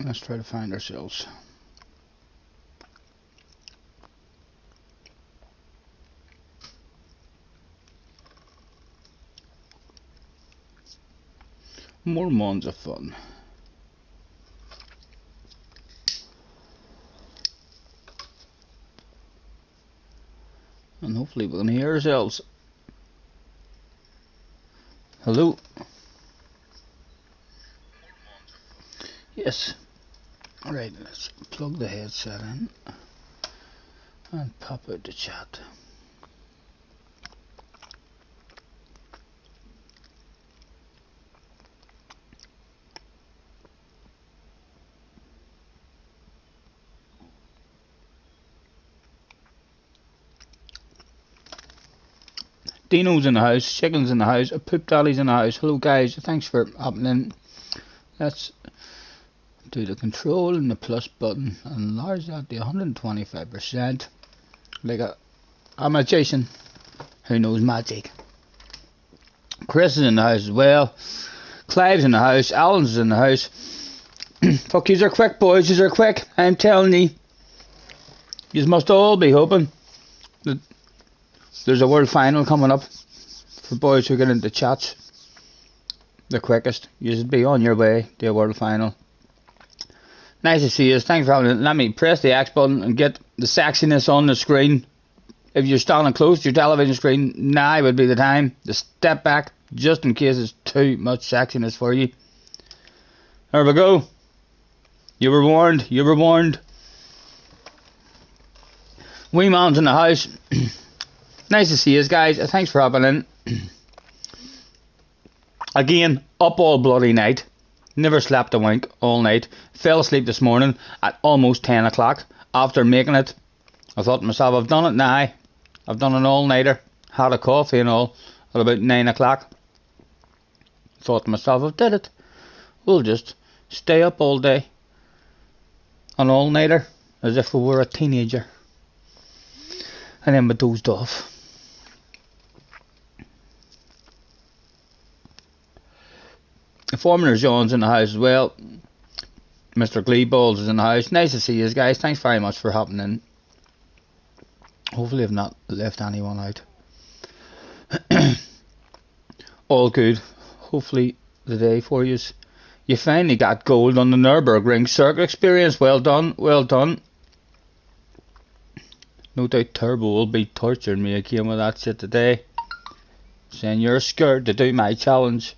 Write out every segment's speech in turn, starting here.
Let's try to find ourselves. More Monza Fun. And hopefully we can hear ourselves. Hello? Yes. Alright, let's plug the headset in and pop out the chat. Dino's in the house, Chicken's in the house, Poop Daddy's in the house. Hello guys, thanks for hopping in. Let's do the control and the plus button and enlarge that to 125%. Like a magician who knows magic. Chris is in the house as well. Clive's in the house, Alan's in the house. Fuck, yous are quick boys, yous are quick. I'm telling you. Yous must all be hoping that there's a world final coming up for boys who get into chats the quickest. You should be on your way to a world final. Nice to see you. Thanks for having it. Let me press the X button and get the sexiness on the screen. If you're standing close to your television screen, now would be the time to step back just in case it's too much sexiness for you. There we go. You were warned. You were warned. Wee man's in the house. Nice to see you guys. Thanks for hopping in. Again, up all bloody night. Never slept a wink all night. Fell asleep this morning at almost 10 o'clock after making it. I thought to myself, I've done it now. I've done an all-nighter. Had a coffee and all at about 9 o'clock. Thought to myself, I've did it. We'll just stay up all day. An all-nighter. As if we were a teenager. And then we dozed off. Formula John's in the house as well. Mr. Gleeballs is in the house. Nice to see you guys. Thanks very much for hopping in. Hopefully I've not left anyone out. All good. Hopefully the day for you. You finally got gold on the Nürburgring circuit experience. Well done. Well done. No doubt Turbo will be torturing me again with that shit today. Saying you're scared to do my challenge.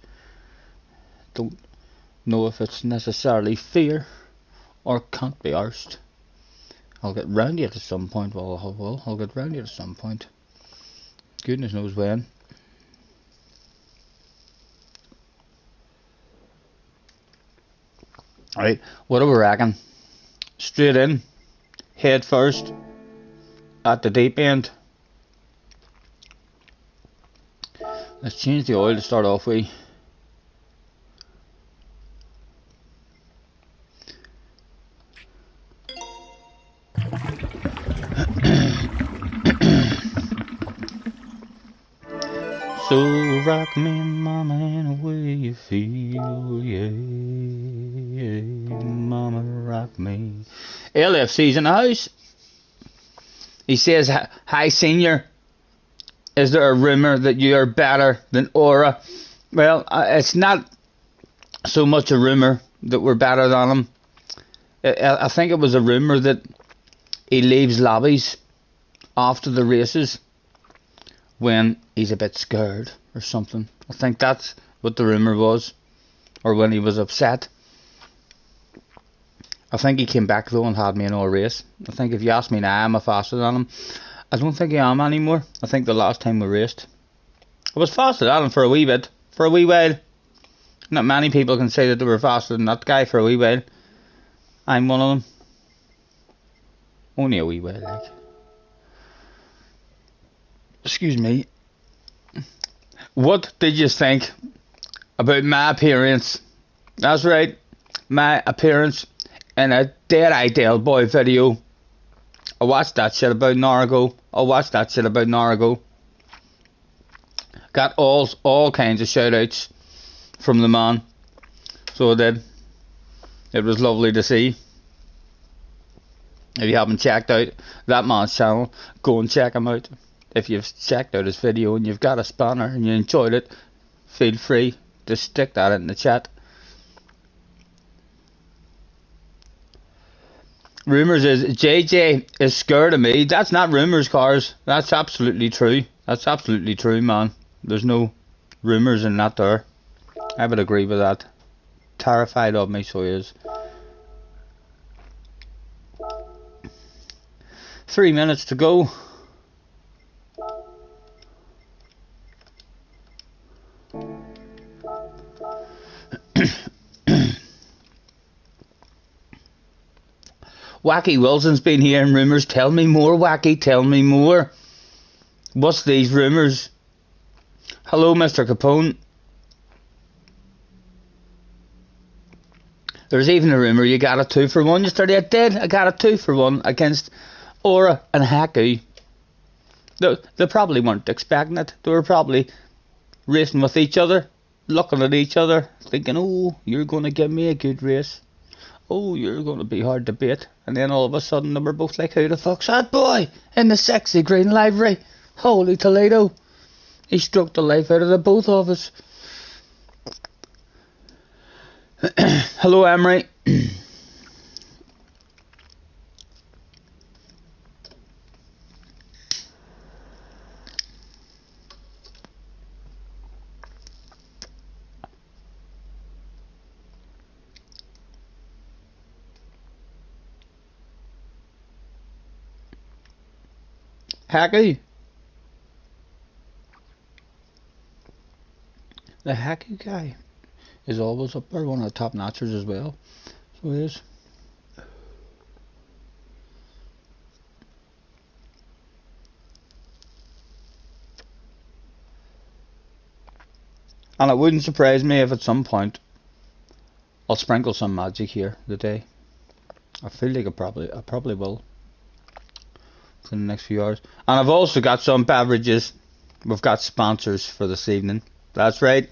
Don't know if it's necessarily fear or can't be arsed. I'll get round to it at some point. Well, I'll get round to it at some point. Goodness knows when. Right, what do we reckon? Straight in, head first, at the deep end. Let's change the oil to start off with. So rock me, mama, in a way you feel, yeah, mama, rock me. LFC's in the house. He says, hi senior, is there a rumour that you are better than Aura? Well, it's not so much a rumour that we're better than him. I think it was a rumour that he leaves lobbies after the races when he's a bit scared or something. I think that's what the rumour was. Or when he was upset. I think he came back though and had me in all race. I think if you ask me now, am I faster than him? I don't think I am anymore. I think the last time we raced, I was faster than him for a wee bit. For a wee while. Not many people can say that they were faster than that guy for a wee while. I'm one of them. Only a wee while, like. Excuse me. What did you think about my appearance? That's right, my appearance in a Dead Eye Del Boy video. I watched that shit about an hour ago. Got all kinds of shout outs from the man. So I did. It was lovely to see. If you haven't checked out that man's channel, go and check him out. If you've checked out his video and you've got a spanner and you enjoyed it, feel free to stick that in the chat. Rumours is JJ is scared of me. That's not rumours, cars. That's absolutely true. That's absolutely true, man. There's no rumours in that there. I would agree with that. Terrified of me, so he is. 3 minutes to go. Wacky Wilson's been hearing rumours. Tell me more, Wacky, tell me more. What's these rumours? Hello, Mr. Capone. There's even a rumour you got a 2-for-1 yesterday. I did. I got a 2-for-1 against Aura and Haku. They probably weren't expecting it. They were probably racing with each other, looking at each other, thinking, oh, you're going to give me a good race. Oh, you're going to be hard to beat. And then all of a sudden they were both like, who the fuck's that boy in the sexy green livery? Holy Toledo. He struck the life out of the both of us. Hello, Emery. Hacky. The Hacky guy is always up there, one of the top notchers as well. So he is. And it wouldn't surprise me if at some point I'll sprinkle some magic here today. I feel like I probably will. For the next few hours. And I've also got some beverages. We've got sponsors for this evening. That's right.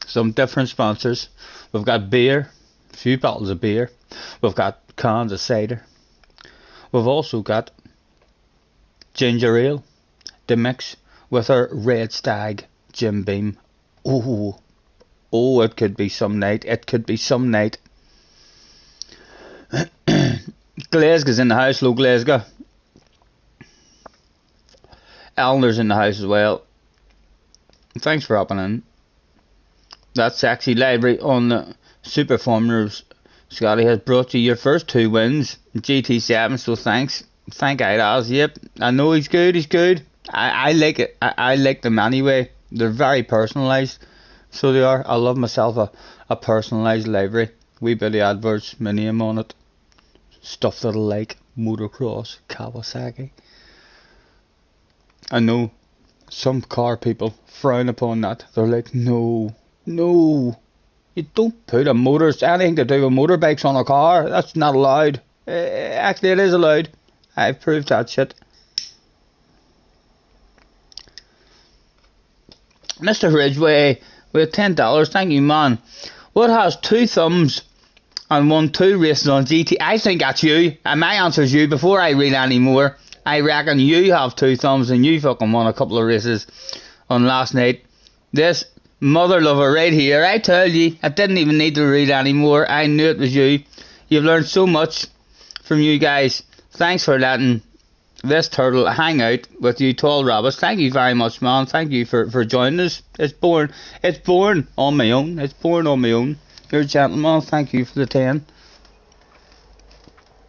Some different sponsors. We've got beer, a few bottles of beer. We've got cans of cider. We've also got ginger ale to mix with our Red Stag Jim Beam. Oh, it could be some night. It could be some night. Glasgow's in the house, low Glasgow. Elner's in the house as well. Thanks for hopping in. That sexy library on the Super Formers, Scotty, has brought you your first 2 wins in GT7, so thanks. Thank Idas. Yep, I know he's good. I like it. I like them anyway. They're very personalised, so they are. I love myself a personalised library. Wee bit of adverts, my name on it. Stuff that I like, motocross, Kawasaki. I know some car people frown upon that. They're like, no, you don't put anything to do with motorbikes on a car. That's not allowed. Actually, it is allowed. I've proved that shit. Mr. Ridgway with $10. Thank you, man. What has 2 thumbs and won 2 races on GT? I think that's you. And my answer is you. Before I read any more, I reckon you have 2 thumbs and you fucking won a couple of races on last night. This mother lover right here, I tell you, I didn't even need to read any more. I knew it was you. You've learned so much from you guys. Thanks for letting this turtle hang out with you tall rabbits. Thank you very much, man. Thank you for joining us. It's born on my own. You're a gentleman. Thank you for the 10.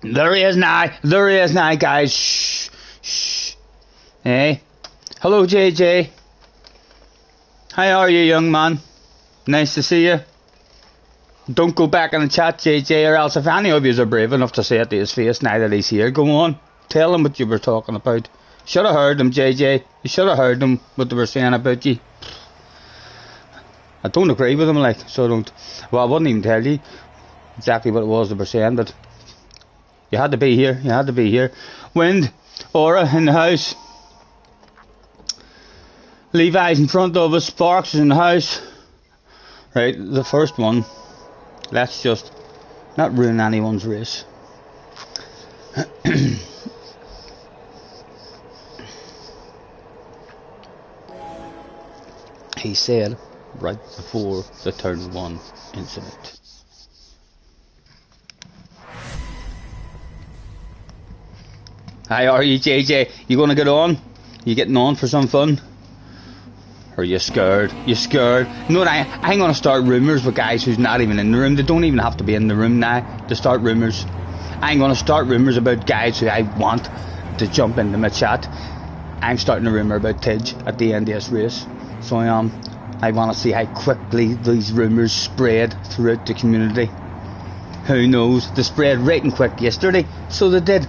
There he is now, guys. Shh. Hey. Hello, JJ. How are you, young man? Nice to see you. Don't go back in the chat, JJ, or else if any of you are brave enough to say it to his face now that he's here, go on. Tell him what you were talking about. Should have heard them, JJ. You should have heard them, what they were saying about you. I don't agree with them, like, so I don't. Well, I wouldn't even tell you exactly what it was they were saying, but you had to be here. Wind, Aura in the house. Levi's in front of us. Sparks is in the house. Right, the first one Let's just not ruin anyone's race. He said right before the turn 1 incident. How are you, JJ? You gonna get on? You getting on for some fun? Or are you scared? You scared? No, I ain't gonna start rumours with guys who's not even in the room. They don't even have to be in the room now to start rumours. I ain't gonna start rumours about guys who I want to jump into my chat. I'm starting a rumour about Tidge at the end of this race. So I am. I want to see how quickly these rumours spread throughout the community. Who knows? They spread right and quick yesterday. So they did.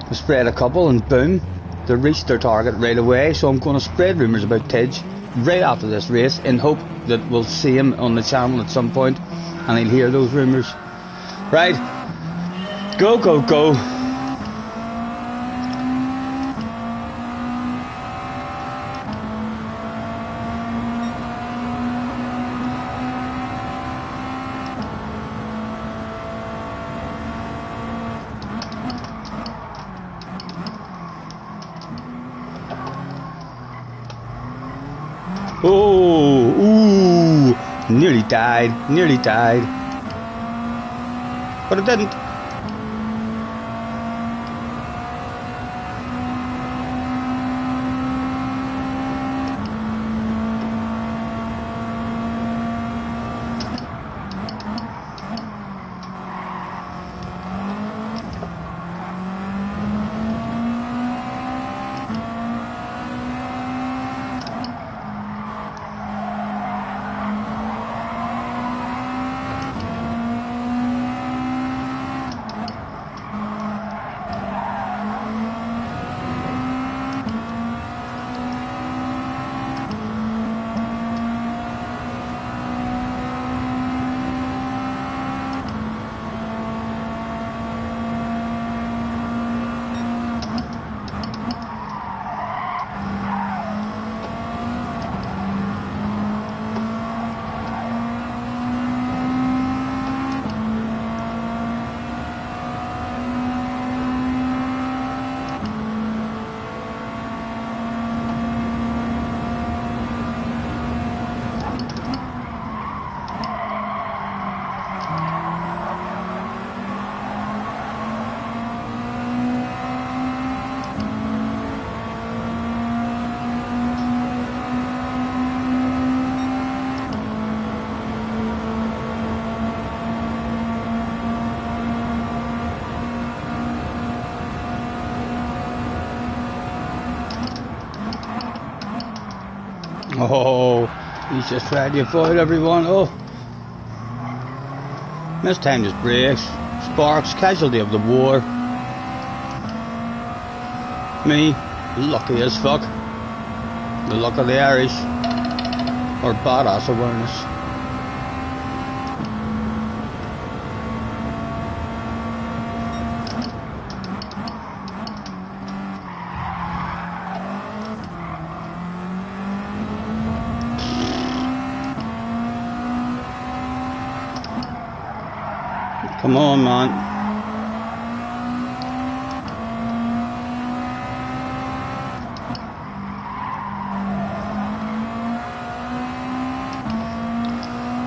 They spread a couple and boom, they reached their target right away. So I'm going to spread rumours about Tidge right after this race in hope that we'll see him on the channel at some point and he'll hear those rumours. Right. Go, go, go. Oh, ooh, nearly died, but it didn't. Oh, he's just trying to avoid everyone. Oh, mistimed his brakes. Sparks, casualty of the war. Me, lucky as fuck. The luck of the Irish. Or badass awareness. Come on, man.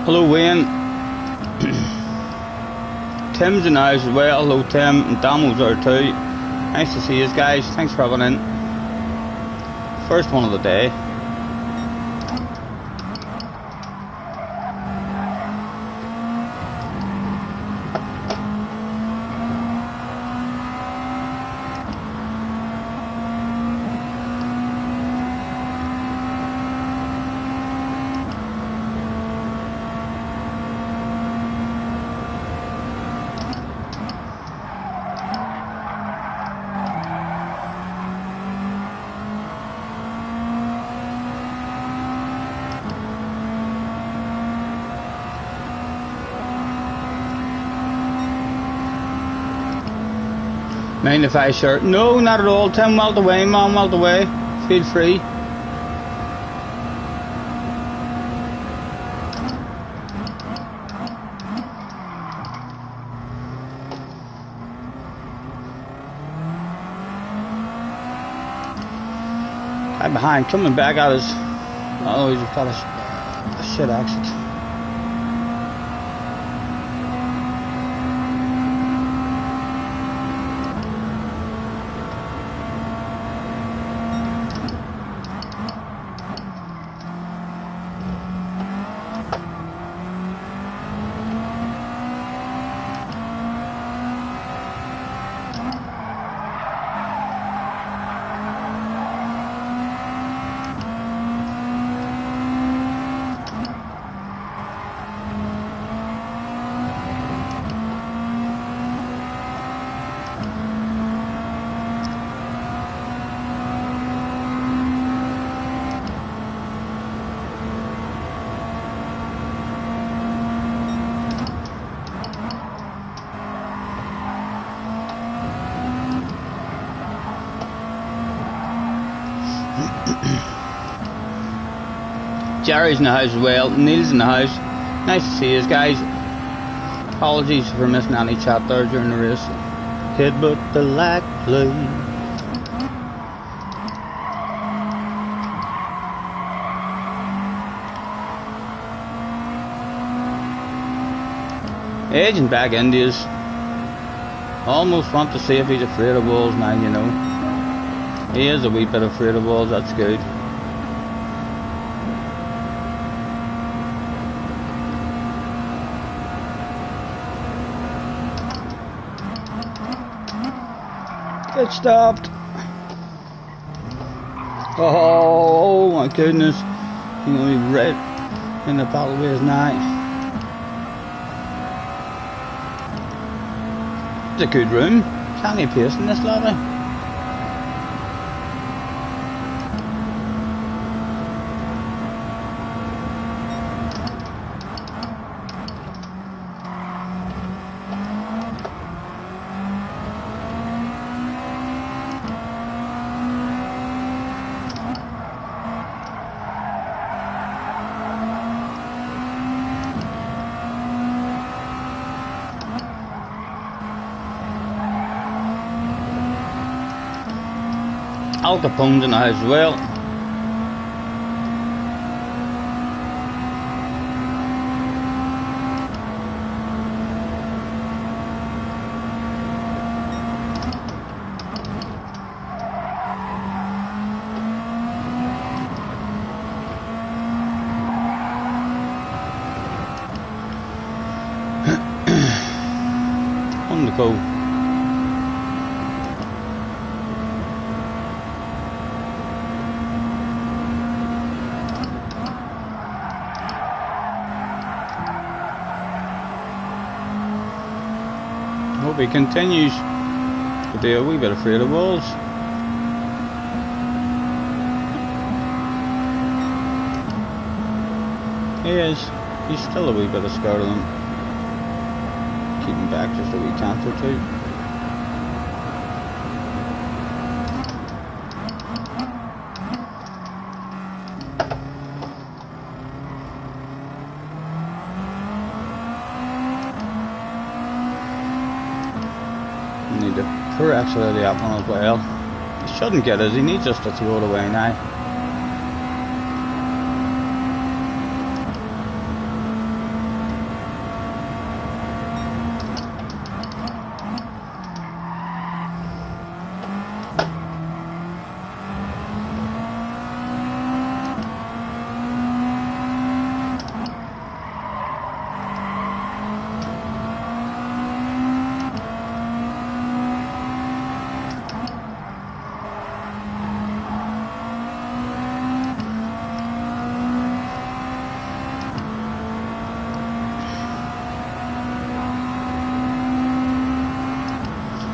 Hello, Wayne. Tim's in the house as well. Hello, Tim. And Damo's there too. Nice to see you guys. Thanks for having in. First one of the day. Mind if I share? No, not at all. 10 miles away, man, miles away. Feel free. I'm behind, coming back at us. Oh, he's got a shit exit. Jerry's in the house as well, Neil's in the house. Nice to see you guys. Apologies for missing any chat there during the race. Headbutt the lag play. Edging back into us. Almost want to see if he's afraid of walls now, you know. He is a wee bit afraid of walls, that's good. Get stopped. Oh my goodness. He's going to be red in the pathways now. It's a good room. Plenty of pace in this lobby. Al Capone's in the house as well. On the go. Hope he continues to be a wee bit afraid of walls. He is. He's still a wee bit scared of them. Keeping back just a wee tenth or two. Need to poor actually the up one as well. He shouldn't get it, he needs us to throw it away now.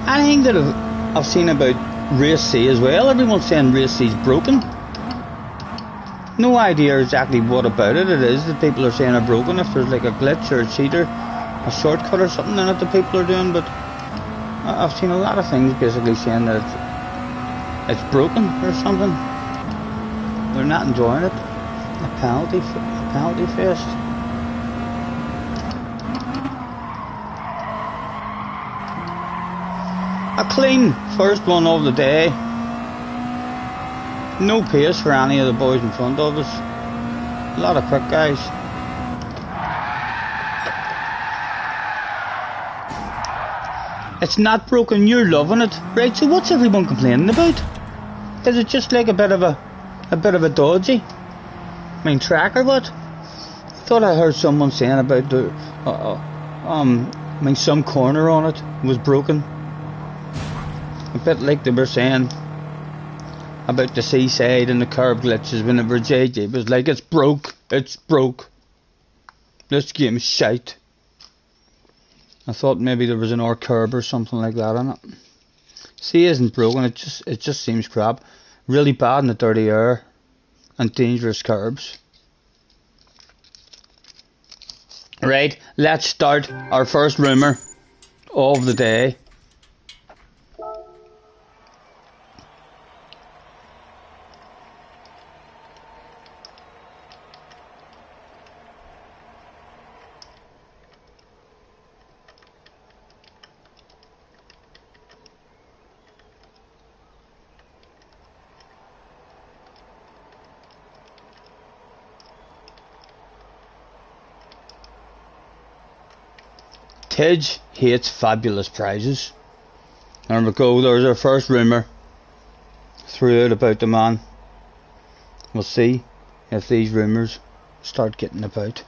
Anything that I've seen about Race C as well, everyone's saying Race C's broken. No idea exactly what about it is that people are saying are broken, if there's like a glitch or a cheat or a shortcut or something in it that people are doing, but I've seen a lot of things basically saying that it's broken or something. They're not enjoying it. A penalty fest. A clean first one of the day. No pace for any of the boys in front of us. A lot of quick guys. It's not broken, you're loving it. Right, so what's everyone complaining about? Is it just like a bit of a dodgy track or what? I thought I heard someone saying about the some corner on it was broken. A bit like they were saying about the seaside and the curb glitches whenever JJ was like, it's broke. This game's shite. I thought maybe there was an R curb or something like that on it. See, it isn't broken, it just seems crap. Really bad in the dirty air and dangerous curbs. Right, let's start our first rumour of the day. Tidge hates fabulous prizes. There we go, there's our first rumour. Threw out about the man. We'll see if these rumours start getting about.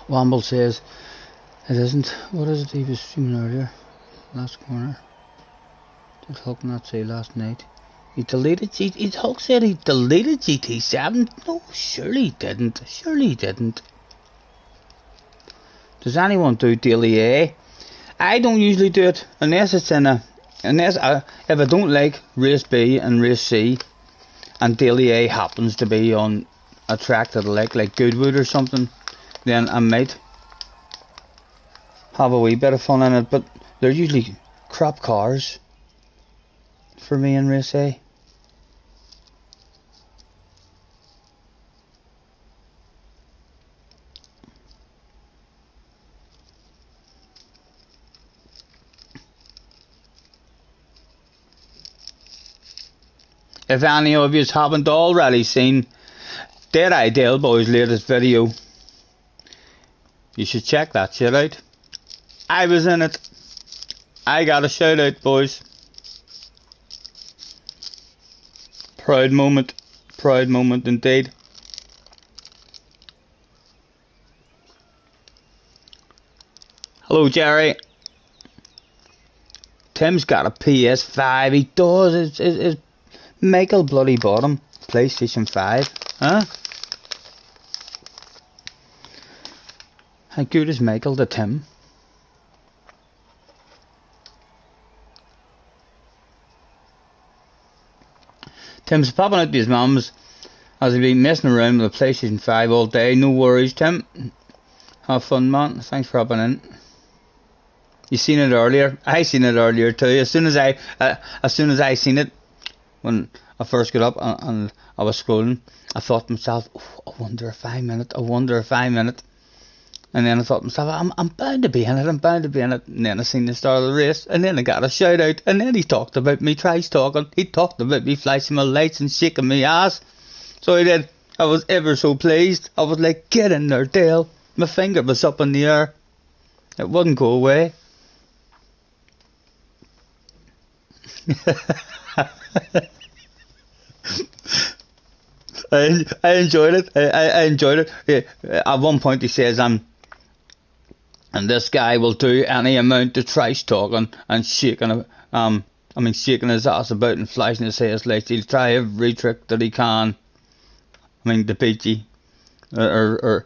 Wamble says it isn't. What is it he was streaming earlier? Last corner. Did Hulk not say last night? He deleted Hulk said he deleted GT7. No, surely he didn't. Surely he didn't. Does anyone do daily A? I don't usually do it unless it's in a if I don't like race B and race C, and daily A happens to be on a track that I like Goodwood or something, then I might have a wee bit of fun in it. But they're usually crap cars for me in race A. If any of you haven't already seen Dead Ideal Boy's latest video, you should check that shit out. I was in it. I got a shout out, boys. Proud moment indeed. Hello, Jerry. Tim's got a PS5. He does. It's Michael bloody bottom PlayStation 5, huh? How good is Michael to Tim? Tim's popping out to his mum's as he's been messing around with the PlayStation 5 all day. No worries, Tim. Have fun, man. Thanks for hopping in. You seen it earlier? I seen it earlier too. As soon as I seen it, when I first got up and I was scrolling, I thought to myself, oh, I wonder if I'm in it. And then I thought to myself, I'm bound to be in it. And then I seen the start of the race, and then I got a shout out, and then he talked about me, he talked about me flashing my lights and shaking my ass. So he did. I was ever so pleased. I was like, get in there, Dale. My finger was up in the air. It wouldn't go away. I enjoyed it. I enjoyed it. Yeah. At one point he says, and this guy will do any amount of trash talking and shaking his ass about and flashing his hair lights. He'll try every trick that he can. The peachy, something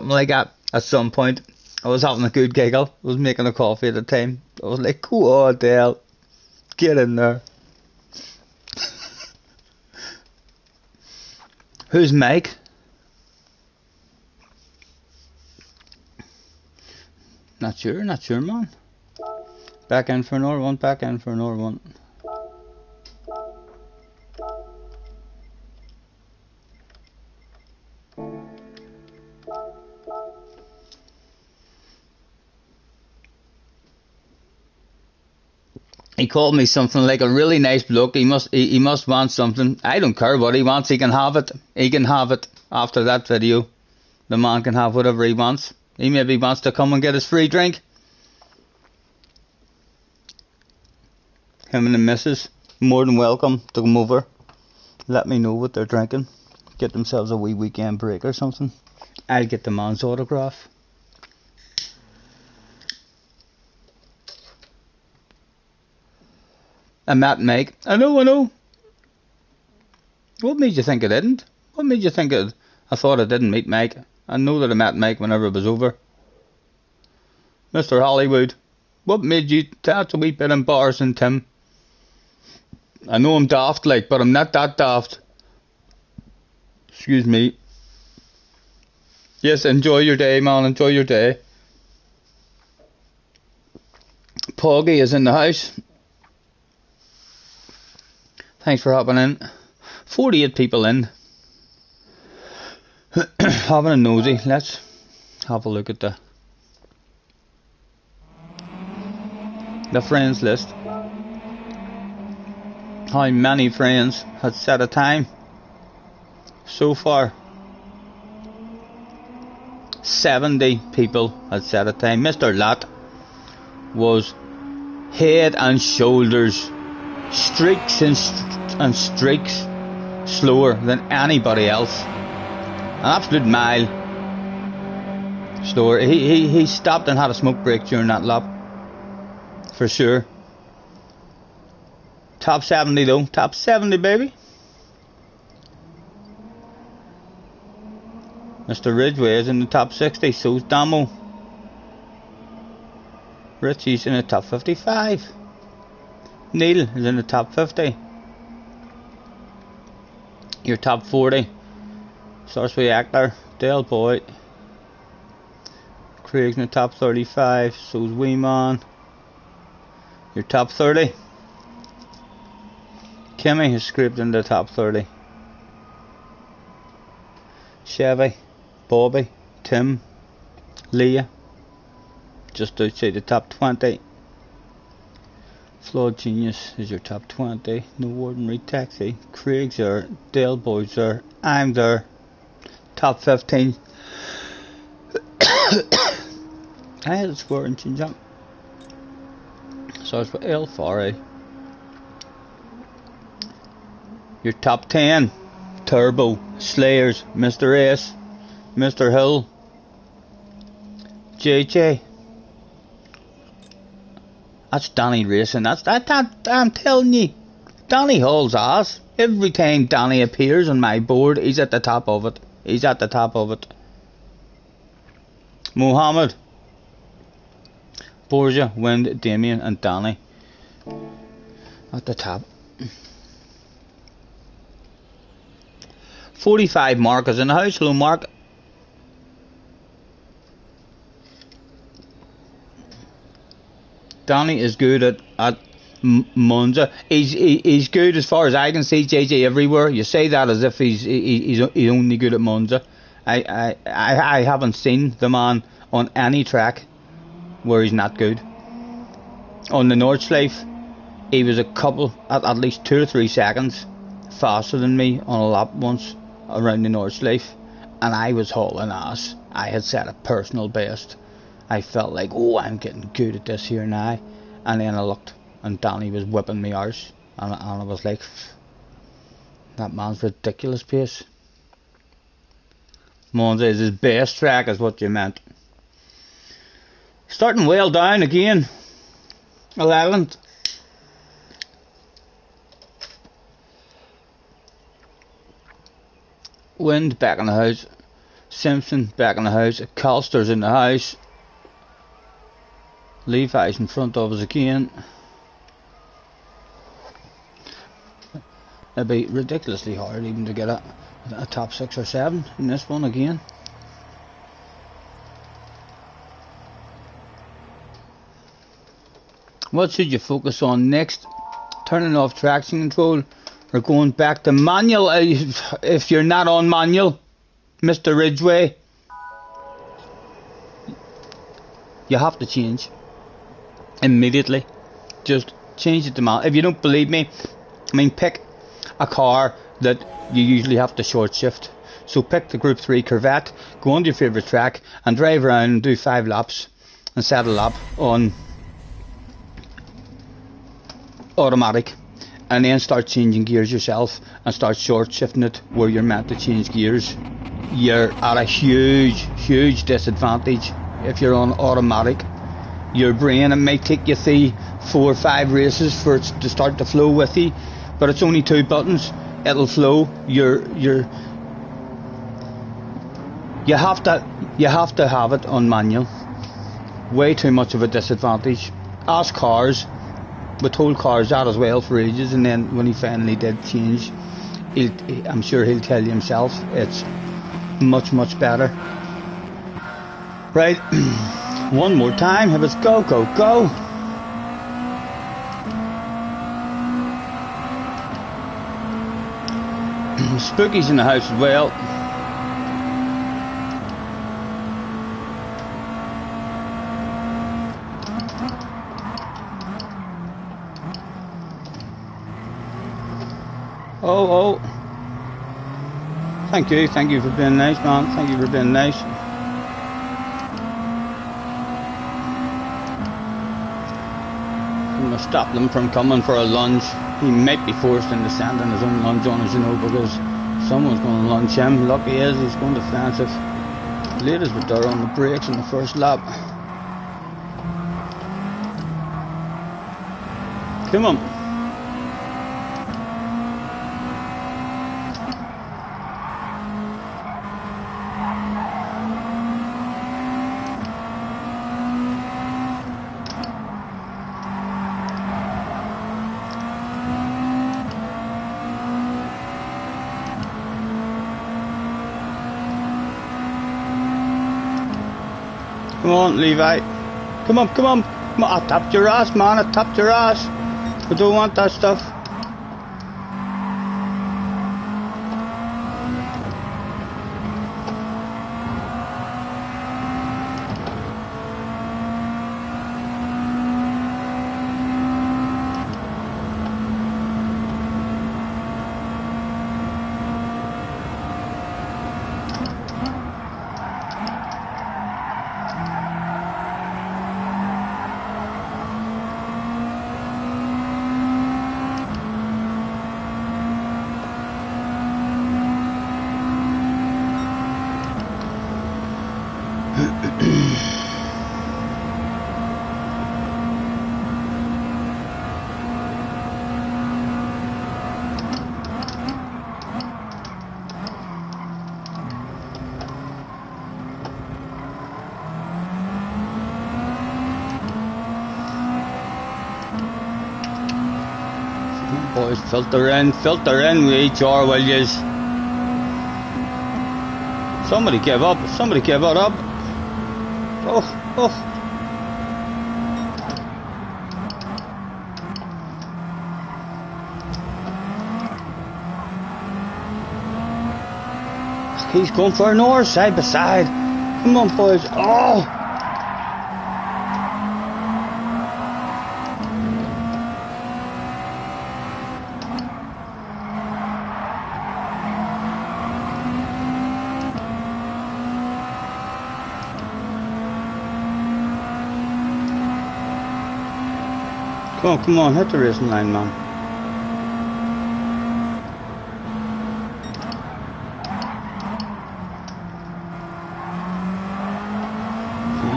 like that. At some point, I was having a good giggle. I was making a coffee at the time. I was like, "Go on, Dale, get in there." Who's Mike? Not sure, man. Back in for another one. He called me something like a really nice bloke. He must want something. I don't care what he wants. He can have it. He can have it. After that video, the man can have whatever he wants. He maybe wants to come and get his free drink. Him and the missus, more than welcome to come over. Let me know what they're drinking. Get themselves a wee weekend break or something. I'll get the man's autograph. I met Mike. I know. What made you think I didn't? What made you think I thought I didn't meet Mike? I know that I met Mike whenever it was over. Mr. Hollywood, what made you... That's a wee bit embarrassing, Tim. I know I'm daft, like, but I'm not that daft. Excuse me. Yes, enjoy your day, man. Enjoy your day. Poggy is in the house. Thanks for hopping in. 48 people in. Having a nosy. Let's have a look at the friends list. How many friends had set a time so far? 70 people had set a time. Mr. Lat was head and shoulders, streaks and streaks slower than anybody else. An absolute mile slower. He stopped and had a smoke break during that lap, for sure. Top 70 though, top 70 baby. Mr. Ridgway is in the top 60, so's Damo. Richie's in the top 55. Neil is in the top 50. Your top 40. Starts with Actor, Dale Boy. Craig's in the top 35, so's Weeman. Your top 30. Kimmy has scraped in the top 30. Chevy, Bobby, Tim, Leah, just outside the top 20. Flawed Genius is your top 20. No Ordinary Taxi. Craig's there. Dale Boy's there. I'm there. Top 15. I had a score in Xinjiang. So it's for El Fari. Your top 10. Turbo, Slayers, Mr. S, Mr. Hill, JJ. That's Danny Racing. That's that. I'm telling you, Danny hauls ass. Every time Danny appears on my board, he's at the top of it. He's at the top of it. Mohammed, Borgia, Wind, Damien, and Danny at the top. 45 Mark is in the house. Hello, Mark. Danny is good at Monza. He's good as far as I can see. JJ everywhere. You say that as if he's only good at Monza. I haven't seen the man on any track where he's not good. On the Nordschleife, he was a couple at least 2 or 3 seconds faster than me on a lap once around the Nordschleife, and I was hauling ass. I had set a personal best. I felt like, oh, I'm getting good at this here now. And then I looked, and Danny was whipping me arse, and I was like, that man's ridiculous pace. Monza is his best track, is what you meant. Starting well down again. 11th. Wind back in the house. Simpson back in the house. Calster's in the house. Levi's in front of us again. It'd be ridiculously hard even to get a top 6 or 7 in this one again. What should you focus on next? Turning off traction control or going back to manual? If you're not on manual, Mr. Ridgway, you have to change immediately. Just Change it to manual. If you don't believe me, I mean, pick a car that you usually have to short shift. So pick the Group 3 Corvette, go on to your favourite track and drive around and do 5 laps and set a lap on automatic, and then start changing gears yourself and start short shifting it where you're meant to change gears. You're at a huge disadvantage if you're on automatic. Your brain, it might take you 3, 4, 5 races for it to start to flow with you, but it's only 2 buttons, it'll flow. You have to have it on manual. Way too much of a disadvantage. Ask cars. We told cars that as well for ages, and then when he finally did change, I'm sure he'll tell you himself, it's much better. Right, one more time. Have us go. Spooky's in the house as well. Oh. Thank you for being nice, man. Thank you for being nice. I'm gonna stop them from coming for a lunch. He might be forced into sending his own lunch on, as you know, because someone's going to lunch him. Lucky is he's going defensive. Ladies were there on the brakes in the first lap. Come on. Come on, Levi. Come on. I tapped your ass, man. I tapped your ass. I don't want that stuff. Boys, filter in with HR, will yous? Somebody give up. Oh. He's going for an oar, side by side. Come on, boys. Oh! Come on, hit the racing line, man.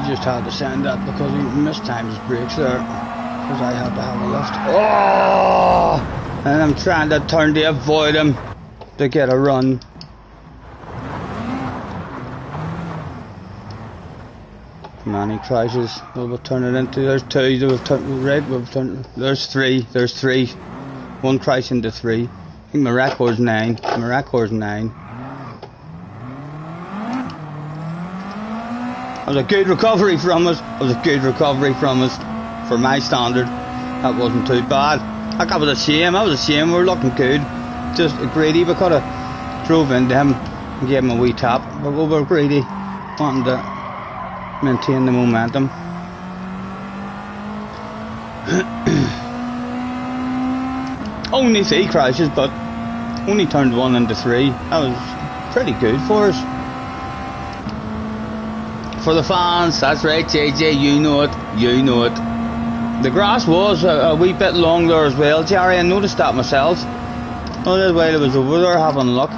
He just had to send that because he mistimed his brakes there. Because I had to have a lift. Oh! And I'm trying to turn to avoid him to get a run. Come on, he crashes. We'll turn it into. There's 2. We've turned red. We've turned. There's 3. There's 3. 1 crash into 3. I think my record's 9. My record's 9. That was a good recovery from us. For my standard. That wasn't too bad. That was a shame. We were looking good. Just greedy. We could have drove into him and gave him a wee tap. But we were greedy. Wanting to maintain the momentum. Only 3 crashes, but only turned 1 into 3. That was pretty good for us. For the fans, that's right, JJ, you know it, you know it. The grass was a wee bit long there as well, Jerry. I noticed that myself. All the while I was over there having a look.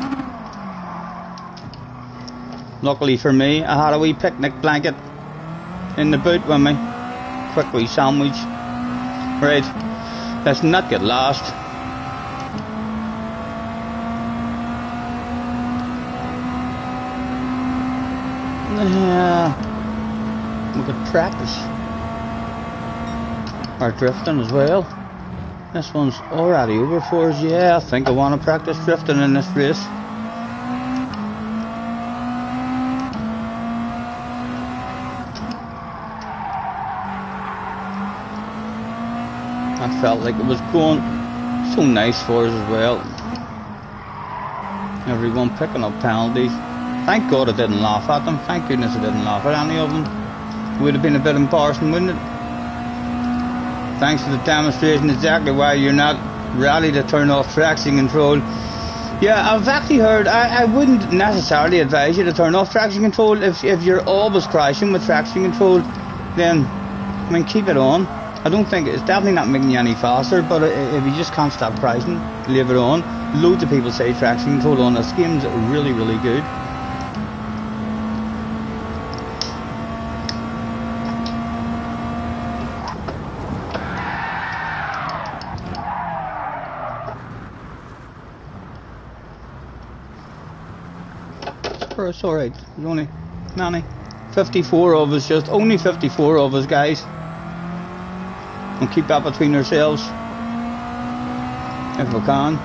Luckily for me, I had a wee picnic blanket in the boot with me. Quick wee sandwich. Right, let's not get lost. We could practice our drifting as well. This one's already over for us. Yeah, I think I want to practice drifting in this race. I felt like it was going so nice for us as well. Everyone picking up penalties. Thank God I didn't laugh at them. Thank goodness I didn't laugh at any of them. It would have been a bit embarrassing, wouldn't it? Thanks for the demonstration exactly why you're not ready to turn off traction control. Yeah, I've actually heard, I wouldn't necessarily advise you to turn off traction control. If you're always crashing with traction control, then, I mean, keep it on. I don't think, it's definitely not making you any faster, but if you just can't stop crashing, leave it on. Loads of people say traction control on this game's really, really good. It's alright, there's only 54 of us, just only 54 of us, guys. We'll keep that between ourselves if we can.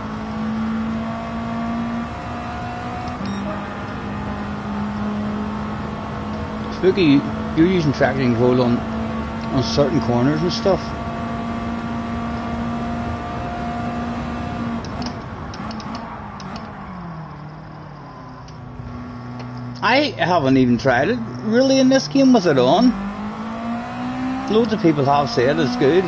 Spooky, you're using traction control on certain corners and stuff. I haven't even tried it really in this game with it on. Loads of people have said it's good.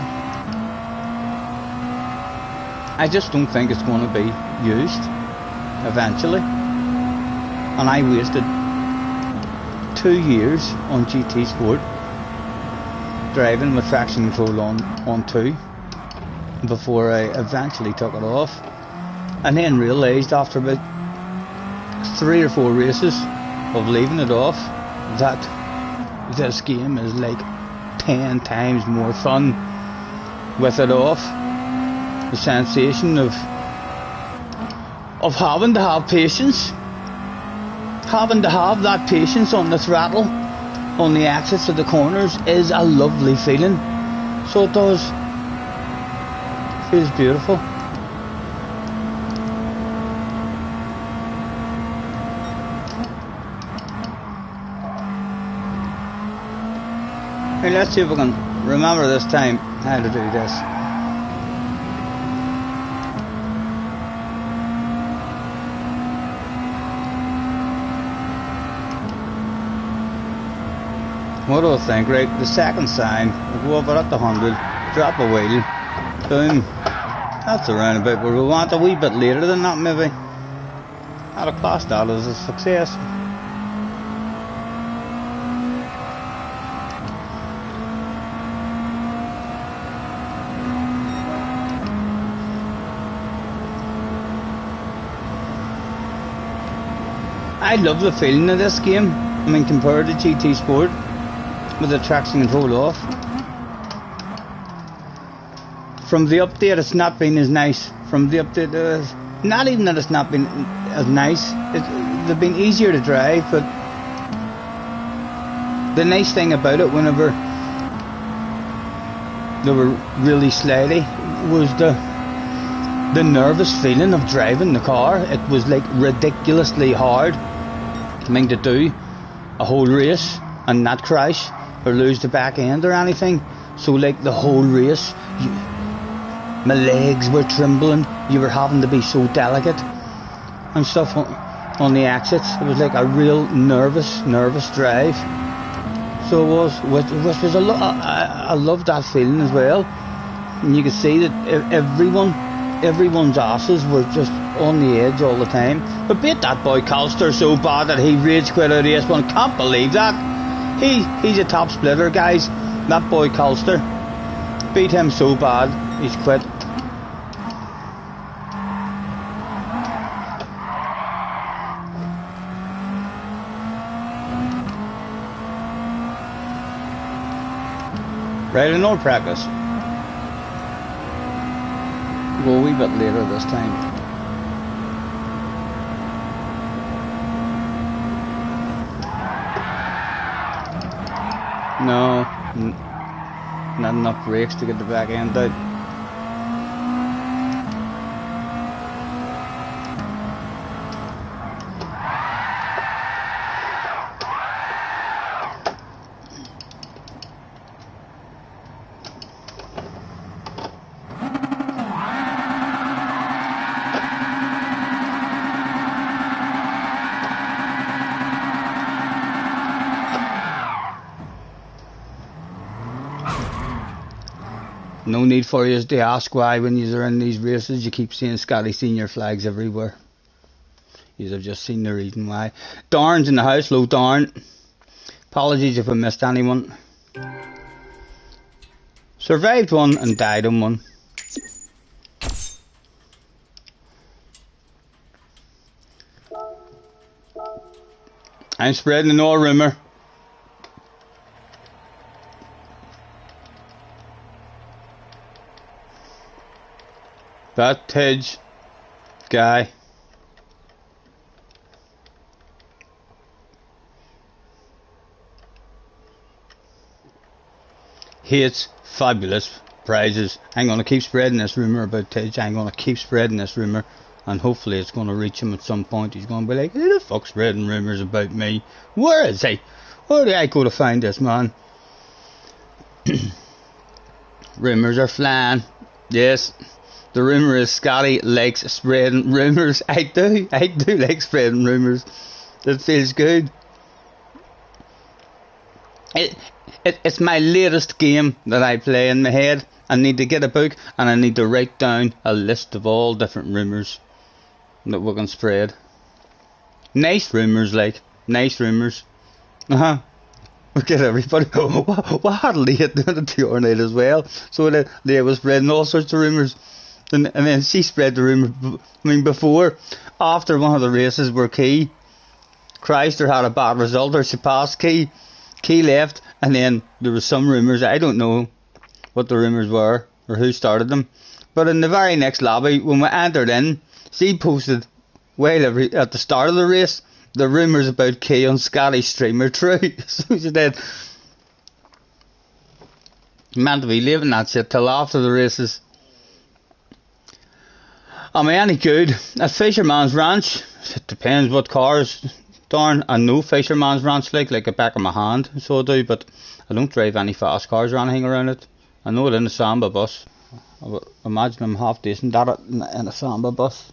I just don't think it's going to be used eventually. And I wasted 2 years on GT Sport driving with traction control on 2 before I eventually took it off, and then realised after about 3 or 4 races of leaving it off that this game is like 10 times more fun with it off. The sensation of having to have patience, having to have that patience on the throttle on the exits of the corners is a lovely feeling. So it does. It feels beautiful. Hey, let's see if we can remember this time how to do this. What do I think? Right, the second sign, we'll go over at the 100, drop a wheel, boom. That's around about where we want. A wee bit later than that maybe. I'd have classed that as a success. I love the feeling of this game. I mean, compared to GT Sport with the traction control off. From the update, it's not been as nice. From the update, not even that it's not been as nice. They've been easier to drive, but the nice thing about it, whenever they were really slidey, was the nervous feeling of driving the car. It was like ridiculously hard. I mean, to do a whole race and not crash or lose the back end or anything. So like the whole race, my legs were trembling. You were having to be so delicate and stuff on the exits. It was like a real nervous drive. So it was, which was I loved that feeling as well. And you could see that everyone everyone's asses were just on the edge all the time. But beat that boy Calster so bad that he rage quit out of race one. Can't believe that. He's a top splitter, guys. That boy Calster. Beat him so bad, he's quit. Right, in no practice. Go a wee bit later this time. No, not enough brakes to get the back end out. No need for you to ask why when you are in these races you keep seeing Scotty Senior flags everywhere. You have just seen the reason why. Darn's in the house, low Darn. Apologies if I missed anyone. Survived one and died on one. I'm spreading no rumour. That Tidge guy hates fabulous prizes. I'm going to keep spreading this rumour about Tidge. I'm going to keep spreading this rumour, and hopefully it's going to reach him at some point. He's going to be like, who the fuck's spreading rumours about me? Where is he? Where do I go to find this man? Rumours are flying. Yes. The rumour is Scotty likes spreading rumours. I do like spreading rumours. It feels good. It's my latest game that I play in my head. I need to get a book and I need to write down a list of all different rumours that we can spread. Nice rumours, like. Nice rumours. Look at everybody. What had Leah doing to your night as well? So Leah was spreading all sorts of rumours. And then she spread the rumour. I mean, after one of the races where Key Chrysler had a bad result, or she passed Key left, and then there was some rumours. I don't know what the rumours were or who started them, but in the very next lobby when we entered in, she posted at the start of the race the rumours about Key on Scotty's stream are true. So she did. Meant to be leaving that shit till after the races. Am I any good at Fisherman's Ranch? It depends what cars. Darn, I know Fisherman's Ranch like the back of my hand, so I do, but I don't drive any fast cars or anything around it. I know it in a Samba bus. I would imagine I'm half decent at it in a Samba bus.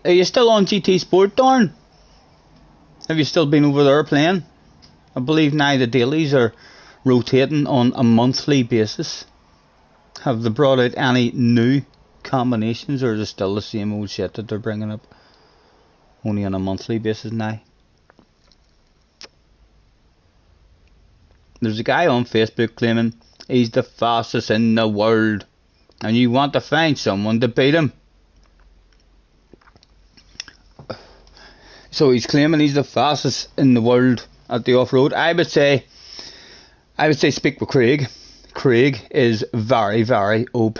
Are you still on GT Sport, Darn? Have you still been over there playing? I believe now the dailies are rotating on a monthly basis. Have they brought out any new combinations, or is it still the same old shit that they're bringing up? Only on a monthly basis now. There's a guy on Facebook claiming he's the fastest in the world, and you want to find someone to beat him. So he's claiming he's the fastest in the world at the off-road. I would say speak with Craig. Craig is very, very OP.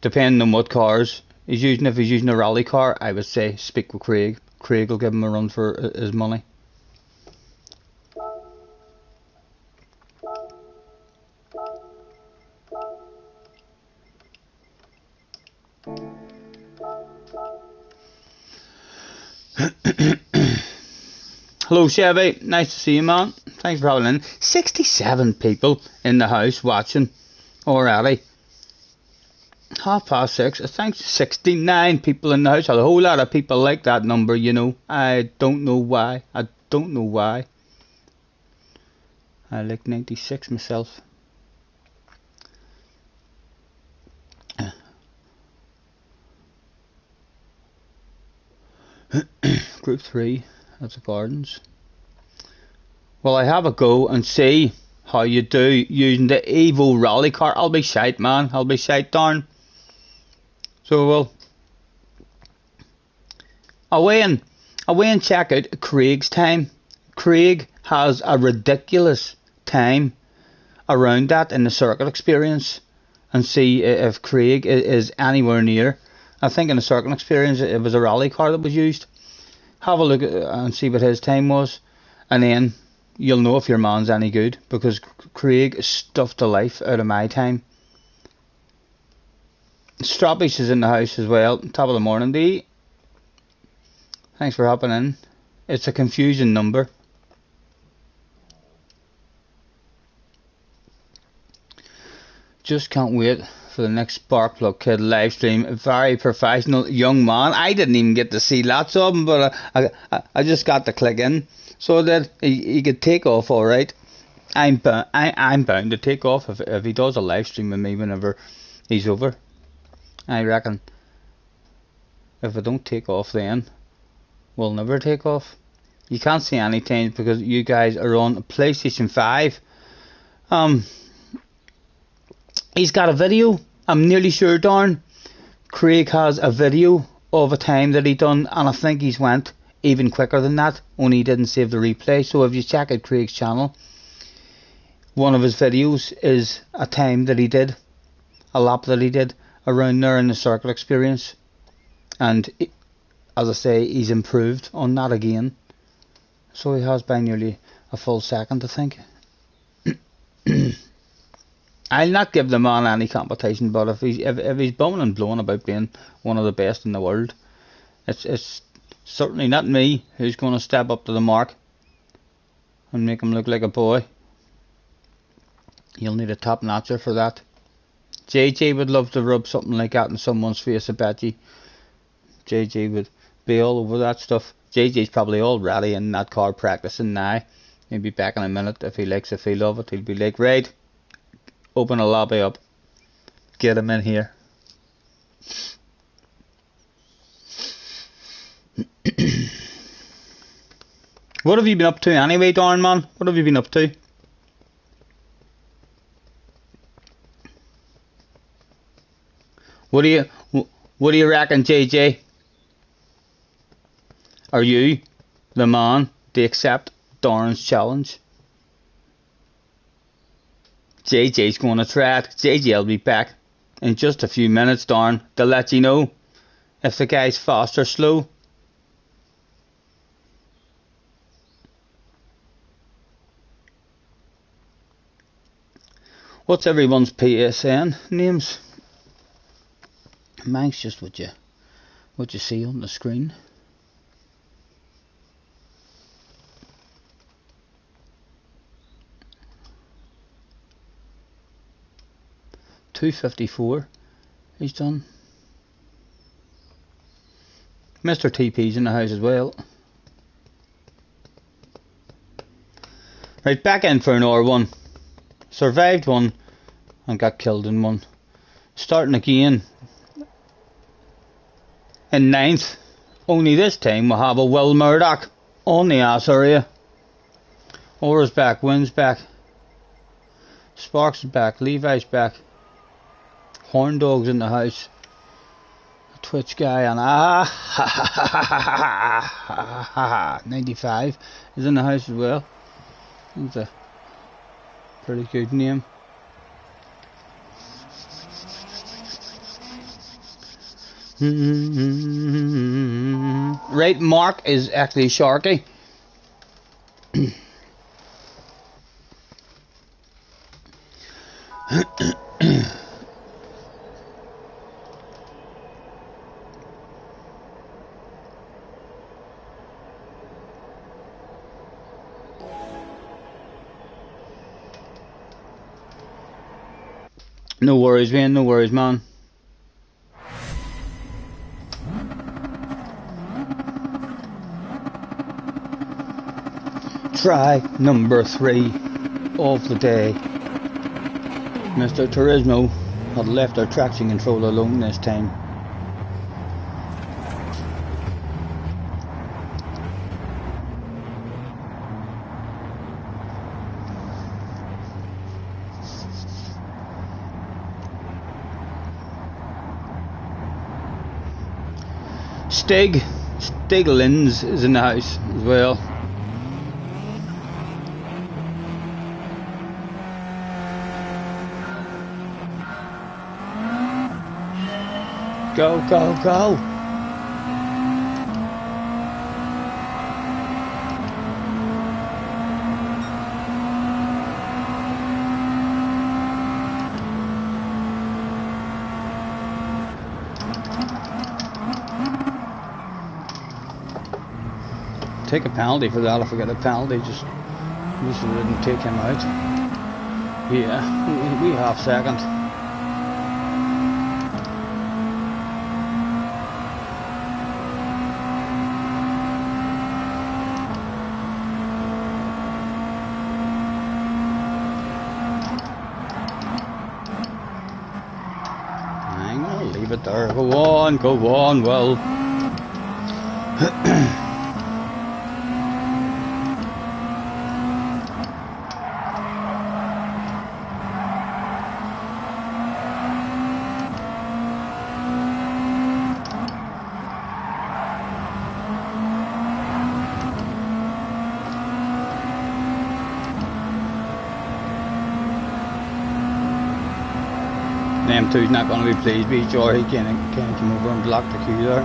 Depending on what cars he's using. If he's using a rally car, I would say speak with Craig. Craig will give him a run for his money. Hello Chevy, nice to see you man. Thanks for having in. 67 people in the house watching already. 6:30. Thanks to 69 people in the house. A whole lot of people like that number, you know. I don't know why. I don't know why. I like 96 myself. Group 3 of the Gardens. Well, I have a go and see how you do using the Evo rally car. I'll be shite, man. I'll be shite, darn. So we'll away and check out Craig's time. Craig has a ridiculous time around that in the circuit experience, and see if Craig is anywhere near. I think in the circuit experience it was a rally car that was used. Have a look at and see what his time was, and then you'll know if your man's any good, because Craig stuffed the life out of my time. Stroppish is in the house as well. Top of the morning, D. Thanks for hopping in. It's a confusing number. Just can't wait for the next Sparkplug Kid live stream. A very professional young man. I didn't even get to see lots of him, but I just got to click in so that he could take off alright. I'm bound to take off if he does a live stream with me whenever he's over. I reckon if I don't take off then, we'll never take off. You can't see any times because you guys are on PlayStation 5. He's got a video. I'm nearly sure, darn. Craig has a video of a time that he done, and I think he's went even quicker than that, only he didn't save the replay. So if you check out Craig's channel, one of his videos is a time that he did, a lap that he did around there in the circle experience, and as I say, he's improved on that again. So he has by nearly a full second, I think. I'll not give the man any competition, but if he's bumming and blowing about being one of the best in the world, it's certainly not me who's going to step up to the mark and make him look like a boy. You'll need a top notcher for that. JJ would love to rub something like that in someone's face, I bet you. JJ would be all over that stuff. JJ's probably already in that car practicing now. He'll be back in a minute if he likes the feel of it. He'll be like, right, open a lobby up, get him in here. What have you been up to anyway, darn man? What have you been up to? What do you reckon, JJ? Are you the man to accept Darren's challenge? JJ's going to try it. JJ will be back in just a few minutes, Darren, to let you know if the guy's fast or slow. What's everyone's PSN names? Mine's just what you see on the screen. $254 he's done. Mr. TP's in the house as well. Right, back in for an R1. Survived one and got killed in one. Starting again in 9th. Only this time we'll have a Will Murdoch on the ass area. Ora's back, Wynn's back, Sparks is back, Levi's back, Horn Dog's in the house, a Twitch guy, and 95 is in the house as well. That's a pretty good name. Right, Mark is actually Sharky. No worries, man, no worries, man. Try number 3 of the day. Mr. Turismo had left our traction control alone this time. Stiglins is in the house as well. Go, go, go! Take a penalty for that. If I get a penalty, just wish we didn't take him out. Yeah, we half second. I'm gonna leave it there. Go on, well. M2's not going to be pleased with each other. He can't come over and block the queue there.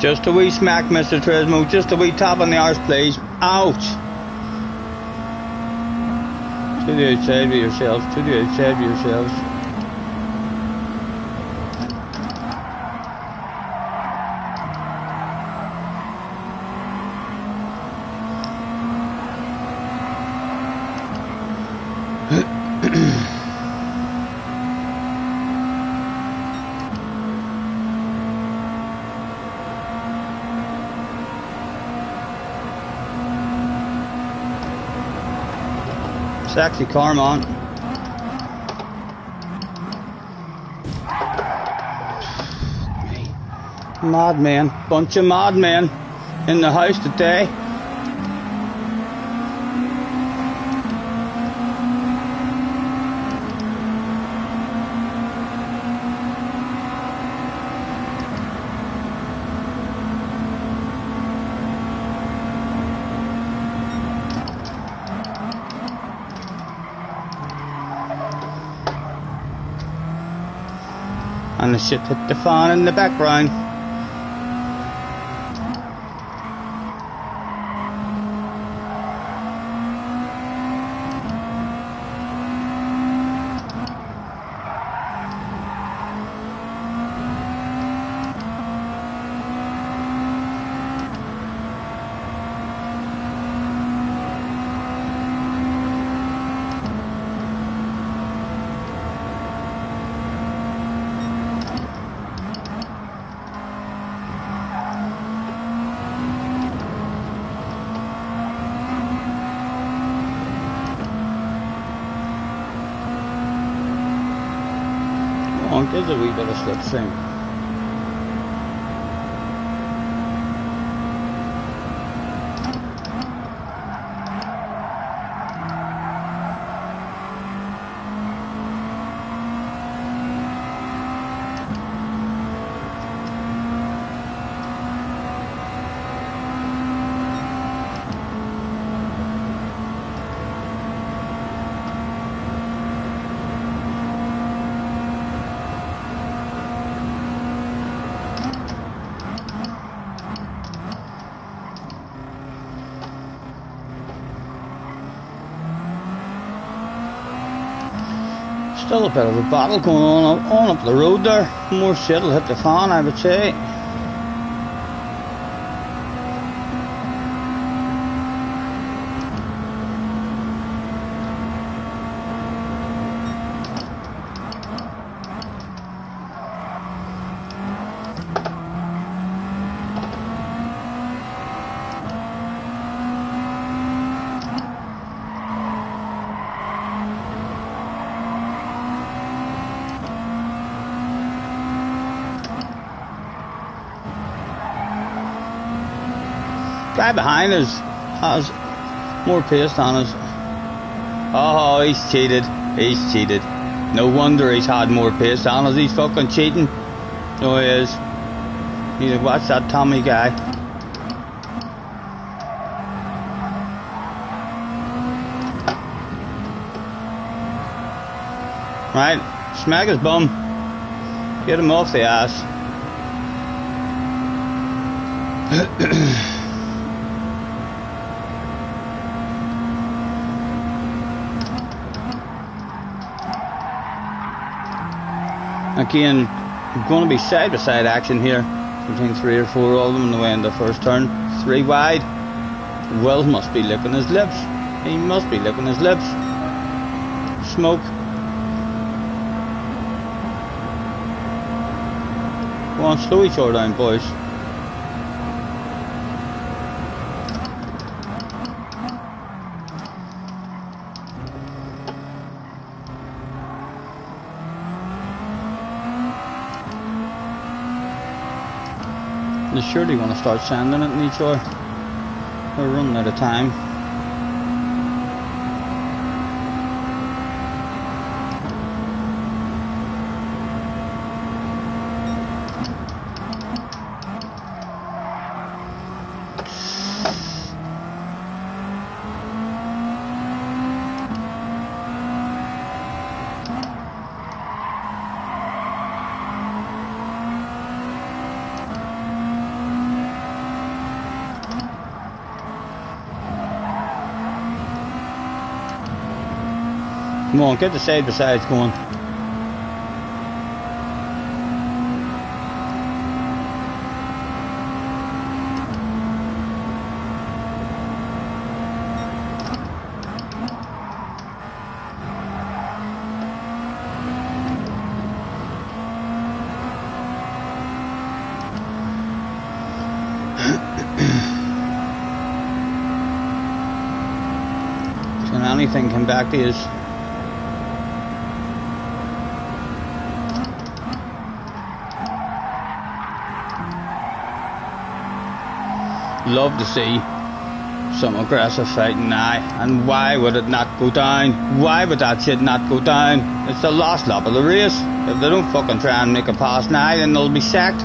Just a wee smack, Mr. Turismo. Just a wee tap on the arse, please. Ouch! To the outside with yourselves. To the outside with yourselves. Sexy car, man. Madman, bunch of madmen in the house today. And the shit hit the fan in the background. There's a wee bit of slipstream. Still a bit of a battle going on up the road there. More shit will hit the fan, I would say. Guy behind us has more pace than us. Oh, he's cheated. He's cheated. No wonder he's had more pace than us. He's fucking cheating. Oh, he is. Need to watch that Tommy guy. Right, smack his bum. Get him off the ass. Again, going to be side-by-side action here between 3 or 4 of them on the way in the first turn. 3 wide. Will must be licking his lips. He must be licking his lips. Smoke. Go on, slow each other down, boys. They surely want to start sending it in each other. We're running out of time. Come on, get the side-by-sides going. Can anything come back to you? Love to see some aggressive fighting now, and why would it not go down? Why would that shit not go down? It's the last lap of the race. If they don't fucking try and make a pass now, then they'll be sacked.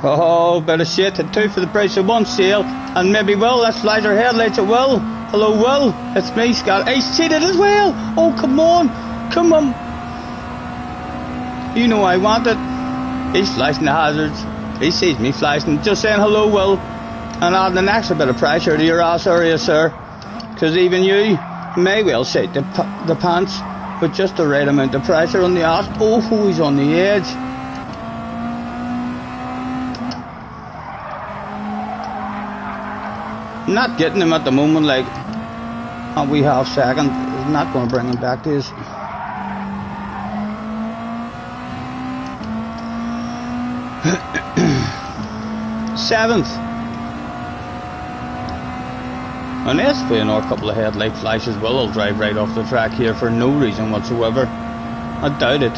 Oh, bit of shit. 2 for the price of 1 sale. And maybe Will, let's light our headlights at Will. Hello, Will. It's me, Scott. He's cheated as well. Oh, come on. Come on. You know I want it. He's flashing the hazards. He sees me flashing. Just saying hello, Will. And adding an extra bit of pressure to your ass area, sir. Because even you may well shake the pants with just the right amount of pressure on the ass. Oh, he's on the edge. Not getting him at the moment, like a wee half second is not going to bring him back to his. Seventh. Unless for another couple of headlight flashes, Will drive right off the track here for no reason whatsoever. I doubt it.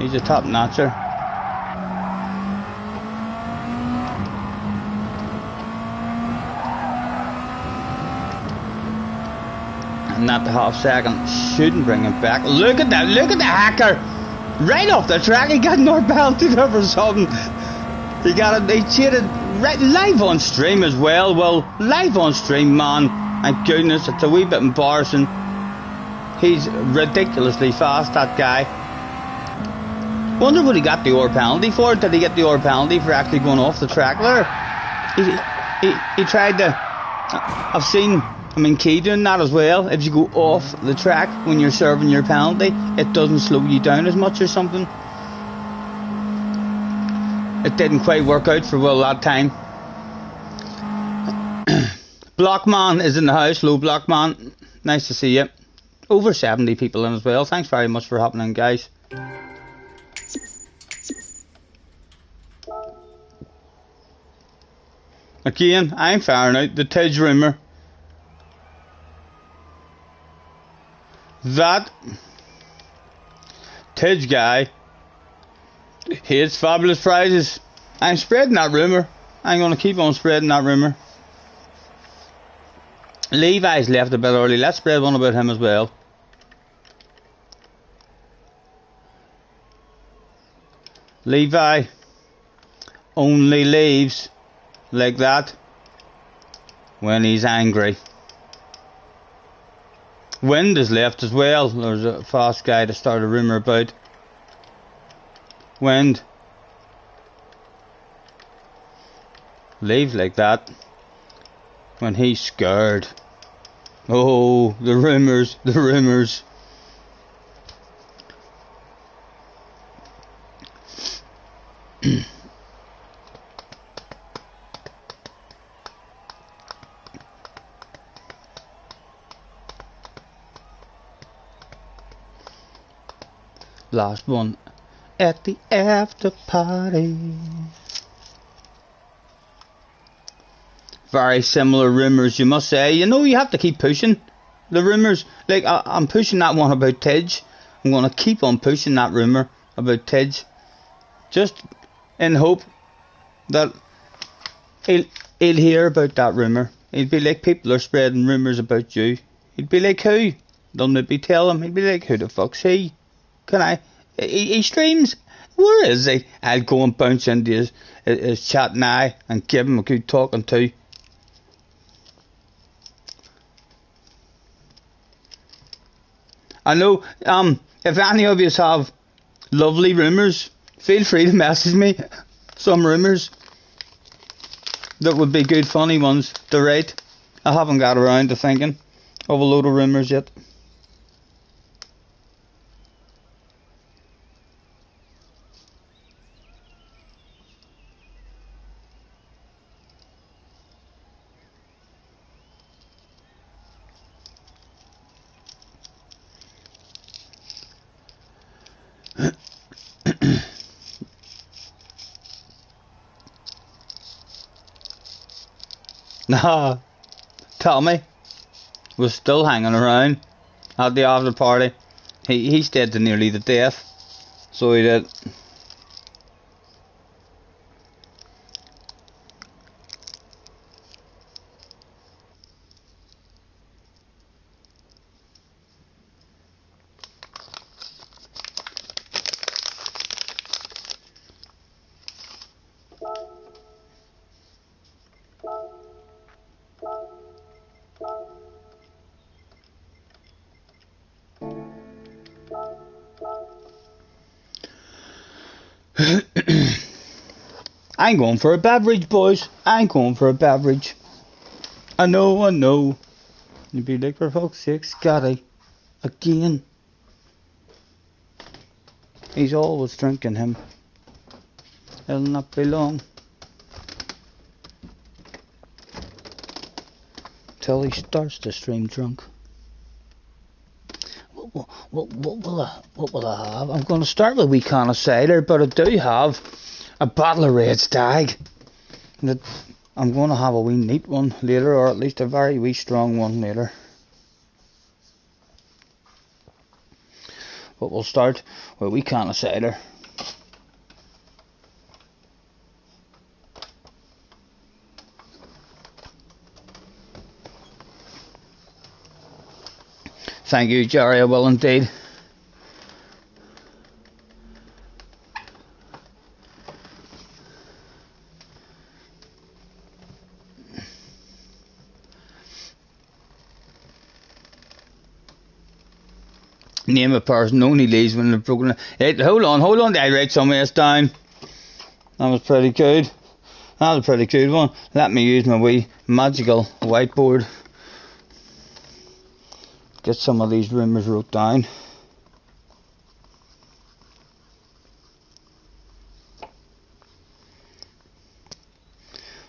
He's a top notcher. Not the half second, shouldn't bring him back. Look at that, look at the hacker! Right off the track, he got more belted over something. He cheated right live on stream as well. Well, live on stream, man. My goodness, it's a wee bit embarrassing. He's ridiculously fast, that guy. Wonder what he got the hour penalty for. Did he get the hour penalty for actually going off the track there? He tried to... I've seen... I mean, Key doing that as well. If you go off the track when you're serving your penalty, it doesn't slow you down as much or something. It didn't quite work out for Will that time. Blockman is in the house. Hello, Blockman. Nice to see you. Over 70 people in as well. Thanks very much for hopping in, guys. Again, I'm firing out the Tidge rumour. That Tidge guy hates fabulous prizes. I'm spreading that rumour. I'm going to keep on spreading that rumour. Levi's left a bit early. Let's spread one about him as well. Levi only leaves like that when he's angry. Wind is left as well. There's a fast guy to start a rumour about. Wind leaves like that when he's scared. Oh, the rumours, the rumours. Last one at the after party. Very similar rumours, you must say. You know, you have to keep pushing the rumours. Like, I'm pushing that one about Tidge. I'm going to keep on pushing that rumour about Tidge. Just in hope that he'll hear about that rumour. He'd be like, people are spreading rumours about you. He'd be like, who? They'll maybe tell him. He'd be like, who the fuck's he? Can I? He streams. Where is he? I'll go and bounce into his chat now and give him a good talking to. I know, if any of you have lovely rumours, feel free to message me some rumours that would be good funny ones to write. I haven't got around to thinking of a load of rumours yet. Nah, Tommy was still hanging around at the after party. He stayed to nearly the death, so he did. I'm going for a beverage, boys. I'm going for a beverage. I know. You'd be like, for fuck's sake, Scotty. Again. He's always drinking him. It'll not be long till he starts to stream drunk. What will I have? I'm going to start with a wee can of cider, but I do have a bottle of red stag. That I'm going to have a wee neat one later, or at least a very wee strong one later. But we'll start with a wee can of cider. Thank you, Jerry, I will indeed. Name a person only leaves when they've broken. Hey, hold on, I write some of this down. That was pretty good. That was a pretty good one. Let me use my wee magical whiteboard. Get some of these rumours wrote down.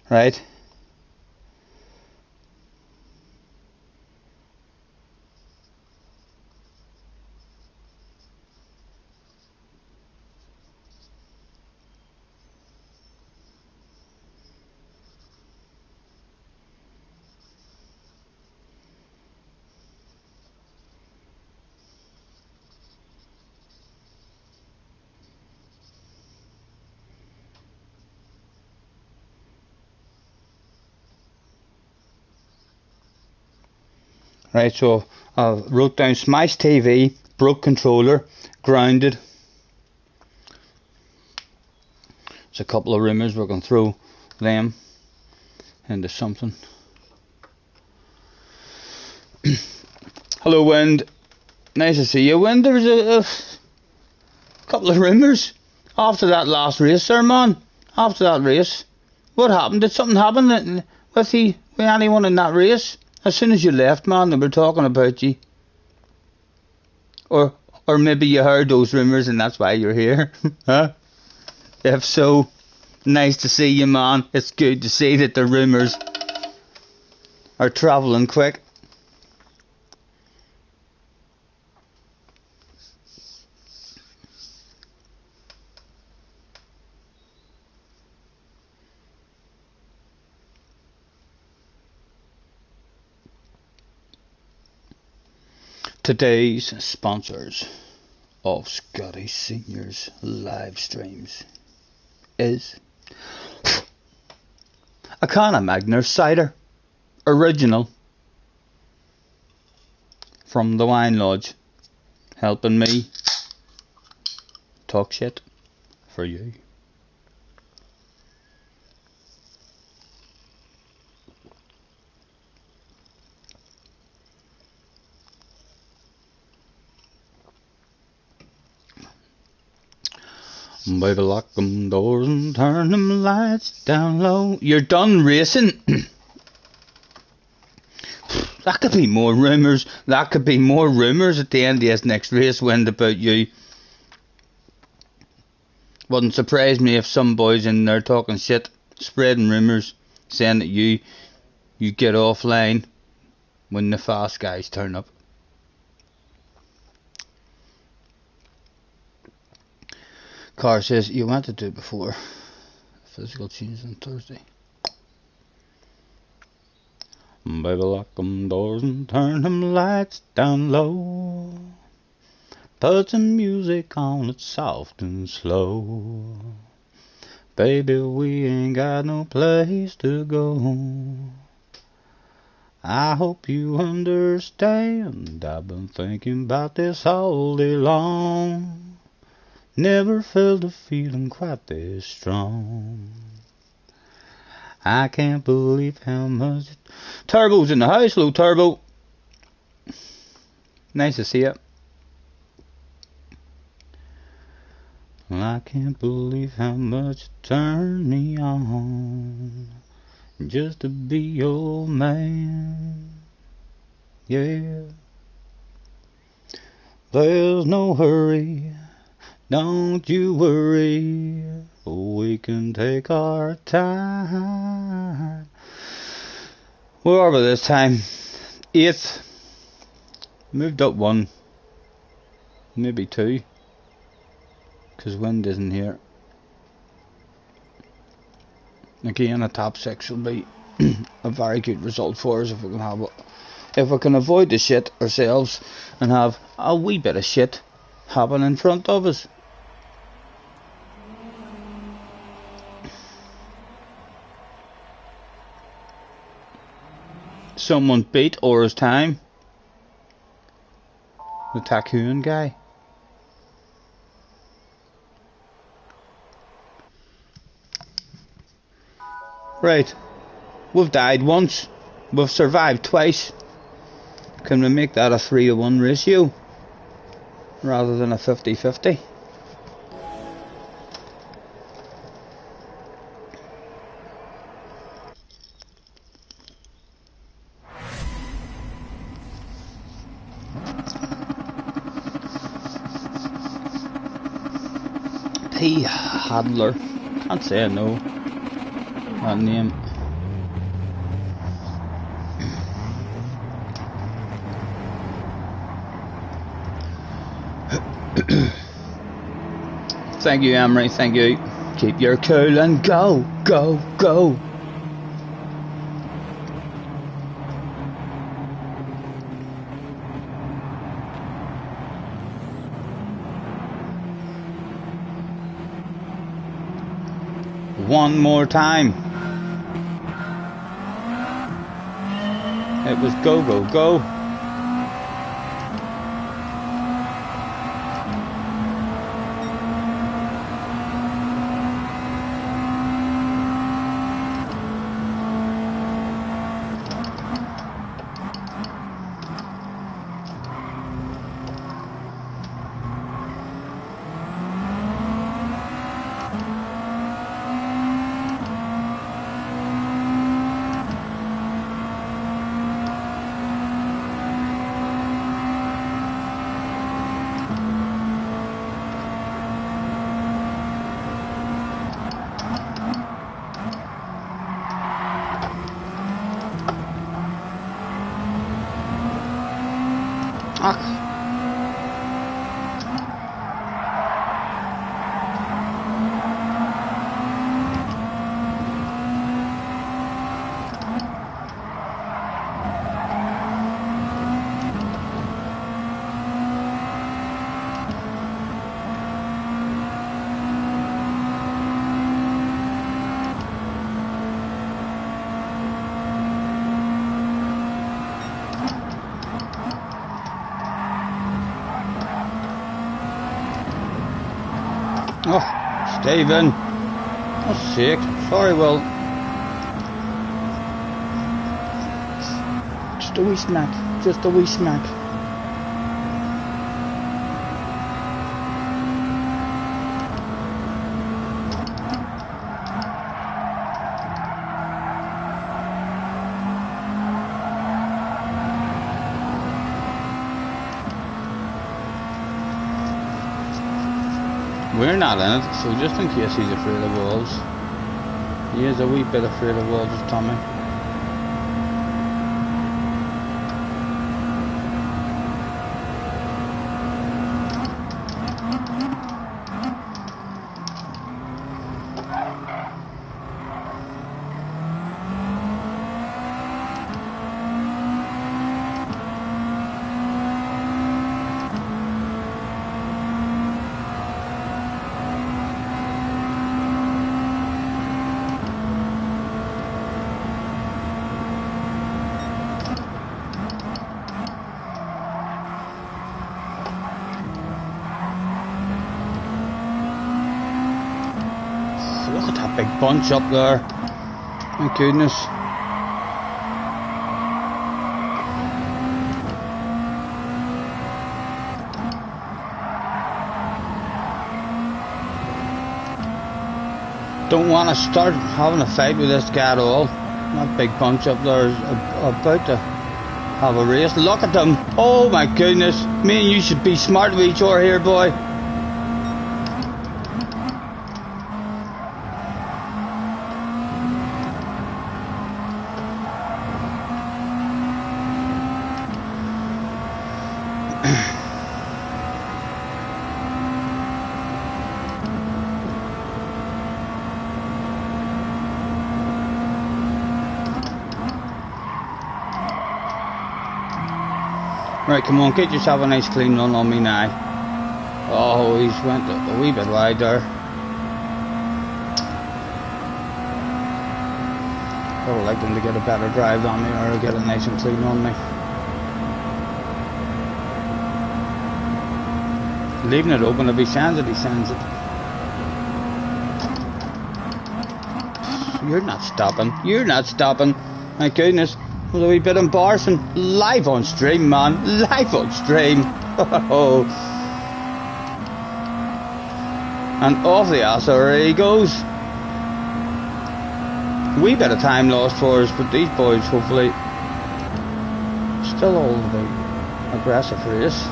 Right. Right, so I wrote down smashed TV, broke controller, grounded. There's a couple of rumours, we're going to throw them into something. Hello, Wind. Nice to see you, Wind. There was a couple of rumours after that last race there, man. After that race. What happened? Did something happen with anyone in that race? As soon as you left, man, they were talking about you. Or maybe you heard those rumours and that's why you're here. Huh? If so, nice to see you, man. It's good to see that the rumours are travelling quick. Today's sponsors of Scotty Senior's live streams is a can of Magner cider, original, from the Wine Lodge, helping me talk shit for you. Baby, lock them doors and turn them lights down low. You're done racing. That could be more rumours. That could be more rumours at the end of this next race Wind about you. Wouldn't surprise me if some boys in there talking shit, spreading rumours, saying that you get offline when the fast guys turn up. Car says you want to do it before physical change on Thursday. Baby, lock them doors and turn them lights down low. Put some music on it soft and slow. Baby, we ain't got no place to go. I hope you understand. I've been thinking about this all day long. Never felt a feeling quite this strong. I can't believe how much. Turbo's in the house. Hello, Turbo. Nice to see you. I can't believe how much it turned me on just to be your man. Yeah. There's no hurry. Don't you worry, we can take our time. Where are we this time? 8th. Moved up 1. Maybe 2. Because Wind isn't here. Again, a top 6 will be a very good result for us if we can have it. If we can avoid the shit ourselves and have a wee bit of shit happen in front of us. Someone beat Aura's time. The Tacoon guy. Right. We've died once. We've survived twice. Can we make that a 3-to-1 ratio? rather than a 50-50. P. Hadler. Can't say I know that name. Thank you, Emery. Thank you. Keep your cool and go, go, go. One more time. It was go, go, go. Oh, Stephen. Oh, sick. Sorry, Will. Just a wee smack. Just a wee smack. We're not in it, so just in case he's afraid of walls. He is a wee bit afraid of walls, Tommy. Look at that big bunch up there. My goodness. Don't want to start having a fight with this guy at all. That big bunch up there is about to have a race. Look at them. Oh my goodness. Me and you should be smart with each other here, boy. Right, come on, get yourself a nice clean run on me now. Oh, he's went a wee bit wide there. I would like them to get a better drive on me or get a nice and clean on me. Leaving it open, if he sends it, he sends it. You're not stopping. You're not stopping. My goodness. It was a wee bit embarrassing. Live on stream, man. Live on stream. Oh. And off the ass already goes. A wee bit of time lost for us, but these boys hopefully still all about aggressive race.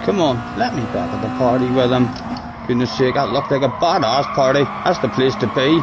Come on, let me back at the party with him. Goodness sake, that looked like a badass party. That's the place to be.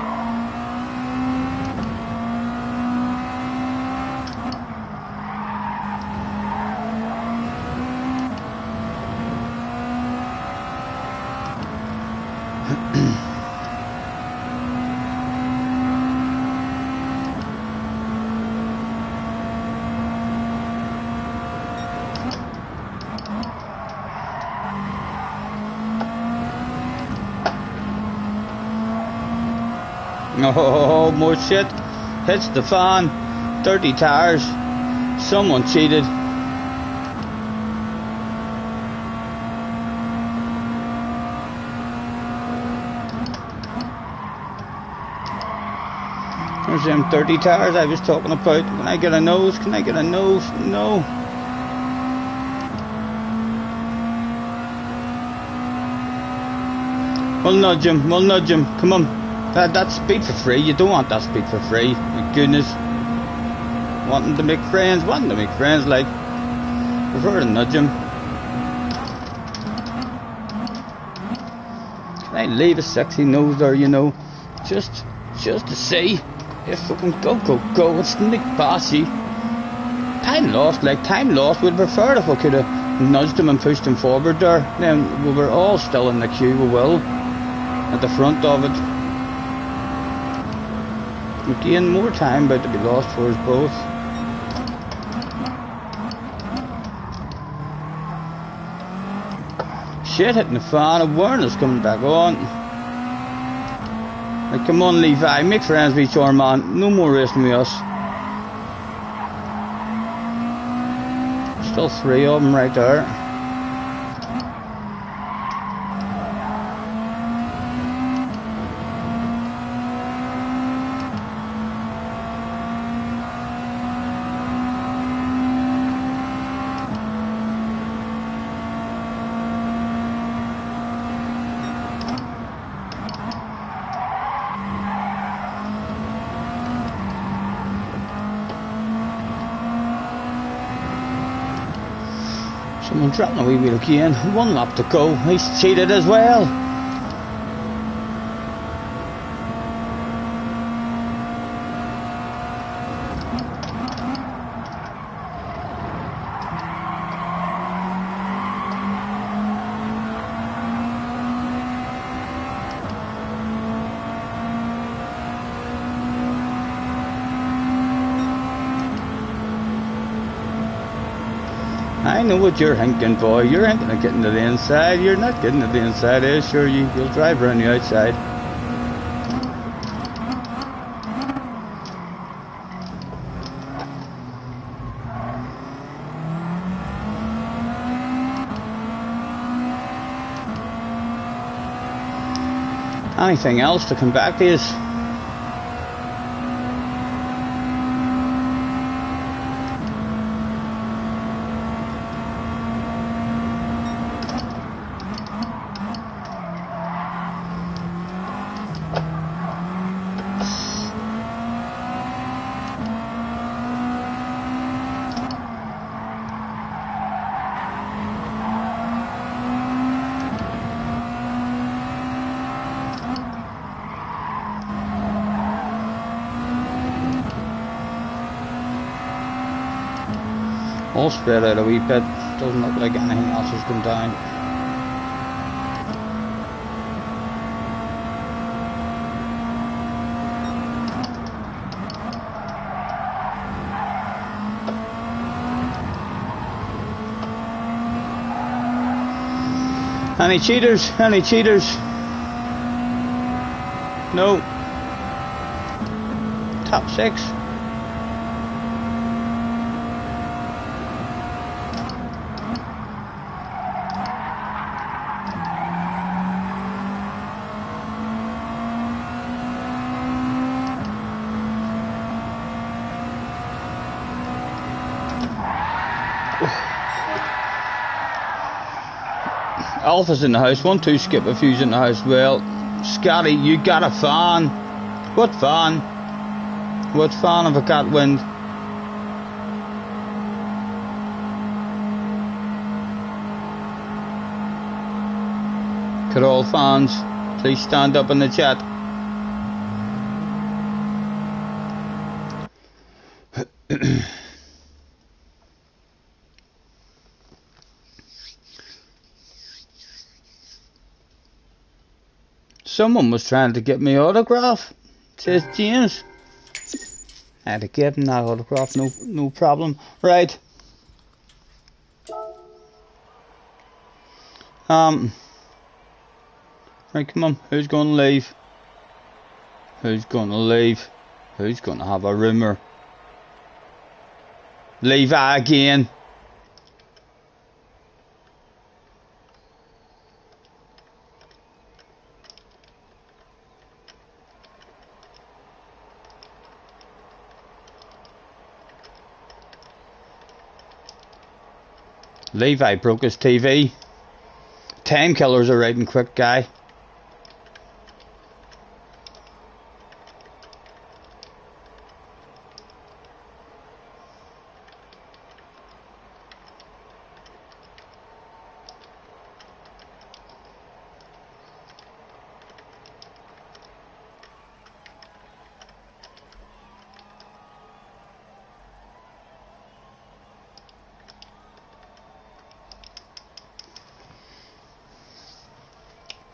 Oh, more shit. Hits the fan. Dirty tires. Someone cheated. There's them dirty tires I was talking about. Can I get a nose? Can I get a nose? No. We'll nudge him. We'll nudge him. Come on. That's speed for free. You don't want that speed for free. My goodness. Wanting to make friends. Like, prefer to nudge him. Can I leave a sexy nose there, you know? Just to see if we can go. It's Nick Bossy. Time lost. We'd prefer if we could have nudged him and pushed him forward there. Then we were all still in the queue. We will. At the front of it. Again, more time about to be lost for us both. Shit hitting the fan, awareness coming back on. Like, come on Levi, make friends with your man. No more racing with us. Still 3 of them right there. Someone dropping a wee wheel again. 1 lap to go. He's cheated as well. I know what you're thinking, boy. You're thinking of getting to the inside. You're not getting to the inside, eh? Sure, you'll drive around the outside. Anything else to come back to us? All spread out a wee bit. Doesn't look like anything else has gone down. Any cheaters? Any cheaters? No. Top 6. Alpha's in the house. 1, 2, skip a fuse in the house. Well, Scotty, you got a fan. What fan? What fan have I got wind? Could all fans please stand up in the chat? Someone was trying to get me autograph, says James. I had to give him that autograph, no problem. Right. Right, come on, who's going to leave? Who's going to leave? Who's going to have a rumour? Leave again. Levi broke his TV. Time killer's a riding quick guy.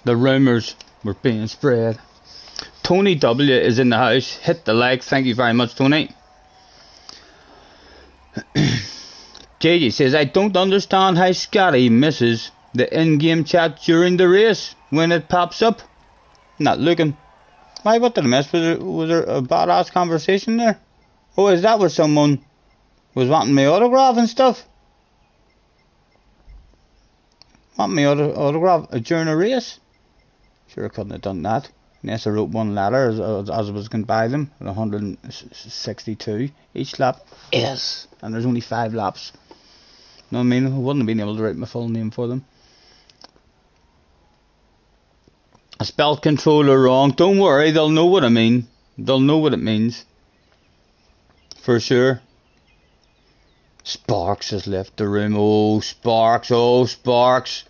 The rumours were being spread. Tony W is in the house. Hit the like. Thank you very much, Tony. JJ says, I don't understand how Scotty misses the in-game chat during the race when it pops up. Not looking. Why, what did I miss? Was there a badass conversation there? Oh, is that where someone was wanting my autograph and stuff? Want my autograph during a race? Sure, I couldn't have done that. Unless I wrote one letter as I was going to buy them at 162 each lap. Yes, and there's only 5 laps. You know what I mean? I wouldn't have been able to write my full name for them. I spelled controller wrong. Don't worry, they'll know what I mean. They'll know what it means. For sure. Sparks has left the room. Oh, Sparks. Oh, Sparks.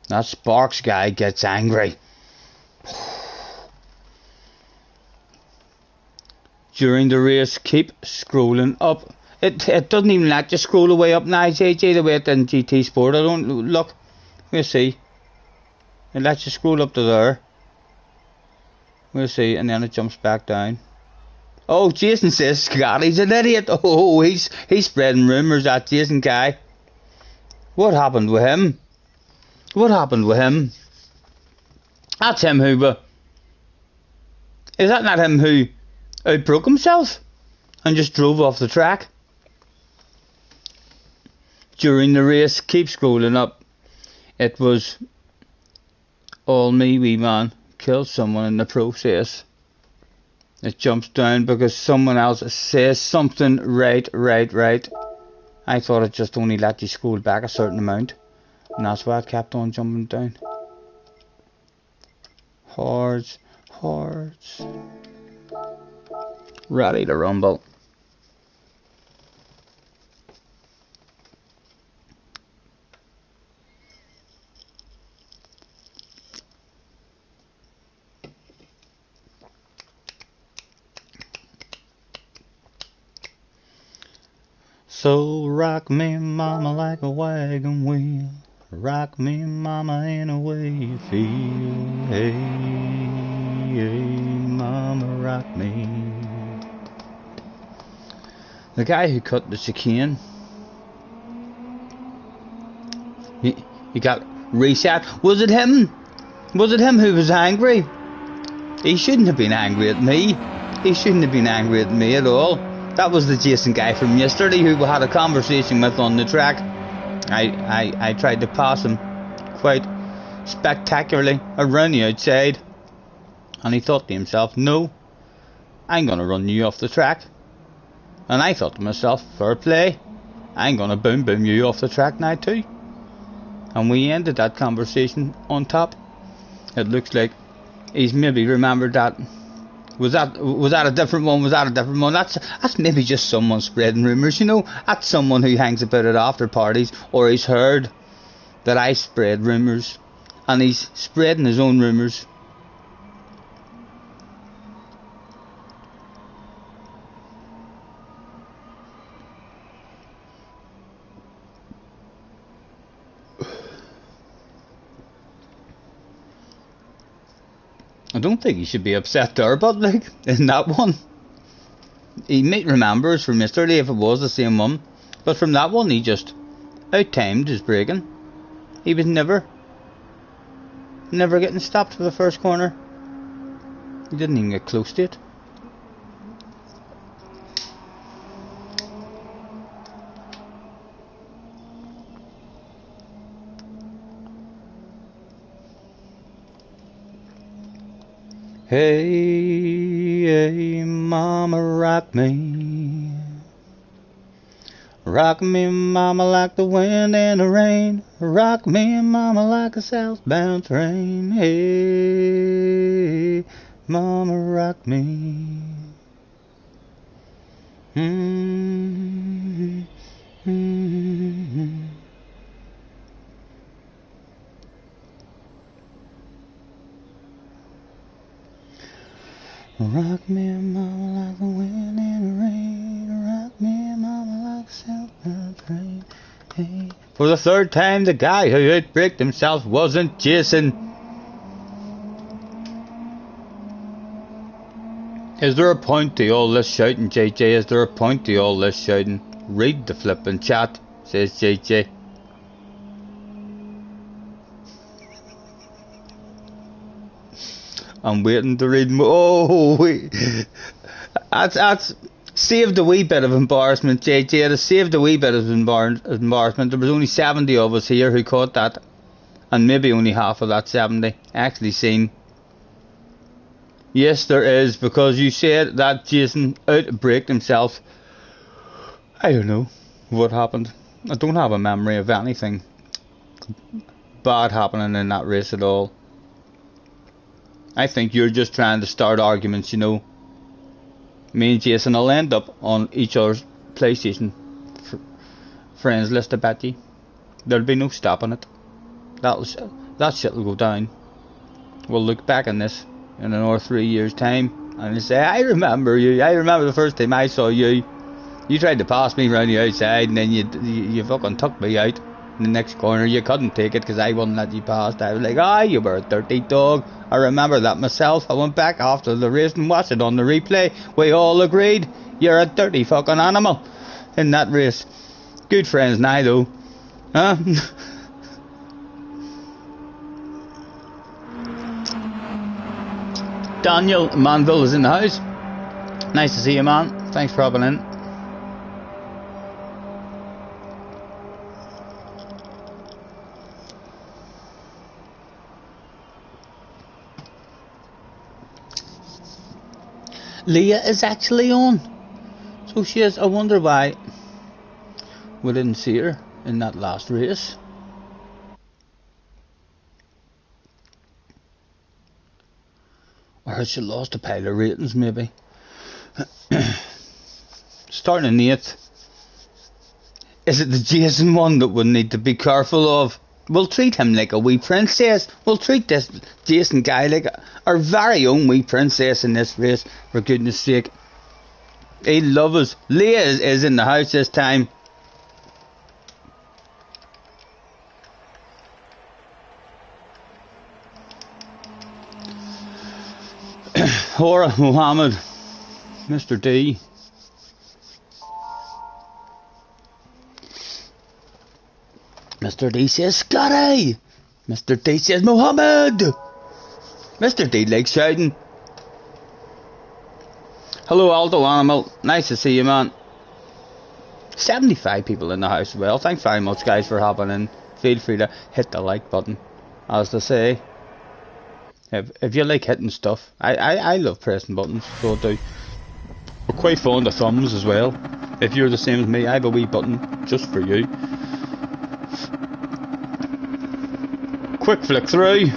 That Sparks guy gets angry. During the race, keep scrolling up. It doesn't even let you scroll the way up now, JJ, the way it in GT Sport. I don't look. We'll see. It lets you scroll up to there. We'll see, and then it jumps back down. Oh, Jason says Scotty's an idiot. Oh, he's spreading rumours, that Jason guy. What happened with him? What happened with him? That's him who... is that not him who outbroke himself and just drove off the track? During the race, keep scrolling up. It was all me, wee man. Killed someone in the process. It jumps down because someone else says something. Right. I thought it just only let you scroll back a certain amount. And that's why it kept on jumping down. Hordes. Ready to rumble. So rock me, mama, like a wagon wheel. Rock me, mama, any way you feel. Hey, mama, rock me. The guy who cut the chicane, he got reset. Was it him? Was it him who was angry? He shouldn't have been angry at me. He shouldn't have been angry at me at all. That was the Jason guy from yesterday who we had a conversation with on the track. I tried to pass him quite spectacularly around the outside. And he thought to himself, no, I'm going to run you off the track. And I thought to myself, fair play, I'm going to boom you off the track now too. And we ended that conversation on top. It looks like he's maybe remembered that. Was that a different one? Was that a different one? That's maybe just someone spreading rumours, you know. That's someone who hangs about at after parties, or he's heard that I spread rumours, and he's spreading his own rumours. I don't think he should be upset there, but like, in that one, he might remember us from yesterday if it was the same one, but from that one he just out-timed his braking. He was never getting stopped for the first corner. He didn't even get close to it. Hey, hey, mama, rock me. Rock me, mama, like the wind and the rain. Rock me, mama, like a southbound train. Hey, mama, rock me. Rock me, mama, like the wind and the rain. Rock me, mama, like a southbound train. Hey. For the third time, the guy who outbraked himself wasn't Jason. Is there a point to all this shouting, JJ? Is there a point to all this shouting? Read the flippin' chat, says JJ. I'm waiting to read more. Oh, wait. That's saved a wee bit of embarrassment, JJ. It saved a wee bit of embarrassment. There was only 70 of us here who caught that. And maybe only half of that 70 actually seen. Yes, there is, because you said that Jason outbraked himself. I don't know what happened. I don't have a memory of anything bad happening in that race at all. I think you're just trying to start arguments, you know. Me and Jason will end up on each other's PlayStation friends list, I bet you. There'll be no stopping it. That shit will go down. We'll look back on this in another 3 years' time and say, I remember you. I remember the first time I saw you. You tried to pass me round the outside and then you fucking took me out in the next corner. You couldn't take it because I wouldn't let you pass. I was like, you were a dirty dog. I remember that myself. I went back after the race and watched it on the replay. We all agreed you're a dirty fucking animal in that race. Good friends now though. Huh? Daniel Manville is in the house. Nice to see you, man. Thanks for hopping in. Leah is actually on. So she is. I wonder why we didn't see her in that last race. Or has she lost a pile of ratings maybe? Starting in 8th. Is it the Jason one that we need to be careful of? We'll treat him like a wee princess. We'll treat this Jason guy like our very own wee princess in this race, for goodness sake. He loves us. Leah is in the house this time. Hora Muhammad, Mr. D. Mr. D says Scotty. Mr. D says Muhammad. Mr. D likes shouting. Hello Aldo Animal, nice to see you, man. 75 people in the house as well. Thanks very much guys for hopping in. Feel free to hit the like button, as they say. If you like hitting stuff, I love pressing buttons, so I do. We're quite fond of thumbs as well. If you're the same as me, I have a wee button just for you. Quick flick through.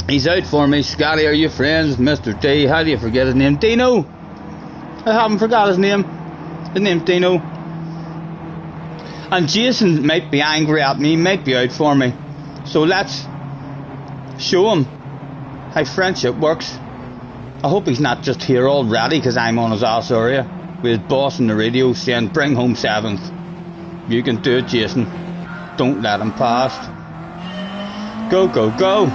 He's out for me. Scotty, are you friends with Mr. D? How do you forget his name? Dino! I haven't forgot his name. His name's Dino. And Jason might be angry at me, might be out for me. So let's show him how friendship works. I hope he's not just here already because I'm on his ass area with his boss on the radio saying bring home 7th. You can do it, Jason. Don't let him pass. Go, go, go.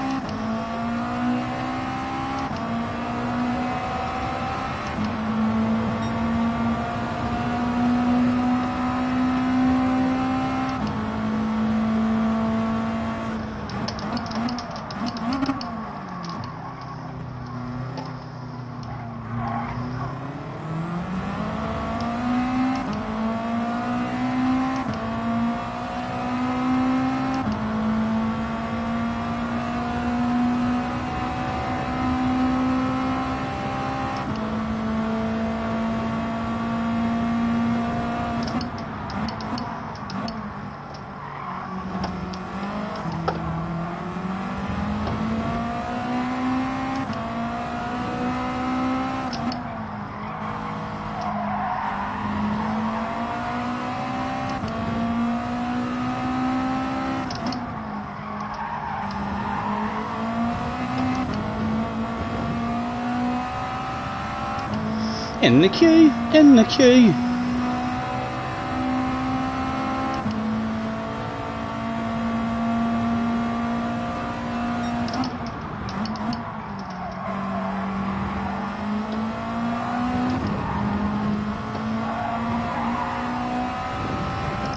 In the queue, in the queue.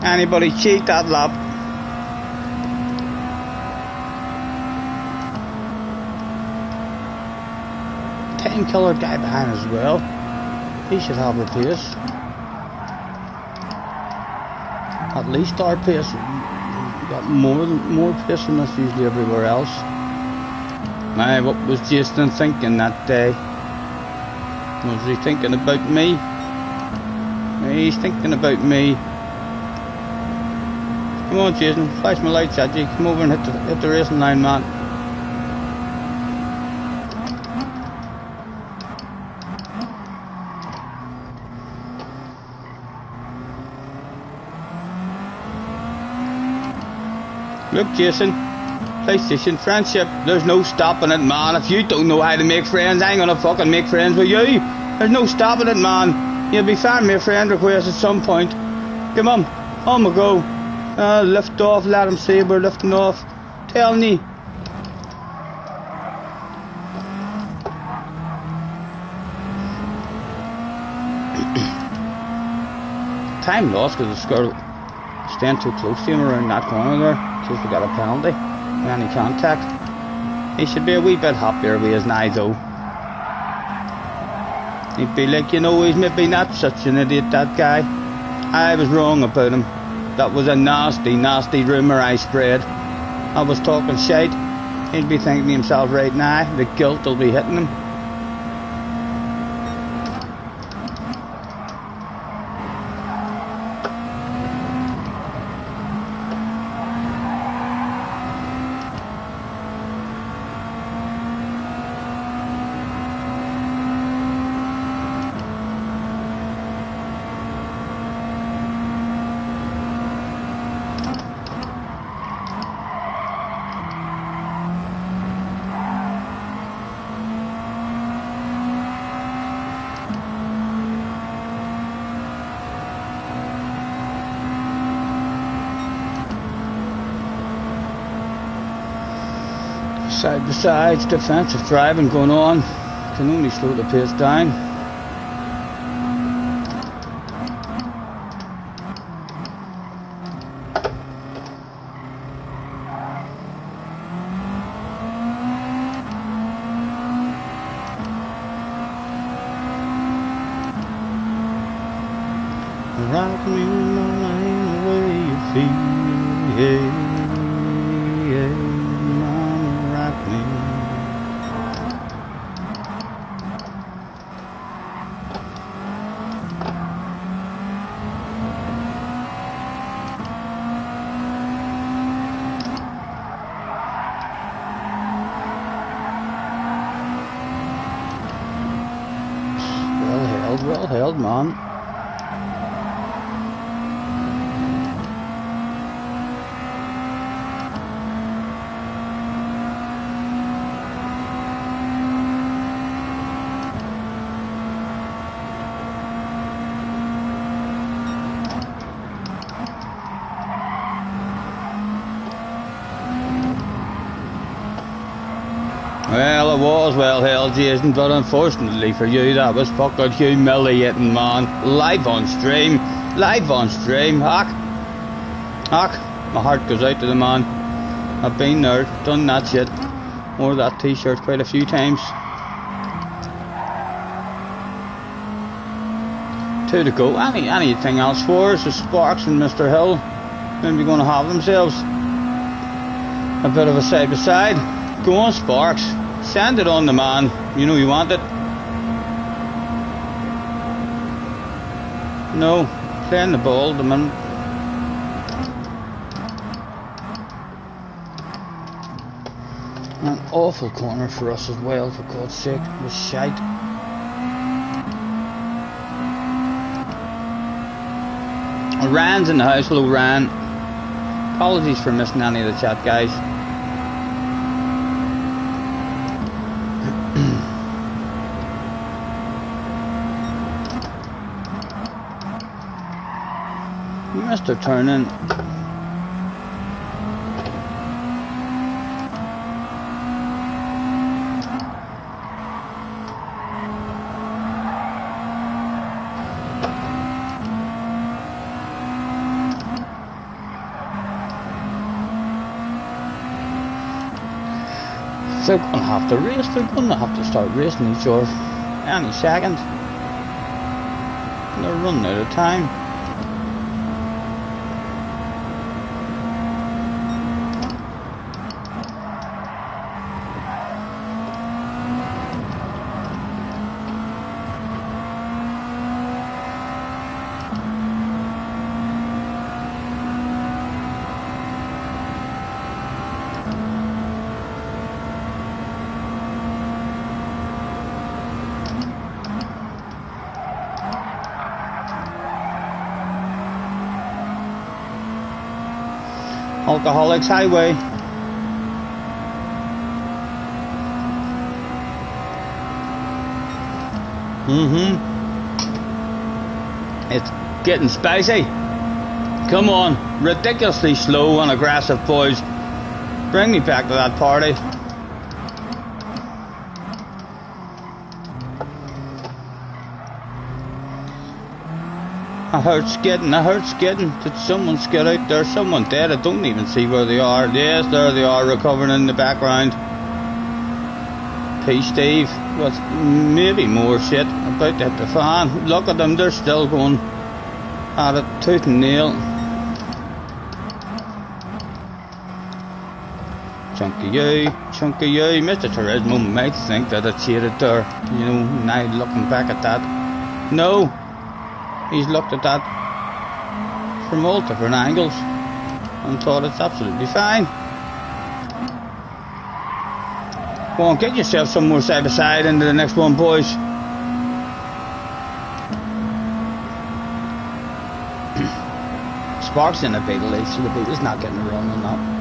Anybody cheat that lap? Ten-killer guy behind as well. He should have a pace. At least our pace. We got more pace than us usually everywhere else. Now, what was Jason thinking that day? Was he thinking about me? He's thinking about me. Come on, Jason, flash my lights at you. Come over and hit the racing line, man. Look, Jason, PlayStation friendship, there's no stopping it, man. If you don't know how to make friends, I ain't gonna fucking make friends with you. There's no stopping it, man. You'll be firing me a friend request at some point. Come on we go. Lift off, let him see we're lifting off. Tell me. Time lost because the girl staying too close to him around that corner there. In case we got a penalty in any contact. He should be a wee bit happier with his eye though. He'd be like, you know, he's maybe not such an idiot, that guy. I was wrong about him. That was a nasty, nasty rumour I spread. I was talking shite. He'd be thinking to himself right now, the guilt will be hitting him. Side by sides, defensive driving going on. Can only slow the pace down. Rock me in the lane the way you feel. yeah, mama rock me. Well held, man. Well, it was well held, Jason, but unfortunately for you, that was fucking humiliating, man. Live on stream. Hock, my heart goes out to the man. I've been there, done that shit. Wore that t-shirt quite a few times. 2 to go. Anything else for us? The Sparks and Mr. Hill maybe going to have themselves a bit of a side-by-side. Go on, Sparks. Send it on the man. You know you want it. No. Playing the ball the minute. An awful corner for us as well, for God's sake. It was shite. Ran's in the house. Hello, Ran. Apologies for missing any of the chat, guys. Mr. Turning. They're going to have to race. They're going to have to start racing each other any second. They're running out of time. Alcoholics Highway. It's getting spicy. Come on, ridiculously slow and aggressive, boys. Bring me back to that party. It hurts getting. Did someone get out there? Someone dead? I don't even see where they are. Yes, there they are, recovering in the background. Peace, Steve. What's maybe more shit about to hit the fan. Look at them, they're still going at it, tooth and nail. Chunky you. Mr. Turismo might think that it's cheated there. You know, now looking back at that. No. He's looked at that from all different angles and thought it's absolutely fine. Go on, get yourself some more side by side into the next one, boys. Sparks in a big lead, so the boot is not getting a run on that.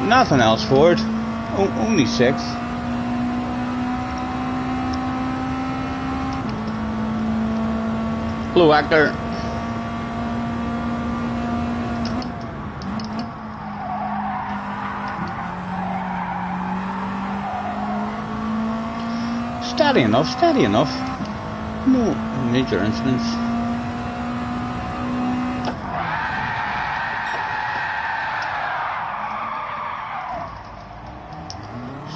Nothing else for it. Only 6th. Blue actor. Steady enough. No major incidents.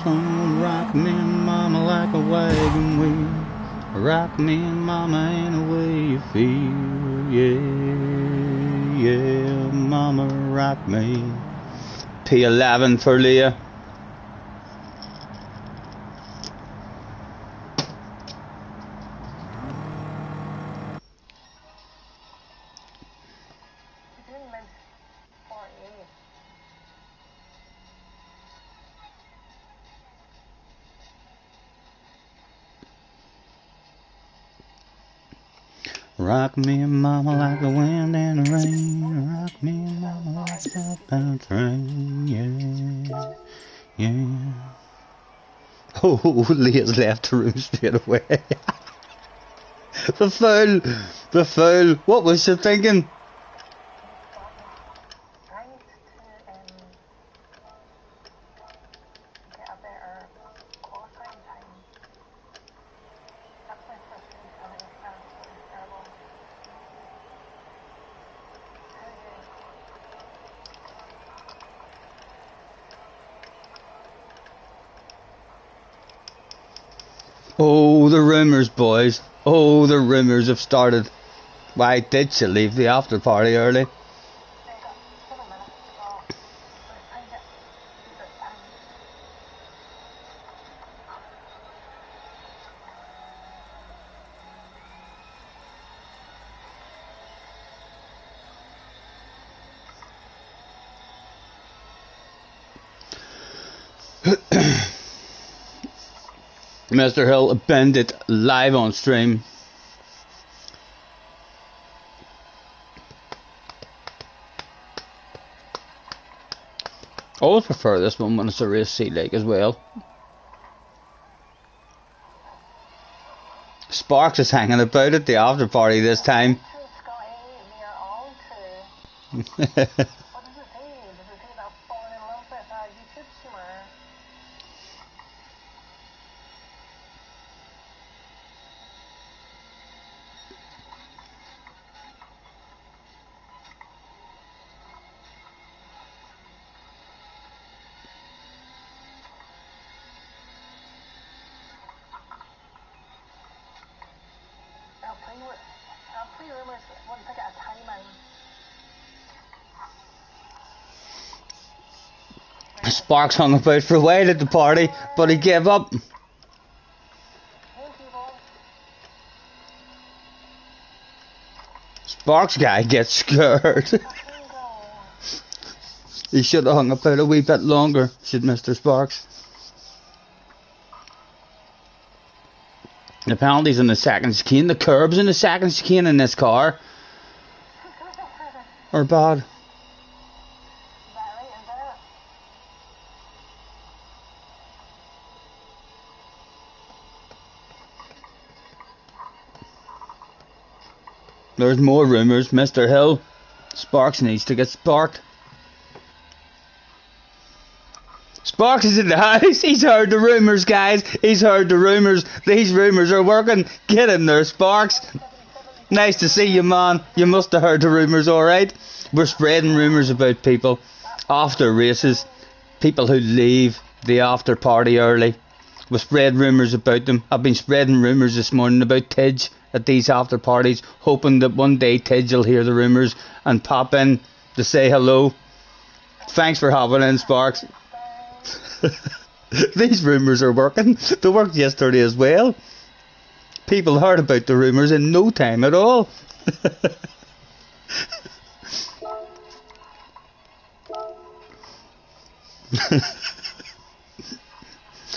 song, rock me and mama like a wagon wheel. Rock me and mama in the way you feel. Yeah, yeah, mama rock me. P11 for Leah. Rock me and mama like the wind and the rain. Rock me and mama like the bounce rain. Yeah, yeah. Oh, Leah's left the room straight away. The fool. What was she thinking? Oh, the rumours, boys. Oh, the rumours have started. Why did she leave the after party early? Mr. Hill bend it live on stream. I always prefer this one when it's a race seat like as well. Sparks is hanging about at the after party this time. Sparks hung about for a while at the party, but he gave up. Sparks guy gets scared. He should have hung about a wee bit longer, should Mr. Sparks. The penalties in the second chicane, the curbs in the second chicane in this car are bad. There's more rumours. Mr. Hill, Sparks needs to get sparked. Sparks is in the house. He's heard the rumours, guys. He's heard the rumours. These rumours are working. Get in there, Sparks. Nice to see you, man. You must have heard the rumours, alright? We're spreading rumours about people after races. People who leave the after party early. We spread rumours about them. I've been spreading rumours this morning about Tidge at these after parties, hoping that one day Tidge will hear the rumours and pop in to say hello. Thanks for hopping in, Sparks. These rumours are working. They worked yesterday as well. People heard about the rumours in no time at all.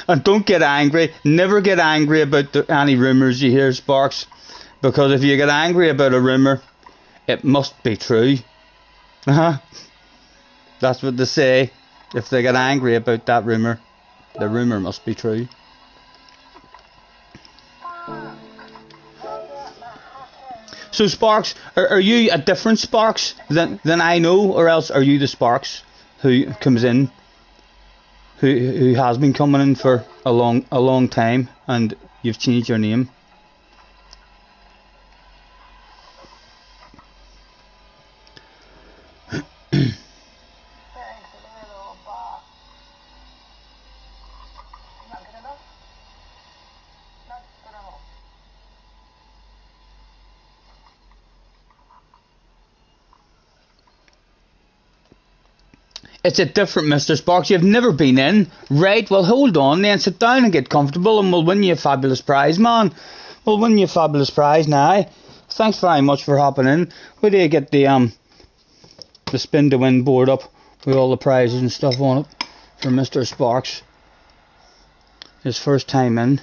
And don't get angry. Never get angry about any rumours you hear, Sparks. Because if you get angry about a rumour, it must be true. That's what they say. If they get angry about that rumour, the rumour must be true. So Sparks, are you a different Sparks than I know, or else are you the Sparks who comes in, who has been coming in for a long time, and you've changed your name? It's a different Mr. Sparks. You've never been in. Right, well hold on then. Sit down and get comfortable and we'll win you a fabulous prize, man. We'll win you a fabulous prize now. Thanks very much for hopping in. Where do you get the spin to win board up with all the prizes and stuff on it for Mr. Sparks? His first time in.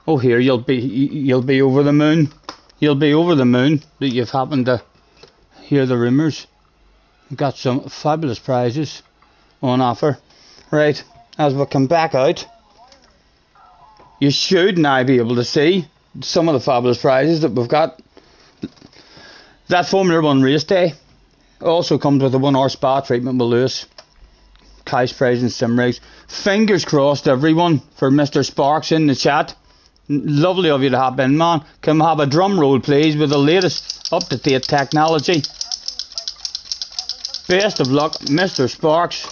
Oh, here you'll be over the moon. You'll be over the moon that you've happened to hear the rumours. We've got some fabulous prizes on offer. Right, as we come back out, you should now be able to see some of the fabulous prizes that we've got. That Formula 1 race day also comes with a 1 hour spa treatment with Lewis. Cash prize and sim rigs. Fingers crossed, everyone, for Mr. Sparks in the chat. Lovely of you to hop in, man. Can we have a drum roll, please, with the latest up-to-date technology? Best of luck, Mr. Sparks.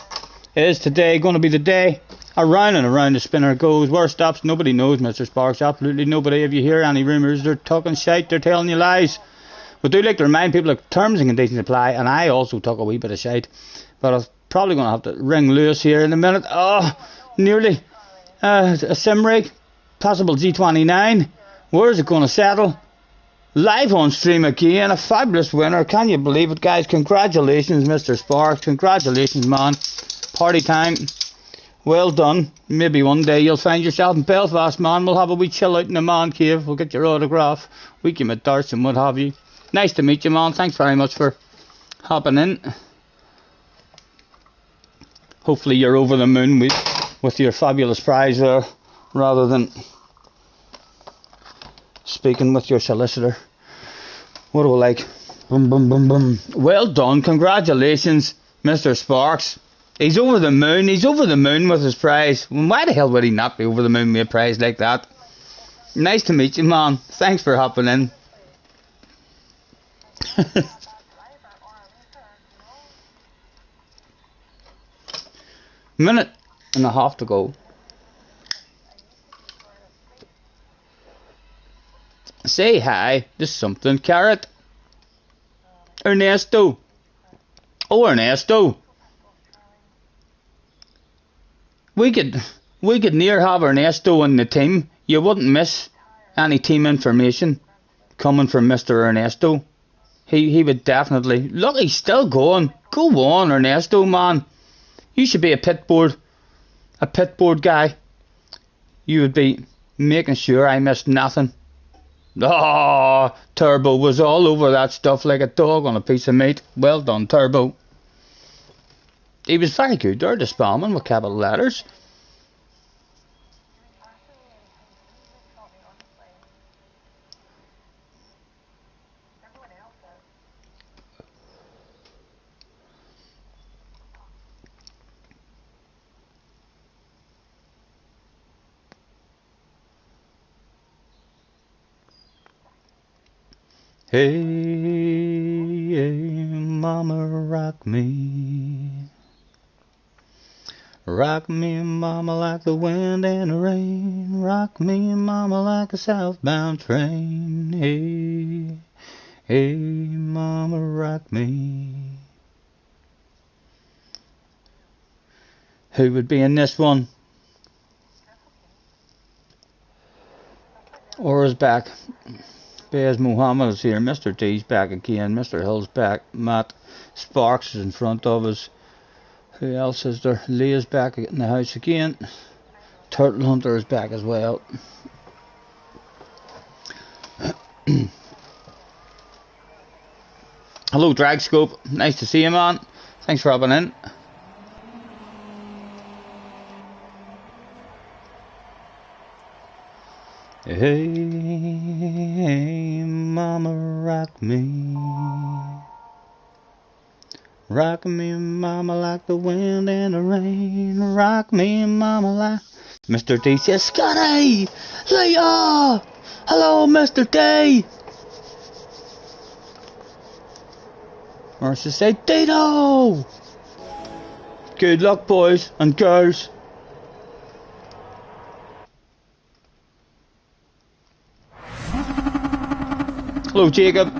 Is today going to be the day? Around and around the spinner goes. Where stops, nobody knows, Mr. Sparks. Absolutely nobody. If you hear any rumours, they're talking shite, they're telling you lies. We do like to remind people that terms and conditions apply, and I also talk a wee bit of shite. But I'm probably going to have to ring Lewis here in a minute. Oh, nearly. A sim rig. Possible G29. Where is it going to settle? Live on stream again. A fabulous winner. Can you believe it, guys? Congratulations, Mr. Sparks. Congratulations, man. Party time. Well done. Maybe one day you'll find yourself in Belfast, man. We'll have a wee chill out in the man cave. We'll get your autograph. We can at darts and what have you. Nice to meet you, man. Thanks very much for hopping in. Hopefully you're over the moon with your fabulous prize there, rather than speaking with your solicitor. What do I like? Boom, boom, boom, boom. Well done. Congratulations, Mr. Sparks. He's over the moon. He's over the moon with his prize. Why the hell would he not be over the moon with a prize like that? Nice to meet you, man. Thanks for hopping in. Minute and a half to go. Say hi to something, Carrot. Ernesto. Oh, Ernesto. We could near have Ernesto in the team. You wouldn't miss any team information coming from Mr. Ernesto. He would definitely. Look, he's still going. Go on, Ernesto, man. You should be a pit board guy. You would be making sure I missed nothing. Oh, Turbo was all over that stuff like a dog on a piece of meat. Well done, Turbo. He was very good there, the spamming with capital letters. Hey, hey, mama, rock me. Rock me, mama, like the wind and the rain. Rock me, mama, like a southbound train. Hey, hey, mama, rock me. Who would be in this one? Aura's back. Bez Muhammad is here. Mr. D's back again. Mr. Hill's back. Matt Sparks is in front of us. Who else is there? Leah's back in the house again. Turtle Hunter is back as well. Hello, Dragscope. Nice to see you, man. Thanks for hopping in. Hey, mama, rock me. Rock me, mama, like the wind and the rain. Rock me, mama, like... Mr. D says, Scotty! Leah! Hello, Mr. D! Marcia say, Dito! Good luck, boys and girls. Hello, Jacob.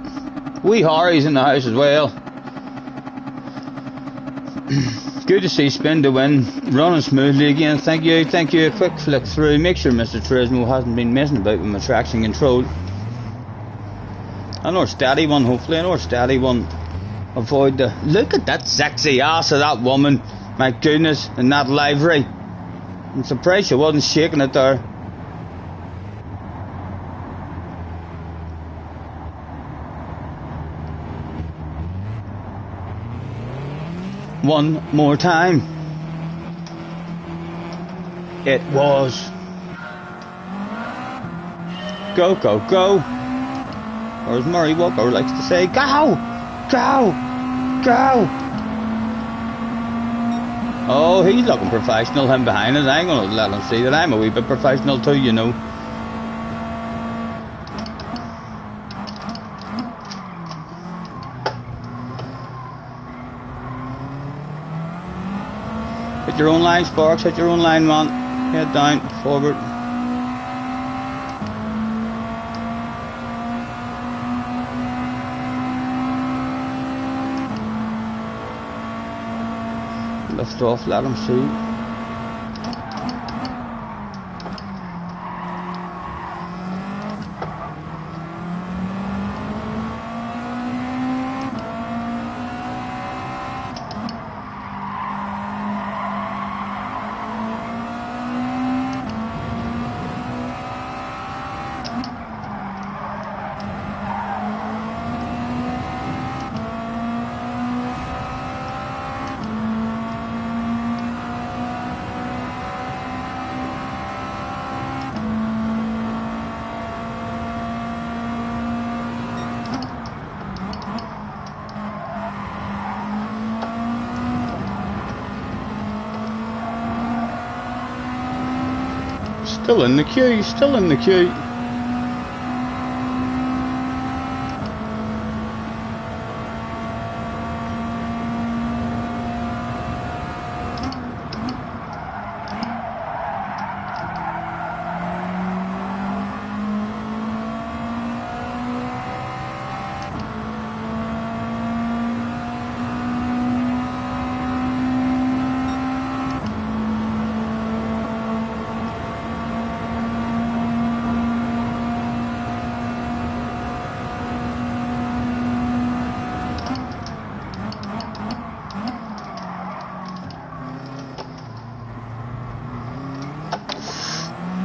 Wee Harry's in the house as well. Good to see Spin to win. Running smoothly again. Thank you. Thank you. A quick flick through. Make sure Mr. Turismo hasn't been messing about with my traction control. Another steady one, hopefully. Another steady one. Avoid the... Look at that sexy ass of that woman. My goodness. In that livery. I'm surprised she wasn't shaking it there. One more time. It was. Go, go, go. Or as Murray Walker likes to say, go! Go! Go! Oh, he's looking professional, him behind us. I ain't gonna let him see that I'm a wee bit professional too, you know. Hit your own line, Sparks. Hit your own line, man. Head down, forward. Lift off, let him see. Still in the queue, still in the queue.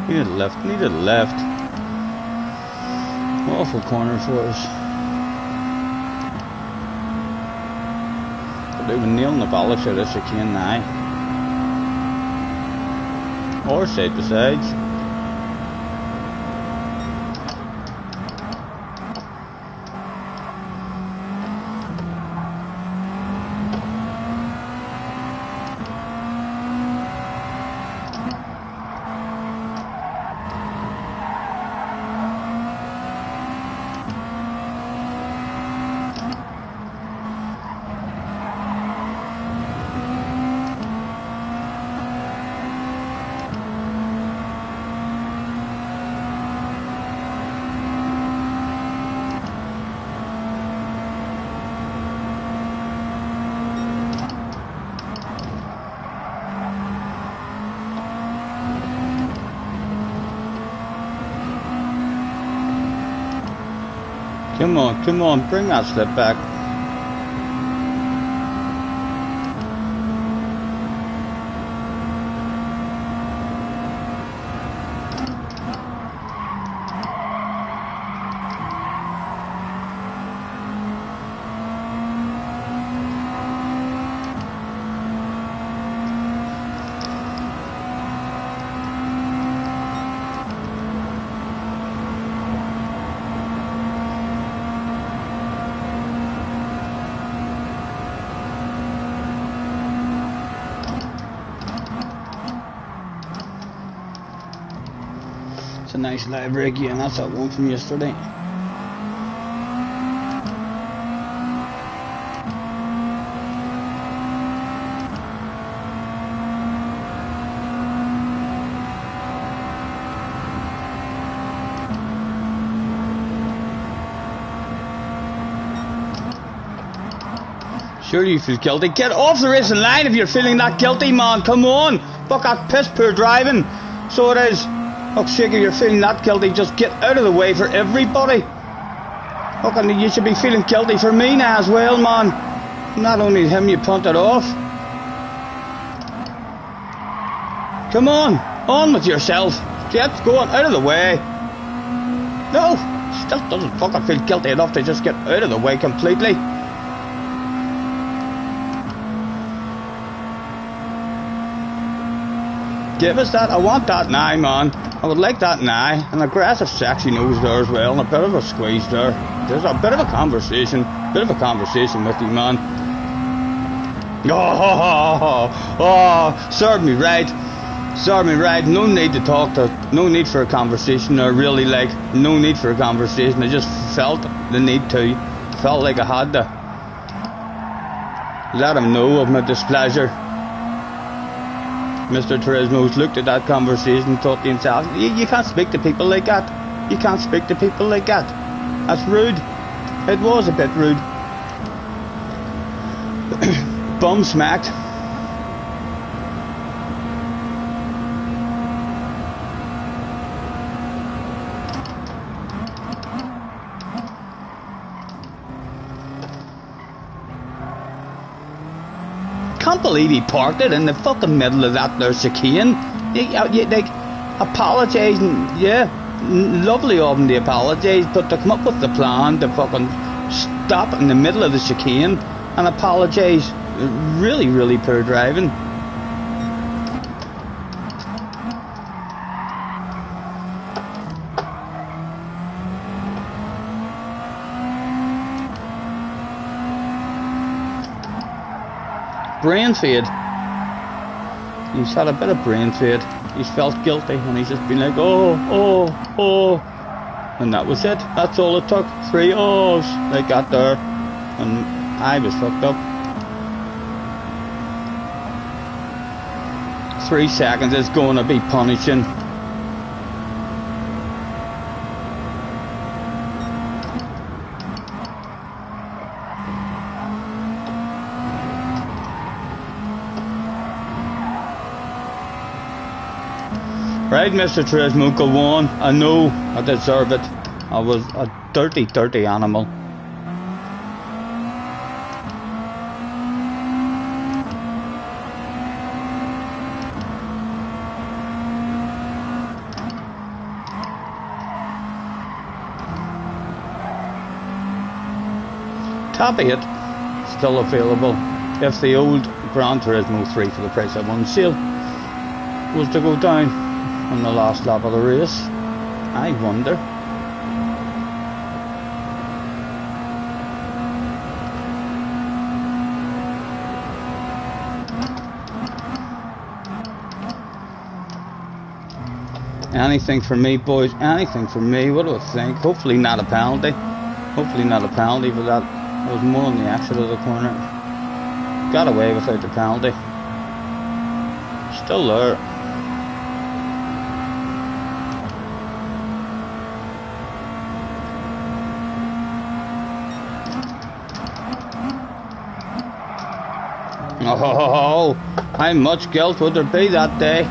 Needed left, needed left. Awful corner for us. But they've been nailing the ballast of this again now. Or side to sides. Come on, bring that slip back. It's a nice library again, that's that one from yesterday. Sure you feel guilty. Get off the racing line if you're feeling that guilty, man. Come on. Fuck that piss poor driving. So it is. Fuck's sake, if you're feeling that guilty, just get out of the way for everybody. Fucking, you should be feeling guilty for me now as well, man. Not only him, you punted off. Come on with yourself. Get going out of the way. No, still doesn't fucking feel guilty enough to just get out of the way completely. Give us that. I want that now, man. I would like that now. An aggressive, sexy nose there as well, and a bit of a squeeze there. There's a bit of a conversation with you, man. Oh, serve me right. No need to talk to, no need for a conversation there, really, like, no need for a conversation. I just felt the need to, felt like I had to let him know of my displeasure. Mr. Turismo's looked at that conversation and thought to himself, you can't speak to people like that. You can't speak to people like that. That's rude. It was a bit rude. Bum smacked. Can't believe he parked it in the fucking middle of that there chicane. Like, apologising, yeah, lovely of him to apologise, but to come up with the plan to fucking stop in the middle of the chicane and apologise, really, really poor driving. Brain fade. He's had a bit of brain fade. He's felt guilty and he's just been like, oh. And that was it. That's all it took. 3 ohs like that there. And I was fucked up. 3 seconds is going to be punishing. Right, Mr. Turismo, go on. I know I deserve it. I was a dirty, dirty animal. Top 8 still available if the old Gran Turismo 3 for the price of one sale was to go down on the last lap of the race. I wonder. Anything for me, boys, anything for me. What do I think? Hopefully not a penalty. Hopefully not a penalty for that. It was more on the exit of the corner. Got away without the penalty. Still there. Oh, how much guilt would there be that day?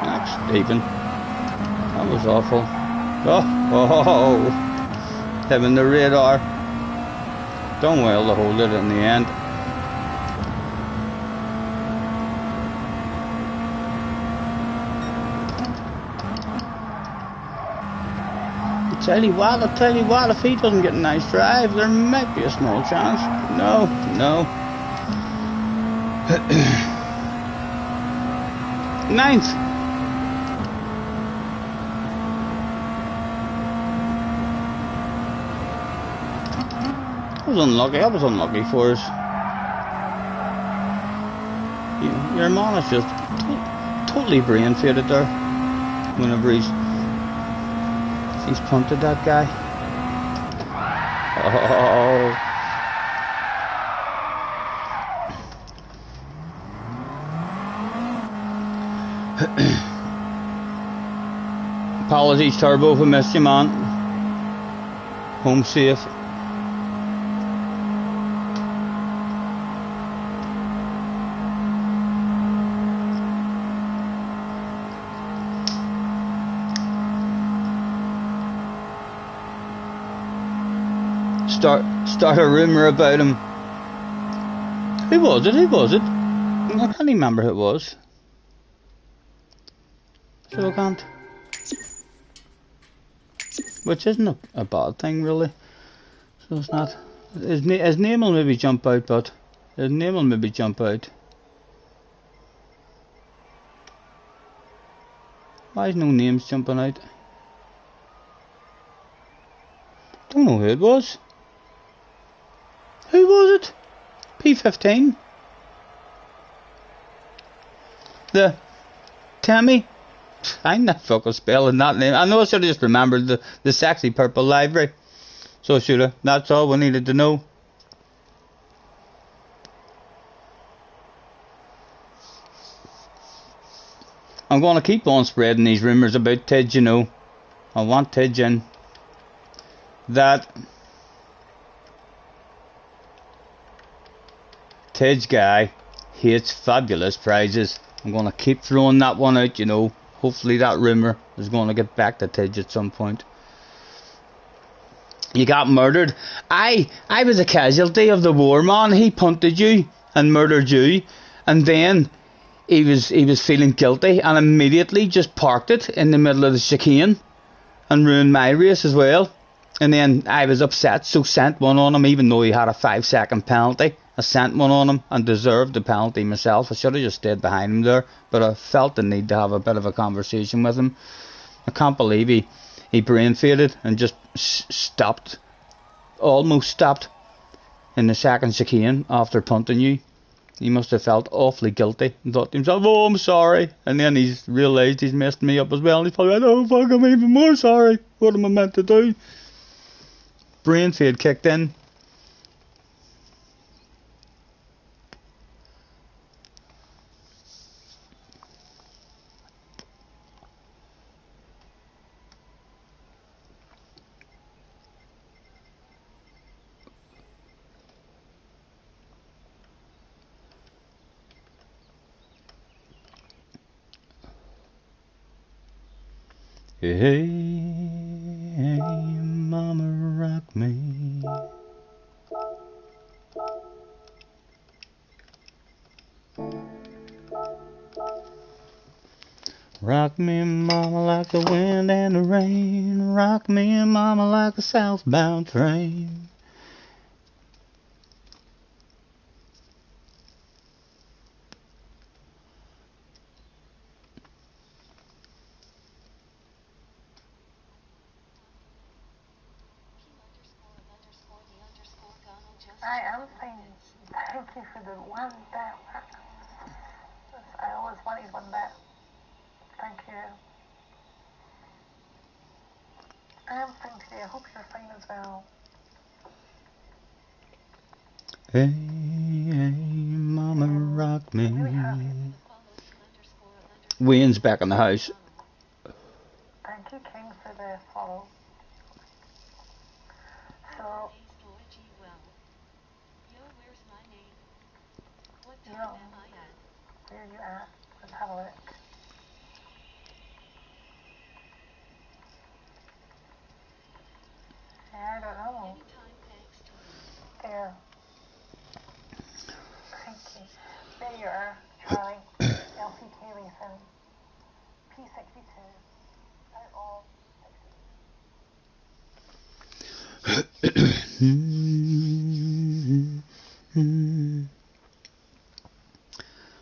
That's Stephen. That was awful. Oh, him in the radar. Done well to hold it in the end. I'll tell you what, if he doesn't get a nice drive, there might be a small chance. No. 9th. I was unlucky for us. Your man is just totally brain faded there whenever he's punted that guy. Oh. Apologies, Turbo, if I missed you, man. Home safe. Start a rumour about him. Who was it? Who was it? I can't remember who it was. So I can't. Which isn't a bad thing, really. So it's not. His name will maybe jump out, but his name will maybe jump out. Why is no names jumping out? Don't know who it was. Who was it? P15. The Tammy. I'm not fucking spelling that name. I know I should have just remembered the sexy purple library. So I should have. That's all we needed to know. I'm going to keep on spreading these rumours about Tidge, you know. I want Tidge in. That Tidge guy hates fabulous prizes. I'm going to keep throwing that one out, you know. Hopefully that rumour is going to get back to Tidge at some point. You got murdered. I was a casualty of the war, man. He punted you and murdered you, and then he was feeling guilty and immediately just parked it in the middle of the chicane and ruined my race as well. And then I was upset, so sent one on him, even though he had a 5-second penalty. I sent one on him and deserved the penalty myself. I should have just stayed behind him there, but I felt the need to have a bit of a conversation with him. I can't believe he brain faded and just stopped, almost stopped in the second chicane after punting you. He must have felt awfully guilty and thought to himself, oh, I'm sorry. And then he's realised he's messed me up as well. And he's probably like, oh, fuck, I'm even more sorry. What am I meant to do? Brain fade kicked in. Hey, hey, mama, rock me. Rock me, mama, like the wind and the rain. Rock me, mama, like a southbound train. I am saying thank you for the one bet. I always wanted one bet. Thank you. I am fine today. I hope you're fine as well. Hey, hey, mama, rock me. Wayne's back in the house. Thank you, King, for the follow. So, yo, where are you at? Let's have a look. I don't know. There. Thank you. There you are, Charlie. LCK Racing. P62. Out of 60.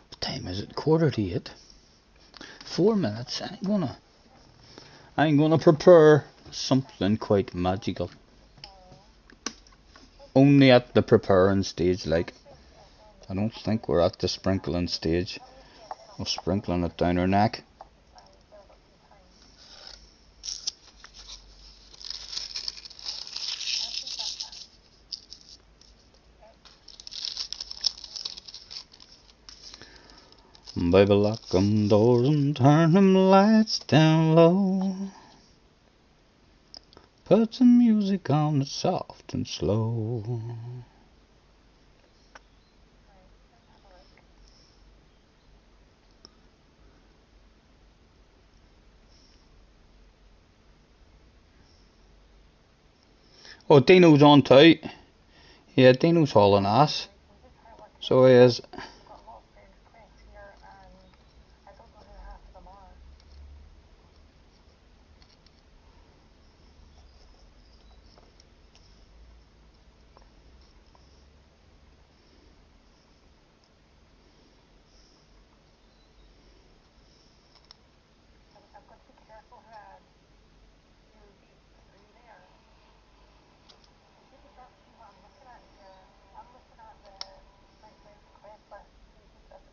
What time is it? 7:45. 4 minutes. I'm gonna prepare something quite magical. Only at the preparing stage, like. I don't think we're at the sprinkling stage of sprinkling it down her neck. Baby, lock them doors and turn them lights down low. Put some music on that's soft and slow. Oh, Dino's on too. Yeah, Dino's hauling ass. So he is. Got a lot of friends, Chris here, and I don't know who half of them are. I've got to be careful who I use. Are you there? You can start to see what I'm looking at here. I'm looking at my friend's request list. If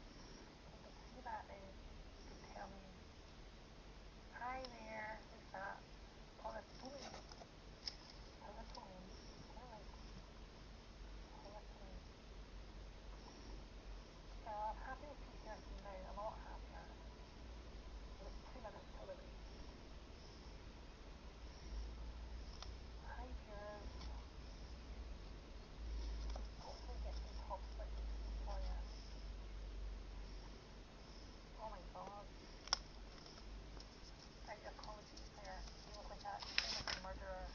you could see that, then you could tell me, hi there, who's that? Oh, that's Tony. Hello, Tony. Hello. Hello, Tony. I'm happy to see here from now. I'm a lot happier. It's 2 minutes till the race. Hi, viewers. Hopefully get some top switches for you. Oh my god. Your apologies there. You look like you sound like a murderer.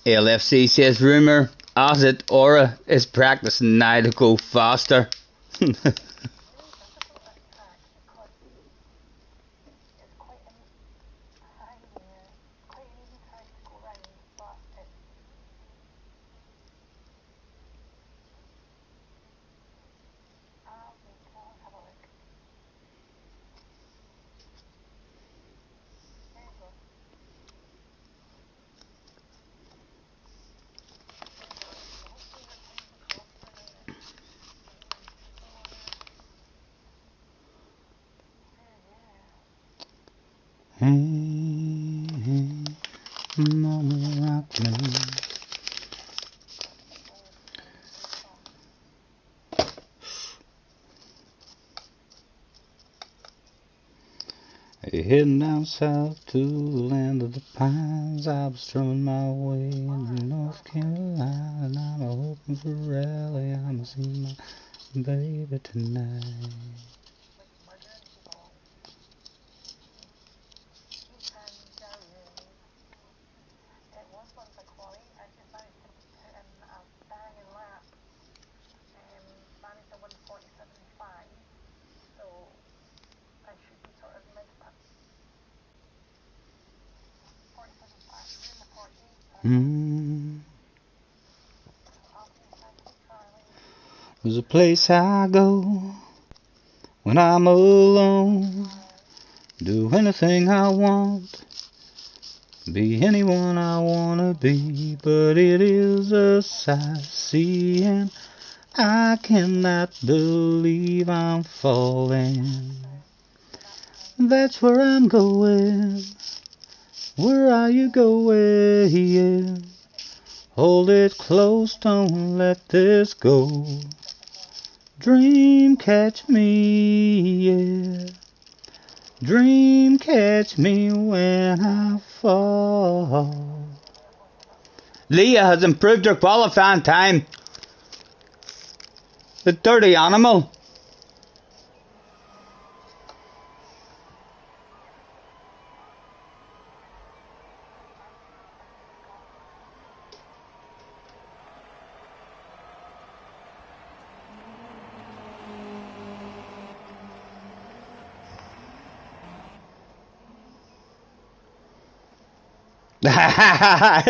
LFC says rumour as it Aura is practicing now to go faster. Really difficult this track because it's quite an high there. Quite an easy track to go round, but it's let's have a look. There you go. Hopefully your time's across for now then. 3:24. Hey, mama rock me. Heading down south to the land of the pines. I was strumming my way into North Carolina, and I'm hoping for a rally. I'ma see my baby tonight. Like murdering people. It was once a quali. I just managed to put in a banging lap. Managed a 1:47.5. So I should be sort of mid 47.5. We're in the 48. I'll say thank you, Charlie. There's a place I go when I'm alone. Do anything I want, be anyone I wanna be, but it is a sight seeing. I cannot believe I'm falling. That's where I'm going. Where are you going? Hold it close, don't let this go. Dream catch me, yeah. Dream catch me when I fall. Leah has improved her qualifying time. The dirty animal.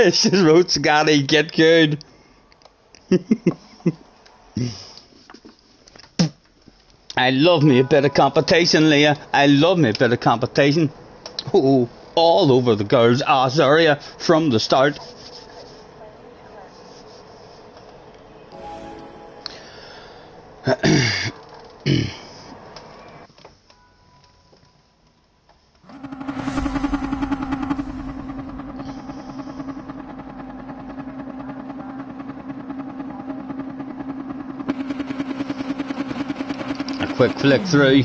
It's just wrote Scotty, get good. I love me a bit of competition, Leah. I love me a bit of competition. Oh, all over the girls' ass area from the start. quick flick through.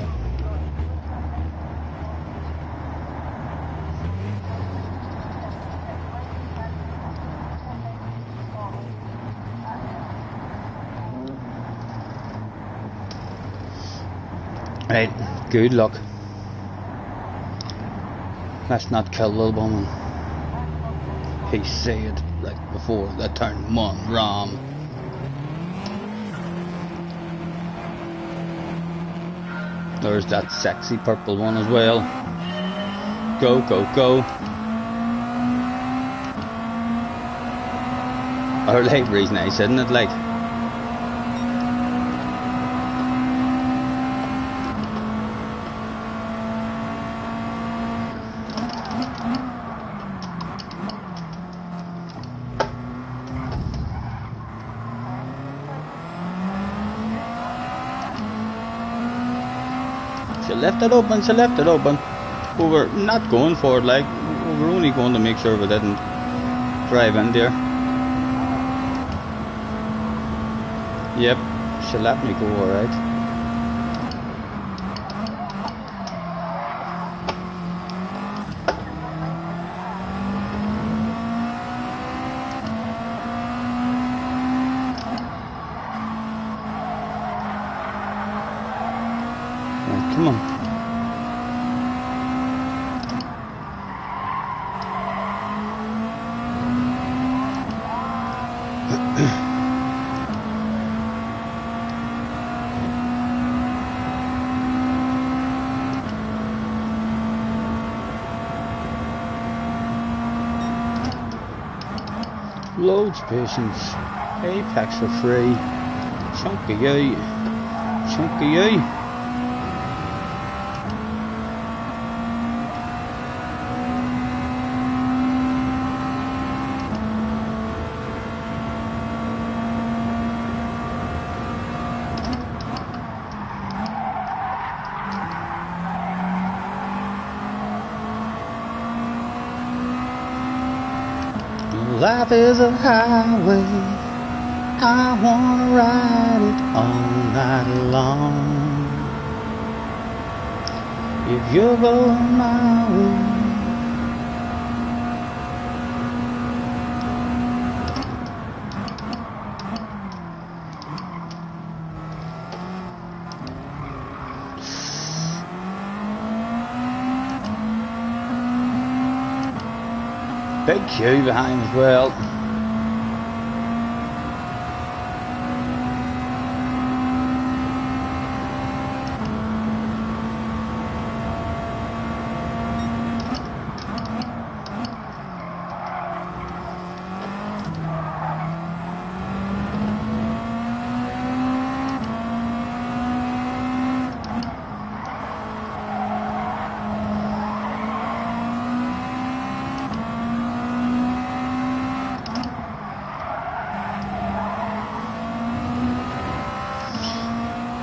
Right, good luck. Let's not kill the woman. He said right before the turn 1 ram. There's that sexy purple one as well. Go, go, go. Our livery's nice, isn't it? Like, she left it open, she left it open. We were not going for it, like, we were only going to make sure we didn't drive in there. Yep, she let me go, alright. Right, come on. Loads patience. Apex for free. Chunky yay. Chunky yay. Life is a highway, I wanna ride it all night long. If you're going my way, big queue behind as well.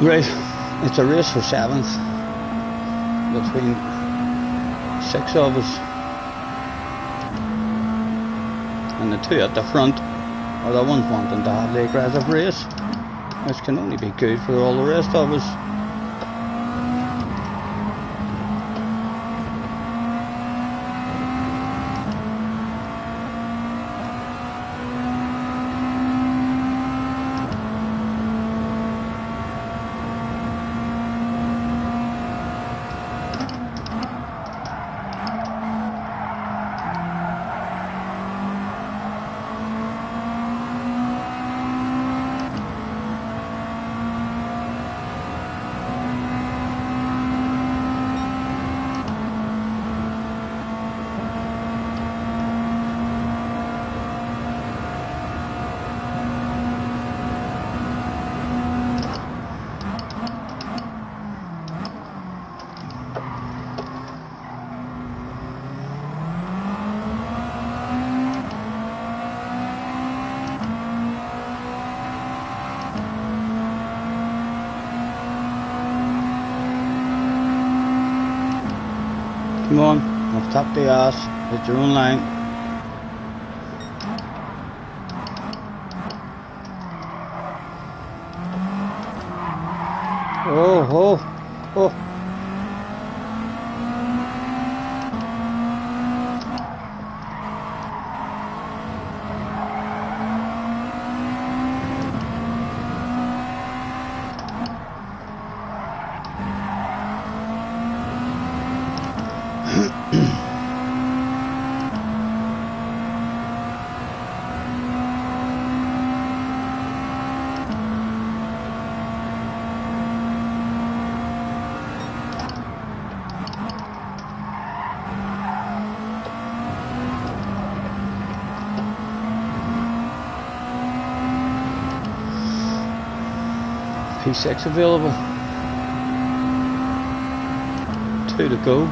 Right, it's a race for 7th between 6 of us, and the 2 at the front are the ones wanting to have the aggressive race, which can only be good for all the rest of us. Come on, I've tapped the ass, hit your own line. Oh Oh, oh. P6 available. 2 to go.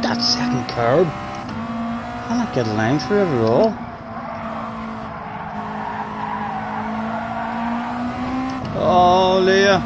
That second curb. I not get a line through it at all. Oh, Leah.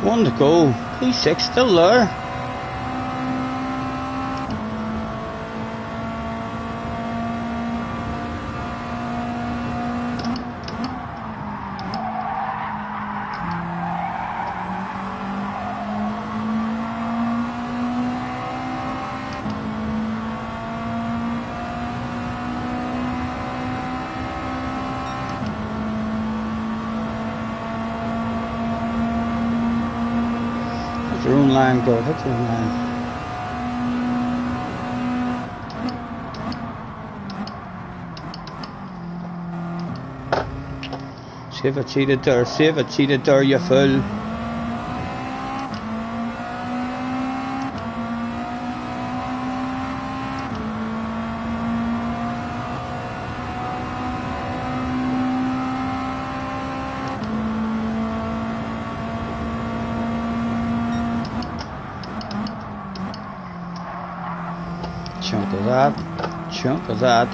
One to go. P6 still there. Hit your own line, go. Hit your own line. Save a cheated there. Save a cheated there, you fool. Chunk of that. Chunk of that.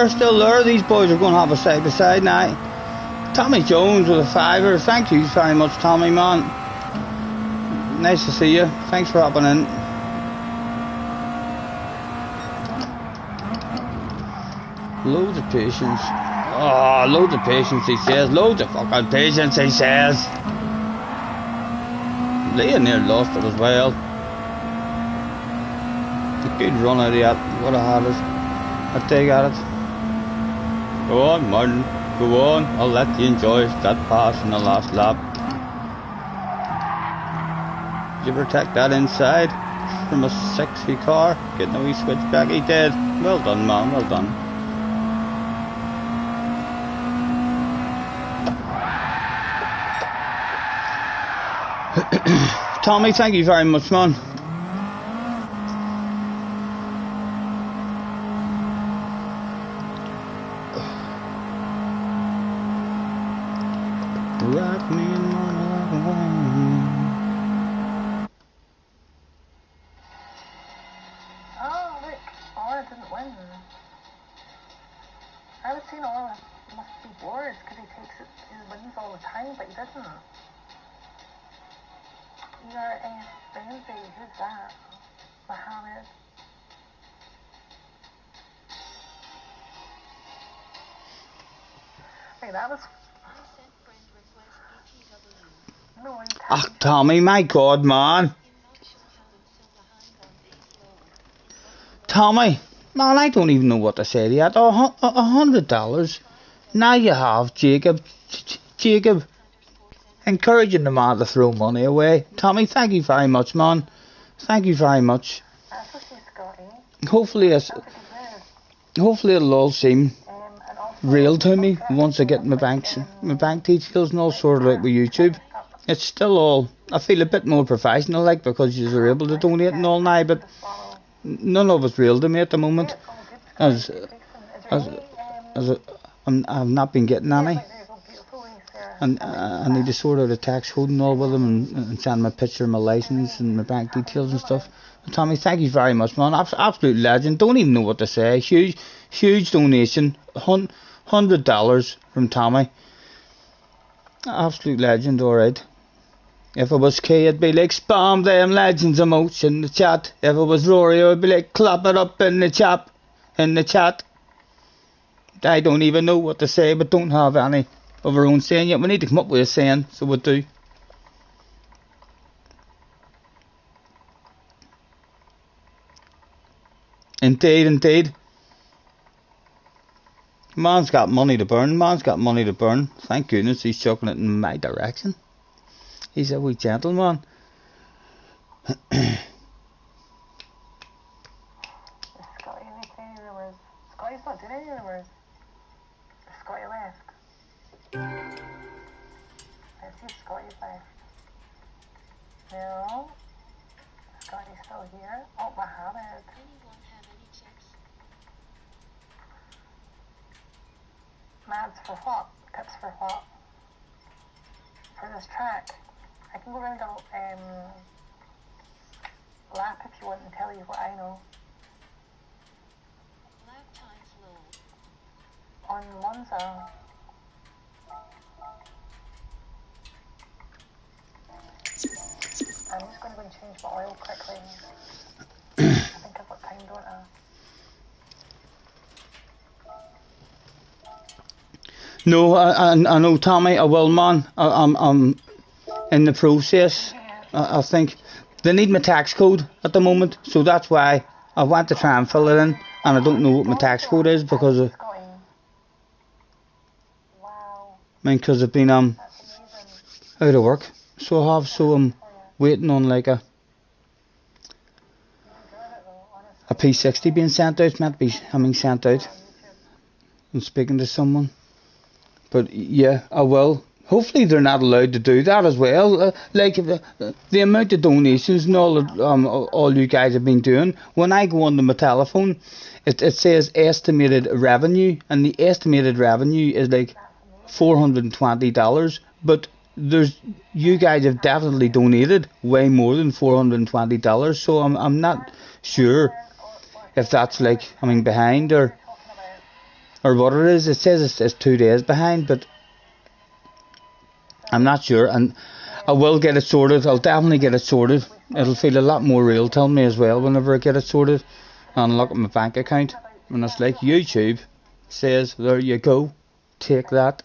Still there. These boys are going to have a side by side now. Tommy Jones with a fiver. Thank you very much, Tommy, man. Nice to see you. Thanks for hopping in. Loads of patience. Oh, loads of patience, he says. Loads of fucking patience, he says. Leah near lost it as well. A good run out of that. Would have had it. A dig at it. Go on, Martin. Go on. I'll let you enjoy that pass in the last lap. Did you protect that inside from a sexy car? Getting a wee switchback. He did. Well done, man. Well done. Tommy, thank you very much, man. like me and mama like wine. Oh, look, Ola didn't win. I was saying Ola must be bored because he wins all the time, but he doesn't. You're Benzie, who's that? Mohammed. Hey, that was... No, Ach, Tommy, my God, man. Tommy, man, I don't even know what to say to you. $100. Now you have Jacob. Jacob. Encouraging the man to throw money away. Tommy, thank you very much, man. Thank you very much. That's what she's got, eh? Hopefully it'll all seem And also, real to me once I get my bank details and all sorted out with YouTube. It's still all, I feel a bit more professional like because you're able to donate and all now, but none of it's real to me at the moment as I've not been getting any. And I need to sort out a tax code and all with them and send my picture of my license and my bank details and stuff. And Tommy, thank you very much, man. Absolute legend. Don't even know what to say. Huge donation. $100 from Tommy. Absolute legend, alright. If it was Kay, it'd be like spam them legends emotes in the chat. If it was Rory, it'd be like clap it up in the chat. I don't even know what to say, but don't have any of our own saying yet. We need to come up with a saying, so we do. Indeed. Man's got money to burn. Thank goodness he's chucking it in my direction. He's a wee gentleman. Scotty's not doing any rumors. Scotty left. Let's see if Scotty's left. No. Scotty's still here. Oh, Mohammed. Mads for what? Tips for what? For this track. I can go around a lap if you want and tell you what I know. On Monza. I'm just going to go and change my oil quickly. I think I've got time, don't I? No, I know, Tommy. I will, man. I'm in the process. I think they need my tax code at the moment, so that's why I want to try and fill it in, and I don't know what my tax code is because of. Because I've been out of work, so I have. So I'm waiting on like a P60 being sent out. Meant to be sent out. I'm speaking to someone, but yeah, I will. Hopefully they're not allowed to do that as well. Like the amount of donations and all you guys have been doing. When I go onto my telephone, it says estimated revenue, and the estimated revenue is like $420. But you guys have definitely donated way more than $420. So I'm not sure if that's like behind or what it is. It says it's 2 days behind, but I'm not sure, and I will get it sorted. I'll definitely get it sorted. It'll feel a lot more real to me as well whenever I get it sorted and look at my bank account, and it's like YouTube says, there you go, take that.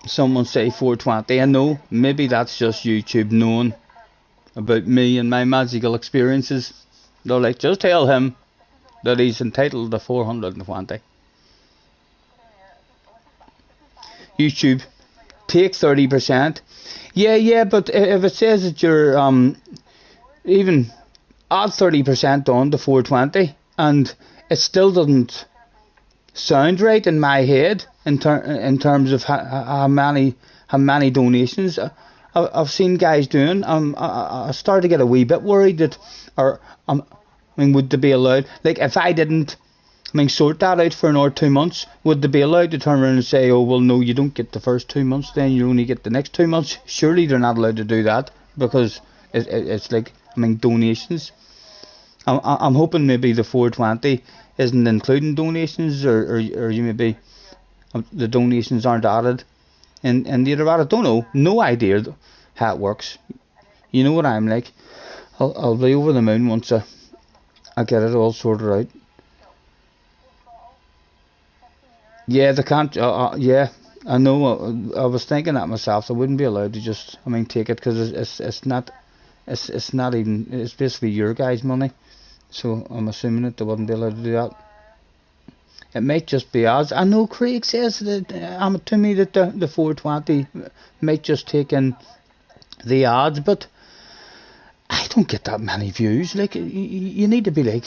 Someone say 420. I know, maybe that's just YouTube knowing about me and my magical experiences. They're like, just tell him that he's entitled to 420. YouTube, take 30%. Yeah, but if it says that you're even add 30% on to 420, and it still doesn't sound right in my head in terms of how many donations I've seen guys doing. I started to get a wee bit worried that, would they be allowed? Like if I didn't I mean, sort that out for another 2 months. Would they be allowed to turn around and say, oh, well, no, you don't get the first 2 months, then you only get the next 2 months? Surely they're not allowed to do that, because it's like, I mean, donations. I'm hoping maybe the 420 isn't including donations, or you maybe the donations aren't added. And the other, I don't know, no idea how it works. You know what I'm like. I'll be over the moon once I get it all sorted out. Yeah, they can't. Yeah, I know. I was thinking that myself. I wouldn't be allowed to just, I mean, take it, because it's not. It's not even. It's basically your guys' money. So I'm assuming that they wouldn't be allowed to do that. It might just be ads. I know Craig says that to me that the 420 might just take in the ads, but I don't get that many views. Like, you need to be like,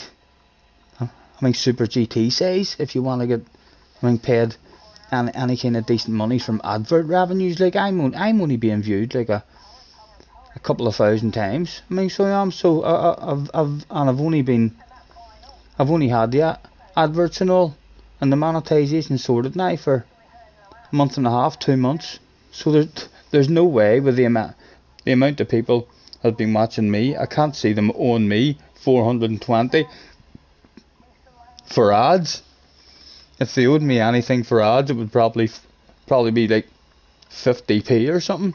I mean, Super GT says, if you want to get, I mean, paid any kind of decent money from advert revenues. Like, I'm only being viewed like a couple of thousand times. I mean, so I am. So I've only had the adverts and all, and the monetization sorted now for a month and a half, 2 months. So there's no way, with the amount of people have been watching me, I can't see them on me 420 for ads. If they owed me anything for ads, it would probably be like 50p or something.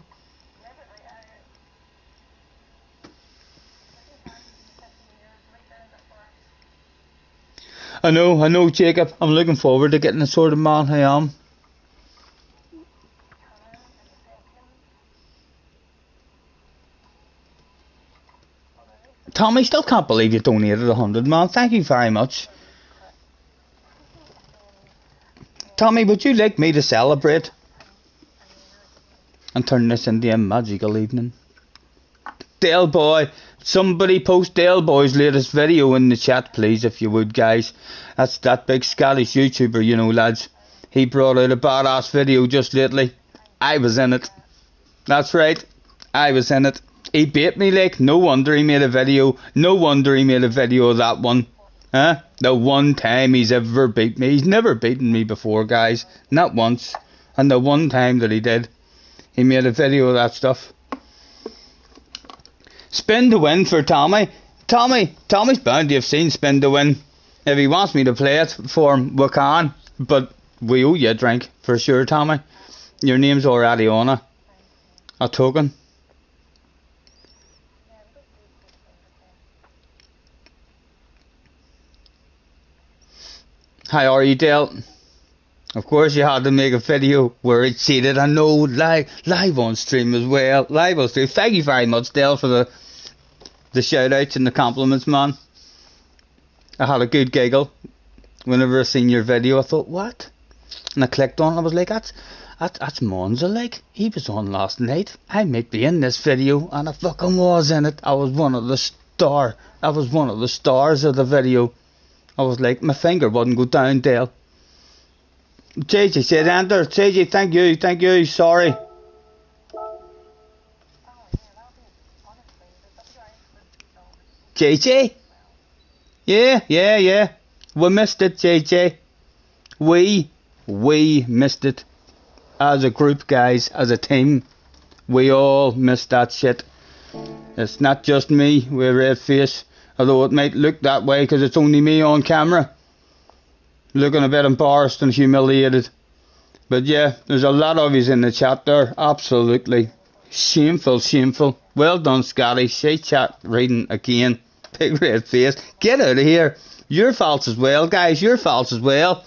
I know, Jacob. I'm looking forward to getting the sort of man I am. Tommy, still can't believe you donated 100, man. Thank you very much. Tommy, would you like me to celebrate and turn this into a magical evening? Dale Boy, somebody post Dale Boy's latest video in the chat, please, if you would, guys. That's that big Scottish YouTuber, you know, lads. He brought out a badass video just lately. I was in it. That's right, I was in it. He beat me, like, no wonder he made a video. No wonder he made a video of that one. Huh? The one time he's ever beat me. He's never beaten me before, guys. Not once. And the one time that he did, he made a video of that stuff. Spin to win for Tommy. Tommy's bound to have seen Spin to win. If he wants me to play it for him, we can. But we owe you a drink, for sure, Tommy. Your name's already on a token. How are you, Dale? Of course you had to make a video where it's seated. I know, live on stream as well. Live on stream. Thank you very much, Dale, for the shout outs and the compliments, man. I had a good giggle whenever I seen your video. I thought, what? And I clicked on it. I was like, that's Monza, like. He was on last night. I might be in this video, and I fucking was in it. I was one of the stars of the video. I was like, my finger wouldn't go down, Dale. JJ said enter. JJ, thank you, sorry. JJ? Yeah. We missed it, JJ. We missed it. As a group, guys, as a team. We all missed that shit. It's not just me with a red face. Although it might look that way because it's only me on camera. Looking a bit embarrassed and humiliated. But yeah, there's a lot of yous in the chat there. Absolutely. Shameful. Well done, Scotty. Say chat reading again. Big red face. Get out of here. Your faults as well, guys. Your faults as well.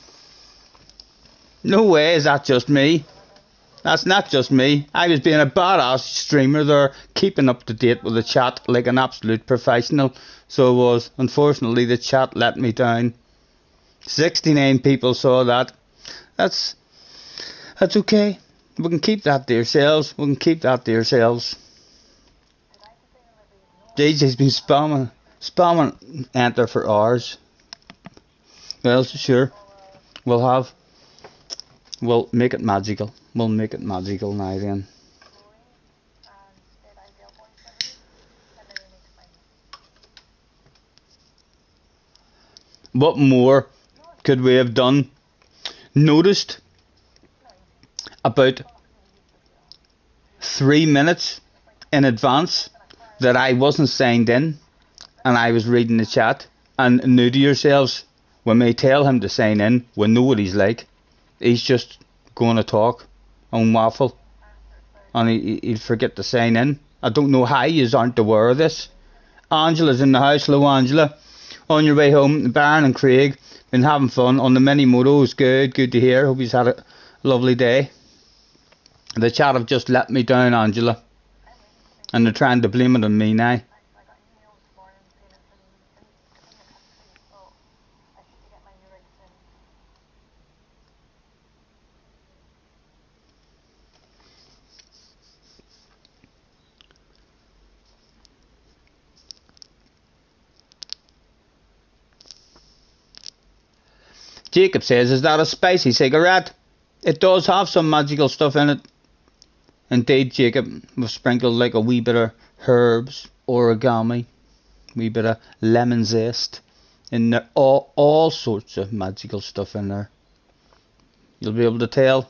No way is that just me. That's not just me. I was being a badass streamer there, keeping up to date with the chat like an absolute professional. So I was. Unfortunately, the chat let me down. 69 people saw that. That's okay. We can keep that to yourselves. JJ's been spamming enter for hours. Well, sure. We'll make it magical. We'll make it magical now then. What more could we have done? Noticed about 3 minutes in advance that I wasn't signed in and I was reading the chat, and knew to yourselves, when we tell him to sign in, we know what he's like. He's just going to talk and waffle, and he'll forget to sign in. I don't know how you aren't aware of this. Angela's in the house. Hello, Angela. On your way home, Baron and Craig been having fun on the mini motos. Good to hear. Hope you've had a lovely day. The chat have just let me down, Angela, and they're trying to blame it on me now. I got an email this morning saying it's in the country, so I should get my new rigs in. Jacob says, is that a spicy cigarette? It does have some magical stuff in it. Indeed, Jacob, we've sprinkled like a wee bit of herbs, origami, wee bit of lemon zest in there. All sorts of magical stuff in there. You'll be able to tell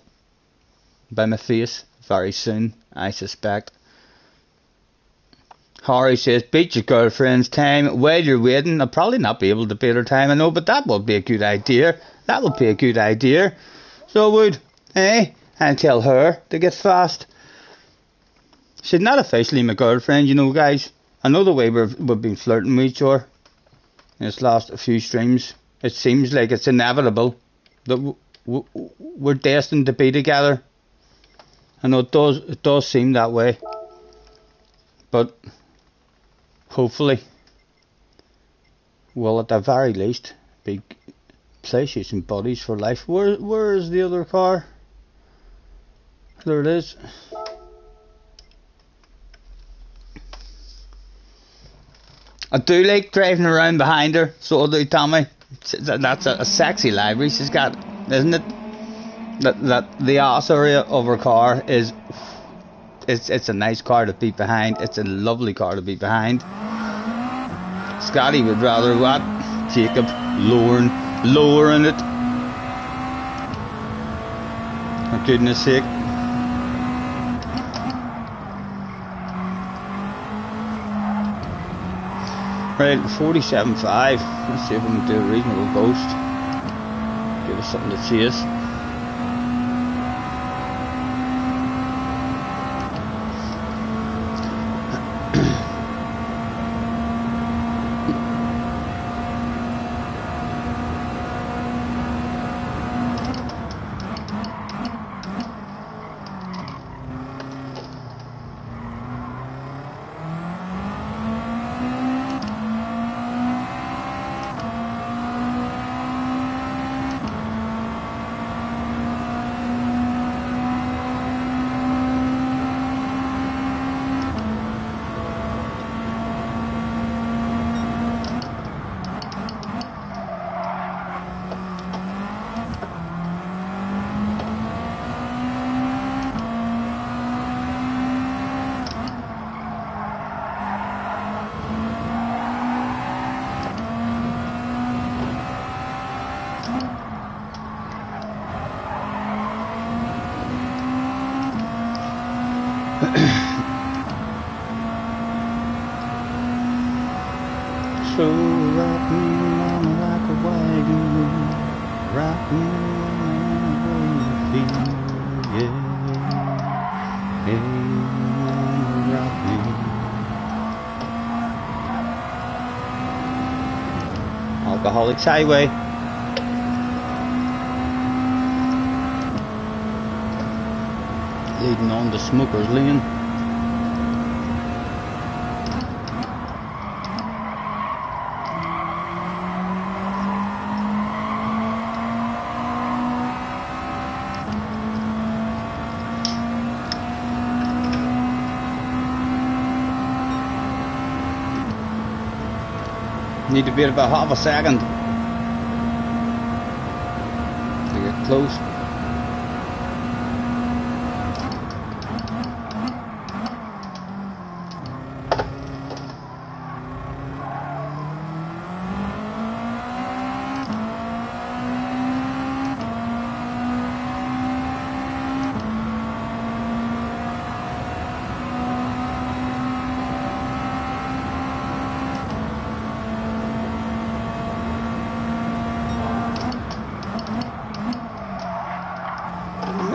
by my face very soon, I suspect. Harry says, beat your girlfriend's time while you're waiting. I'll probably not be able to beat her time, I know, but that would be a good idea. That would be a good idea. So I would, and tell her to get fast. She's not officially my girlfriend, you know, guys. I know the way we've been flirting with each other in this last few streams. It seems like it's inevitable that we're destined to be together. I know it does seem that way. But hopefully we'll at the very least be PlayStation buddies for life. Where is the other car? There it is. I do like driving around behind her, so I do, Tommy. That's a sexy library she's got, isn't it? That the ass area of her car is, it's a nice car to be behind. It's a lovely car to be behind. Scotty would rather what? Jacob lowering it. For goodness sake. Right, 47.5. Let's see if we can do a reasonable ghost. Give us something to chase. So rock me on like a wagon, rock me on the way you feel, yeah. Hey, rock me. Alcoholics Highway. Leading on to Smoker's Lane. Need to be at about half a second to get close.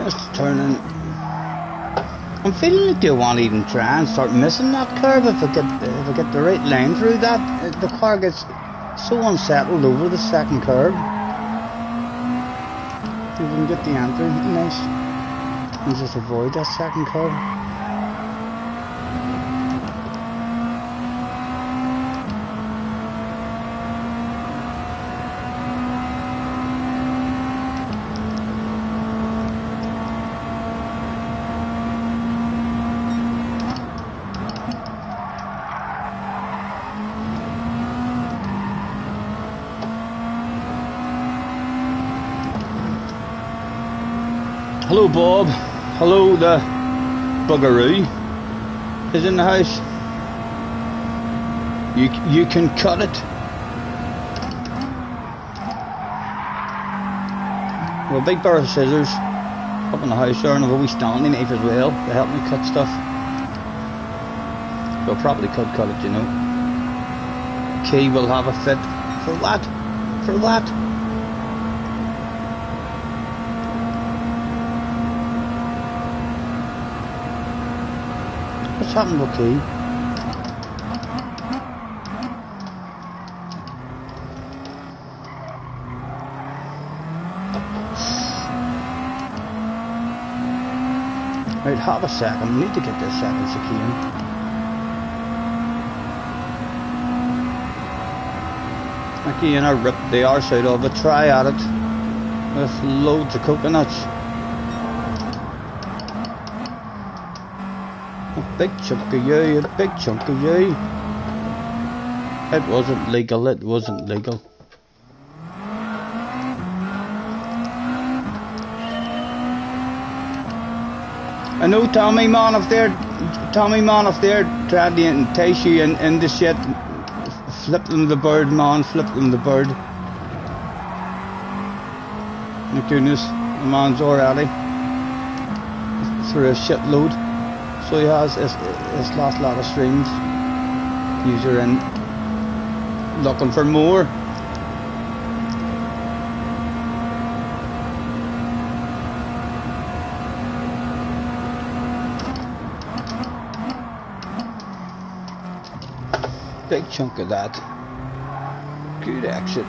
Just turning. I'm feeling like I want to even try and start missing that curve if I get the right line through that. The car gets so unsettled over the second curve. If we can get the entry nice and just avoid that second curve. Hello Bob, hello the buggeroo is in the house. You can cut it. Well, big pair of scissors up in the house there, and I've always Stanley knife as well to help me cut stuff. So I probably could cut it, you know. Key will have a fit for that, for that. What's happened with Key? Right, have a second. I need to get this second chicane. Again, I ripped the arse out of it. Try at it with loads of coconuts. A big chunk of you, a big chunk of you. It wasn't legal, it wasn't legal. I know Tommy man if they're trying to entice you in the shit. Flip them the bird, man, flip them the bird. My goodness, the man's already through a shitload. So he has his last lot of streams. User in looking for more. Big chunk of that. Good exit.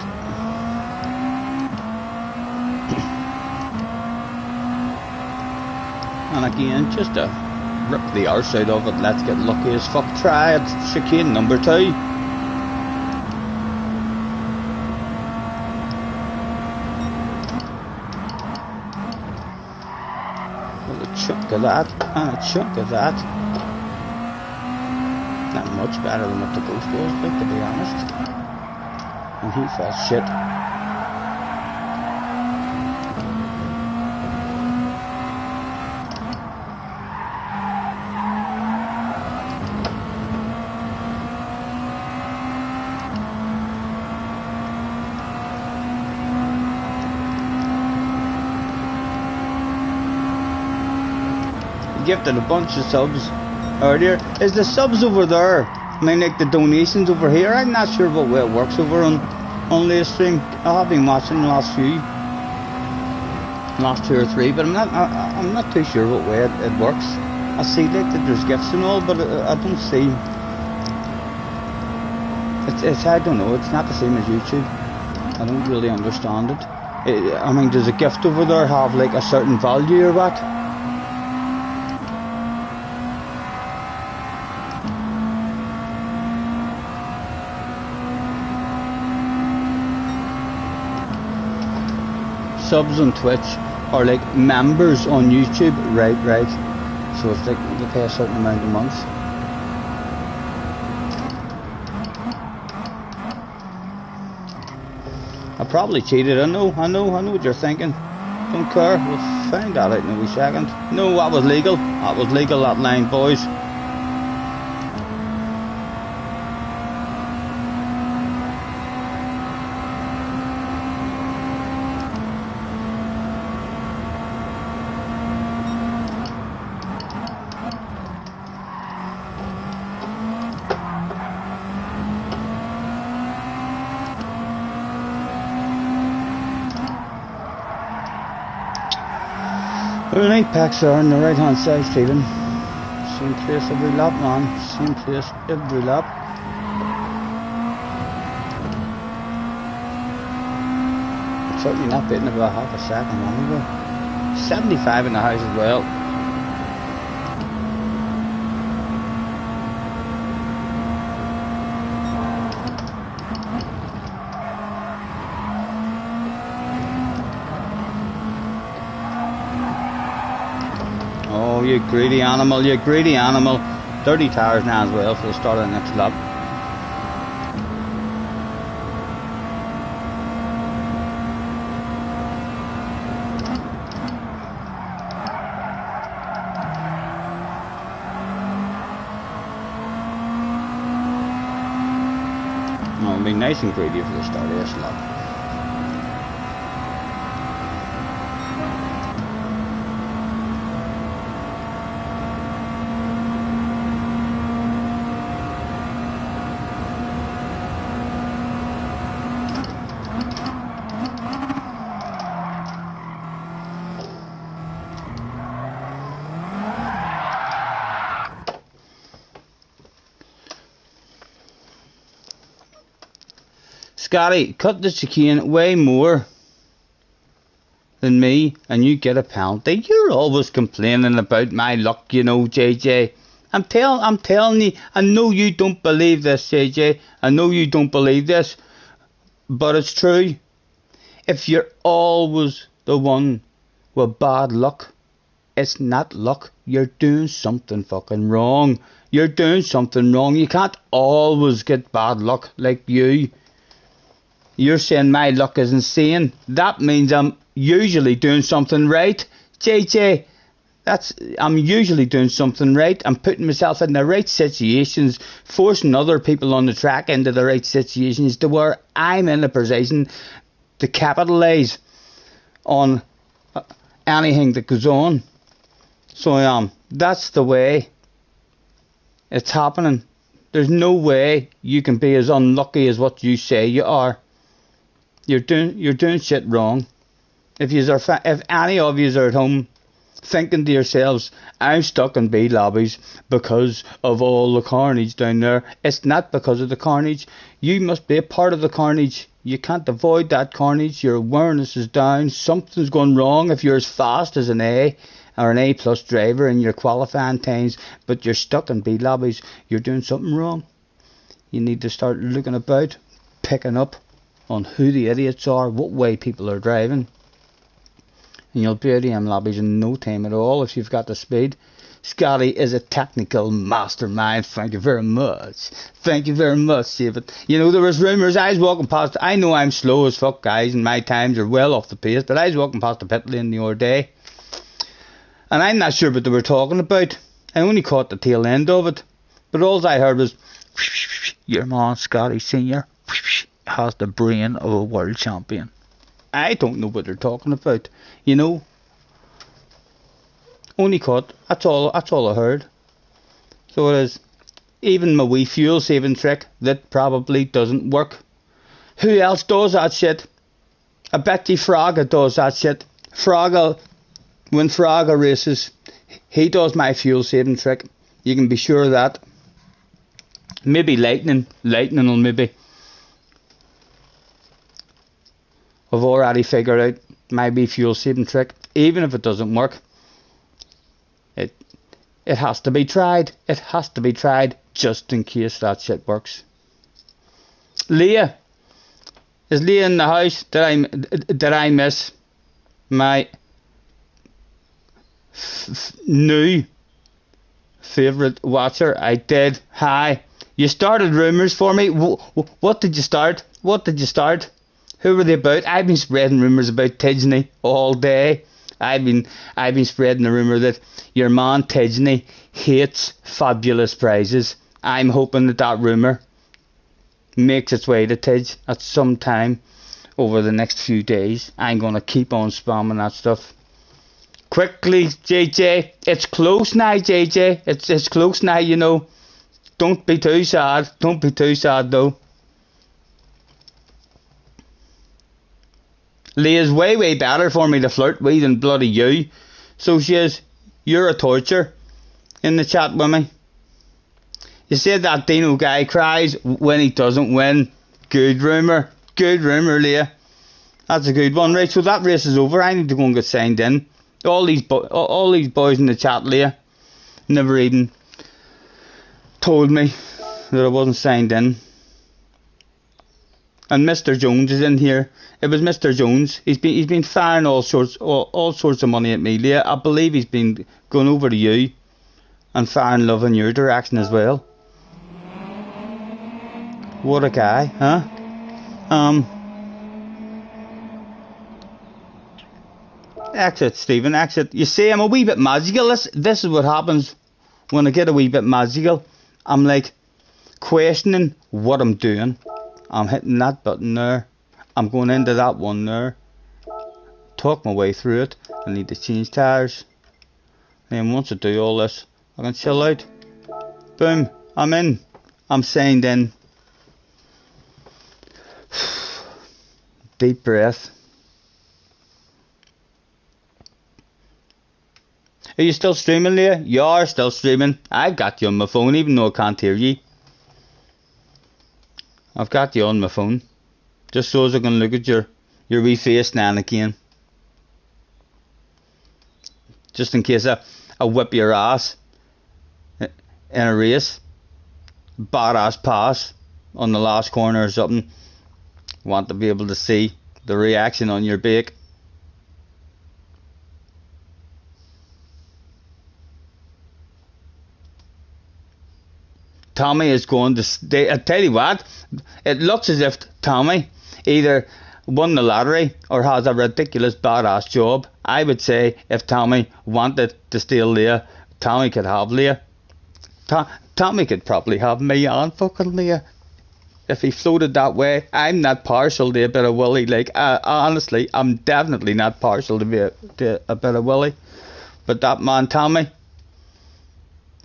And again, just to rip the arse out of it, let's get lucky as fuck. Try it. Chicane number 2. Well, a chunk of that and a chunk of that. Not much better than what the ghost was, like, to be honest. And he felt shit. Gifted a bunch of subs earlier. Is the subs over there? I mean, like the donations over here. I'm not sure what way it works over on live stream. I have been watching the last 2 or 3, but I'm not too sure what way it works. I see like that there's gifts and all, but I don't see. It's I don't know. It's not the same as YouTube. I don't really understand it. I mean, does a gift over there have like a certain value or what? Subs on Twitch are like members on YouTube, right? So it's like they pay a certain amount a month. I probably cheated. I know what you're thinking. Don't care. We'll find that out in a wee second. No, that was legal. That was legal. That line, boys. Well, night packs are on the right hand side, Stephen. Same place every lap, man. Same place every lap. Certainly not beating about half a second longer. 75 in the house as well. Oh, you greedy animal, you greedy animal. 30 tires now as well for the start of the next lap. Oh, it'll be nice and greedy for the start of this lap. Scotty, cut the chicane way more than me and you get a penalty. You're always complaining about my luck, you know, JJ. I'm telling you, I know you don't believe this, JJ. I know you don't believe this, but it's true. If you're always the one with bad luck, it's not luck. You're doing something fucking wrong. You're doing something wrong. You can't always get bad luck like you. You're saying my luck is insane. That means I'm usually doing something right, JJ. I'm usually doing something right. I'm putting myself in the right situations, forcing other people on the track into the right situations to where I'm in a position to capitalise on anything that goes on. So that's the way it's happening. There's no way you can be as unlucky as what you say you are. You're doing shit wrong. If any of you are at home thinking to yourselves, I'm stuck in B lobbies because of all the carnage down there, it's not because of the carnage. You must be a part of the carnage. You can't avoid that carnage. Your awareness is down. Something's gone wrong if you're as fast as an A or an A plus driver in your qualifying times, but you're stuck in B lobbies. You're doing something wrong. You need to start looking about, picking up on who the idiots are, what way people are driving, and you'll be out of them lobbies in no time at all if you've got the speed. Scotty is a technical mastermind. Thank you very much. Thank you very much, David. You know, there was rumours. I was walking past. I know I'm slow as fuck, guys, and my times are well off the pace, but I was walking past the pit lane the other day, and I'm not sure what they were talking about. I only caught the tail end of it, but all I heard was, your man Scotty Senior has the brain of a world champion. I don't know what they're talking about, you know. Only caught, that's all I heard. So it is. Even my wee fuel saving trick that probably doesn't work. Who else does that shit? I bet you Fraga does that shit. Fraga, when Fraga races, he does my fuel saving trick. You can be sure of that. Maybe Lightning will maybe. I've already figured out my wee fuel saving trick. Even if it doesn't work, it has to be tried. It has to be tried just in case that shit works. Leah, is Leah in the house? Did I miss my new favourite watcher? I did. Hi. You started rumours for me. What did you start? What did you start? Who were they about? I've been spreading rumours about Tidgney all day. I've been spreading the rumour that your man Tidgney hates fabulous prizes. I'm hoping that rumour makes its way to Tidge at some time over the next few days. I'm going to keep on spamming that stuff. Quickly, JJ. It's close now, JJ. It's close now, you know. Don't be too sad. Don't be too sad, though. Leah's way better for me to flirt with than bloody you. So she is. You're a torture in the chat with me. You said that Dino guy cries when he doesn't win. Good rumour. Good rumour, Leah. That's a good one. Right, so that race is over. I need to go and get signed in. All these boys in the chat, Leah, never even told me that I wasn't signed in. And Mr. Jones is in here. It was Mr. Jones. He's been firing all sorts of money at me, Leah. I believe he's been going over to you and firing love in your direction as well. What a guy, huh? Exit, Stephen, exit. You see, I'm a wee bit magical. This is what happens when I get a wee bit magical. I'm like questioning what I'm doing. I'm hitting that button there. I'm going into that one there. Talk my way through it. I need to change tyres. And once I do all this, I can chill out. Boom, I'm in. I'm signed in. Deep breath. Are you still streaming, Leah? You are still streaming. I've got you on my phone even though I can't hear you. I've got you on my phone. Just so as I can look at your wee face now and again. Just in case I whip your ass in a race. Badass pass on the last corner or something. Want to be able to see the reaction on your bake. Tommy is going to stay. I tell you what, it looks as if Tommy either won the lottery or has a ridiculous badass job. I would say if Tommy wanted to steal Leah, Tommy could have Leah. Tommy could probably have me and fucking Leah. If he floated that way, I'm not partial to a bit of Willie. Like, honestly, I'm definitely not partial to a bit of Willie. But that man, Tommy,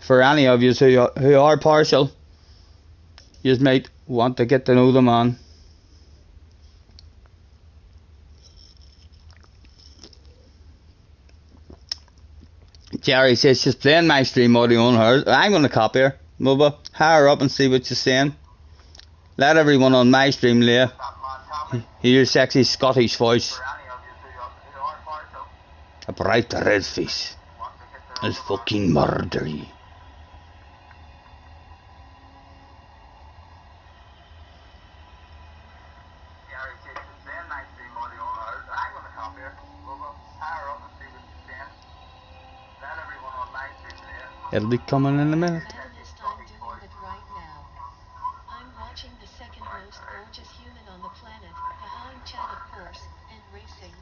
for any of you who are partial, you might want to get to know the man. Jerry says she's playing my stream audio on hers. I'm going to copy her. Mubba, hire her up and see what she's saying. Let everyone on my stream, Leah, hear your sexy Scottish voice. A bright red face. I'll fucking murder you. It'll be coming in a minute. I'm watching the second most gorgeous human on the planet, behind Chad of course, and racing.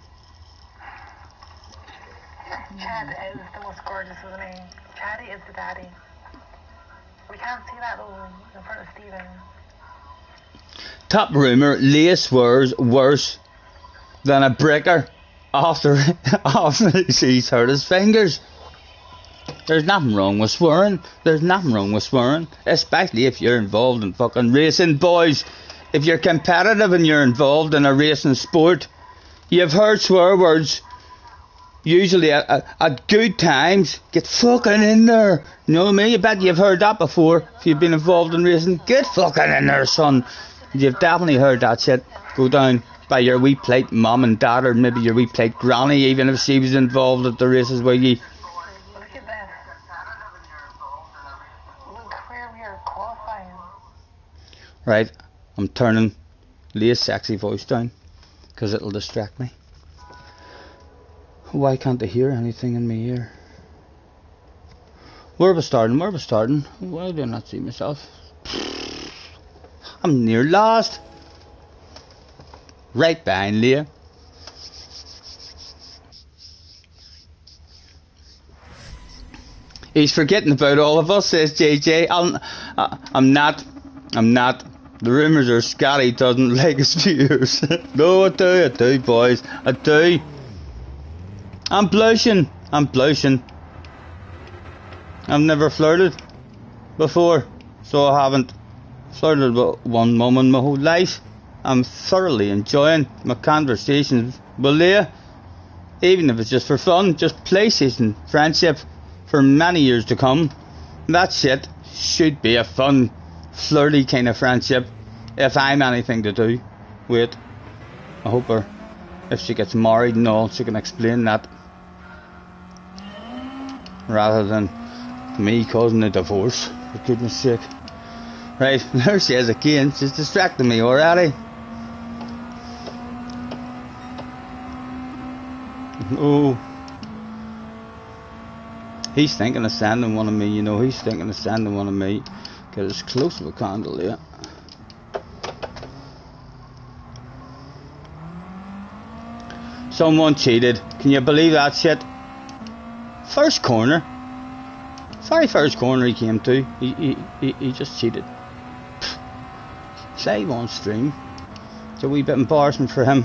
Chad is the most gorgeous, isn't he? Chaddy is the daddy. We can't see that though in front of Stephen. Top rumour, Leah swears worse than a breaker after she's hurt his fingers. There's nothing wrong with swearing. There's nothing wrong with swearing. Especially if you're involved in fucking racing, boys. If you're competitive and you're involved in a racing sport, you've heard swear words. Usually at good times. Get fucking in there. You know what I mean? I bet you've heard that before. If you've been involved in racing. Get fucking in there, son. You've definitely heard that shit go down by your wee plate mum and dad, or maybe your wee plate granny, even if she was involved at the races with you. Right, I'm turning Leah's sexy voice down because it'll distract me. Why can't I hear anything in my ear? Where are we starting? Where are we starting? Why do I not see myself? I'm near lost. Right behind Leah. He's forgetting about all of us, says JJ. I'm not. The rumours are Scotty doesn't like his viewers. No, I do, boys. I do. I'm blushing. I've never flirted before, so I haven't flirted with one woman my whole life. I'm thoroughly enjoying my conversations with Leah. even if it's just for fun, just PlayStation friendship for many years to come. That shit should be a fun, flirty kind of friendship. If I'm anything to do, wait, I hope her, if she gets married and all, she can explain that, rather than me causing a divorce, for goodness sake. Right, there she is again, she's distracting me already. Oh, he's thinking of sending one of me, you know, he's thinking of sending one of me. Get as close as a candle, yeah. Someone cheated. Can you believe that shit? First corner. Very first corner he came to. He just cheated. Live on stream. It's a wee bit embarrassing for him.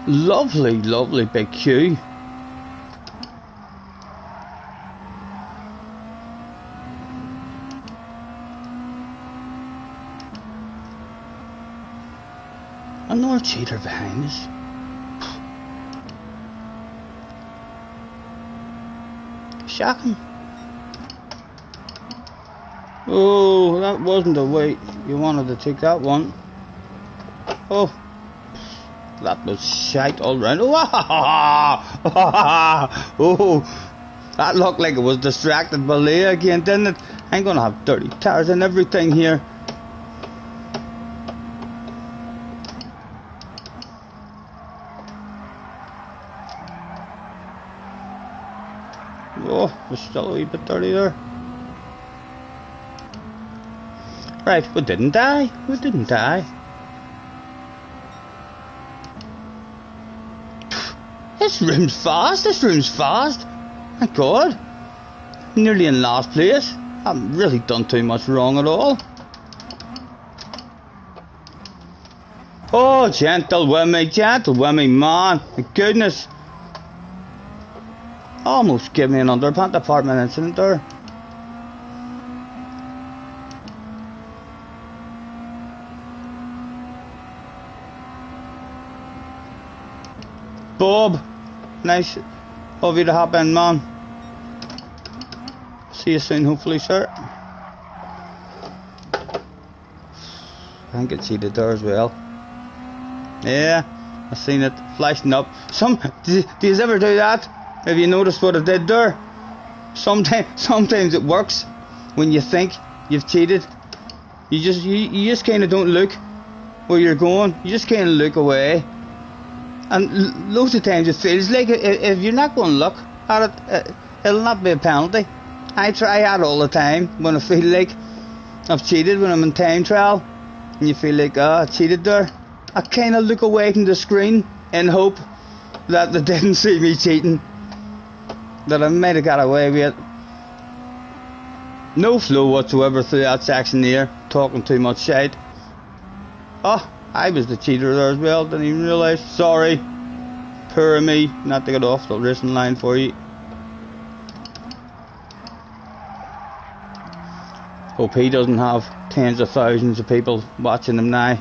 Lovely, lovely big queue. Another cheater behind us. Shocking. Oh, that wasn't a way you wanted to take that one. Oh. That was shite all round. Oh, that looked like it was distracted by Leah again, didn't it? I'm gonna have dirty tires and everything here. Oh, we're still a wee bit dirty there. Right, we didn't die. We didn't die. This room's fast, this room's fast. My God. Nearly in last place. I haven't really done too much wrong at all. Oh, gentle with me, man. My goodness. Almost gave me an underpant apartment incident there. Bob. Nice of you to hop in, man. See you soon, hopefully, sir. I think it's heated there as well. Yeah, I seen it flashing up. Do you ever do that? Have you noticed what it did there? Sometimes it works when you think you've cheated. You just kind of don't look where you're going. You just kind of look away. And loads of times it feels like if you're not going to look at it, it'll not be a penalty. I try that all the time when I feel like I've cheated, when I'm in time trial and you feel like, oh, I cheated there. I kind of look away from the screen in hope that they didn't see me cheating, that I might have got away with it. No flow whatsoever through that section here, talking too much shite. Oh, I was the cheater there as well, didn't even realise. Sorry. Poor me, not to get off the racing line for you. Hope he doesn't have tens of thousands of people watching him now.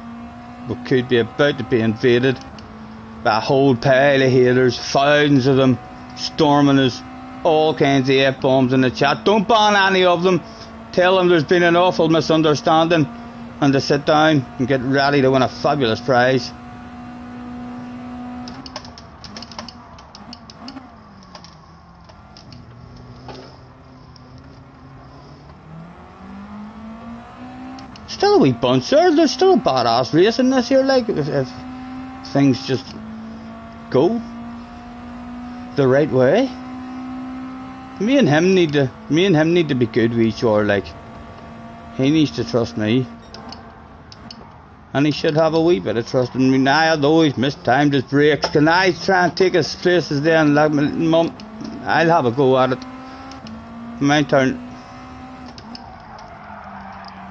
We could be about to be invaded by a whole pile of haters, thousands of them, storming us, all kinds of F-bombs in the chat. Don't ban any of them. Tell them there's been an awful misunderstanding and to sit down and get ready to win a fabulous prize. Still a wee bunch there. There's still a badass race in this here, like if things just go the right way. Me and him need to be good with each other. Like, he needs to trust me, and he should have a wee bit of trust in me. Now, I'd always mistimed his brakes. Can I try and take his places there and like mum? I'll have a go at it. My turn.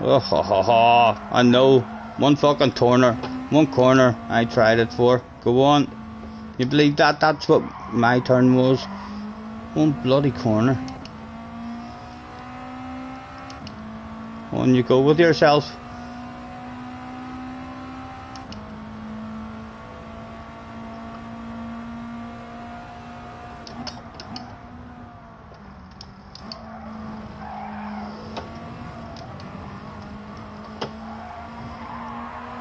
Oh, ha, ha, ha. I know. One fucking turner. One corner I tried it for. Go on. You believe that? That's what my turn was. One bloody corner. On you go with yourself.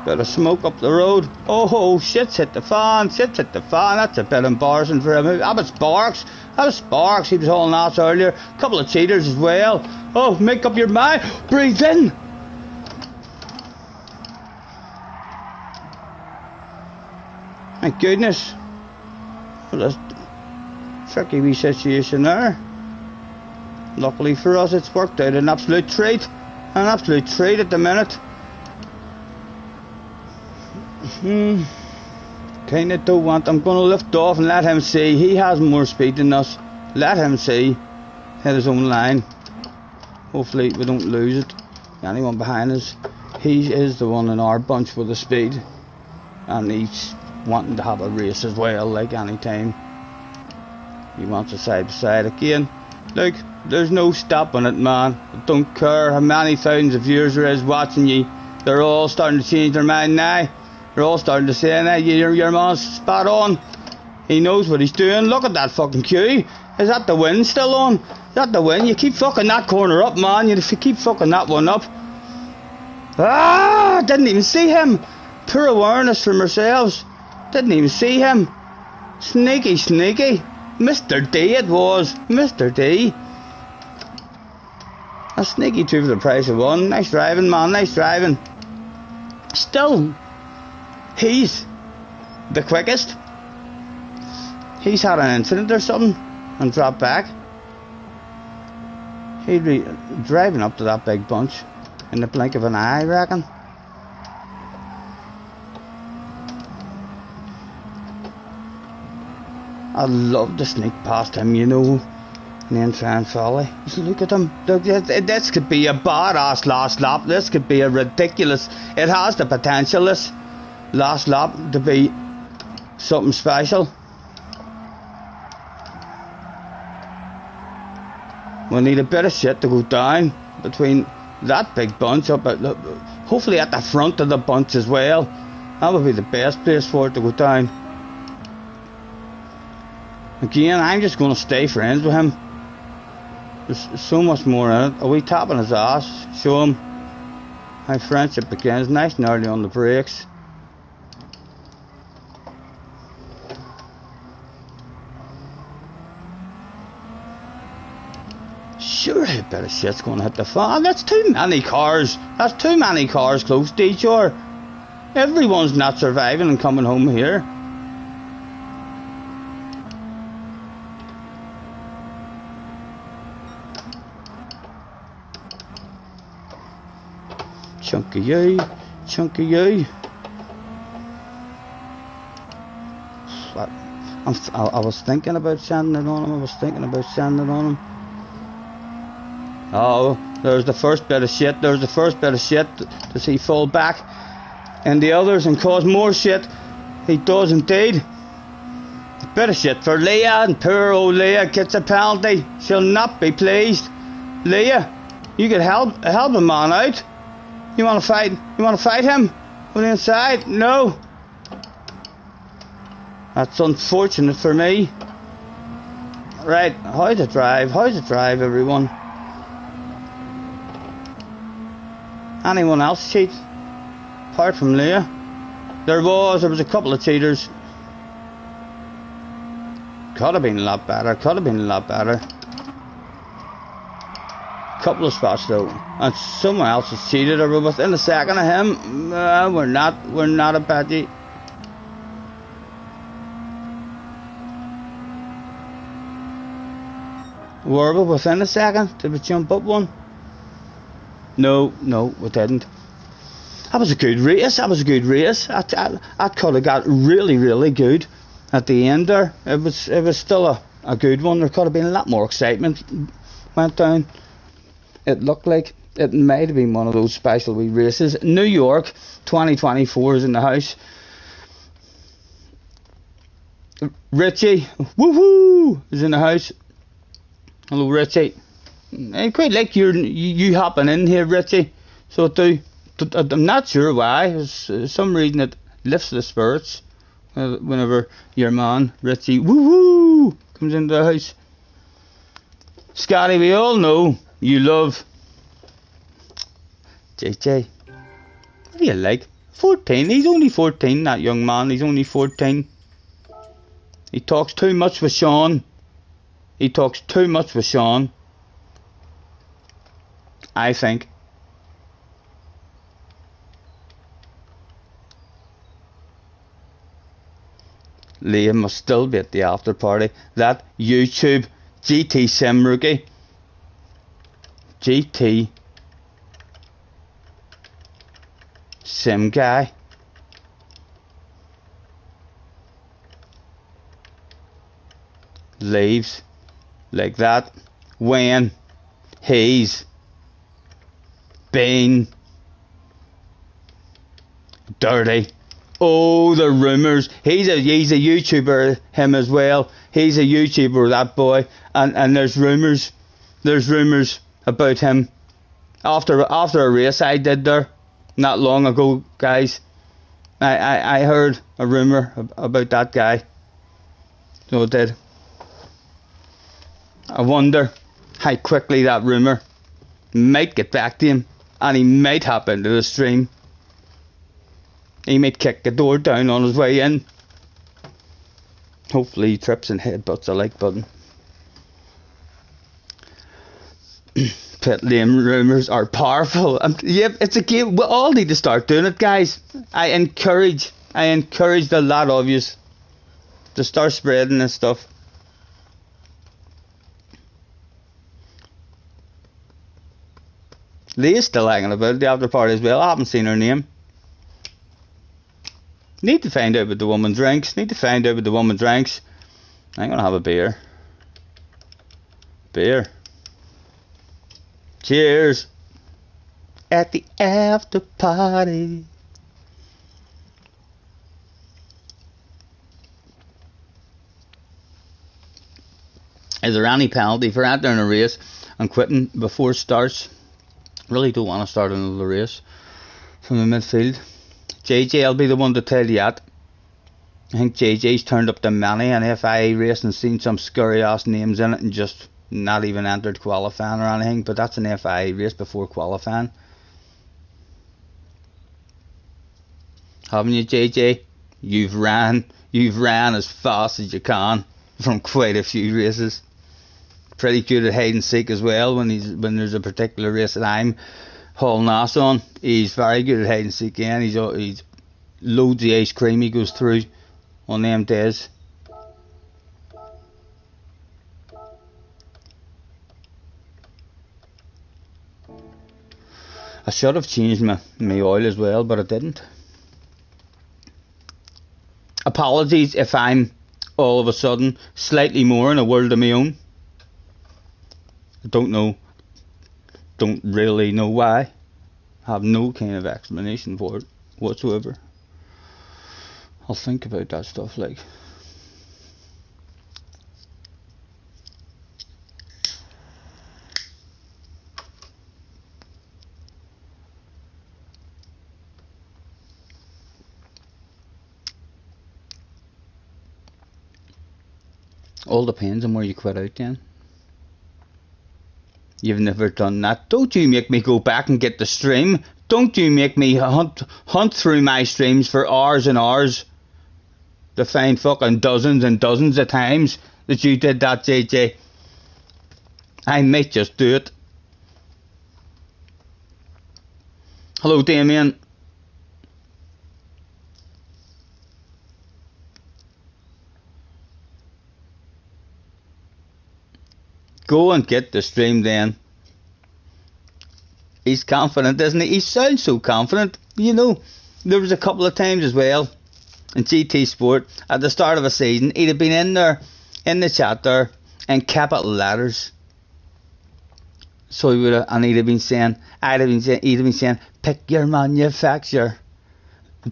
Bit of smoke up the road. Oh, shit's hit the fan. Shit's hit the fan. That's a bit embarrassing for him. That was Sparks. That was Sparks. He was hauling ass earlier. A couple of cheaters as well. Oh, make up your mind. Breathe in. Thank goodness. What a tricky wee situation there. Luckily for us, it's worked out. An absolute treat. An absolute treat at the minute. Kinda don't want. I'm gonna lift off and let him see. He has more speed than us. Let him see. Hit his own line. Hopefully we don't lose it. Anyone behind us. He is the one in our bunch with the speed. And he's wanting to have a race as well, like any time. He wants a side by side again. Look, there's no stopping it, man. I don't care how many thousands of viewers there is watching you. They're all starting to change their mind now. They're all starting to say, nah, your man's spot on. He knows what he's doing. Look at that fucking queue. Is that the win still on? Is that the win? You keep fucking that corner up, man. You keep fucking that one up. Ah, didn't even see him. Poor awareness from ourselves. Didn't even see him. Sneaky, sneaky. Mr. D it was. Mr. D. A sneaky two for the price of one. Nice driving, man. Nice driving. Still, he's the quickest. He's had an incident or something and dropped back. He'd be driving up to that big bunch in the blink of an eye, I reckon. I'd love to sneak past him, you know, and then try and follow. Just look at him. Look, this could be a badass last lap. This could be a ridiculous. It has the potential, this last lap, to be something special. We need a bit of shit to go down between that big bunch up at, hopefully at the front of the bunch as well. That would be the best place for it to go down. Again, I'm just going to stay friends with him. There's so much more in it. Are we tapping his ass? Show him how friendship begins. Nice and early on the brakes. Surely a bit of shit's going to hit the fan. That's too many cars. That's too many cars close to each other. Everyone's not surviving and coming home here. Chunky you, chunky you. I was thinking about sending it on him. Oh, there's the first bit of shit. Does he fall back? And the others and cause more shit? He does indeed. A bit of shit for Leah, and poor old Leah gets a penalty. She'll not be pleased. Leah, you could help a man out. You want to fight? You want to fight him on the inside? No. That's unfortunate for me. Right, how's it drive? Everyone? Anyone else cheat? Apart from Leah? There was a couple of cheaters. Could have been a lot better. Couple of spots though, and someone else has cheated, or we're within a second of him. We're not a badgie. Were we within a second? Did we jump up one? No, we didn't. That was a good race. I could have got really good at the end there. It was still a good one. There could have been a lot more excitement went down. It looked like It might have been one of those special wee races. New York 2024 is in the house. Richie, woohoo, is in the house. Hello, Richie. I quite like you hopping in here, Richie. So I'm not sure why. There's some reason it lifts the spirits whenever your man Richie, woohoo, comes into the house. Scotty, we all know you love JJ. What do you like? 14. He's only 14. That young man. He's only 14. He talks too much with Sean. He talks too much with Sean. I think. Liam must still be at the after party. That YouTube GT7 rookie. GT Sim guy. Leaves like that when he's been dirty. Oh, the rumours. He's a YouTuber, him as well. He's a YouTuber, that boy. And there's rumours. There's rumours about him. After a race I did there not long ago, guys, I heard a rumour about that guy. So I did. I wonder how quickly that rumour might get back to him, and he might hop into the stream. He might kick the door down on his way in. Hopefully he trips and headbutts the like button. Pit lane rumours are powerful. Yep, it's a game. We all need to start doing it, guys. I encourage the lot of you to start spreading this stuff. Leah's still hanging about the after party as well. I haven't seen her name. Need to find out about the woman drinks. I'm gonna have a beer. Cheers. At the after party. Is there any penalty for entering a race and quitting before it starts? Really don't want to start another race from the midfield. JJ, I'll be the one to tell you that. I think JJ's turned up to many an FIA race and seen some scurry ass names in it and just not even entered qualifying or anything, but that's an FIA race before qualifying. Haven't you, JJ? You've ran as fast as you can from quite a few races. Pretty good at hide and seek as well when there's a particular race that I'm hauling ass on. He's very good at hide and seek, and he's loads of ice cream he goes through on them days. I should have changed my oil as well, but I didn't. Apologies if I'm all of a sudden slightly more in a world of my own. I don't really know why. I have no kind of explanation for it whatsoever. I'll think about that stuff like. All depends on where you quit out then. You've never done that. Don't you make me go back and get the stream. Don't you make me hunt through my streams for hours and hours to find fucking dozens and dozens of times that you did that, JJ. I might just do it. Hello, Damien. Go and get the stream then. He's confident, isn't he? He sounds so confident. You know, there was a couple of times as well in GT Sport at the start of a season, he'd have been in there, in the chat there, in capital letters, So he would have, and he'd have been saying, he'd have been saying, pick your manufacturer.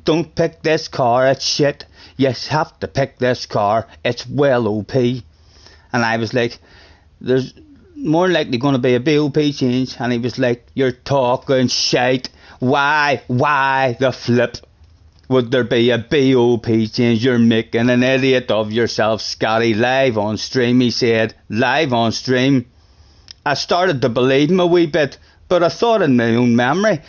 Don't pick this car, it's shit. You have to pick this car, it's well OP. And I was like, there's more likely going to be a BOP change. And he was like, you're talking shite. Why the flip would there be a BOP change? You're making an idiot of yourself, Scotty. Live on stream, he said. Live on stream. I started to believe him a wee bit, but I thought in my own memory,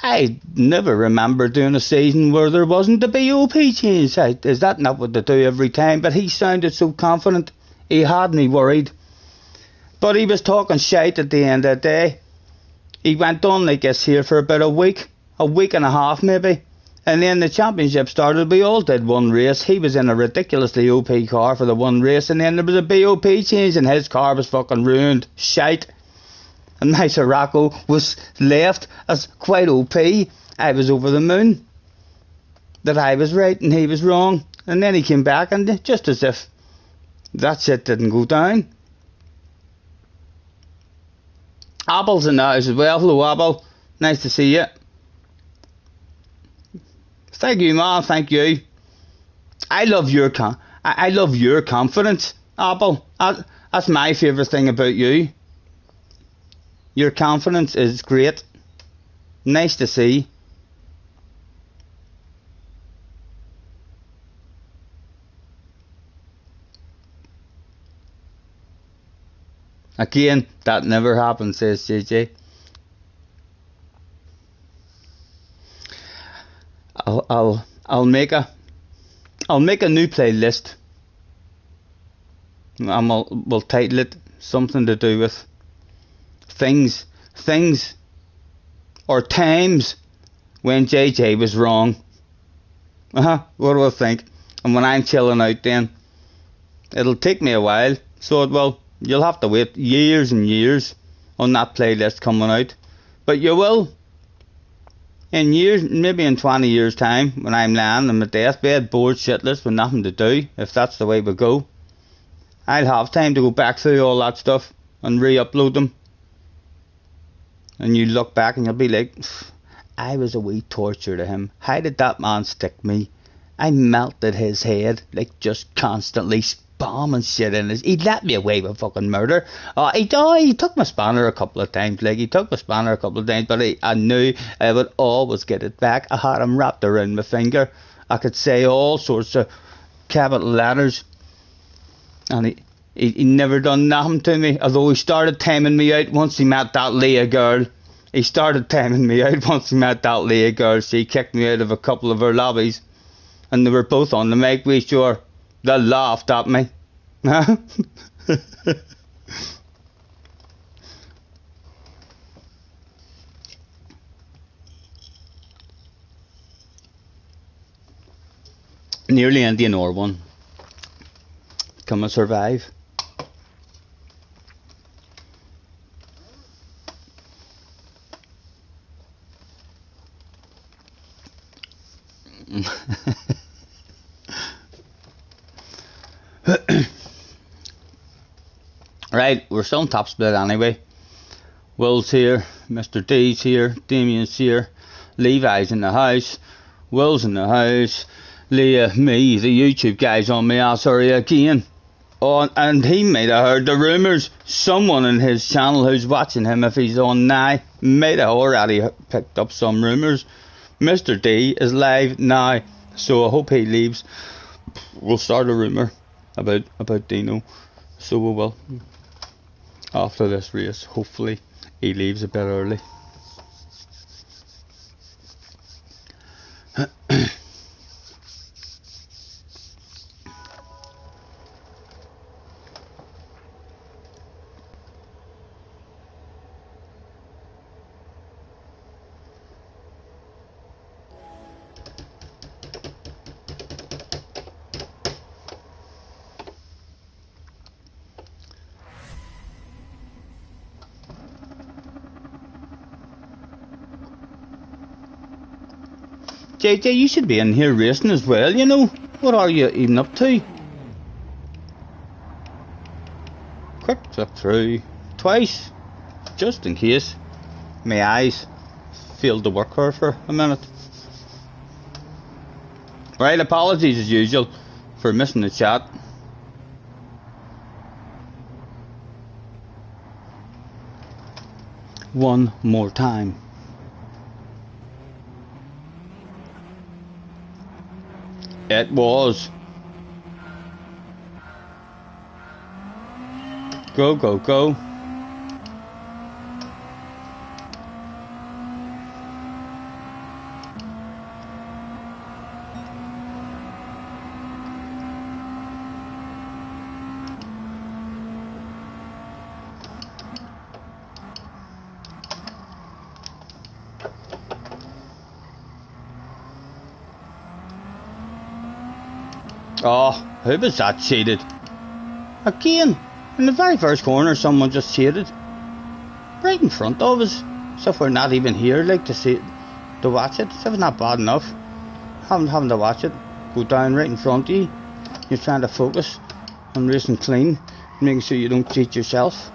I never remember doing a season where there wasn't a BOP change. Is that not what they do every time? But he sounded so confident, he had me worried. But he was talking shite at the end of the day. He went on like this here for about a week and a half maybe. And then the championship started, we all did one race. He was in a ridiculously OP car for the one race, and then there was a BOP change and his car was fucking ruined. Shite. And my Sirocco was left as quite OP. I was over the moon that I was right and he was wrong. And then he came back and just as if that shit didn't go down. Apple's in the house as well. Hello, Apple. Nice to see you. Thank you, man. Thank you. I love your confidence, Apple. That's my favourite thing about you. Your confidence is great. Nice to see. Again, that never happened, says JJ. I'll make a new playlist. And we'll title it something to do with things or times when JJ was wrong. What do I think? And when I'm chilling out, then it'll take me a while, so it will. You'll have to wait years and years on that playlist coming out, but you will. In years, maybe in 20 years time, when I'm lying on my deathbed, bored shitless with nothing to do, if that's the way we go, I'll have time to go back through all that stuff and re-upload them. And you look back and you'll be like, I was a wee torture to him. How did that man stick me? I melted his head, like just constantly bombing shit in his. He let me away with fucking murder. He took my spanner a couple of times. But I knew I would always get it back. I had him wrapped around my finger. I could say all sorts of capital letters, and he never done nothing to me. Although he started timing me out once he met that Leah girl. She kicked me out of a couple of her lobbies, and they were both on the mic. We sure. They laughed at me. Nearly in the Nor one. Can I survive? Right, we're still on top split anyway. Will's here, Mr. D's here, Damien's here, Levi's in the house, Will's in the house, Leah, me, the YouTube guy's on me ass already again. Oh, and he might have heard the rumours. Someone in his channel who's watching him, if he's on now, might have already picked up some rumours. Mr. D is live now, so I hope he leaves. We'll start a rumour about Dino, so we will. After this race, hopefully he leaves a bit early. JJ, you should be in here racing as well, you know. What are you even up to? Quick flip through. Twice. just in case my eyes failed to work here for a minute. Right, apologies as usual for missing the chat. One more time. It was. Go, go, go. Oh, who was that cheated? Again, in the very first corner someone just cheated. Right in front of us. So if we're not even here, like, to see it, to watch it, so it's not bad enough. Having to watch it, go down right in front of you. You're trying to focus on racing clean, making sure you don't cheat yourself.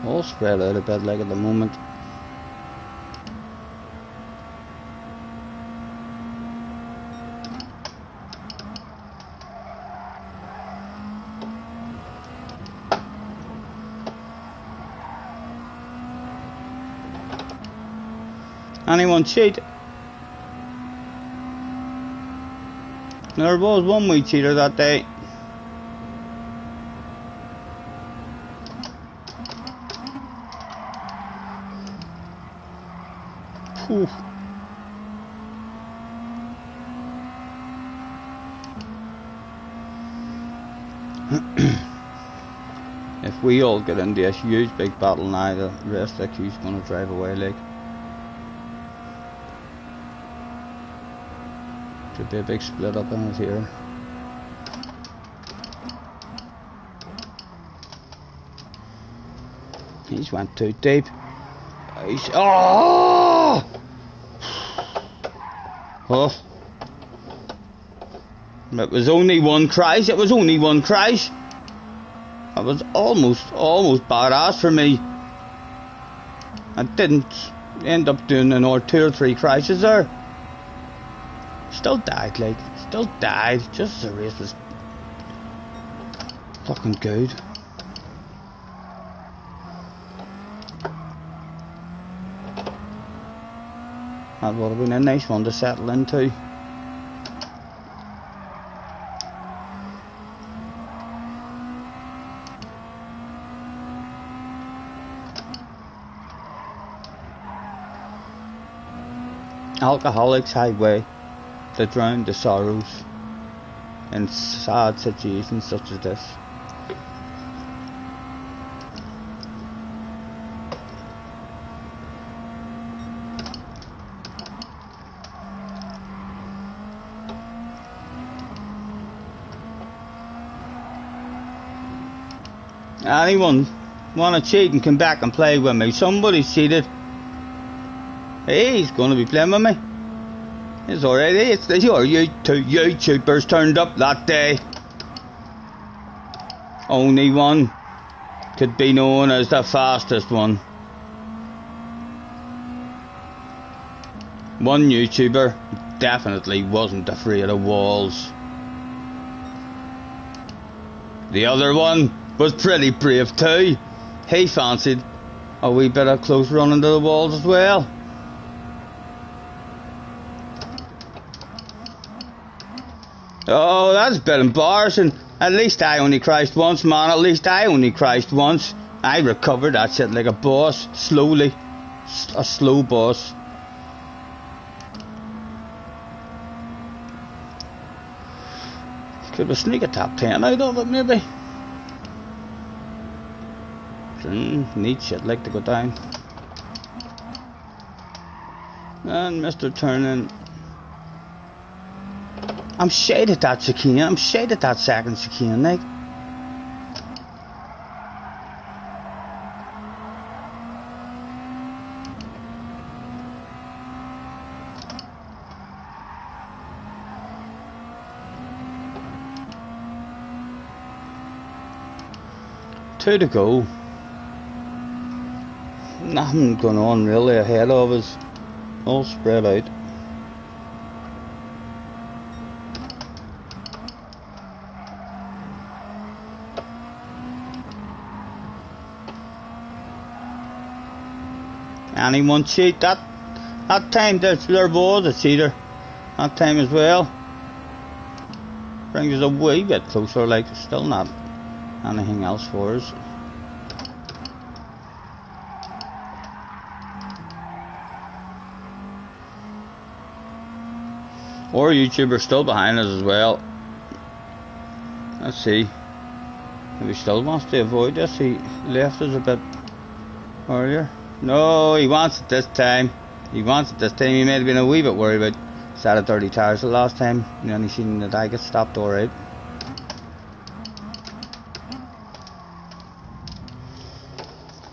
All spread out a bit like at the moment. Anyone cheat? There was one wee cheater that day. Oof. If we all get into this huge big battle now, the rest of the queue's gonna drive away like. Could be a big split up in it here. He's went too deep. He's, oh! Oh. It was only one crash. It was only one crash. That was almost badass for me. I didn't end up doing another 2 or 3 crashes there. Still died, like, still died. Just as the race was fucking good. That would have been a nice one to settle into. Alcoholics Highway, to drown the sorrows in sad situations such as this. Anyone want to cheat and come back and play with me? Somebody's cheated. Hey, he's going to be playing with me. It's already, it's your YouTubers turned up that day. Only one could be known as the fastest one. One YouTuber definitely wasn't afraid of walls. The other one was pretty brave too. He fancied a wee bit of close running to the walls as well. Oh, that's a bit embarrassing. At least I only crashed once, man. At least I only crashed once. I recovered that shit like a boss. Slowly. A slow boss. Could we sneak a top 10 out of it, maybe? Neat shit like to go down. And Mr. Turning I'm shade at that chicane. I'm shade at that second chicane, like. Two to go. Nothing going on really ahead of us. All spread out. Anyone cheat? That time there was a cheater. That time as well. Brings us a wee bit closer, like still not anything else for us. Or YouTuber still behind us as well. Let's see if he still wants to avoid this. He left us a bit earlier. No, he wants it this time. He wants it this time. He may have been a wee bit worried about set of 30 tires the last time. And then he seen that I get stopped alright.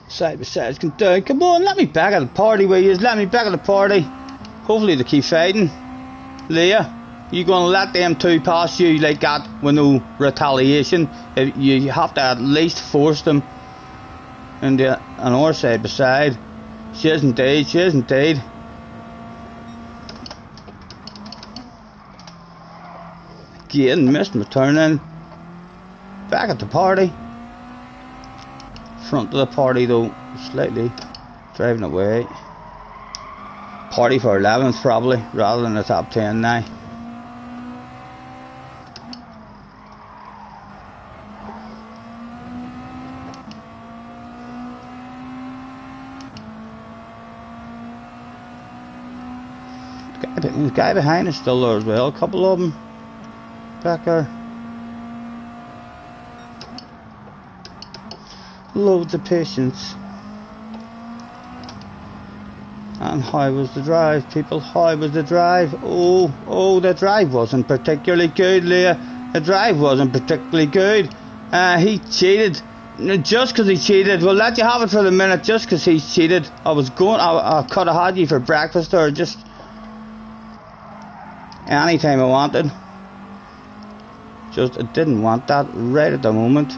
Side by side, come on, let me back at the party where he is. Let me back at the party. Hopefully they keep fighting. Leah, you gonna let them two pass you like that with no retaliation? You have to at least force them on our side by side. She is indeed, she is indeed. Again, missed my turn in. Back at the party. Front of the party though, slightly driving away. Party for 11th probably, rather than the top 10 now. The guy behind is still there as well, a couple of them back there. Loads of patience. And how was the drive, people? How was the drive? Oh, the drive wasn't particularly good, Leah. The drive wasn't particularly good. He cheated. Just because he cheated, we'll let you have it for the minute. Just because he cheated, I could have had you for breakfast or just anytime I wanted. Just I didn't want that right at the moment.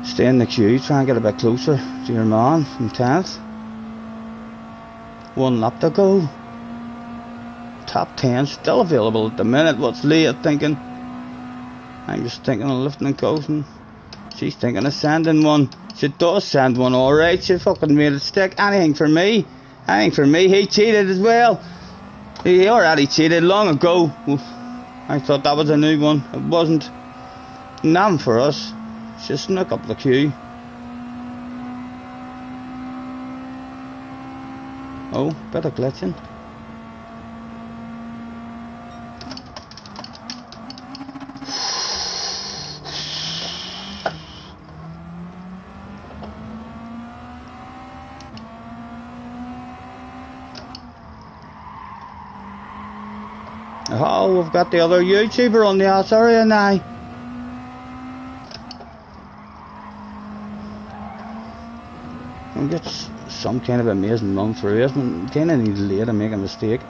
Stay in the queue, try and get a bit closer to your man from 10th. 1 lap to go. Top 10 still available at the minute. What's Leah thinking? I'm just thinking of lifting and coasting. She's thinking of sending one. She does send one alright. She fucking made it stick. Anything for me. Anything for me. He cheated as well. He already cheated long ago. I thought that was a new one. It wasn't. Nothing for us. Just snuck up the queue. Oh, bit of glitching. Oh, we've got the other YouTuber on the ass area now. I'll get some kind of amazing run through it. I kind of need Leah to make a mistake.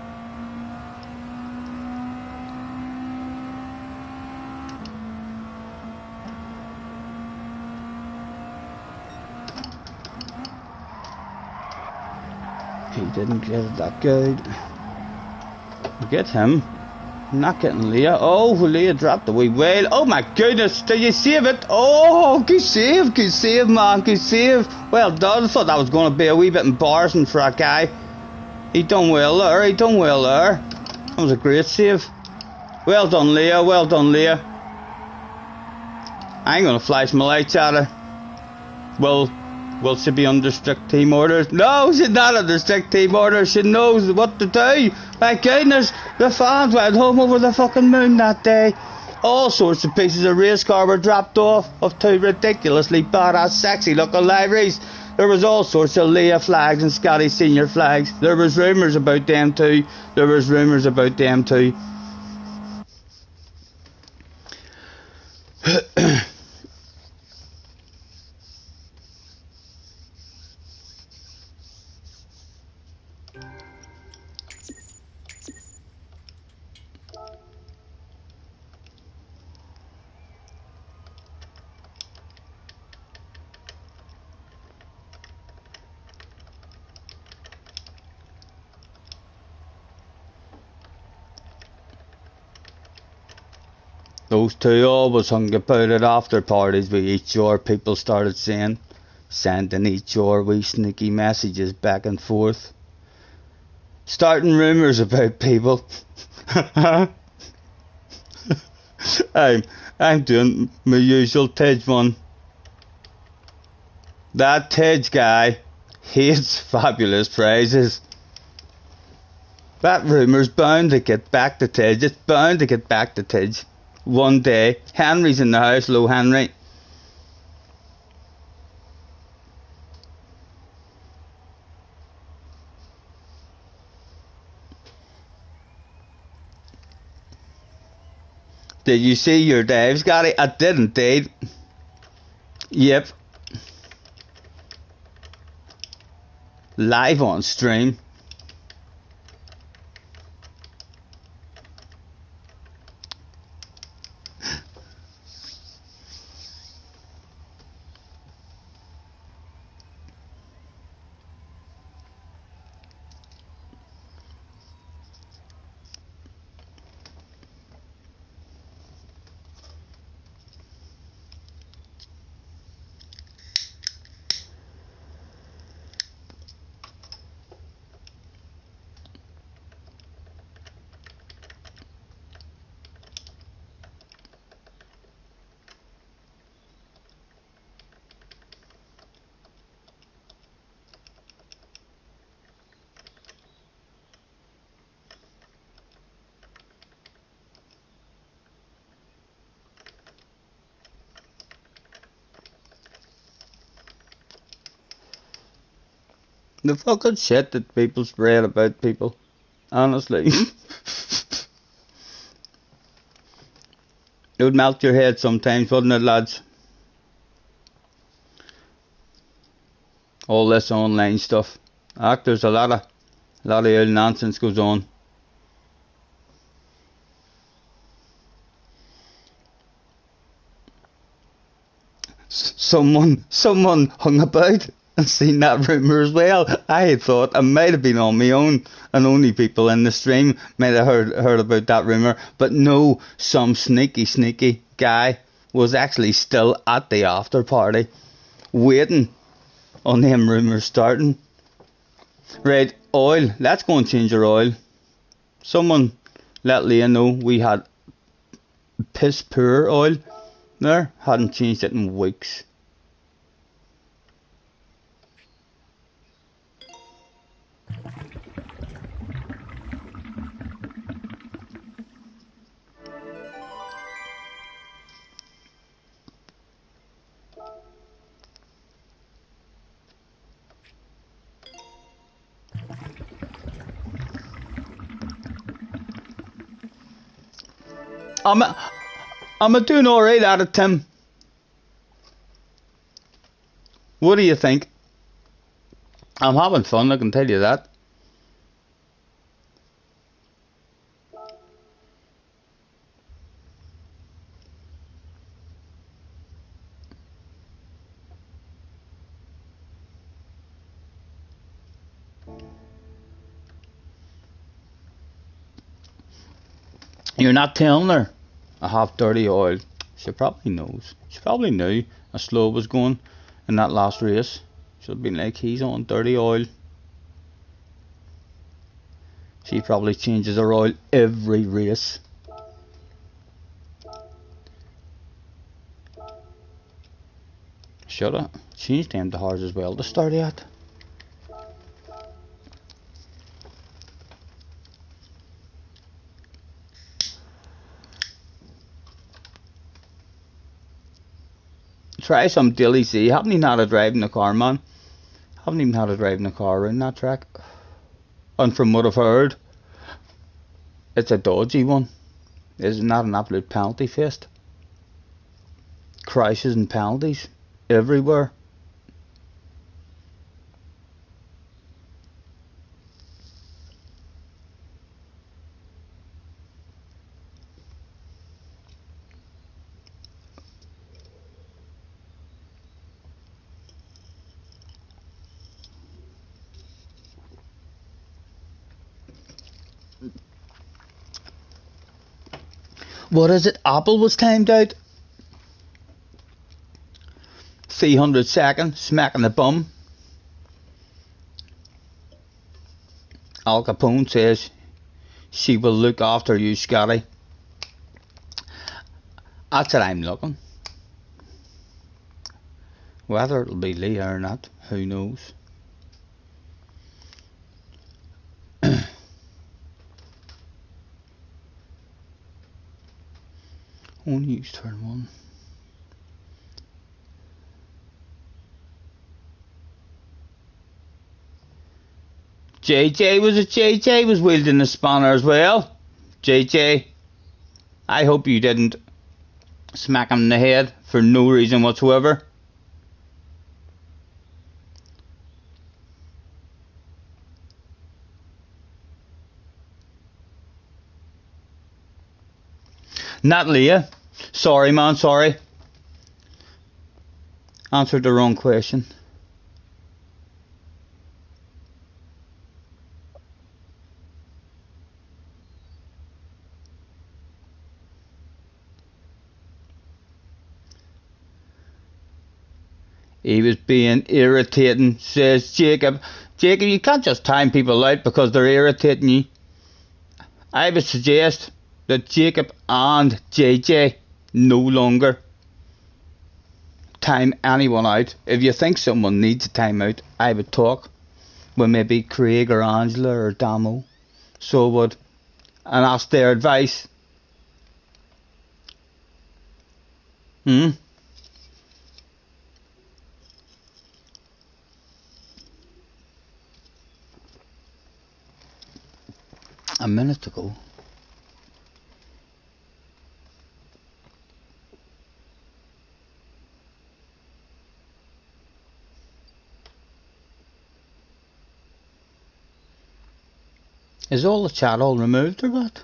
He didn't get it that good. Get him. Not getting Leah. Oh, Leah dropped the wee whale. Oh my goodness, did you save it? Oh, good save, man, good save. Well done. I thought that was going to be a wee bit embarrassing for that guy. He done well there, That was a great save. Well done, Leah, well done, Leah. I ain't going to flash my lights at her. Will she be under strict team orders? No, she's not under strict team orders. She knows what to do. My goodness, the fans went home over the fucking moon that day. All sorts of pieces of race car were dropped off of two ridiculously badass, sexy looking liveries. There was all sorts of Leah flags and Scotty Senior flags. There was rumours about them too. There was rumours about them too. Those two always hung about at after parties with each other. People started sending each other wee sneaky messages back and forth. Starting rumours about people. I'm doing my usual Tej one. That Tej guy hates fabulous prizes. That rumour's bound to get back to Tej. It's bound to get back to Tej. One day. Henry's in the house. Hello, Henry. Did you see your Dave, Scotty? I did indeed. Yep. Live on stream. The fucking shit that people spread about people. Honestly. It would melt your head sometimes, wouldn't it, lads? All this online stuff. There's a lot of ill nonsense goes on. Someone hung about and seen that rumour as well. I had thought I might have been on my own and only people in the stream might have heard about that rumour, but no, some sneaky guy was actually still at the after party waiting on them rumours starting. Right, oil. Let's go and change our oil. Someone let Leah know we had piss poor oil there. Hadn't changed it in weeks. I'm a doing alright at it, Tim. What do you think? I'm having fun, I can tell you that. You're not telling her I have dirty oil. She probably knows. She probably knew how slow it was going in that last race. She'll be like, he's on dirty oil. She probably changes her oil every race. Shoulda changed them to hers as well to start at. Try some Dilly C. Haven't you not a driving the car, man? Haven't even had to drive in a car around that track. And from what I've heard, it's a dodgy one. Isn't that an absolute penalty fest? Crashes and penalties everywhere. What is it? Apple was timed out. 300 seconds, smacking the bum. Al Capone says she will look after you, Scotty. That's what I'm looking. Whether it'll be Leah or not, who knows. Only use turn 1. JJ was wielding the spanner as well. JJ, I hope you didn't smack him in the head for no reason whatsoever. Not Leah. Sorry, man, sorry. Answered the wrong question. He was being irritating, says Jacob. Jacob, you can't just time people out because they're irritating you. I would suggest that Jacob and JJ no longer time anyone out. If you think someone needs a timeout, I would talk with maybe Craig or Angela or Damo, so would, and ask their advice. A minute to go. Is all the chat all removed or what?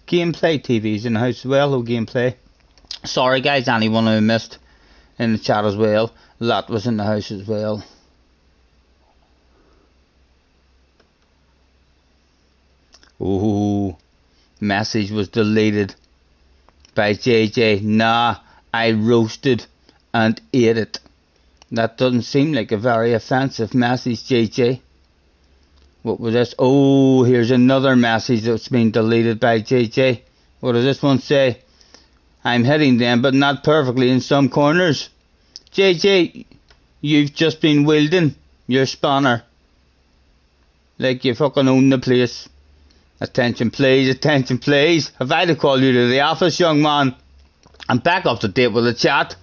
Gameplay TV's in the house as well. Hello, Gameplay. Sorry guys, anyone who missed in the chat as well. That was in the house as well. Oh, message was deleted by JJ. Nah, I roasted and ate it. That doesn't seem like a very offensive message, JJ. What was this? Oh, here's another message that's been deleted by JJ. What does this one say? I'm hitting them, but not perfectly in some corners. JJ, you've just been wielding your spanner like you fucking own the place. Attention please, attention please. Have I to call you to the office, young man? I'm back up to date with the chat.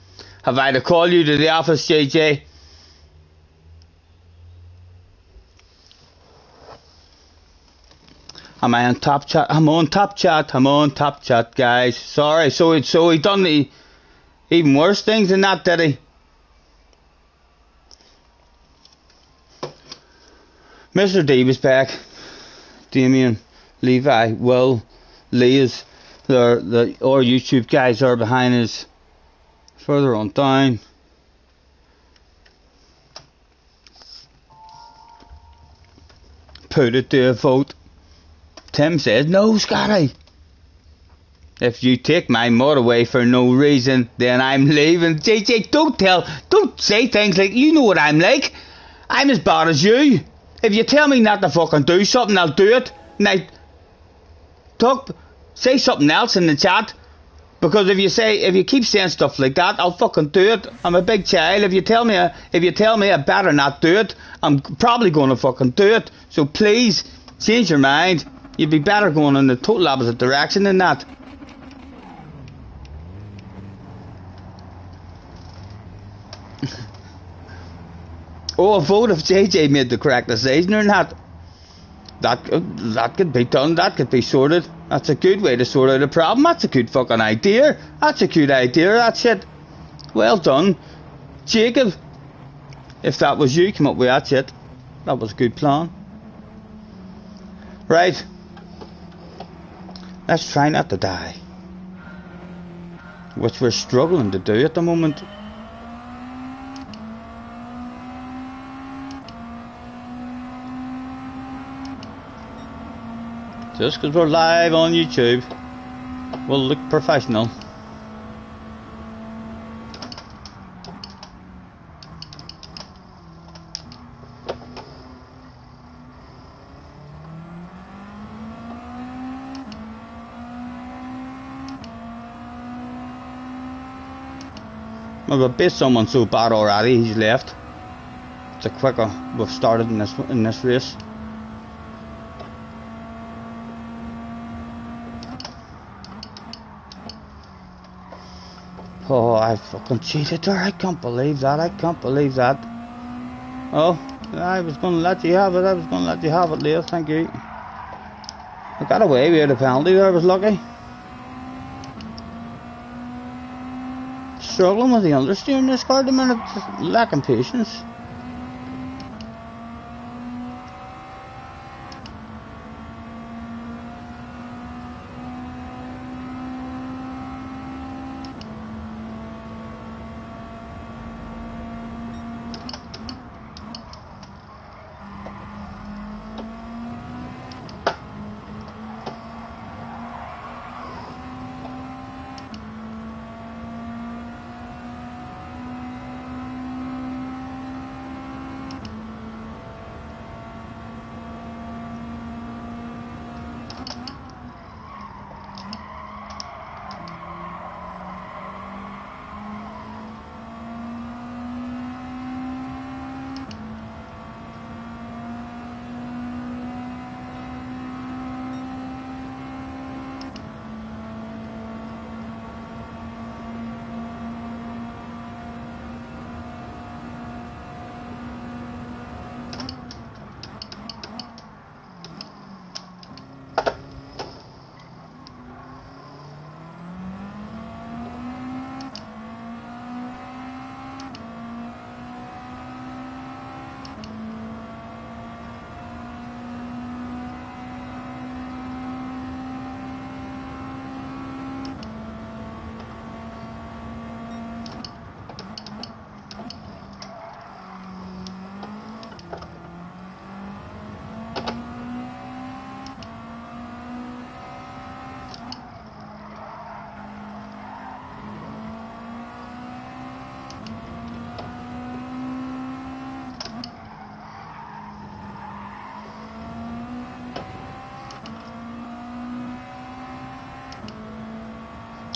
Have I to call you to the office, JJ? Am I on top chat? I'm on top chat. I'm on top chat, guys. Sorry. So he done the even worse things than that, did he? Mr. D was back. Damien, Levi, Will, Leah's, our YouTube guys are behind us. Further on down. Put it to a vote. Tim says, no, Scotty. If you take my mod away for no reason, then I'm leaving. JJ, don't say things like, you know what I'm like. I'm as bad as you. If you tell me not to fucking do something, I'll do it. Now, say something else in the chat. Because if you keep saying stuff like that, I'll fucking do it. I'm a big child. If you tell me I better not do it, I'm probably going to fucking do it. So please change your mind. You'd be better going in the total opposite direction than that. Oh, a vote if JJ made the correct decision or not. That could be done. That could be sorted. That's a good way to sort out a problem. That's a good fucking idea. That's a good idea. That's it. Well done, Jacob. If that was you, come up with that shit. That was a good plan. Right. Let's try not to die. Which we're struggling to do at the moment. Just because we're live on YouTube, we'll look professional. Well, we've beat someone so bad already, he's left. It's a quicker we've started in this race. Oh, I fucking cheated there. I can't believe that. I can't believe that. Oh, I was going to let you have it. I was going to let you have it, Leo. Thank you. I got away with a penalty there. I was lucky. Struggling with the understeer in this car at the minute. Just lacking patience.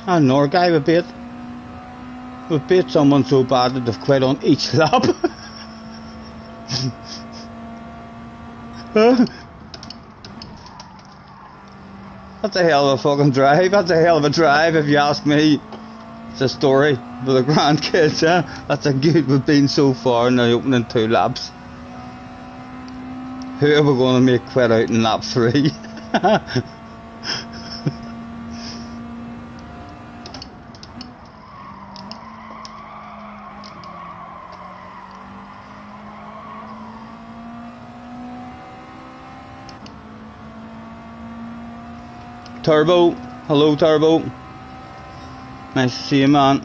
Another guy we beat someone so bad that they've quit on each lap. That's a hell of a fucking drive. That's a hell of a drive if you ask me. It's a story for the grandkids, huh? That's how good we've been so far in the opening 2 laps. Who are we going to make quit out in lap 3? Turbo, hello Turbo. Nice to see you, man.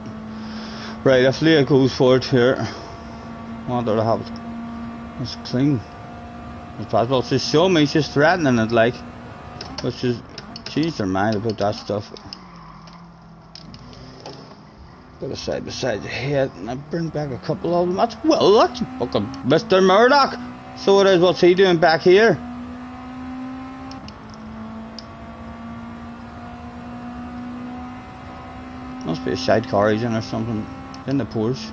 Right, if Leah goes forward here, I want her to have it as clean as possible. She's showing me, she's threatening it, like, but she's changed her mind about that stuff. Put a side beside the head, and I bring back a couple of them. That's fucking Mr. Murdoch. So it is. What's he doing back here? Must be a sidecar he's in or something. In the Porsche.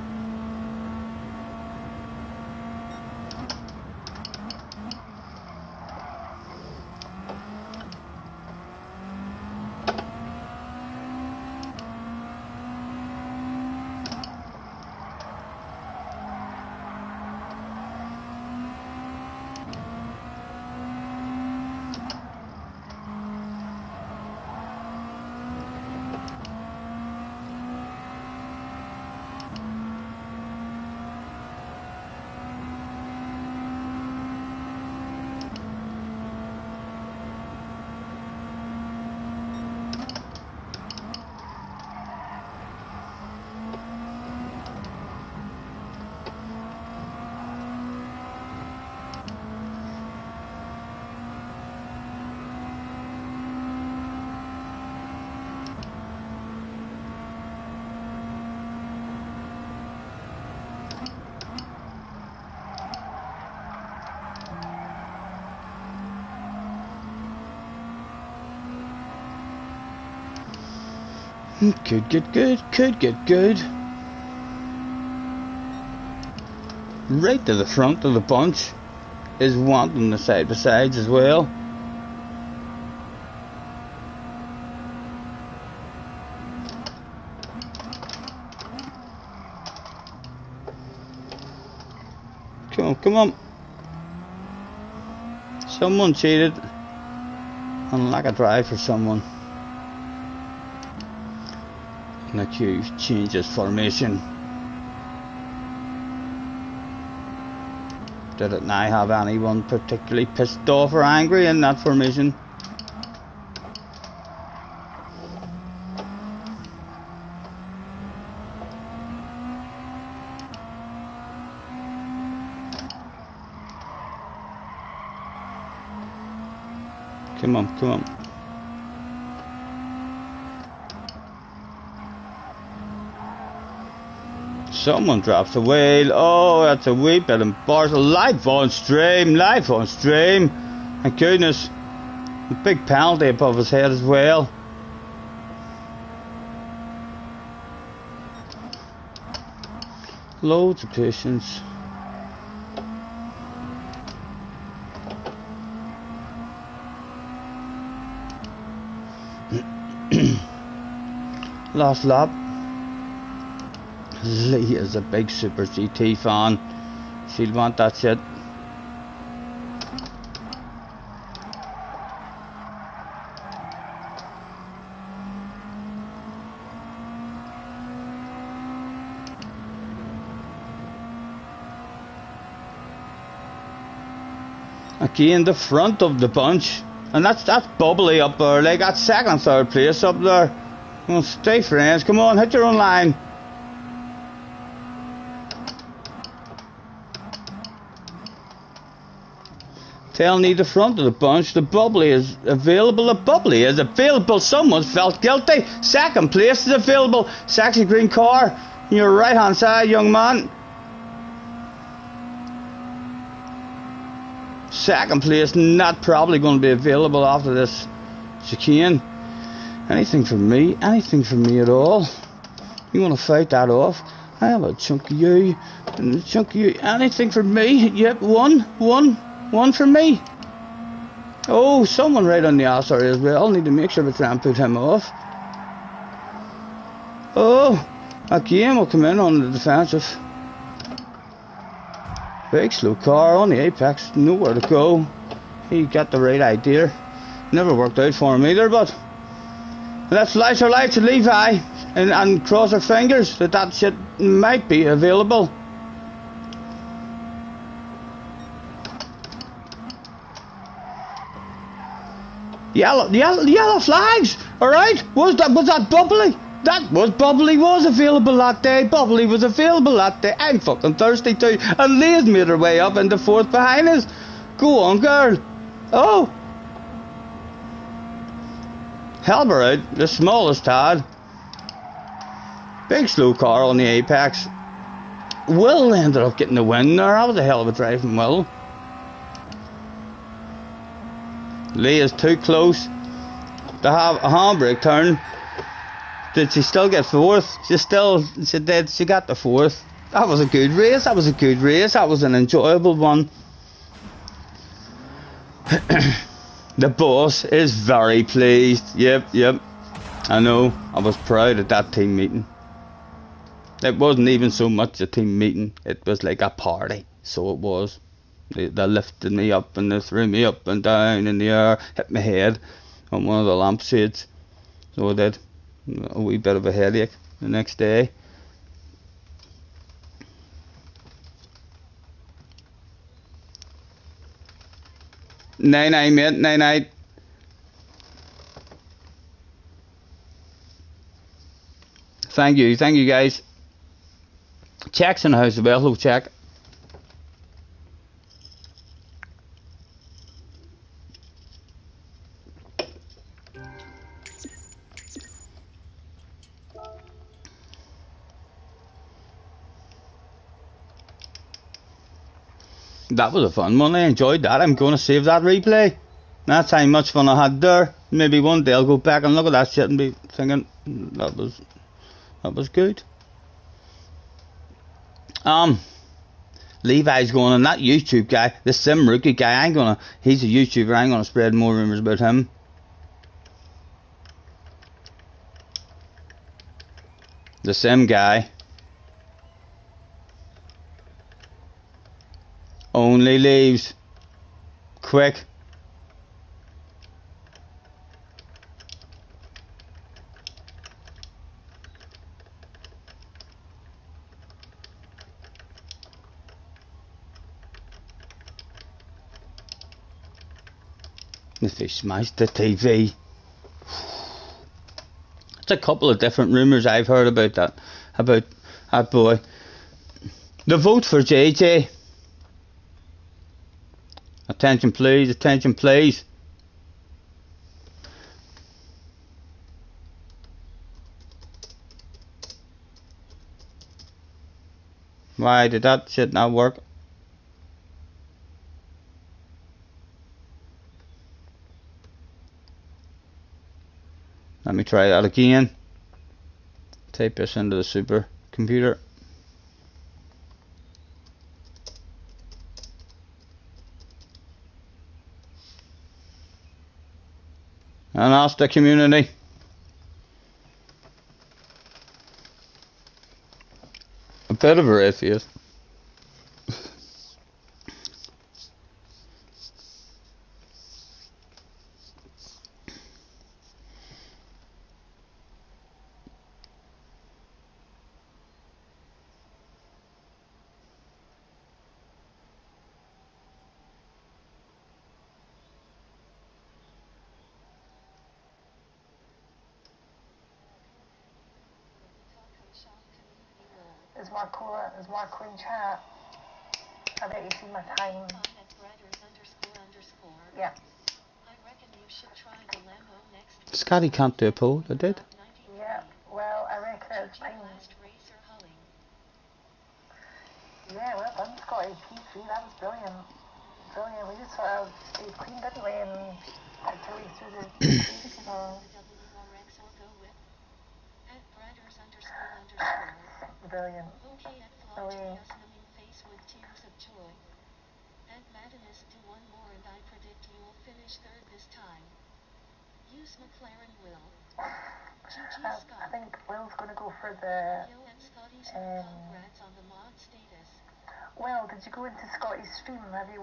Could get good, could get good. Right to the front of the bunch is wanting the side by sides as well. Come on, come on. Someone cheated. And lack a drive for someone. And the queue changes formation. Did it now have anyone particularly pissed off or angry in that formation? Come on, come on. Someone drops the wheel. Oh, that's a wee bit embarrassing. Live on stream, live on stream. My goodness. A big penalty above his head as well. Loads of patience. Last lap. Lee is a big Super GT fan. She'll want that shit. Again, the front of the bunch, and that's bubbly up there. Like that's second, third place up there. Well, stay friends. Come on, hit your own line. Telling you the front of the bunch, the bubbly is available. The bubbly is available. Someone felt guilty. Second place is available. Sexy green car. On your right hand side, young man. Second place not probably going to be available after this chicane. Anything for me? Anything for me at all? You want to fight that off? I have a chunk of you. And a chunk of you. Anything for me? Yep, one for me. Oh, someone right on the ass area as well. I'll need to make sure we try and put him off. Oh, again will come in on the defensive. Big slow car on the apex, nowhere to go. He got the right idea. Never worked out for him either, but let's light our lights to Levi and cross our fingers that shit might be available. Yellow flags, alright? Was that bubbly? That was bubbly, was available that day. Bubbly was available that day. I'm fucking thirsty too. And Liz made her way up into fourth behind us. Go on, girl. Oh. Help her out, the smallest tad. Big slow car on the apex. Will ended up getting the win there. That was a hell of a drive from Will. Lee is too close to have a handbrake turn. Did she still get fourth? She did. She got the fourth. That was a good race. That was a good race. That was an enjoyable one. The boss is very pleased. Yep. I know. I was proud at that team meeting. It wasn't even so much a team meeting. It was like a party. So it was. They lifted me up and they threw me up and down in the air, hit my head on one of the lampshades. So I did. A wee bit of a headache the next day. Night, mate. Night. Thank you guys. Check's in the house as well. Hello, check. That was a fun one. I enjoyed that. I'm going to save that replay. That's how much fun I had there. Maybe one day I'll go back and look at that shit and be thinking that was good. Levi's going on that YouTube guy, the Sim Rookie guy. He's a YouTuber. I ain't gonna spread more rumors about him. The Sim guy only leaves quick. If he smashed the TV. It's a couple of different rumours I've heard about that boy. The vote for JJ. Attention please, attention please. Why did that shit not work? Let me try that again. Type this into the super computer. And ask the community. A bit of a atheist. Is Marco in chat? I bet you see my time. Yeah. Scotty can't do a poll, I did. Yeah, well, I reckon it's time. Yeah, well done, Scotty. P3, that was brilliant. Brilliant. We just sort of stayed clean, didn't we? And had to read through the brilliant. Brilliant. I think Will's going to go for the. Will, did you go into Scotty's stream? Have you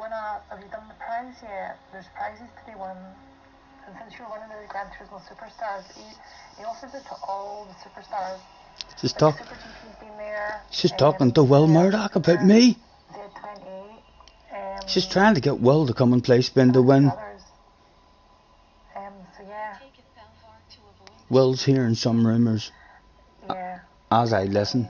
done the prize yet? There's prizes to be won. And since you're one of the Gran Turismo superstars, he offers it to all the superstars. She's Super GP's been there. She's talking to Will Murdoch about me. Z28. She's trying to get Will to come and play Spin to Win. So yeah. Will's hearing some rumours. Yeah. As I listen.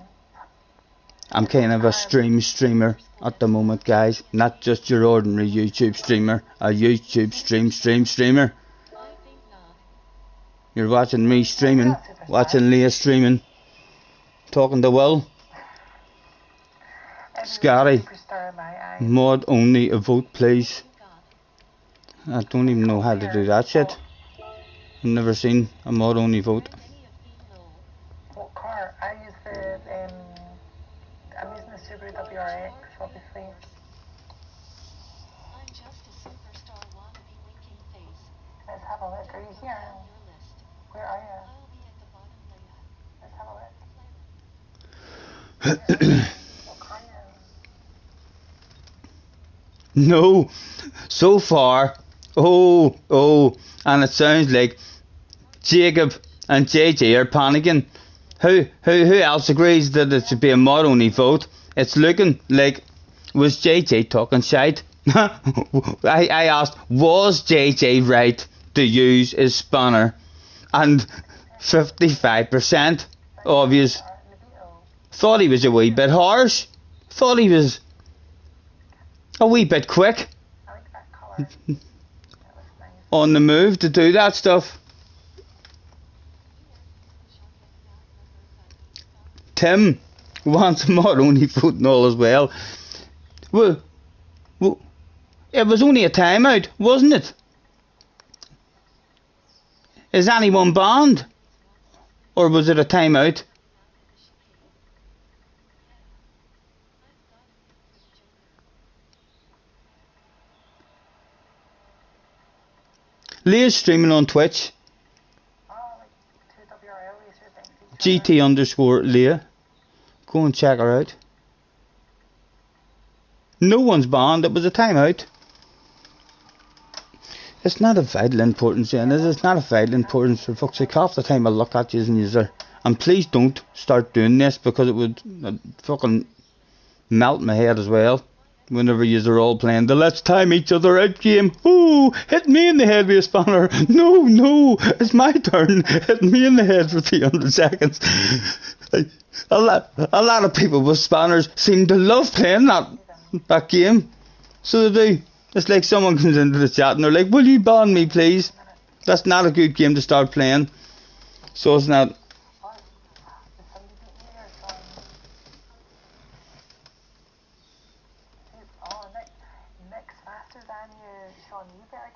I'm kind of a streamer at the moment, guys. Not just your ordinary YouTube streamer. A YouTube streamer. You're watching me streaming. Watching Leah streaming. Talking to Will. Scotty. Mod only a vote, please. I don't even know how to do that shit. I've never seen a mod only vote. What car? I'm using the Subaru WRX, obviously. Let's have a look. Are you here? Where are you? Let's have a look. What car are you? No, so far. Oh, and it sounds like Jacob and JJ are panicking. Who else agrees that it should be a mod only vote? It's looking like, was JJ talking shite? I asked, was JJ right to use his spanner? And 55% obvious. Thought he was a wee bit harsh. Thought he was a wee bit quick on the move to do that stuff. Tim wants mod only vote and all as well. Well, it was only a timeout, wasn't it? Is anyone banned? Or was it a timeout? Leah's streaming on Twitch. Oh, like two WRL racers next to each other. GT _Leah. Go and check her out. No one's banned, it was a timeout. It's not of vital importance, Ian. It's not of vital importance, for fuck's sake. Half the time I look at you and you're. And please don't start doing this, because it would fucking melt my head as well. Whenever you're all playing the let's time each other out game. Ooh, hit me in the head with a spanner. No, it's my turn. Hit me in the head for 300 seconds. A lot of people with spanners seem to love playing that game. So they do. It's like someone comes into the chat and they're like, will you ban me please? That's not a good game to start playing. So it's not. Oh, did somebody beat me there, Sean? Oh, Nick's faster than you, Sean. You better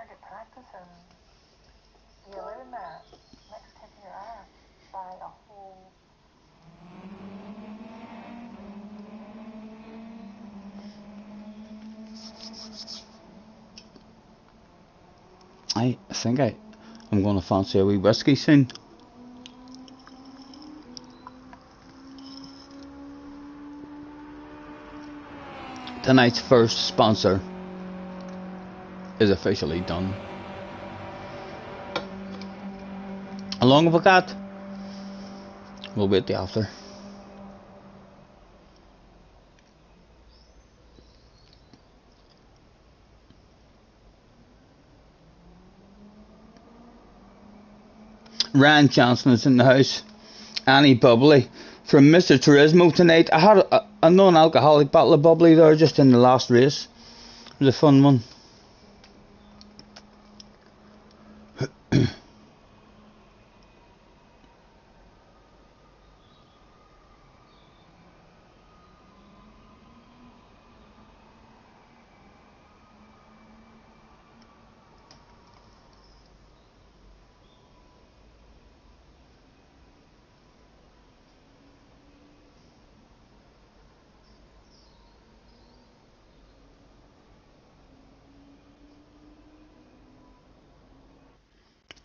get practicing. You learn that. Nick's kicking your ass by a whole. I think I'm going to fancy a wee whiskey soon. Tonight's first sponsor is officially done. How long have we got? We'll wait till after. Ryan Johnson is in the house. Annie Bubbly from Mr. Turismo tonight. I had a non-alcoholic bottle of bubbly there just in the last race. It was a fun one.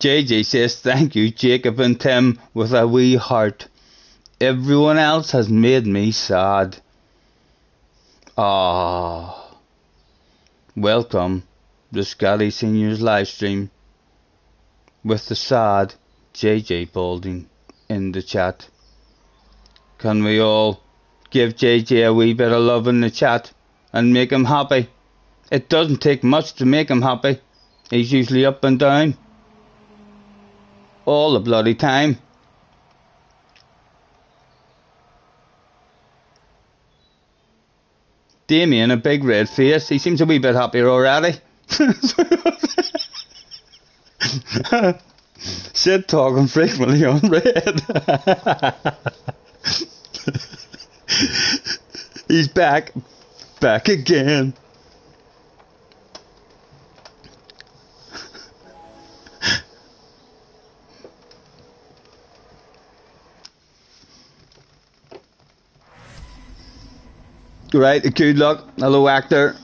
JJ says, thank you, Jacob and Tim, with a wee heart. Everyone else has made me sad. Ah, welcome to Scotty Senior's live stream with the sad JJ Balding in the chat. Can we all give JJ a wee bit of love in the chat and make him happy? It doesn't take much to make him happy. He's usually up and down all the bloody time. Damien, a big red face. He seems a wee bit happier already. Sid talking frequently on red. He's back again. Right, good luck. Hello, actor.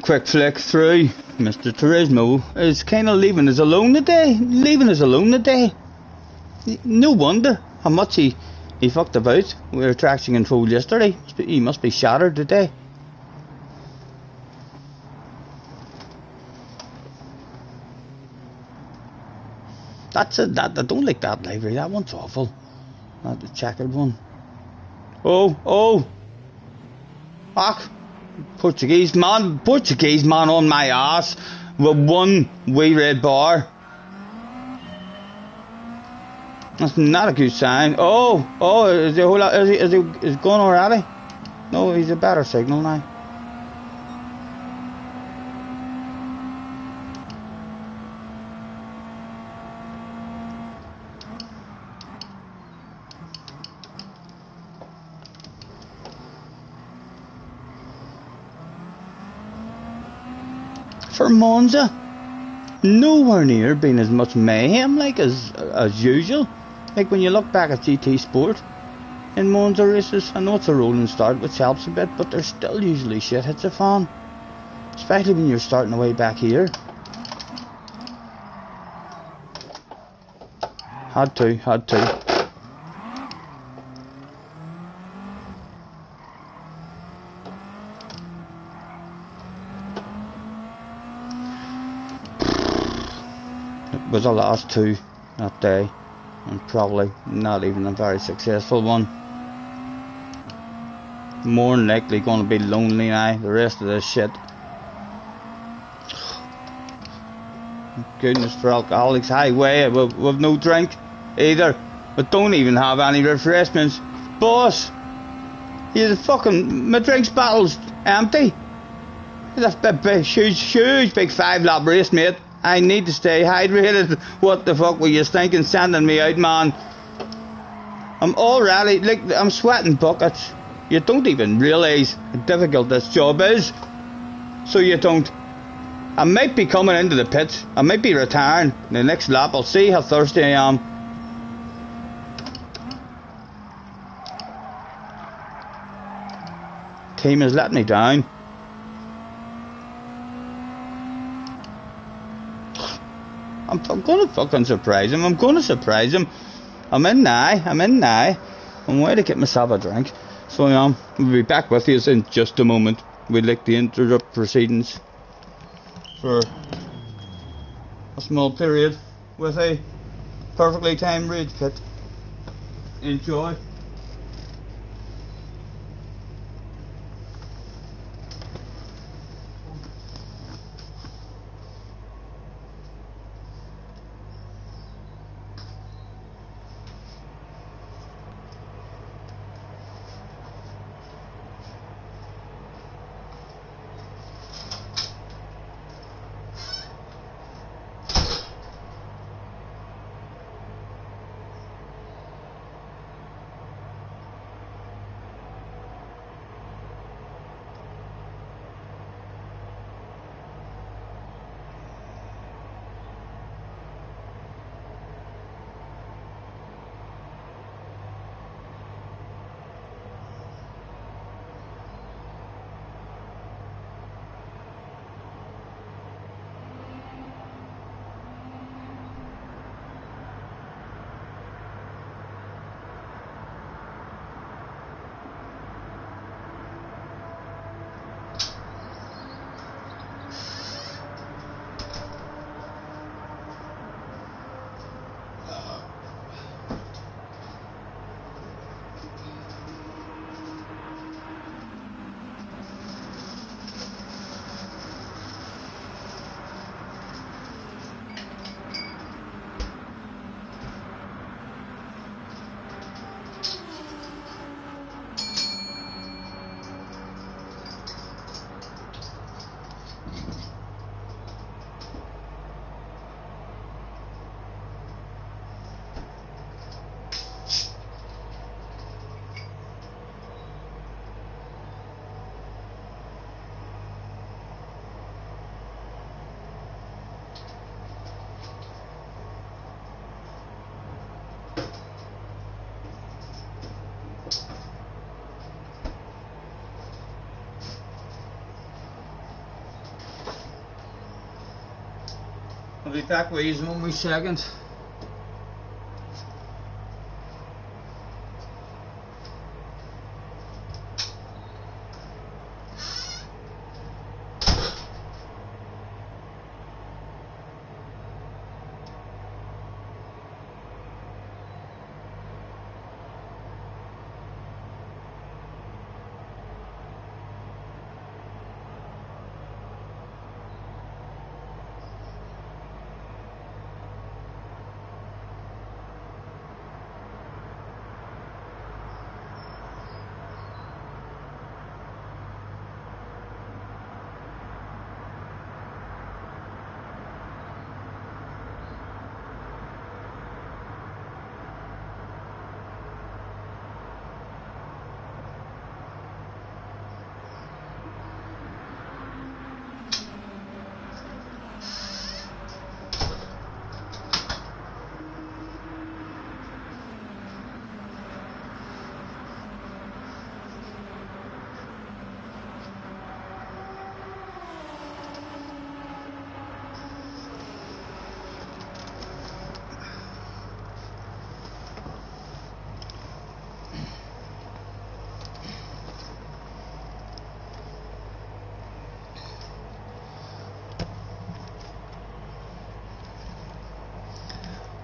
Quick flick through. Mr. Turismo is kind of leaving us alone today. No wonder how much he fucked about with traction control yesterday. He must be shattered today. That's it. I don't like that livery. That one's awful. Not the checkered one. Oh! Fuck! Portuguese man on my ass with one wee red bar. That's not a good sign. Is he gone already? No, he's a better signal now. for Monza. Nowhere near being as much mayhem like as usual. Like when you look back at GT Sport in Monza races, I know it's a rolling start which helps a bit, but there's still usually shit hits a fan. Especially when you're starting away back here. Had to. It was a last two that day, and probably not even a very successful one. More than likely going to be lonely now, the rest of this shit. Goodness for Alcoholics Highway, we've no drink either. We don't even have any refreshments. Boss, my drinks bottle's empty. That's a big, huge big 5-lap race, mate. I need to stay hydrated. What the fuck were you thinking sending me out, man? I'm already, I'm sweating buckets. You don't even realise how difficult this job is. So you don't. I might be coming into the pits. I might be retiring in the next lap. I'll see how thirsty I am. Team has let me down. I'm gonna fucking surprise him. I'm gonna surprise him. I'm in now. I'm waiting to get myself a drink. So we'll be back with you in just a moment. We'd like to interrupt proceedings for a small period with a perfectly timed rage pit. Enjoy. I'll be back with you in 1 second.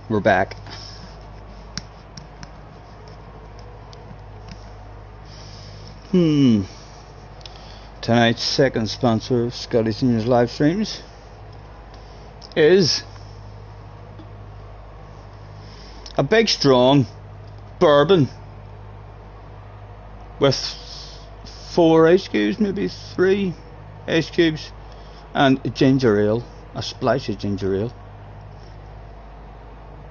We're back. Tonight's second sponsor of Scotty Senior's live streams is a big strong bourbon with 4 ice cubes, maybe 3 ice cubes, and ginger ale, a splash of ginger ale,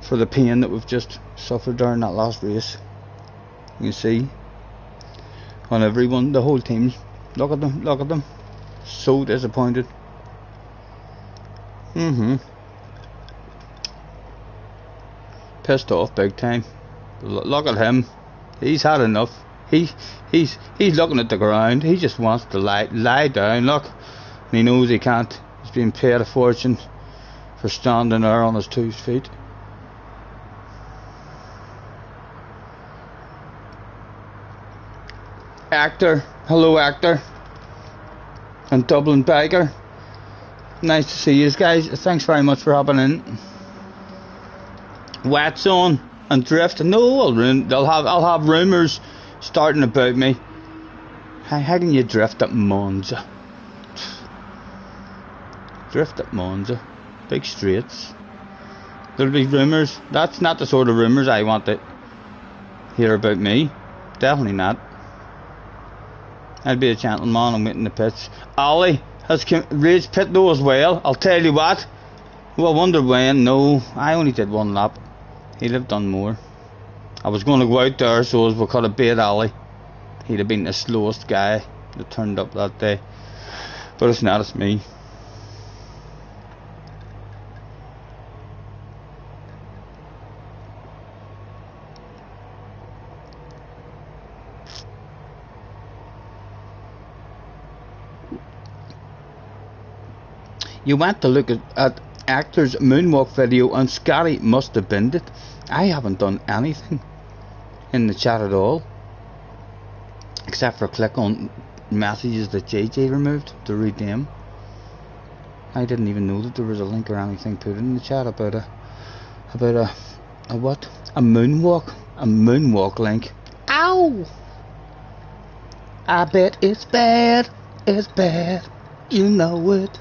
for the pain that we've just suffered during that last race. You can see on everyone, the whole team, look at them, so disappointed. Pissed off big time. Look at him, he's had enough. He's looking at the ground. He just wants to lie down. Look, and he knows he can't. He's being paid a fortune for standing there on his 2 feet. Actor, hello Actor, and Dublin Biker. Nice to see you guys. Thanks very much for hopping in. Wax on and drift. No, I'll have rumours starting about me. How can you drift at Monza? Drift at Monza. Big straights. There'll be rumours. That's not the sort of rumours I want to hear about me. Definitely not. I'd be a gentleman and wait in the pits. Ali has raised pit though as well. I'll tell you what. Well, I wonder when. No, I only did 1 lap. He'd have done more. I was going to go out there so as we could have beat Ali. He'd have been the slowest guy that turned up that day. But it's not, it's me. You went to look at Actor's moonwalk video and Scotty must have binned it. I haven't done anything in the chat at all, except for click on messages that JJ removed to read them. I didn't even know that there was a link or anything put in the chat about a what? A moonwalk link. Ow! I bet it's bad, you know it.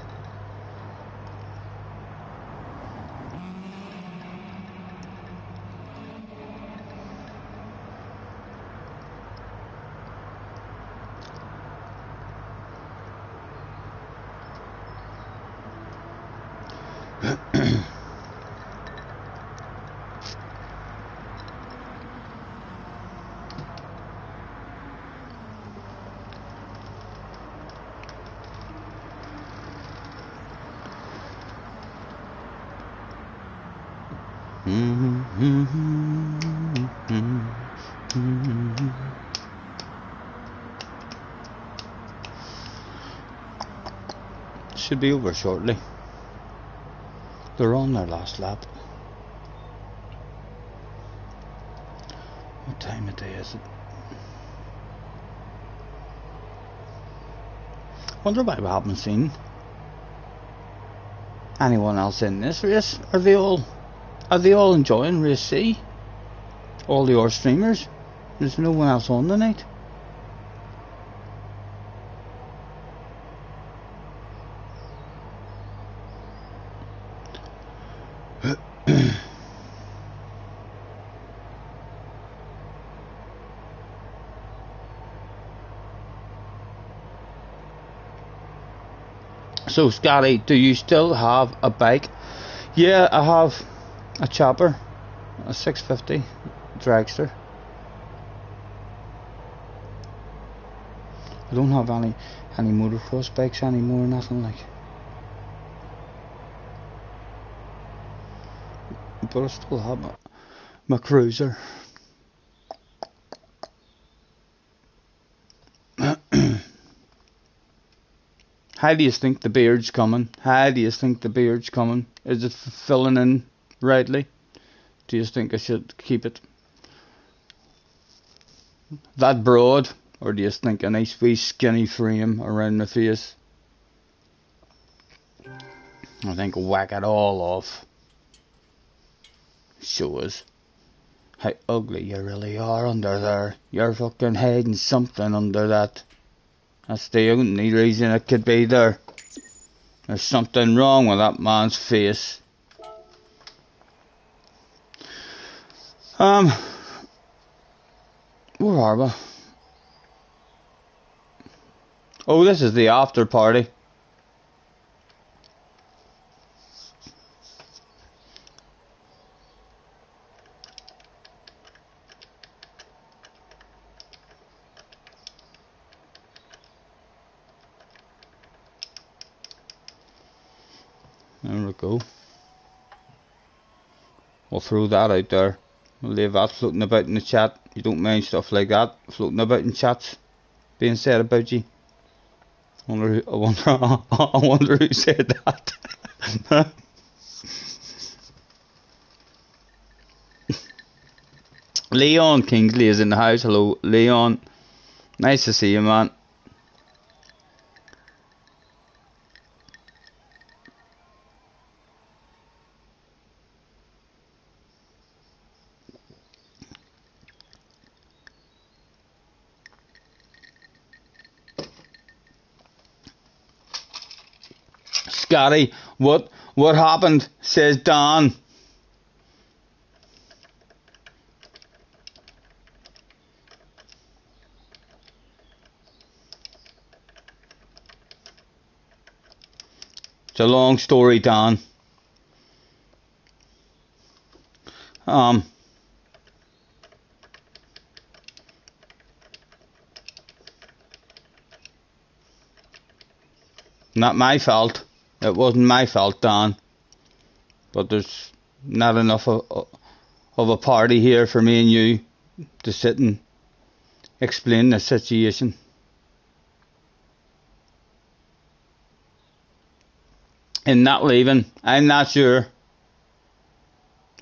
Should be over shortly. They're on their last lap. What time of day is it? Wonder why we haven't seen anyone else in this race. Are they all enjoying race C? All the horse streamers? There's no one else on tonight. So Scotty, do you still have a bike? Yeah, I have a chopper, a 650 dragster. I don't have any motocross bikes anymore, nothing like. But I still have my cruiser. How do you think the beard's coming? Is it filling in rightly? Do you think I should keep it that broad? Or do you think a nice wee skinny frame around my face? I think whack it all off. show us how ugly you really are under there. You're fucking hiding something under that. That's the only reason it could be there. There's something wrong with that man's face. Where are we? Oh, this is the after party. There we go. We'll throw that out there. We'll leave that floating about in the chat. You don't mind stuff like that floating about in chats being said about you. I wonder who said that. Leon Kingsley is in the house. Hello, Leon. Nice to see you, man. Scotty, what happened? Says Don. It's a long story, Don. Not my fault. It wasn't my fault, Don. But there's not enough of a party here for me and you to sit and explain the situation. And not leaving, I'm not sure.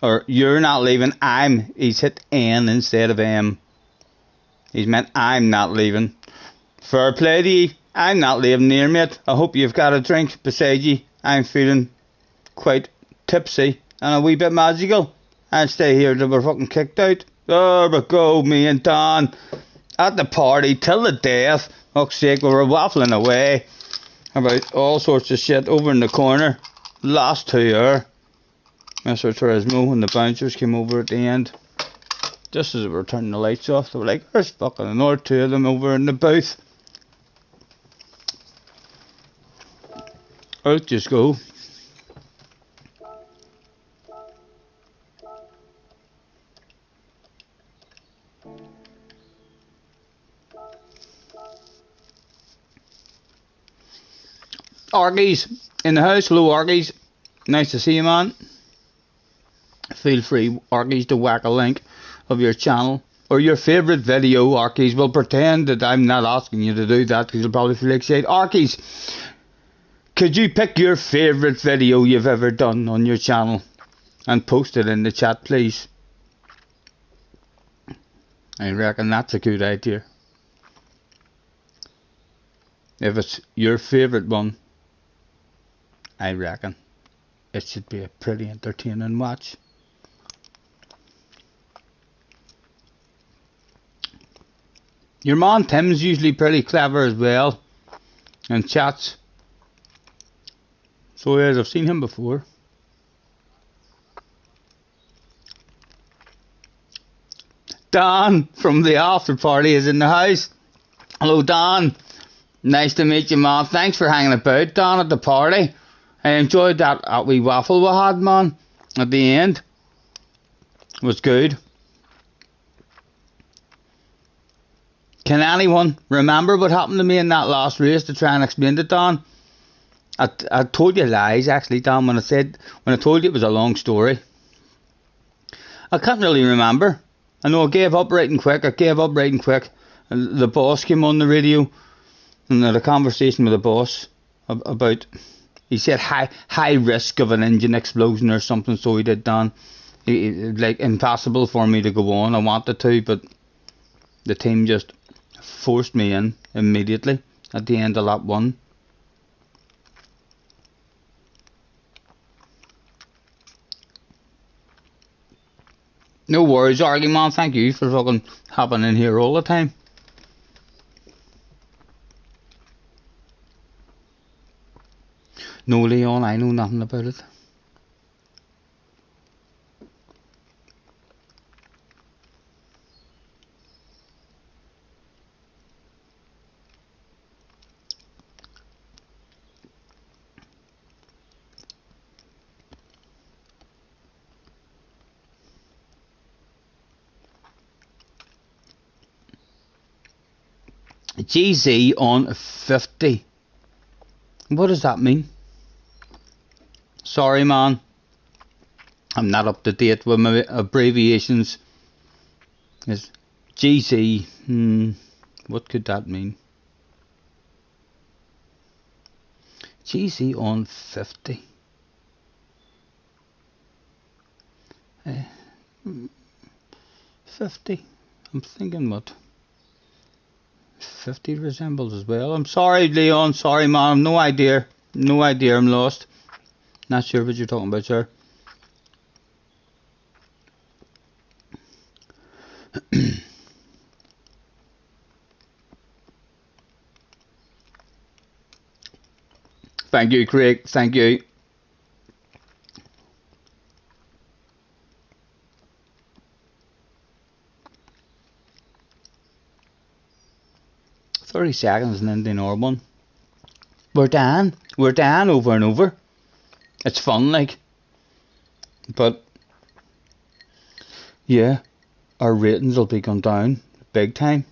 Or you're not leaving, he's hit N instead of M. He's meant I'm not leaving. Fair play to you. I'm not leaving near, mate. I hope you've got a drink beside you. I'm feeling quite tipsy and a wee bit magical. I'll stay here till we're fucking kicked out. There we go, me and Don. At the party till the death. Fuck's sake, we were waffling away about all sorts of shit over in the corner. Last 2 hours. Mr. Turismo and the bouncers came over at the end. Just as we were turning the lights off, they were like, there's fucking another 2 of them over in the booth. Out just go. Argies in the house. Hello, Argies. Nice to see you, man. Feel free, Argies, to whack a link of your channel or your favourite video. Argies, will pretend that I'm not asking you to do that because you'll probably feel like shit. Argies, could you pick your favourite video you've ever done on your channel and post it in the chat, please? I reckon that's a good idea. If it's your favourite one, I reckon it should be a pretty entertaining watch. Your man Tim's usually pretty clever as well in chats. So yes, I've seen him before. Dan from the after party is in the house. Hello, Dan. Nice to meet you, man. Thanks for hanging about, Dan, at the party. I enjoyed that wee waffle we had, man, at the end. It was good. Can anyone remember what happened to me in that last race to try and explain it, Dan? I told you lies, actually, Dan, when I told you it was a long story. I can't really remember. I know I gave up right and quick. The boss came on the radio and had a conversation with the boss about, he said high risk of an engine explosion or something, so he did, Dan. Like impossible for me to go on. I wanted to, but the team just forced me in immediately at the end of lap 1. No worries, Argy man, thank you for fucking hopping in here all the time. No, Leon, I know nothing about it. GZ on 50. What does that mean? Sorry, man. I'm not up to date with my abbreviations. Yes. GZ. What could that mean? GZ on 50. 50. I'm thinking what 50 resembles as well. I'm sorry, Leon. Sorry, man. I've no idea. No idea. I'm lost. Not sure what you're talking about, sir. Thank you, Craig. Thank you. "30 seconds and then the normal one." We're down over and over. It's fun, like. But yeah, our ratings will be going down big time.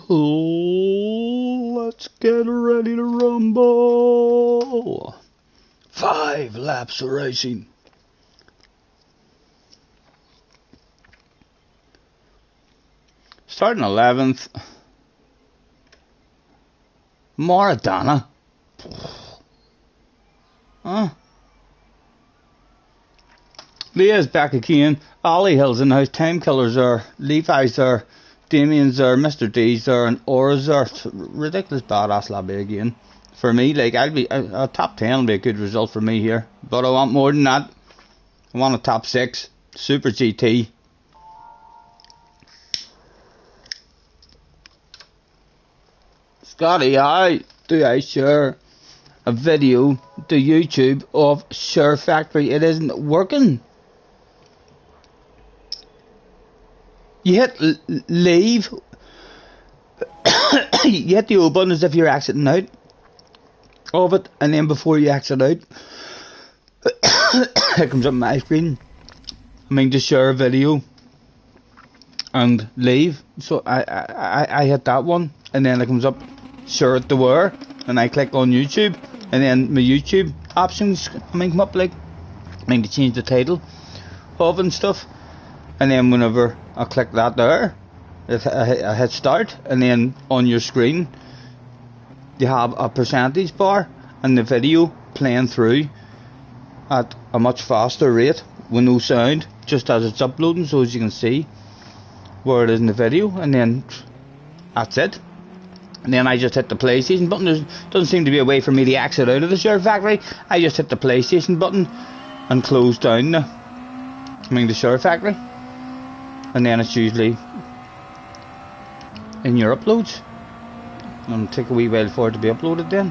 Oh, let's get ready to rumble. 5 laps of racing. Starting 11th. Maradona. Huh? Leah's back again. Ollie Hill's in the house. Time Killers are. Levi's are. Damien's are. Mr. D's are. And Aura's are. Ridiculous badass lobby again. For me, like, I'd be a top 10 will be a good result for me here. But I want more than that. I want a top 6. Super GT. Scotty, I share a video to YouTube of Share Factory. It isn't working. You hit leave. You hit the O button as if you're exiting out of it, and then before you exit out, it comes up my screen. I mean, to share a video and leave. So I hit that one, and then it comes up share it to where, and I click on YouTube, and then my YouTube options come up, like, to change the title of and stuff, and then whenever I click that there, I hit start, and then on your screen you have a percentage bar and the video playing through at a much faster rate with no sound, just as it's uploading, so as you can see where it is in the video, and then that's it. And then I just hit the PlayStation button. There doesn't seem to be a way for me to exit out of the Share Factory. I just hit the PlayStation button and close down the Share Factory, and then it's usually in your uploads. It'll take a wee while for it to be uploaded then.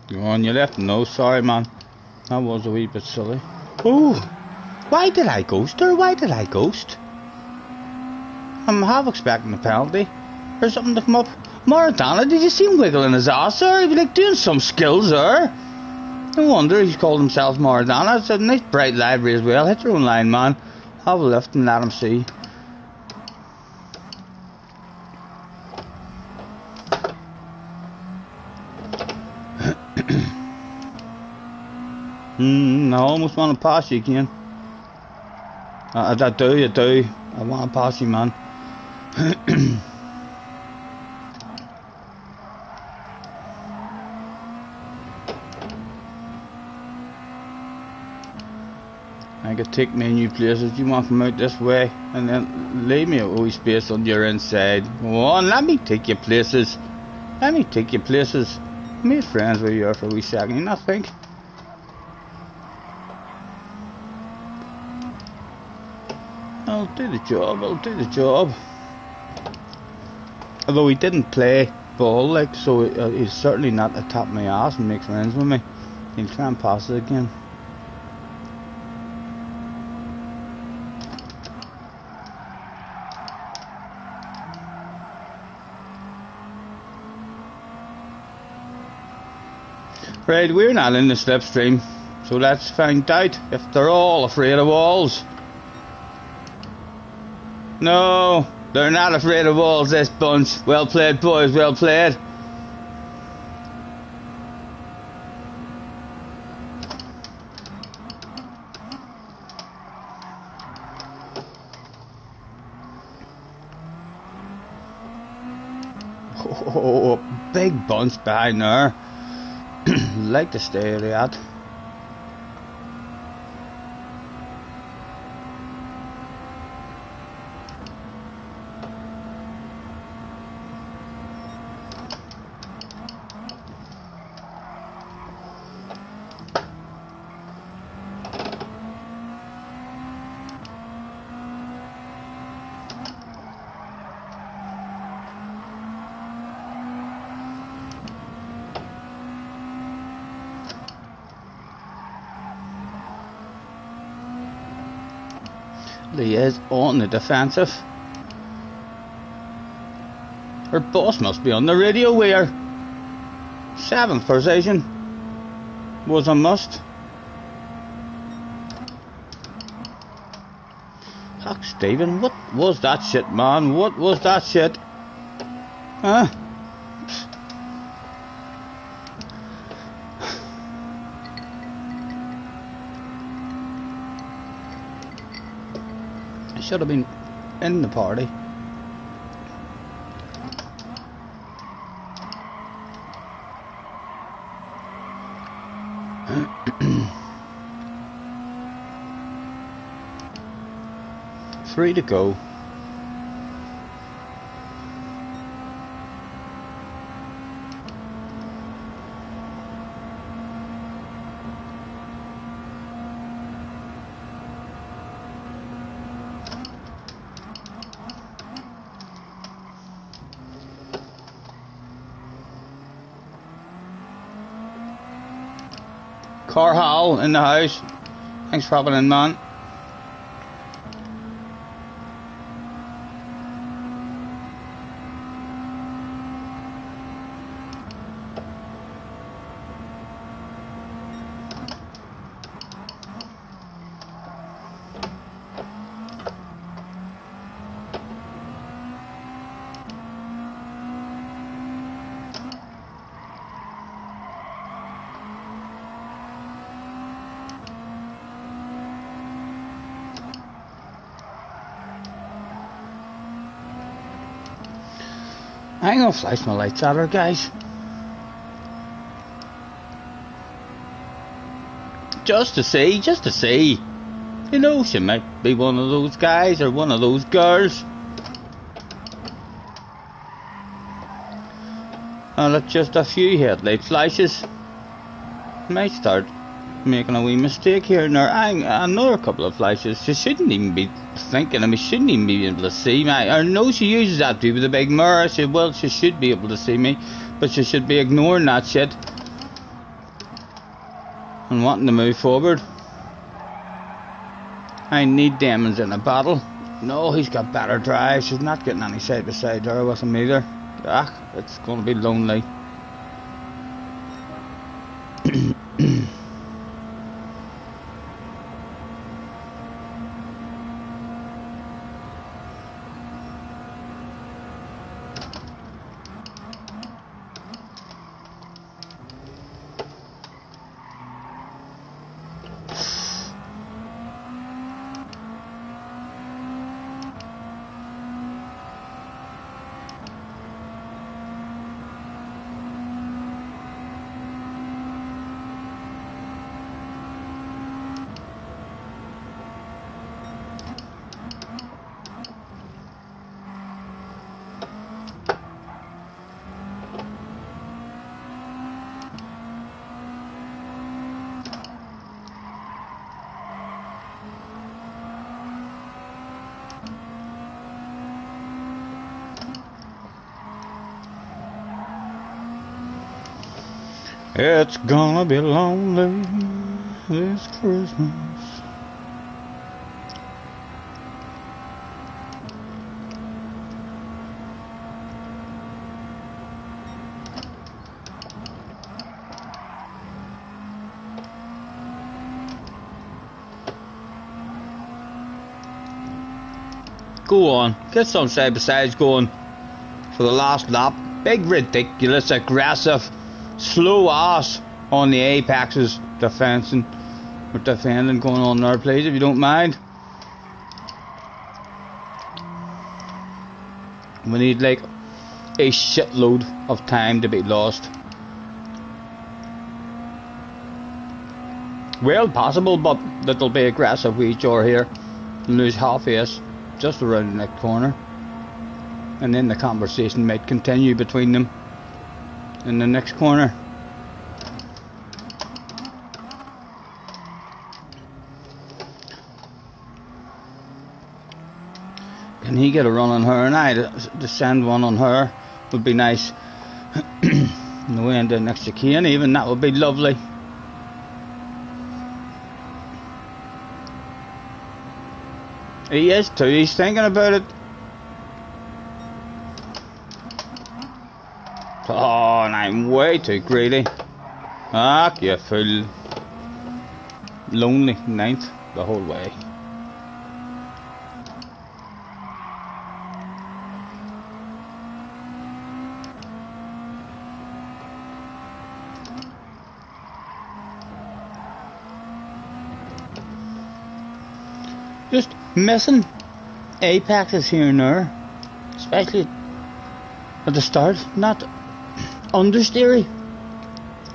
Go on, you left. No, sorry, man. That was a wee bit silly. Oh, why did I ghost her? Why did I ghost? I'm half expecting a penalty or something to come up. Maradona, did you see him wiggling his ass there? He'd be like doing some skills there. No wonder he's called himself Maradona. It's a nice bright library as well. Hit your own line, man. Have a lift and let him see. I almost want to pass you again. I do. I want to pass you, man. I could take me new places. You want to come out this way and then leave me a wee space on your inside. Go on, let me take you places. Let me take you places. Made friends with you for a wee second, I think. I'll do the job, I'll do the job. Although he didn't play ball, like, so he's certainly not to tap my ass and make friends with me. He'll try and pass it again. Right, we're not in the slipstream, so let's find out if they're all afraid of walls. No, they're not afraid of walls, this bunch. Well played, boys, well played. Oh, a big bunch behind there. Like to stay where they at. He is on the defensive. Her boss must be on the radio where 7th position was a must. Fuck, Stephen, what was that shit, man? What was that shit? Huh? Should have been in the party. Three to go. Carhall in the house. Thanks for hopping in, man. I ain't gonna flash my lights at her, guys. Just to see. You know, she might be one of those guys or one of those girls. And at just a few headlight flashes, might start making a wee mistake here and there. Another couple of flashes. She shouldn't even be thinking. I mean, shouldn't even be able to see me. I know she uses that with a big mirror. She should be able to see me, but she should be ignoring that shit and wanting to move forward. I need Demons in a battle. No, he's got better drive. She's not getting any side by side there with him either. Ah, it's going to be lonely. It's gonna be lonely this Christmas. Go on, get some side by sides going for the last lap. Big, ridiculous, aggressive, slow ass on the apexes defending going on there, please, if you don't mind. We need like a shitload of time to be lost. Well, possible, but that'll be aggressive with each other here. Lose half ace just around the next corner, and then the conversation might continue between them in the next corner. Can he get a run on her? And I to send one on her would be nice. And the way into next to Kane, even that would be lovely. He is too, he's thinking about it. Oh, and I'm way too greedy. Ah, you fool. Lonely, ninth the whole way. Just missing apexes here and there, especially at the start. Not understeery.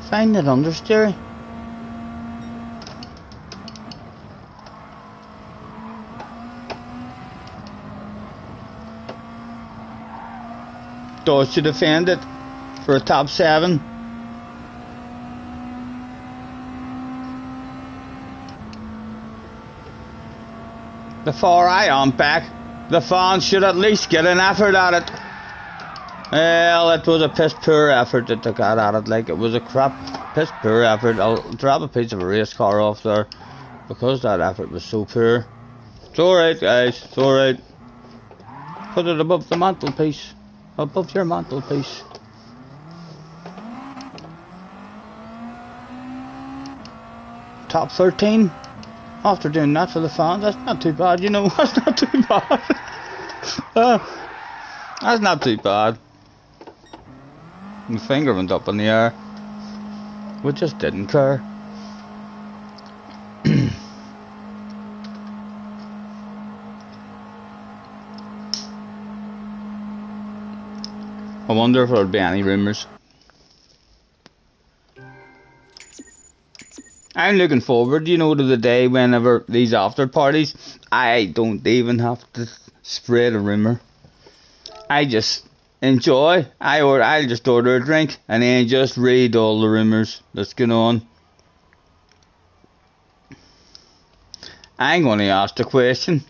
Find that understeery. Does to defend it for a top 7. The far I am back. The fans should at least get an effort at it. Well, it was a piss poor effort that they got at it. Like, it was a crap, piss poor effort. I'll drop a piece of a race car off there because that effort was so poor. It's alright, guys. It's alright. Put it above the mantelpiece. Above your mantelpiece. Top 13. After doing that for the fans, that's not too bad, you know. That's not too bad. That's not too bad. My finger went up in the air. We just didn't care. I wonder if there'll be any rumours. I'm looking forward, you know, to the day whenever these after parties, I don't even have to spread a rumour. I just enjoy. I'll just order a drink and then just read all the rumours that's going on. I'm going to ask the question.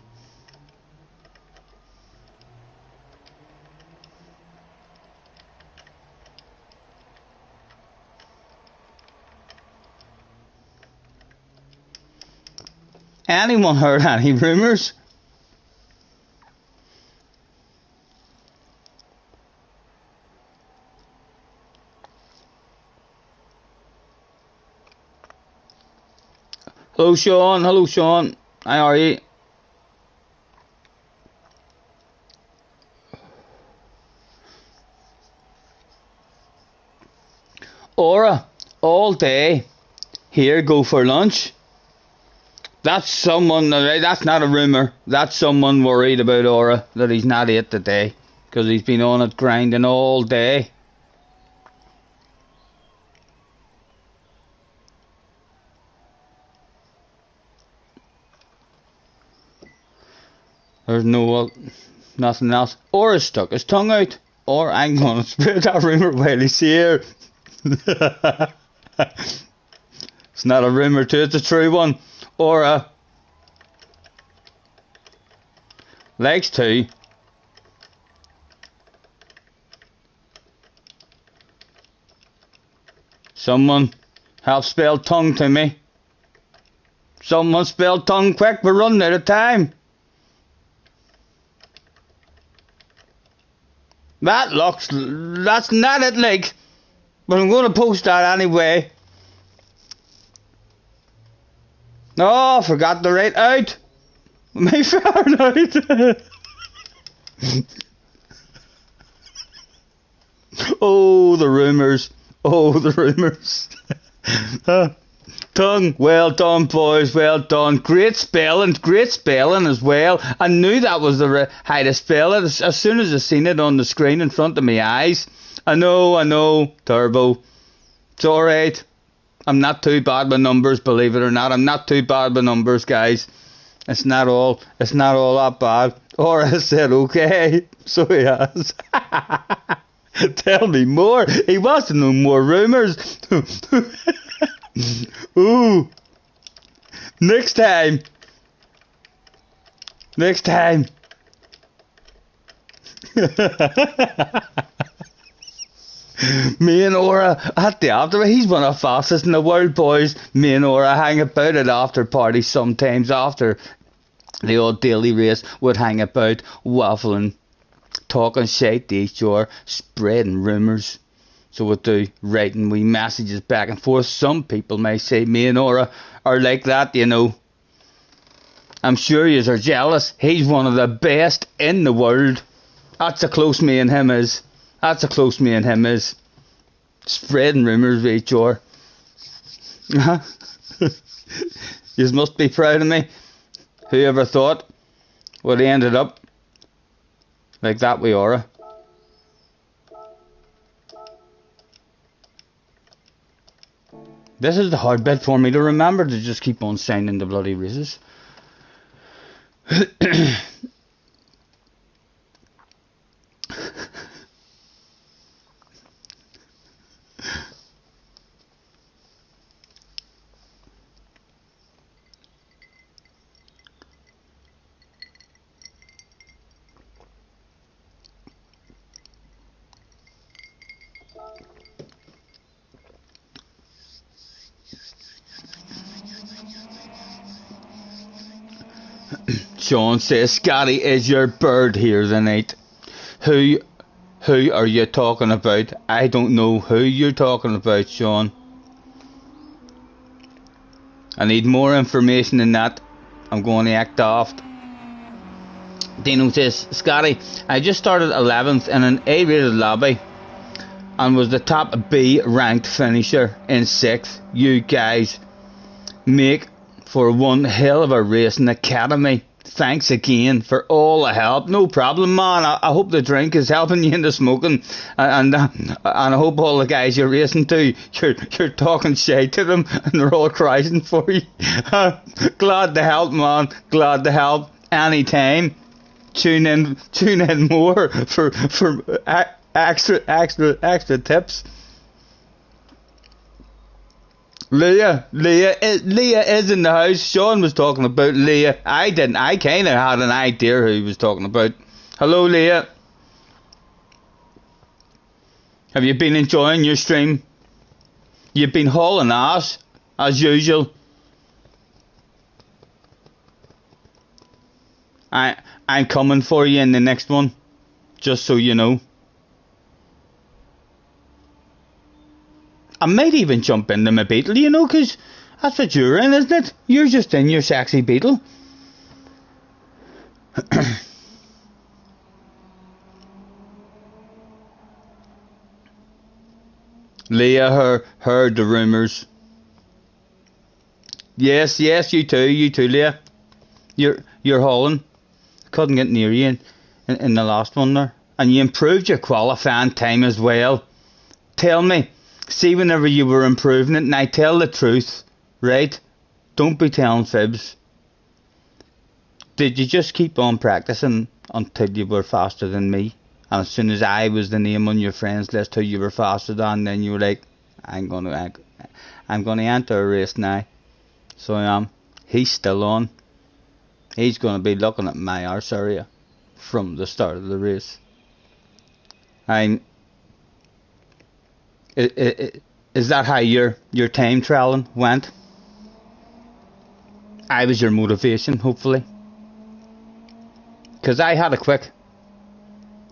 Anyone heard any rumours? Hello Sean, hello Sean. How are you? Aura, all day. Here, go for lunch. That's someone, that's not a rumour. That's someone worried about Aura, that he's not it today. Because he's been on it grinding all day. There's nothing else. Aura's stuck his tongue out. Or I'm going to spread that rumour while he's here. It's not a rumour too, it's a true one. Aura likes to Someone help spell tongue to me. Someone spell tongue quick, we're running out of time. That's not it, like. But I'm going to post that anyway. Oh, I forgot to write out. My Fahrenheit. Oh, the rumours. Oh, the rumours. Tongue. Well done, boys. Well done. Great spelling as well. I knew that was the how to spell it as soon as I seen it on the screen in front of my eyes. I know. Turbo. It's alright. I'm not too bad with numbers, believe it or not. I'm not too bad with numbers, guys. It's not all that bad. Or I said, okay. So he has. Tell me more. He wants to know more rumours. Ooh. Next time. Me and Aura at the after. He's one of the fastest in the world, boys. Me and Aura hang about at after parties sometimes after the old daily race. Would hang about waffling, talking shit to each other, spreading rumours. So we'll do writing wee messages back and forth. Some people may say me and Aura are like that, you know. I'm sure yous are jealous. He's one of the best in the world. That's how close me and him is. Spreading rumours with each other. Yous must be proud of me. Whoever thought would have ended up like that with Aura. This is the hard bit for me to remember, to just keep on signing the bloody races. Sean says, Scotty, is your bird here tonight? Who are you talking about? I don't know who you're talking about, Sean. I need more information than that. I'm going to act daft. Dino says, Scotty, I just started 11th in an A-rated lobby and was the top B ranked finisher in 6th. You guys make for one hell of a racing academy. Thanks again for all the help. No problem, man. I hope the drink is helping you into smoking, and I hope all the guys you're racing to, you're talking shit to them, and they're all crying for you. Glad to help, man. Glad to help. Anytime. Tune in more for extra tips. Leah is in the house. Sean was talking about Leah. I didn't. I kind of had an idea who he was talking about. Hello, Leah. Have you been enjoying your stream? You've been hauling ass, as usual. I'm coming for you in the next one, just so you know. I might even jump into my Beetle, you know, because that's what you're in, isn't it? You're just in your sexy Beetle. Leah heard the rumours. Yes, you too, Leah. You're hauling. Couldn't get near you in the last one there. And you improved your qualifying time as well. Tell me. See, whenever you were improving it, and I tell the truth, right? Don't be telling fibs. Did you just keep on practicing until you were faster than me? And as soon as I was the name on your friends list who you were faster than, then you were like, I'm gonna enter a race now. So I am. He's still on. He's gonna be looking at my arse area from the start of the race. Is that how your time trialing went? I was your motivation, hopefully. Because I had a quick.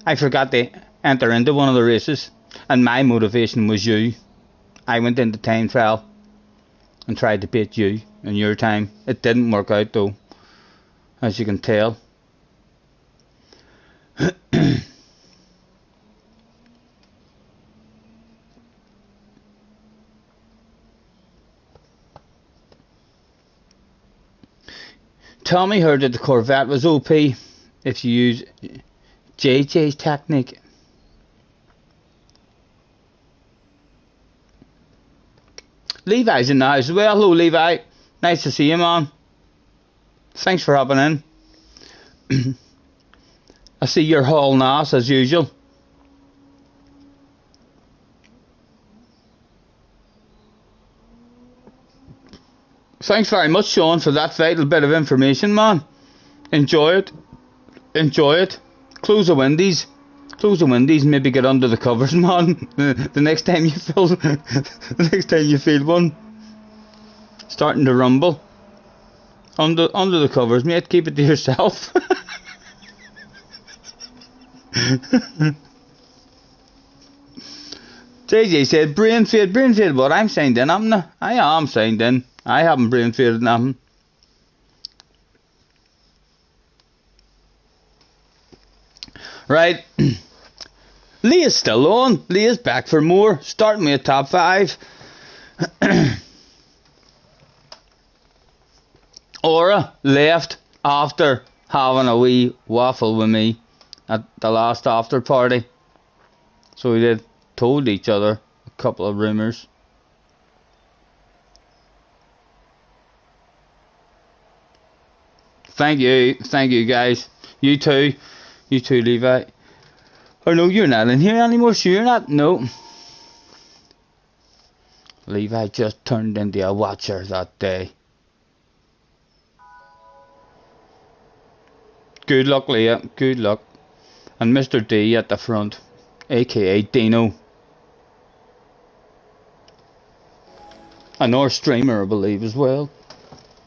I forgot to enter into one of the races, and my motivation was you. I went into time trial and tried to beat you in your time. It didn't work out though, as you can tell. Tommy heard that the Corvette was OP if you use JJ's technique. Levi's in the house as well. Hello Levi. Nice to see you, man. Thanks for hopping in. I see you're hauling ass as usual. Thanks very much, Sean, for that vital bit of information, man. Enjoy it. Enjoy it. Close the windies. Close the windies. Maybe get under the covers, man. The next time you feel, the next time you feel one starting to rumble, under the covers, mate. Keep it to yourself. JJ said, brain fade, but I'm signed in, haven't I? I am signed in. I haven't brain faded nothing. Right. Leah's still on. Leah's back for more. Starting with a top 5. Aura left after having a wee waffle with me at the last after party. So we did told each other a couple of rumours. Thank you guys. You too, Levi. Oh no, you're not in here anymore. Sure, you're not. No. Levi just turned into a watcher that day. Good luck, Leah. Good luck. And Mr. D at the front, aka Dino. A North streamer, I believe, as well.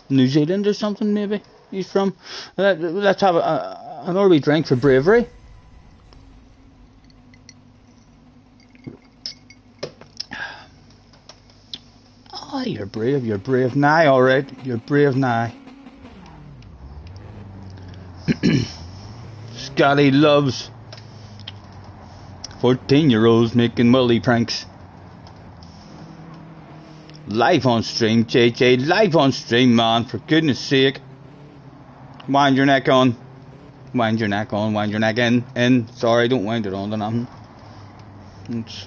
New Zealand or something, maybe. He's from. Let's have an early drink for bravery. Oh, you're brave now, alright. You're brave now. Scotty loves 14-year-olds making willy pranks. Live on stream, JJ. Live on stream, man. For goodness sake. Wind your neck on. Wind your neck on. Wind your neck in. Sorry, don't wind it on to nothing. It's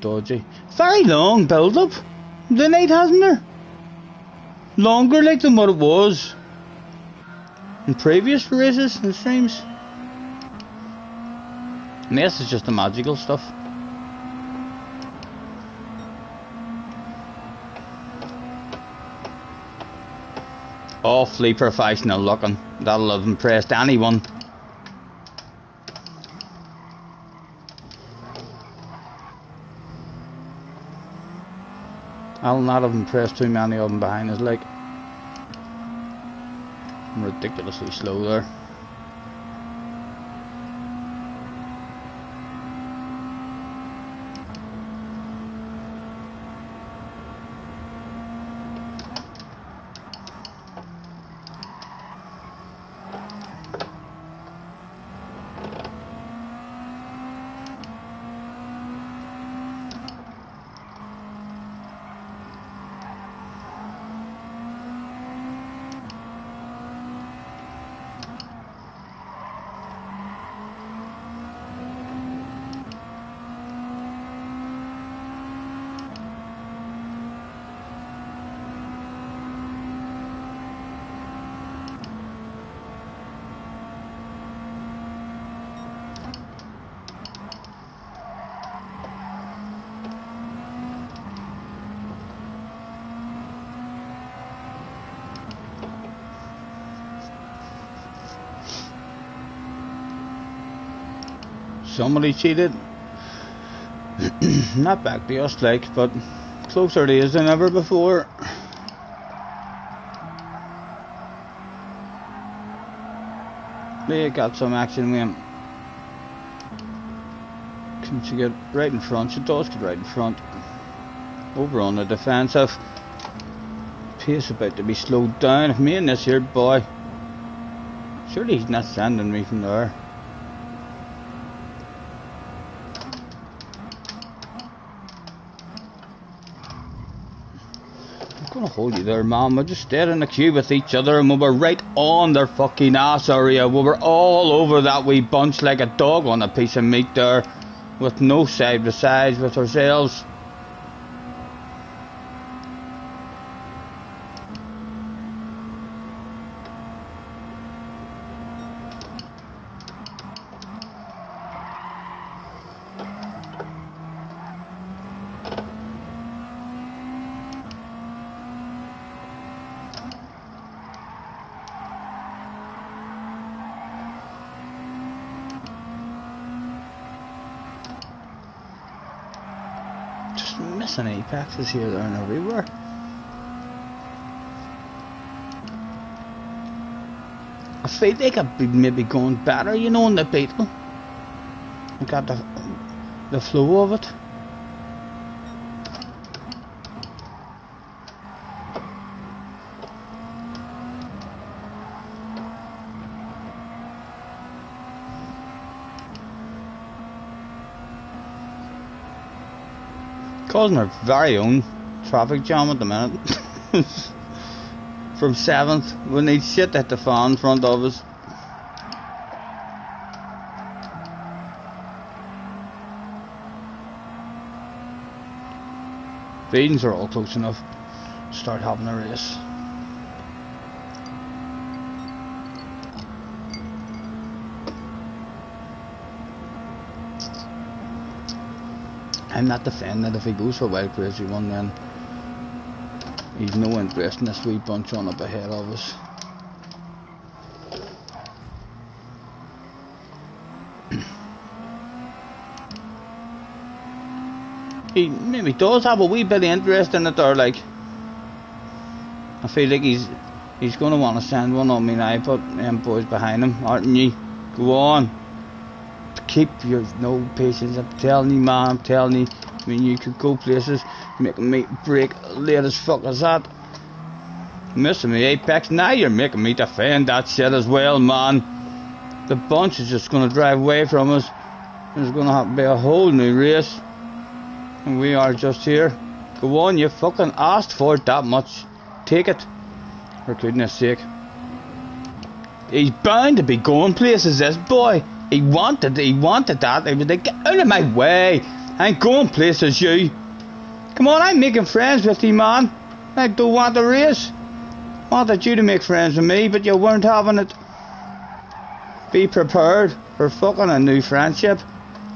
dodgy. Very long build up. The night, hasn't there? Longer like than what it was in previous races and streams. And this is just the magical stuff. Awfully professional looking. That'll have impressed anyone. I'll not have impressed too many of them behind us, like. I'm ridiculously slow there. Somebody cheated. Not back to us like, but closer it is than ever before. They got some action with him. Can she get right in front? She does get right in front. Over on the defensive. Pace about to be slowed down. If me and this here boy. Surely he's not sending me from there. I'm gonna hold you there, man. We just stayed in the queue with each other and we were right on their fucking ass area. We were all over that wee bunch like a dog on a piece of meat there. With no side by sides with ourselves. Missing apexes here, there and everywhere. I feel they could be maybe going better, you know, in the beetle. I got the flow of it. Causing our very own traffic jam at the minute. From 7th, we need shit at the fan in front of us. Feedings are all close enough to start having a race. I'm not defending that if he goes for a wild crazy one, then he's no interest in this wee bunch on up ahead of us. He maybe does have a wee bit of interest in it there, like. I feel like he's going to want to send one on me now, but them boys behind him, aren't you? Go on. Keep your no patience, I'm telling you, man, I'm telling you. I mean, you could go places, making me break late as fuck as that. Missing me apex, now you're making me defend that shit as well, man. The bunch is just going to drive away from us. There's going to have to be a whole new race. And we are just here. Go on, you fucking asked for it that much. Take it. For goodness sake. He's bound to be going places, this boy. He wanted that. He was like, get out of my way. I ain't going places, you. Come on, I'm making friends with you, man. I don't want the race. I wanted you to make friends with me, but you weren't having it. Be prepared for fucking a new friendship.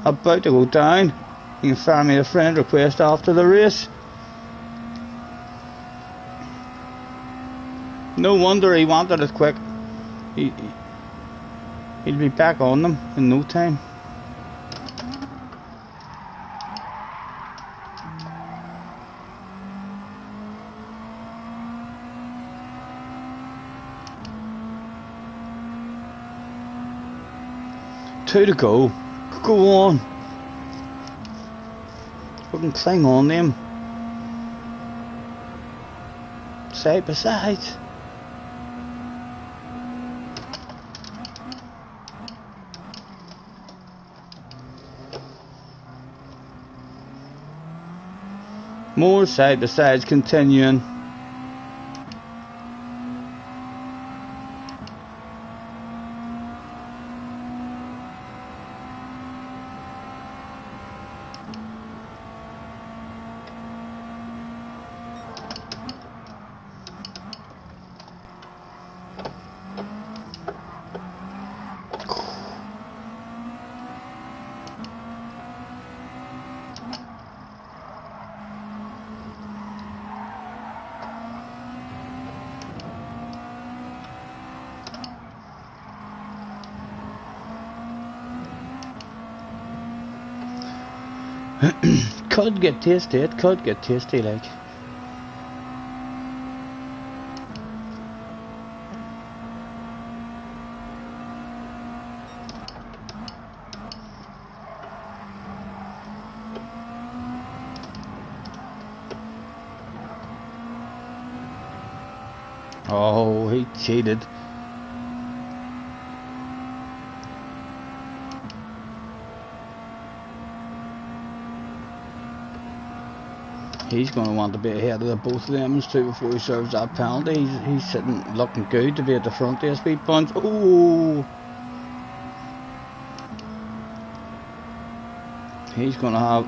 About to go down. You can find me a friend request after the race. No wonder he wanted it quick. He'll be back on them in no time. Two to go. Go on. Fucking cling on them. Side by side. More side by sides continuing. Could get tasty, it could get tasty like. Oh, he cheated. He's going to want to be ahead of the both of them too before he serves that penalty. He's sitting looking good to be at the front of his speed punch. Oh, he's going to have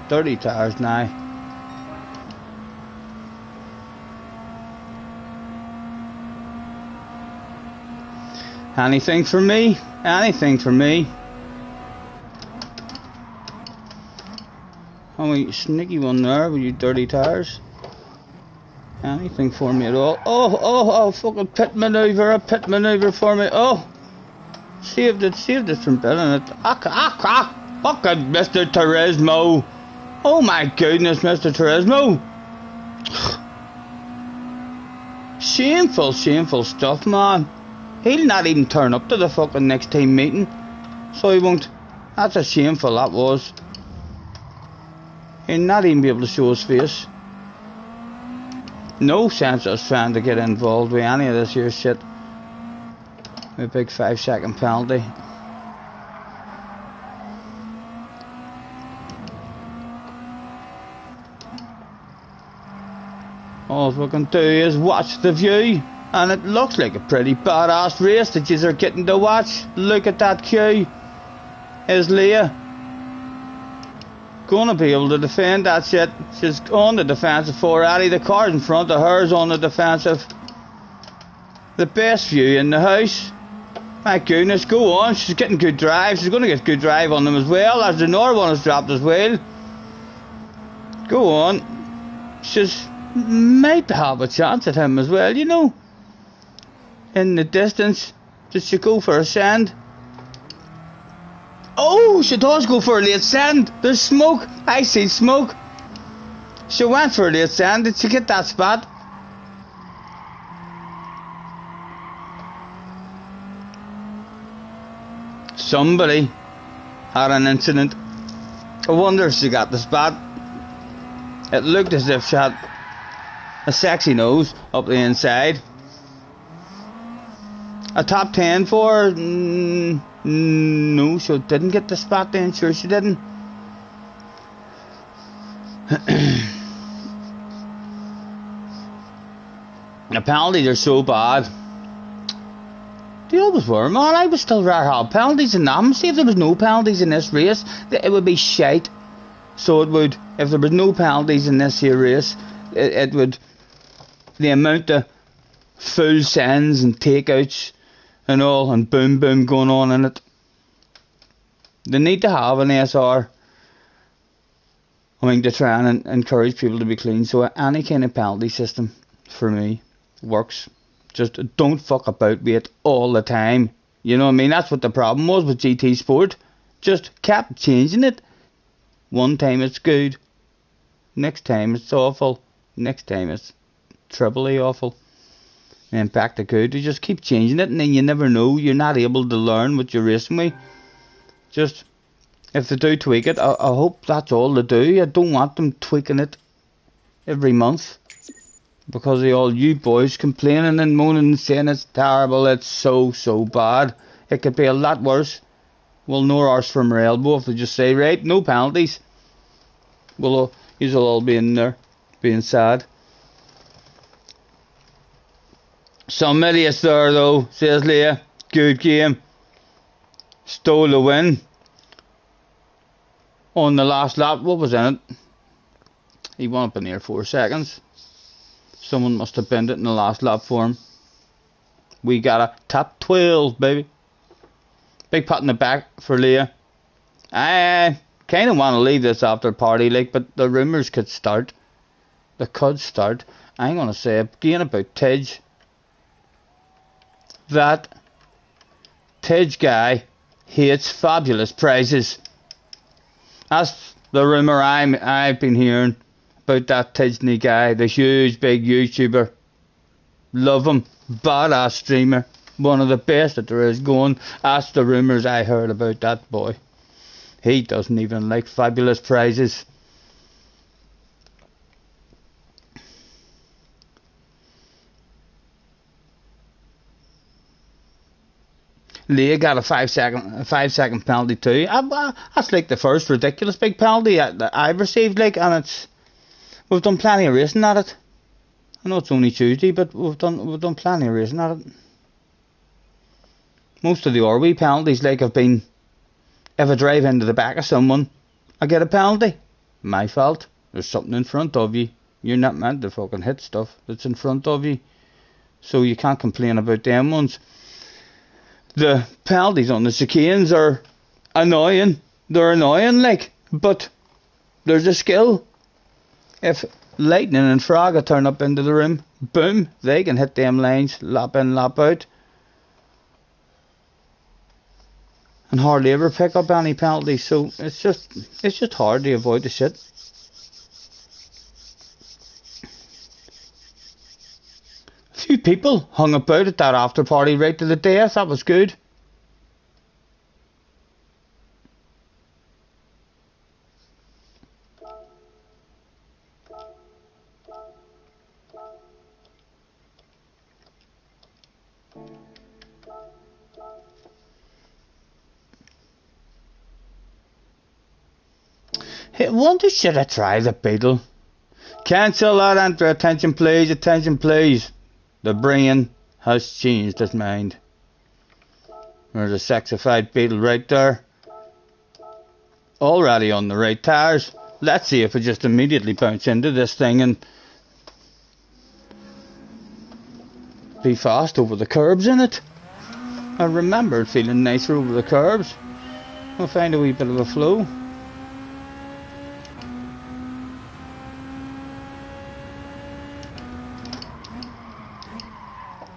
30 tires now. Anything for me? Anything for me? Oh, you sneaky one there with you dirty tires. Anything for me at all? Oh, fucking pit maneuver, a pit maneuver for me. Oh, saved it from billing it. Fucking Mr. Turismo. Oh my goodness, Mr. Turismo. Shameful stuff, man. He'll not even turn up to the fucking next team meeting. So he won't. That's a shameful, that was. He'll not even be able to show his face. No sense us trying to get involved with any of this here shit. A big 5-second penalty. All we can do is watch the view. And it looks like a pretty badass race that you are getting to watch. Look at that queue. Is Leah gonna be able to defend that shit? She's on the defensive for Addy. The car's in front of hers on the defensive. The best view in the house. My goodness, go on. She's getting good drive. She's gonna get good drive on them as well, as the Nor one has dropped as well. Go on. She's might have a chance at him as well, you know. In the distance, does she go for a send? Oh, she does go for a late send. There's smoke. I see smoke. She went for a late send. Did she get that spot? Somebody had an incident. I wonder if she got the spot. It looked as if she had a sexy nose up the inside. A top 10 for her? No, she didn't get the spot then. Sure she didn't. The penalties are so bad. They always were, man. I would still rather have penalties in them. See, if there was no penalties in this race, it would be shite. So it would. If there was no penalties in this here race, it would. The amount of full sends and takeouts and all, and boom going on in it. They need to have an SR. I mean, to try and encourage people to be clean. So any kind of penalty system, for me, works. Just don't fuck about with it all the time. You know what I mean? That's what the problem was with GT Sport. Just kept changing it. One time it's good. Next time it's awful. Next time it's trebly awful. And back to good. You just keep changing it, and then you never know. You're not able to learn what you're racing with. Just, if they do tweak it, I hope that's all they do. I don't want them tweaking it every month. Because of all you boys complaining and moaning and saying it's terrible, it's so bad. It could be a lot worse. Well, no arse from her elbow if they just say, right, no penalties. Well, you'll all be in there, being sad. Some idiots there though, says Leah. Good game. Stole the win. On the last lap, what was in it? He won up in there 4 seconds. Someone must have bent it in the last lap for him. We got a top 12, baby. Big pat in the back for Leah. I kind of want to leave this after party, like, but the rumours could start. They could start. I'm going to say again about Tidge. That Tidge guy hates fabulous prizes. That's The rumour I've been hearing about that Tisney guy, the huge big YouTuber. Love him. Badass streamer. One of the best that there is going. That's the rumours I heard about that boy. He doesn't even like fabulous prizes. Leah got a 5-second penalty too. That's like the first ridiculous big penalty that I've received. Like, and we've done plenty of racing at it. I know it's only Tuesday, but we've done plenty of racing at it. Most of the RW penalties like have been, if I drive into the back of someone, I get a penalty. My fault. There's something in front of you. You're not meant to fucking hit stuff that's in front of you. So you can't complain about them ones. The penalties on the chicanes are annoying. They're annoying, like, but there's a skill. If Lightning and Fraga turn up into the room, boom, they can hit them lines, lap in, lap out, and hardly ever pick up any penalties. So it's just hard to avoid the shit. A few people hung about at that after party right to the death. That was good. Hey, wonder should I try the Beetle? Cancel that, enter attention please, attention please. The brain has changed its mind. There's a sexified Beetle right there. Already on the right tires. Let's see if we just immediately bounce into this thing and be fast over the curbs in it. I remember feeling nicer over the curbs. We'll find a wee bit of a flow.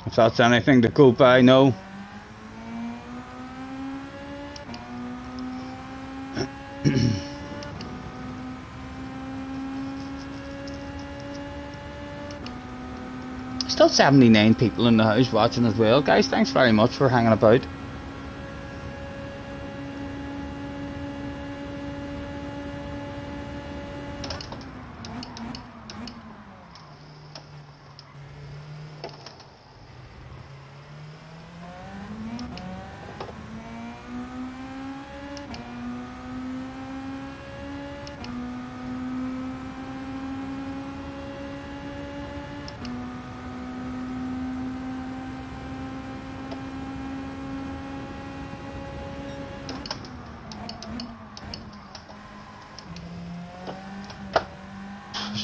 If that's anything to go by, no. Still 79 people in the house watching as well. Guys, thanks very much for hanging about.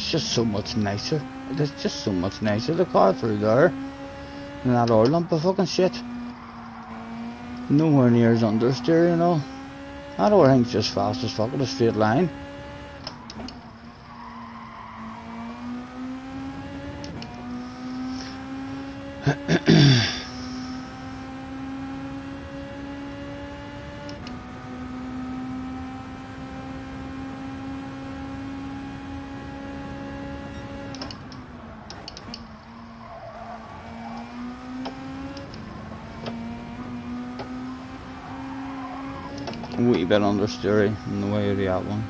Just so much nicer. It's just so much nicer. The car through there than that oil lump of fucking shit. Nowhere near as understeer, you know. That oil thing's just fast as fuck with a straight line. A wee bit understeery in the way of the out one.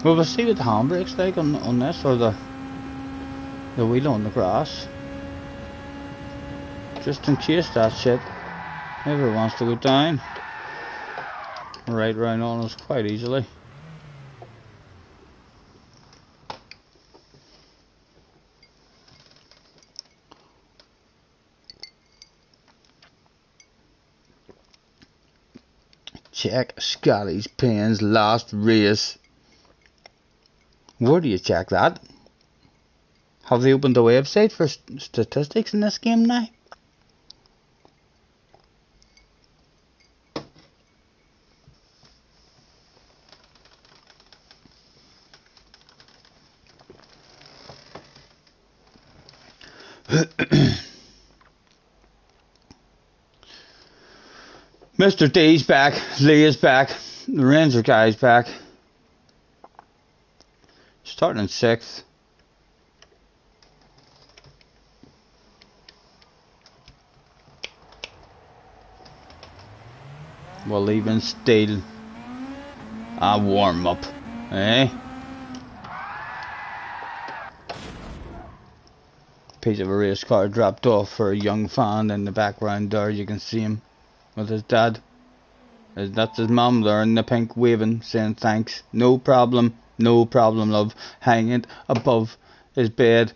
Well, we'll see what the handbrake's like on this, or the wheel on the grass. Just in case that shit ever wants to go down. Right round on us quite easily. Check Scotty's Pen's last race. Where do you check that? Have they opened a website for statistics in this game now? Mr. D's back, Leah's back, the Ranger guy's back. Starting in 6th. While leaving still a warm up, eh? Piece of a race car dropped off for a young fan in the background there. You can see him with his dad. That's his mum there in the pink waving, saying thanks. No problem, love. Hanging above his bed,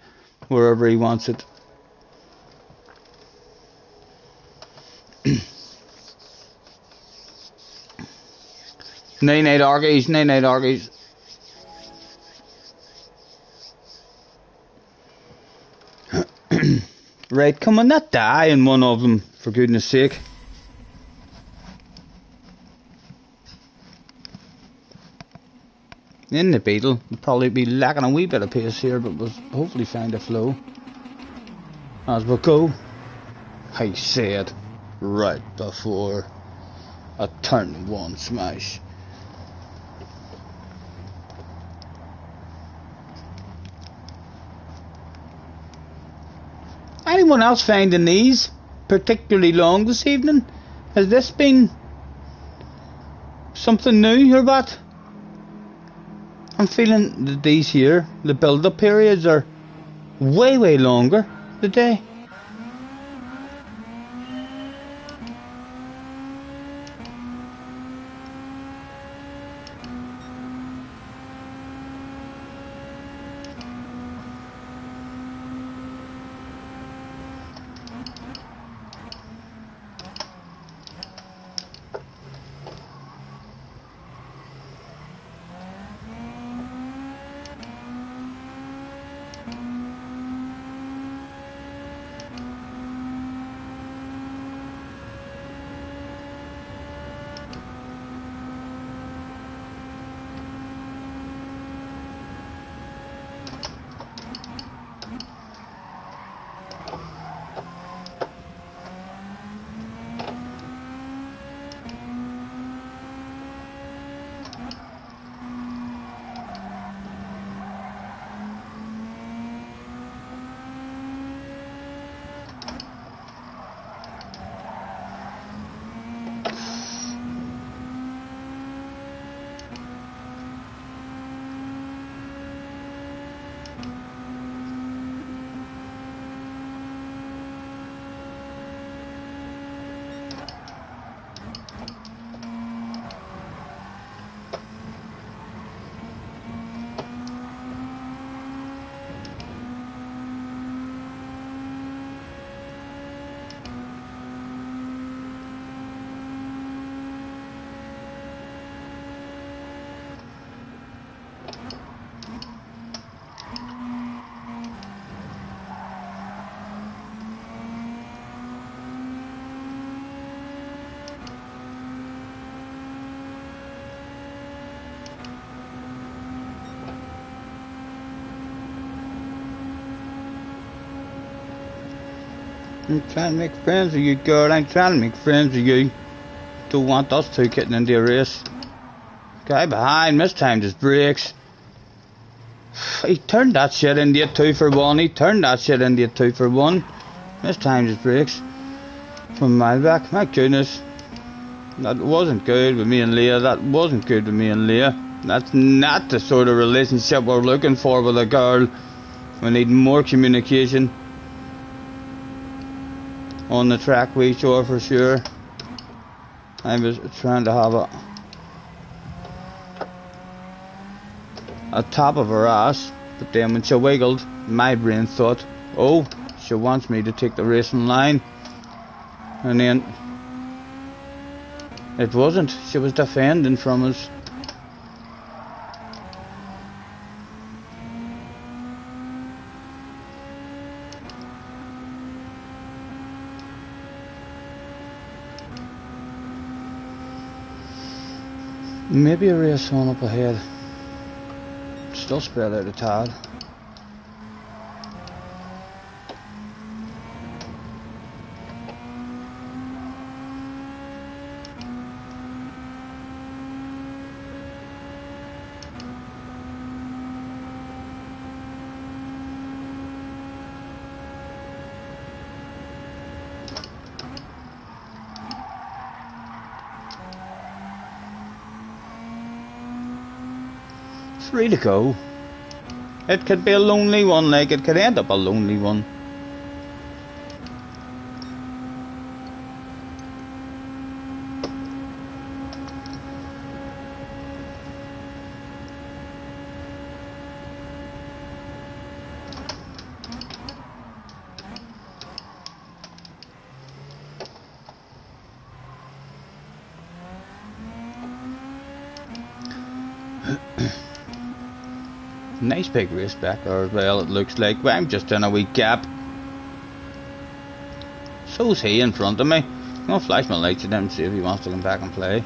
wherever he wants it. Night Argies. Right, come on, not die in one of them, for goodness sake. In the Beetle, will probably be lacking a wee bit of pace here, but we'll hopefully find a flow as we go. I said right before a turn 1 smash. Anyone else finding these particularly long this evening? Has this been something new or what? I'm feeling that these here, the build-up periods are way longer today. I'm trying to make friends with you, girl. I'm trying to make friends with you. Don't want us two getting into a race. Guy behind, mistimed his brakes. He turned that shit into a 2 for 1. He turned that shit into a 2 for 1. Mistimed his brakes. From a mile back. My goodness. That wasn't good with me and Leah. That wasn't good with me and Leah. That's not the sort of relationship we're looking for with a girl. We need more communication on the track, we sure for sure. I was trying to have a top of her ass, but then when she wiggled, my brain thought, oh, she wants me to take the racing line. And then it wasn't. She was defending from us. Maybe a race on up ahead. Still spread out a tad. Three to go. It could be a lonely one, like it could end up a lonely one. Nice big race back there as well, it looks like. But I'm just in a wee gap. So's he in front of me. I'm gonna flash my lights at him and see if he wants to come back and play.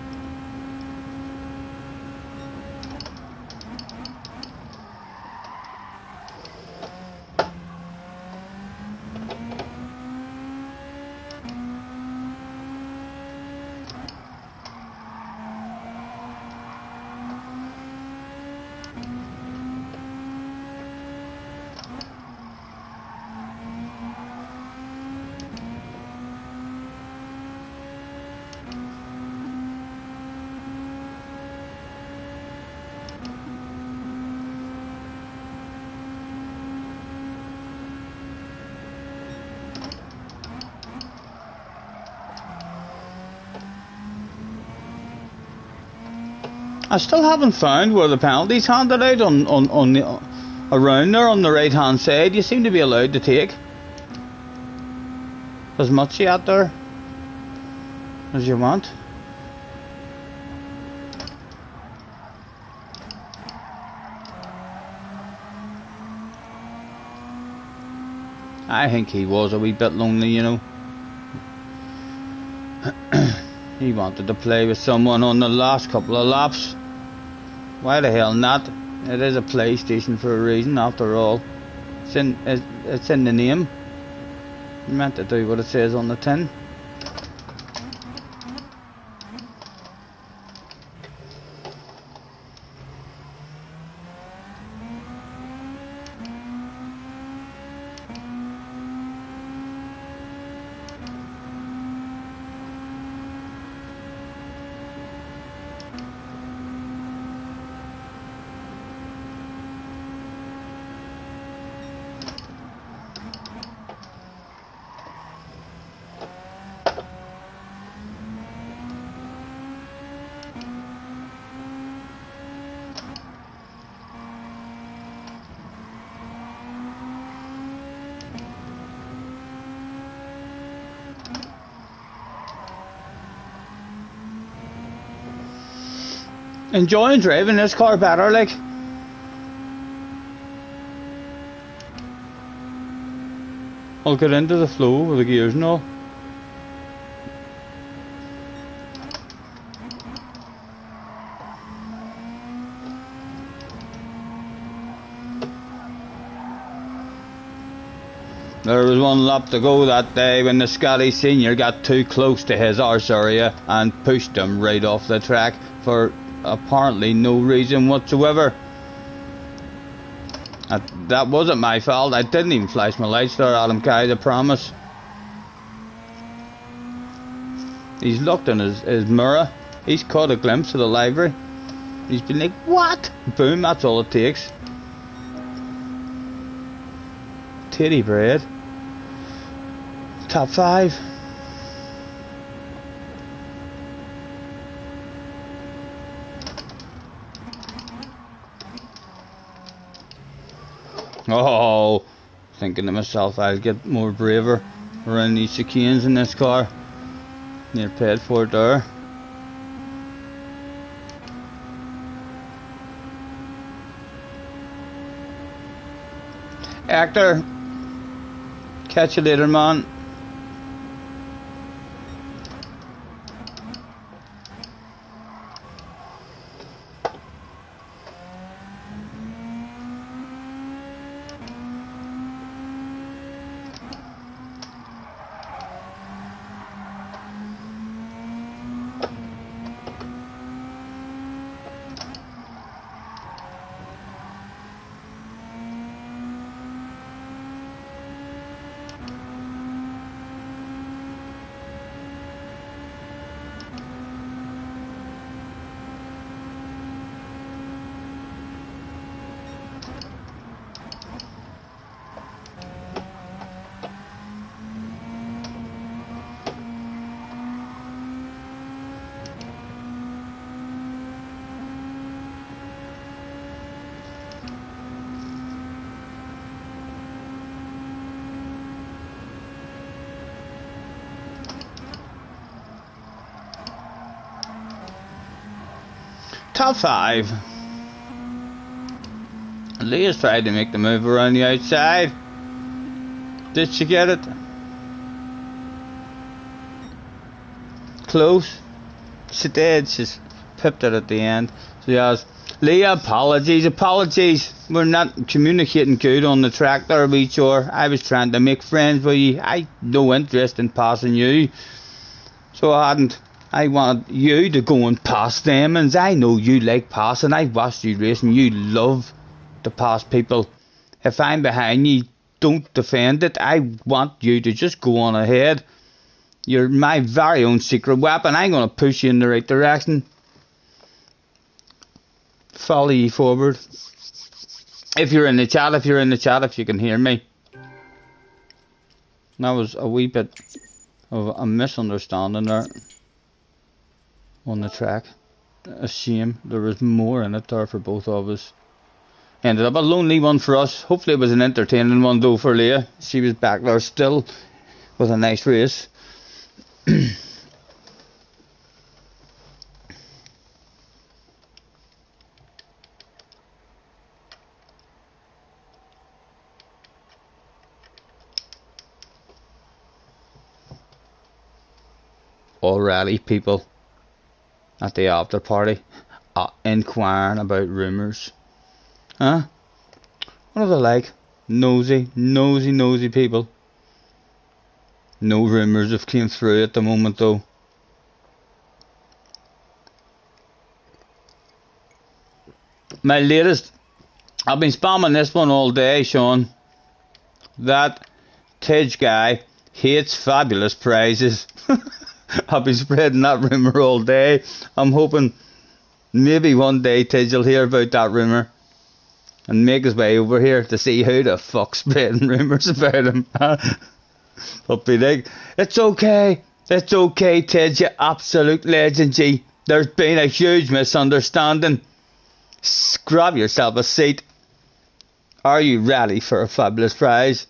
I still haven't found where the penalty's handed out on the around there on the right hand side. You seem to be allowed to take as much out there as you want. I think he was a wee bit lonely, you know. He wanted to play with someone on the last couple of laps. Why the hell not? It is a PlayStation for a reason, after all. It's in the name. You meant to do what it says on the tin. Enjoying driving this car better, like. I'll get into the flow with the gears and all. There was one lap to go that day when the Scotty Senior got too close to his arse area and pushed him right off the track for apparently no reason whatsoever. That wasn't my fault. I didn't even flash my lights there, Adam Guy, I promise. He's looked in his mirror. He's caught a glimpse of the livery. He's been like, what? Boom, that's all it takes. Titty bread. Top 5. Oh, thinking to myself, I'll get more braver around these chicanes in this car. Near paid for it there. Actor, catch you later, man. Top 5. Leah's tried to make the move around the outside. Did she get it? Close. She did. She's pipped it at the end. She has. Leah, apologies. We're not communicating good on the track there, we sure. I was trying to make friends with you. I no interest in passing you. So I wanted you to go and pass them, and I know you like passing. I've watched you racing. You love to pass people. If I'm behind you, don't defend it. I want you to just go on ahead. You're my very own secret weapon. I'm going to push you in the right direction. Follow you forward. If you're in the chat, if you can hear me. That was a wee bit of a misunderstanding there on the track. A shame. There was more in it there for both of us. Ended up a lonely one for us. Hopefully it was an entertaining one though for Leah. She was back there still with a nice race. Already people at the after party inquiring about rumours. Huh? What are they like? Nosy people. No rumours have came through at the moment though. My latest, I've been spamming this one all day, Sean. That Tidge guy hates fabulous prizes. I've been spreading that rumour all day. I'm hoping maybe one day Tidge will hear about that rumour and make his way over here to see who the fuck's spreading rumours about him. I'll be like, it's okay, Tidge, you absolute legend, G. There's been a huge misunderstanding. Grab yourself a seat. Are you ready for a fabulous prize?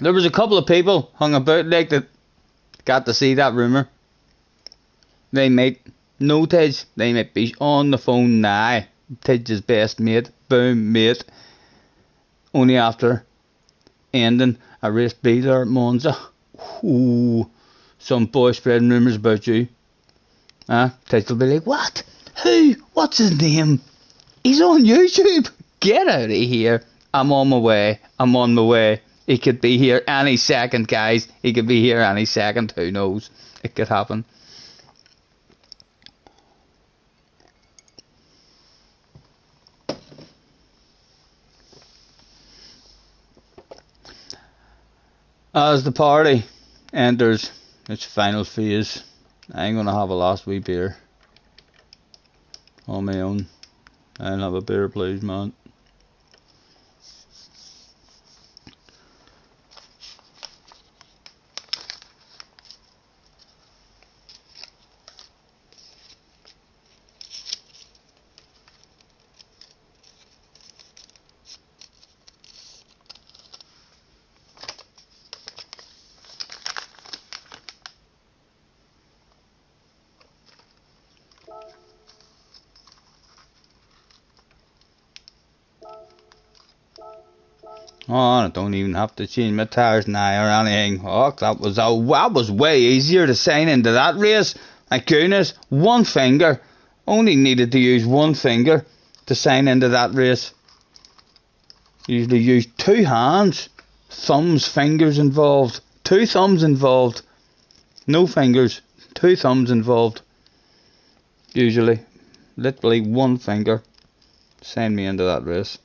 There was a couple of people hung about like that got to see that rumour. They might know Tidge. They might be on the phone now. Tidge's best mate. Boom, mate. Only after ending a race B there at Monza. Ooh, some boy spreading rumours about you. Tidge will be like, what? Who? What's his name? He's on YouTube. Get out of here. I'm on my way. He could be here any second, guys. He could be here any second. Who knows? It could happen. As the party enters its final phase, I'm going to have a last wee beer. on my own. I'll have a beer, please, man. Oh, I don't even have to change my tires now or anything. Oh, that was way easier to sign into that race. My goodness, one finger. Only needed to use one finger to sign into that race. Usually use two hands. Thumbs, fingers involved. Two thumbs involved. No fingers. Two thumbs involved. Usually. Literally one finger. Sign me into that race.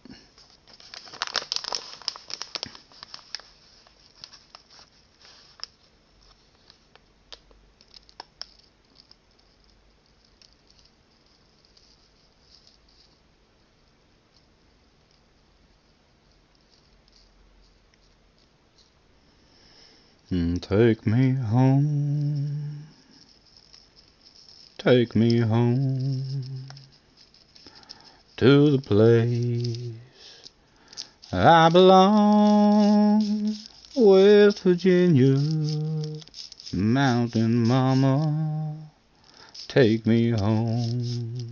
Take me home, take me home to the place I belong, West Virginia, Mountain Mama, take me home.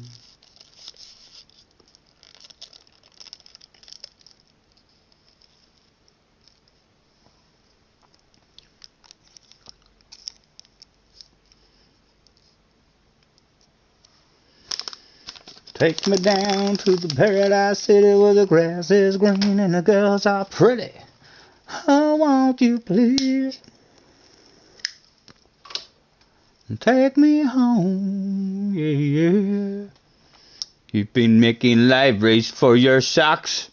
Take me down to the paradise city where the grass is green and the girls are pretty. Oh, won't you please take me home, yeah, yeah. You've been making libraries for your socks.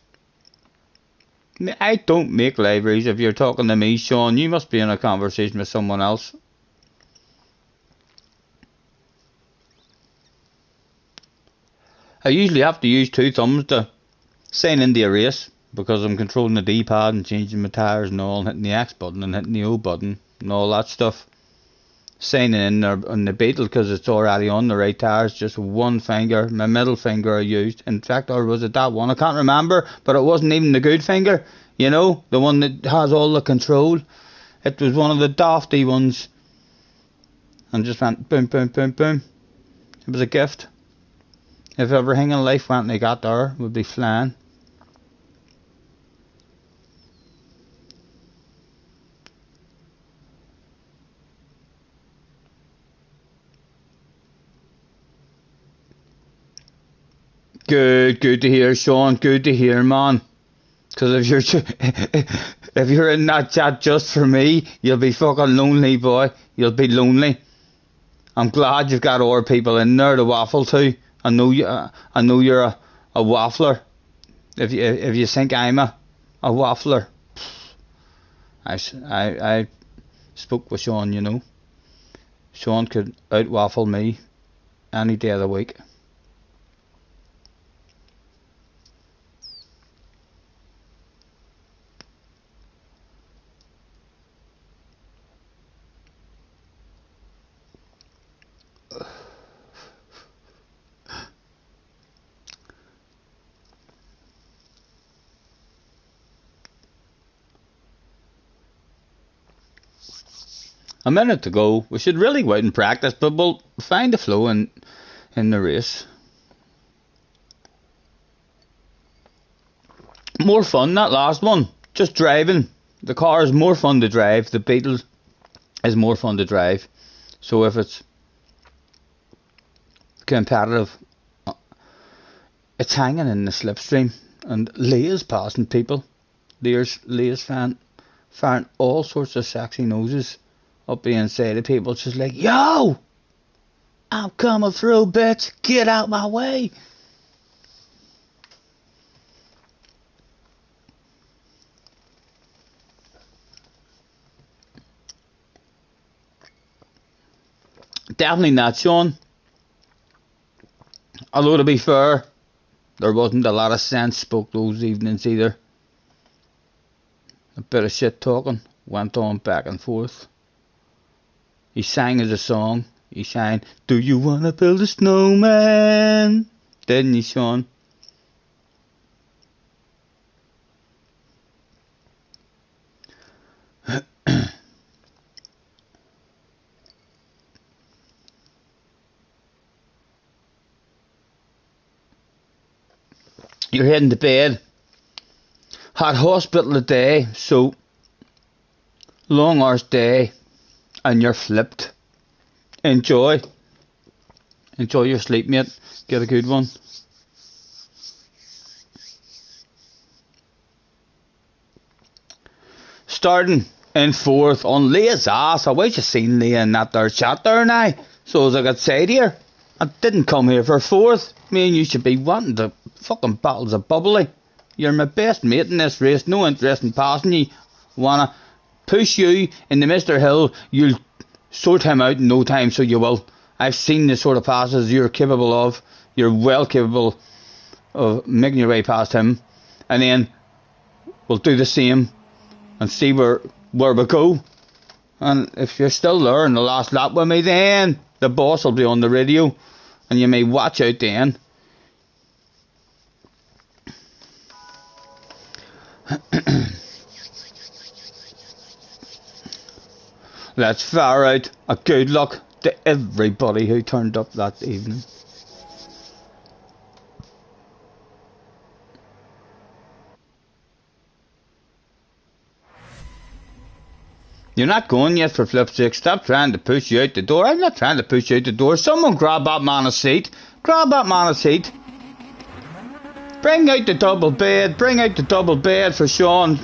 I don't make libraries. If you're talking to me, Sean, you must be in a conversation with someone else. I usually have to use two thumbs to sign into a race because I'm controlling the D-pad and changing my tires and all, and hitting the X button and hitting the O button and all that stuff. Signing in there on the Beetle because it's already on the right tires, just one finger, my middle finger I used. In fact, or was it that one? I can't remember, but it wasn't even the good finger, you know, the one that has all the control. It was one of the dafty ones. And just went boom, boom, boom, boom. It was a gift. If everything in life went like that there, would be flying. Good to hear, Sean. Good to hear, man. Because if you're in that chat just for me, you'll be fucking lonely, boy. You'll be lonely. I'm glad you've got other people in there to waffle to. I know you're a waffler. If you think I'm a waffler, I spoke with Sean. You know, Sean could out waffle me any day of the week. A minute to go. We should really go out and practice, but we'll find the flow in the race. More fun that last one. Just driving. The car is more fun to drive. The Beetle is more fun to drive. So if it's competitive, it's hanging in the slipstream, and Leah's passing people. Leah's firing all sorts of sexy noses up the inside of people. She's like, yo, I'm coming through, bitch, get out my way. Definitely not, Sean. Although to be fair, there wasn't a lot of sense spoke those evenings either. A bit of shit talking went on back and forth. He sang as a song. He sang, "Do you wanna build a snowman?" Didn't he, Sean? You're heading to bed. Had hospital today, so long hours day, and you're flipped. Enjoy your sleep, mate. Get a good one. Starting in fourth on Leah's ass. I wish you seen Leah in that there chat there now. So as I could say to her, I didn't come here for fourth. Me and you should be wanting to fucking battles of bubbly. You're my best mate in this race. No interest in passing you. Wanna push you into Mr. Hill. You'll sort him out in no time, so you will. I've seen the sort of passes you're capable of. You're well capable of making your way past him. And then we'll do the same and see where we go. And if you're still there in the last lap with me, then the boss will be on the radio and you may watch out then. Let's fire out a good luck to everybody who turned up that evening. You're not going yet, for flip's sake. Stop trying to push you out the door. I'm not trying to push you out the door. Someone grab that man a seat. Grab that man a seat. Bring out the double bed. Bring out the double bed for Sean.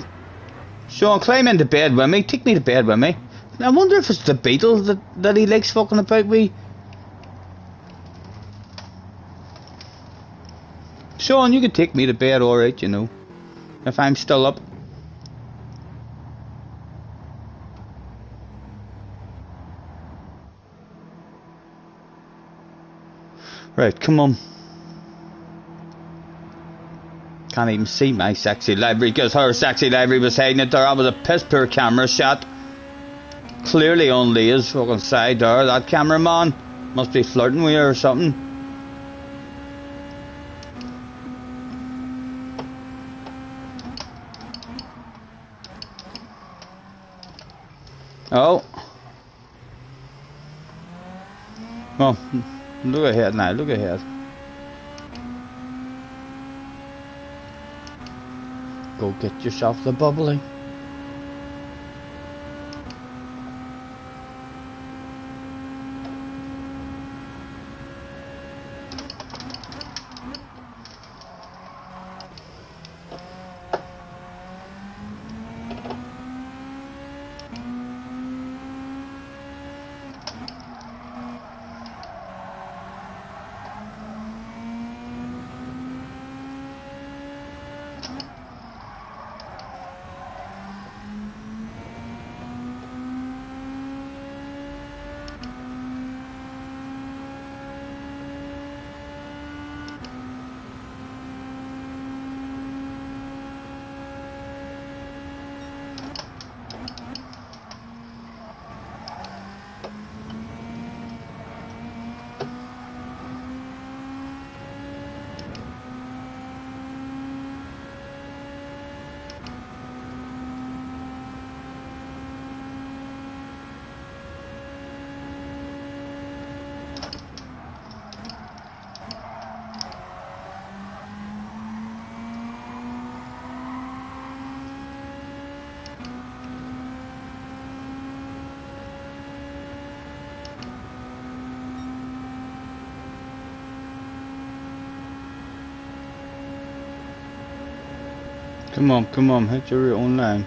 Sean, climb into bed with me. Take me to bed with me. I wonder if it's the beetle that he likes fucking about with. Sean, you can take me to bed, alright, you know. If I'm still up. Right, come on. Can't even see my sexy library because her sexy library was hiding it there. That was a piss poor camera shot. Clearly on Leah's fucking side there. That cameraman must be flirting with her or something. Oh. Oh, look ahead now, look ahead. Go get yourself the bubbly. Come on, hit your own line.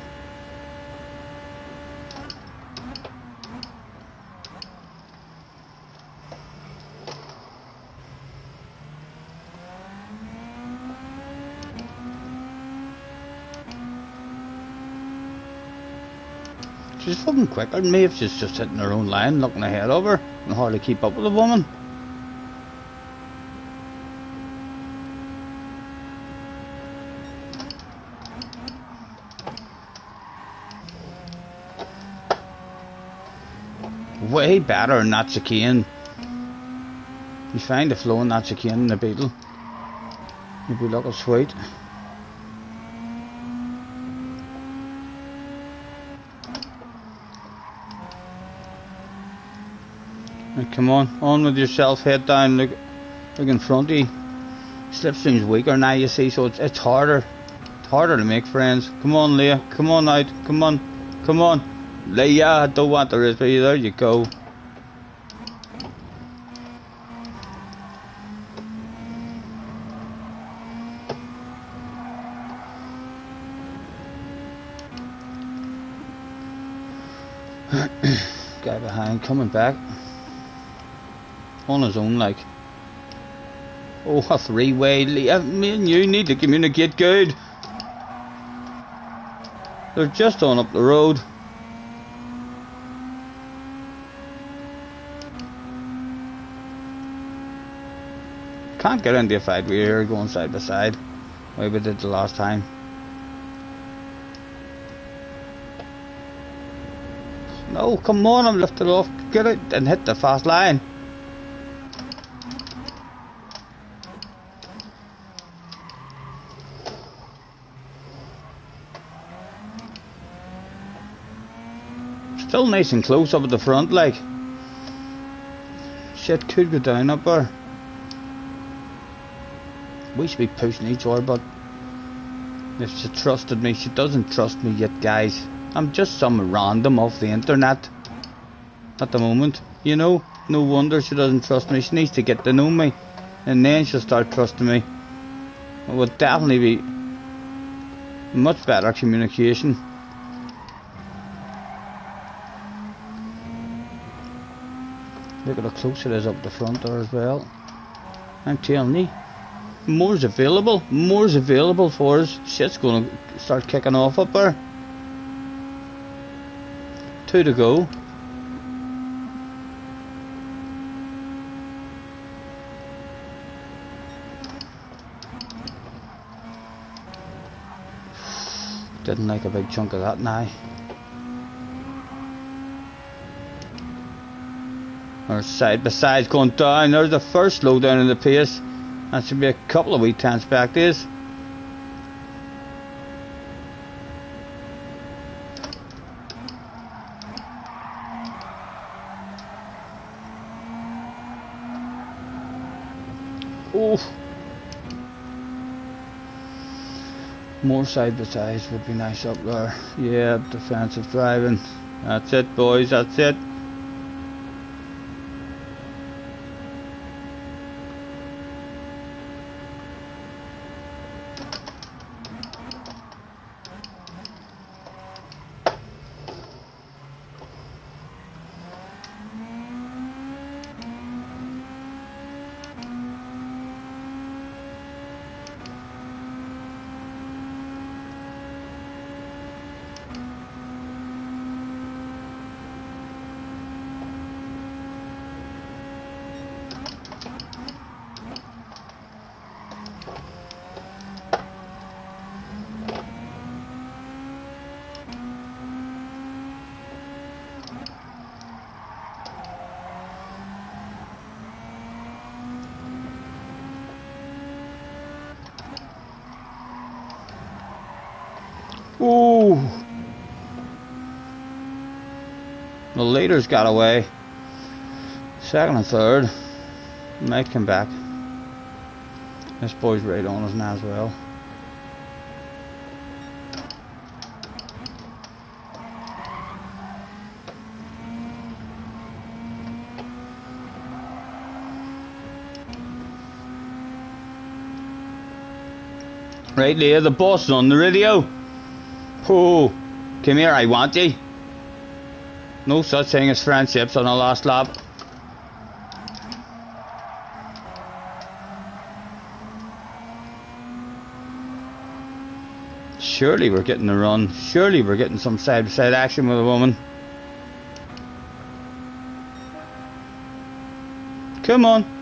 She's fucking quicker than me if she's just hitting her own line, looking ahead of her, and hardly keep up with the woman. way better than that chicane. You find the flow in that chicane in the Beetle. You'll be looking sweet. And come on with yourself, head down, look in front of you. Slipstream's weaker now, you see, so it's harder. It's harder to make friends. Come on, Leah, come on out, come on. Leah, I don't want the race, but there you go. Guy behind, coming back. On his own, like. Oh, a three-way. Me and you need to communicate good. They're just on up the road. Can't get into a fight. We're going side by side. Like we did the last time. No, come on, I'm lifted off. Get it and hit the fast line. Still nice and close up at the front, like. Shit could go down up there. We should be pushing each other, but if she trusted me, she doesn't trust me yet, guys. I'm just some random off the internet at the moment, you know. No wonder she doesn't trust me. She needs to get to know me, and then she'll start trusting me. It would definitely be much better communication. Look at how close it is up the front there as well. I'm telling you, more's available for us. Shit's gonna start kicking off up there. 2 to go. Didn't like a big chunk of that now. Our side by side's going down. There's the first slowdown in the pace. That should be a couple of wee tenths back this. Oof. More side by sides would be nice up there. Yeah, defensive driving. That's it, boys, that's it. Ooh. The leader's got away. Second and third. Might come back. This boy's right on us now as well. Right there, the boss is on the radio. Oh, come here, I want you. No such thing as friendships on the last lap. Surely we're getting the run. Surely we're getting some side-by-side action with a woman. Come on.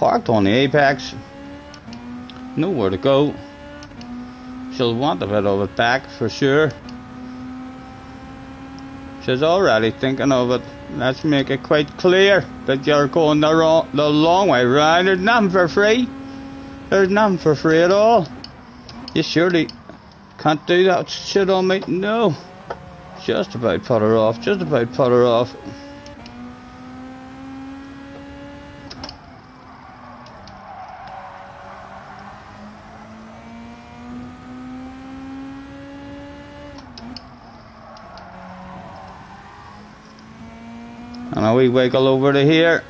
parked on the apex. Nowhere to go. She'll want a bit of it back for sure. She's already thinking of it. Let's make it quite clear that you're going the long way round. There's nothing for free. There's nothing for free at all. You surely can't do that shit on me. No. Just about put her off. Just about put her off. And a wee wiggle over to here.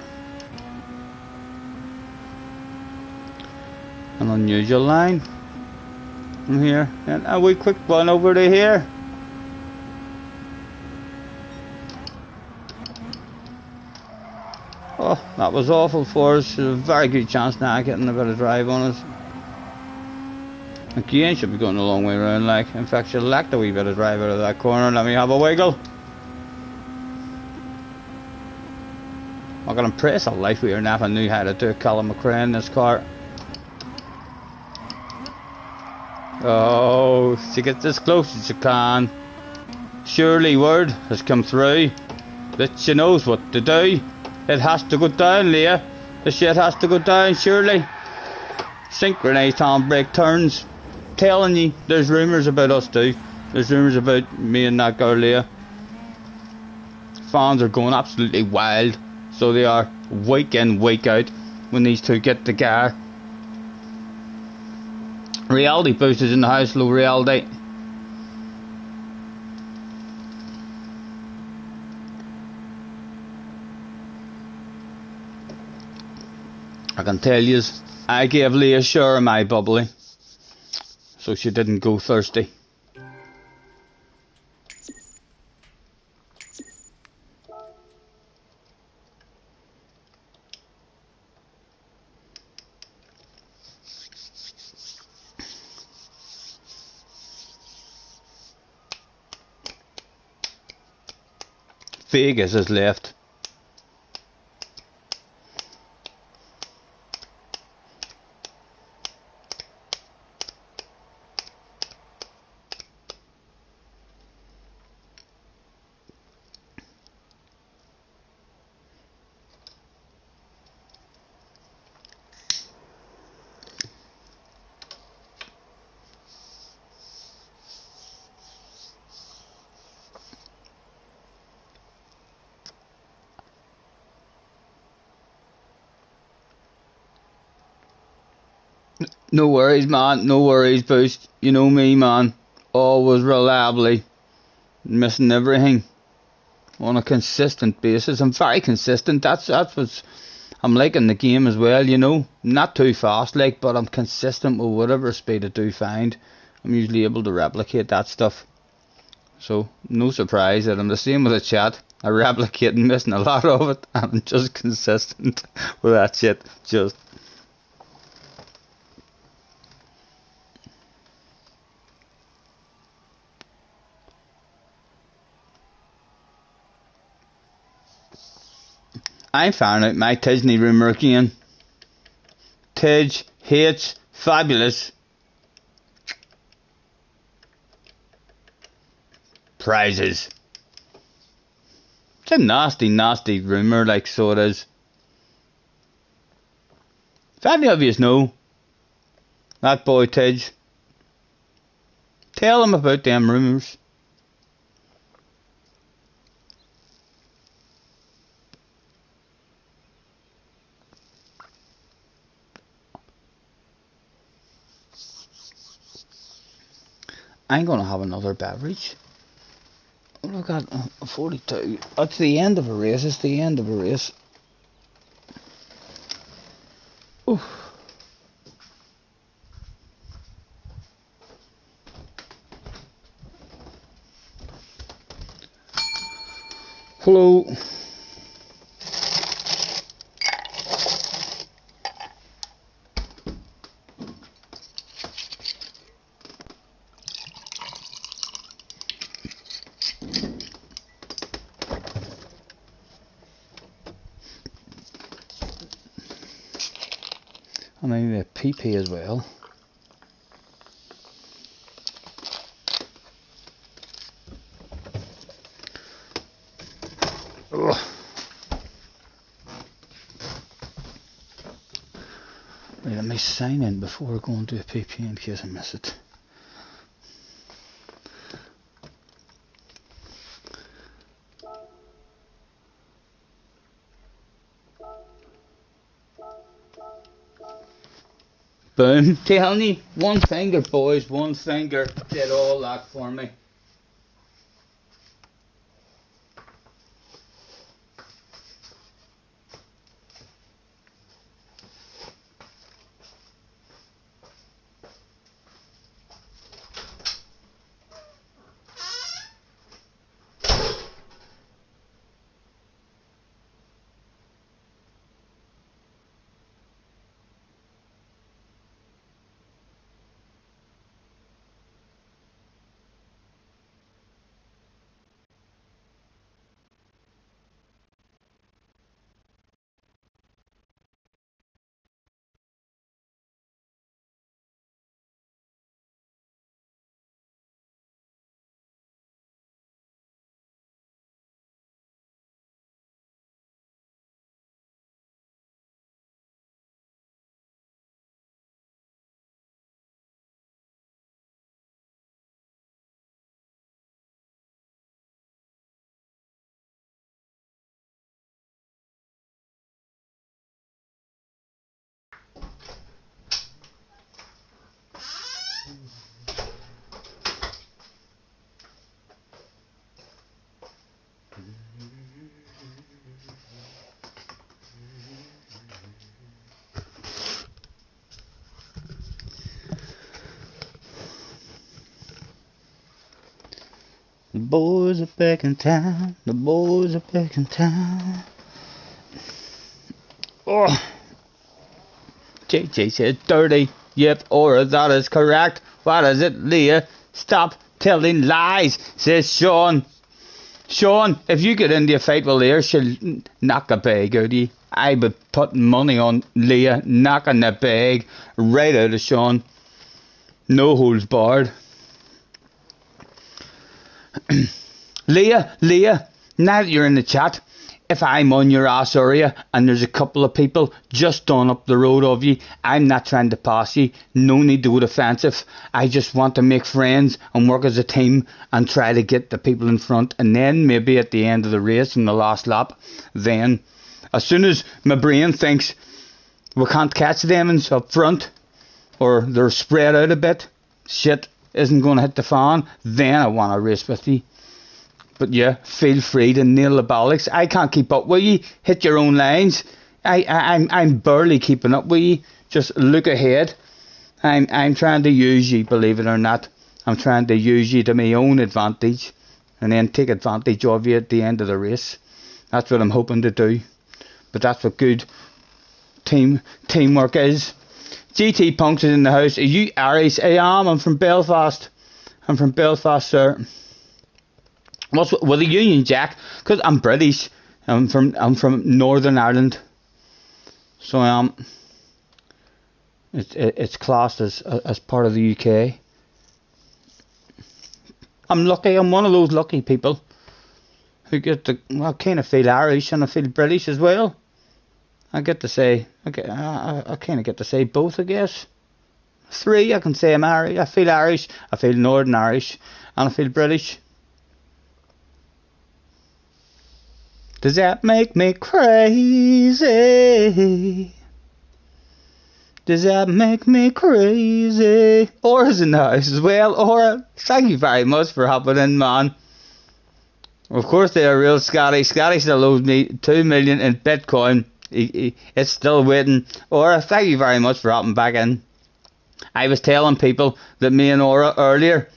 An unusual line from here. And a wee quick one over to here. Oh, that was awful for us. There's a very good chance now of getting a bit of drive on us. Again, should be going a long way around, like. In fact, she'll lack a wee bit of drive out of that corner. Let me have a wiggle. I can impress a life we are now if I knew how to do Callum McRae in this car. Oh, she gets as close as she can. Surely word has come through that she knows what to do. It has to go down, Leah. The shit has to go down, surely. Synchronised handbrake turns. Telling you, there's rumours about us too. There's rumours about me and that girl, Leah. Fans are going absolutely wild. So they are week in, week out when these two get together. Reality boosters in the house, low reality. I can tell you, I gave Leah a share of my bubbly, so she didn't go thirsty. Vegas is left. No worries, man. No worries, Boost. You know me, man. Always reliably missing everything on a consistent basis. I'm very consistent. That's what's I'm liking the game as well. You know, not too fast, like, but I'm consistent with whatever speed I do find. I'm usually able to replicate that stuff. So no surprise that I'm the same with the chat. I replicate and missing a lot of it, and I'm just consistent with that shit. Just. I'm firing out my Disney rumour again. Tidge hates fabulous prizes. It's a nasty, nasty rumour, like, so it is. If any of you know that boy Tidge, tell him about them rumours. I'm going to have another beverage. Look at 42. It's the end of a race. It's the end of a race. Oof. Hello. And maybe a PP as well. Ugh. Right, let me sign in before I go and do a PP in case I miss it. Boom. Telling you, one finger, boys, one finger did all that for me. The boys are back in town. The boys are back in town. Oh. JJ said dirty. Yep, Aura, that is correct. What is it, Leah? Stop telling lies, says Sean. Sean, if you get into a fight with Leah, she'll knock a bag out of you. I would put money on Leah knocking the bag right out of Sean. No holds barred. Leah, now that you're in the chat, if I'm on your ass area and there's a couple of people just on up the road of you, I'm not trying to pass you. No need to go defensive. I just want to make friends and work as a team and try to get the people in front. And then maybe at the end of the race in the last lap, then as soon as my brain thinks we can't catch them up front or they're spread out a bit, shit isn't going to hit the fan, then I want to race with you. But yeah, feel free to nail the bollocks. I can't keep up with you. Hit your own lines. I'm barely keeping up with you. Just look ahead. I'm trying to use you, believe it or not. I'm trying to use you to my own advantage, and then take advantage of you at the end of the race. That's what I'm hoping to do. But that's what good teamwork is. GT Punks is in the house. Are you Irish? I am. I'm from Belfast. I'm from Belfast, sir. What's with the Union Jack? Because I'm British. I'm from Northern Ireland. So it's classed as part of the UK. I'm lucky. I'm one of those lucky people who get to, well, kind of feel Irish and I feel British as well. I get to say, I kind of get to say both, I guess. Three, I can say I'm Irish. I feel Irish, I feel Northern Irish, and I feel British. Does that make me crazy? Does that make me crazy? Aura's in the house as well. Aura, thank you very much for hopping in, man. Of course they are real Scotty. Scotty still owes me 2 million in Bitcoin. It's still waiting. Aura, thank you very much for hopping back in. I was telling people that me and Aura earlier,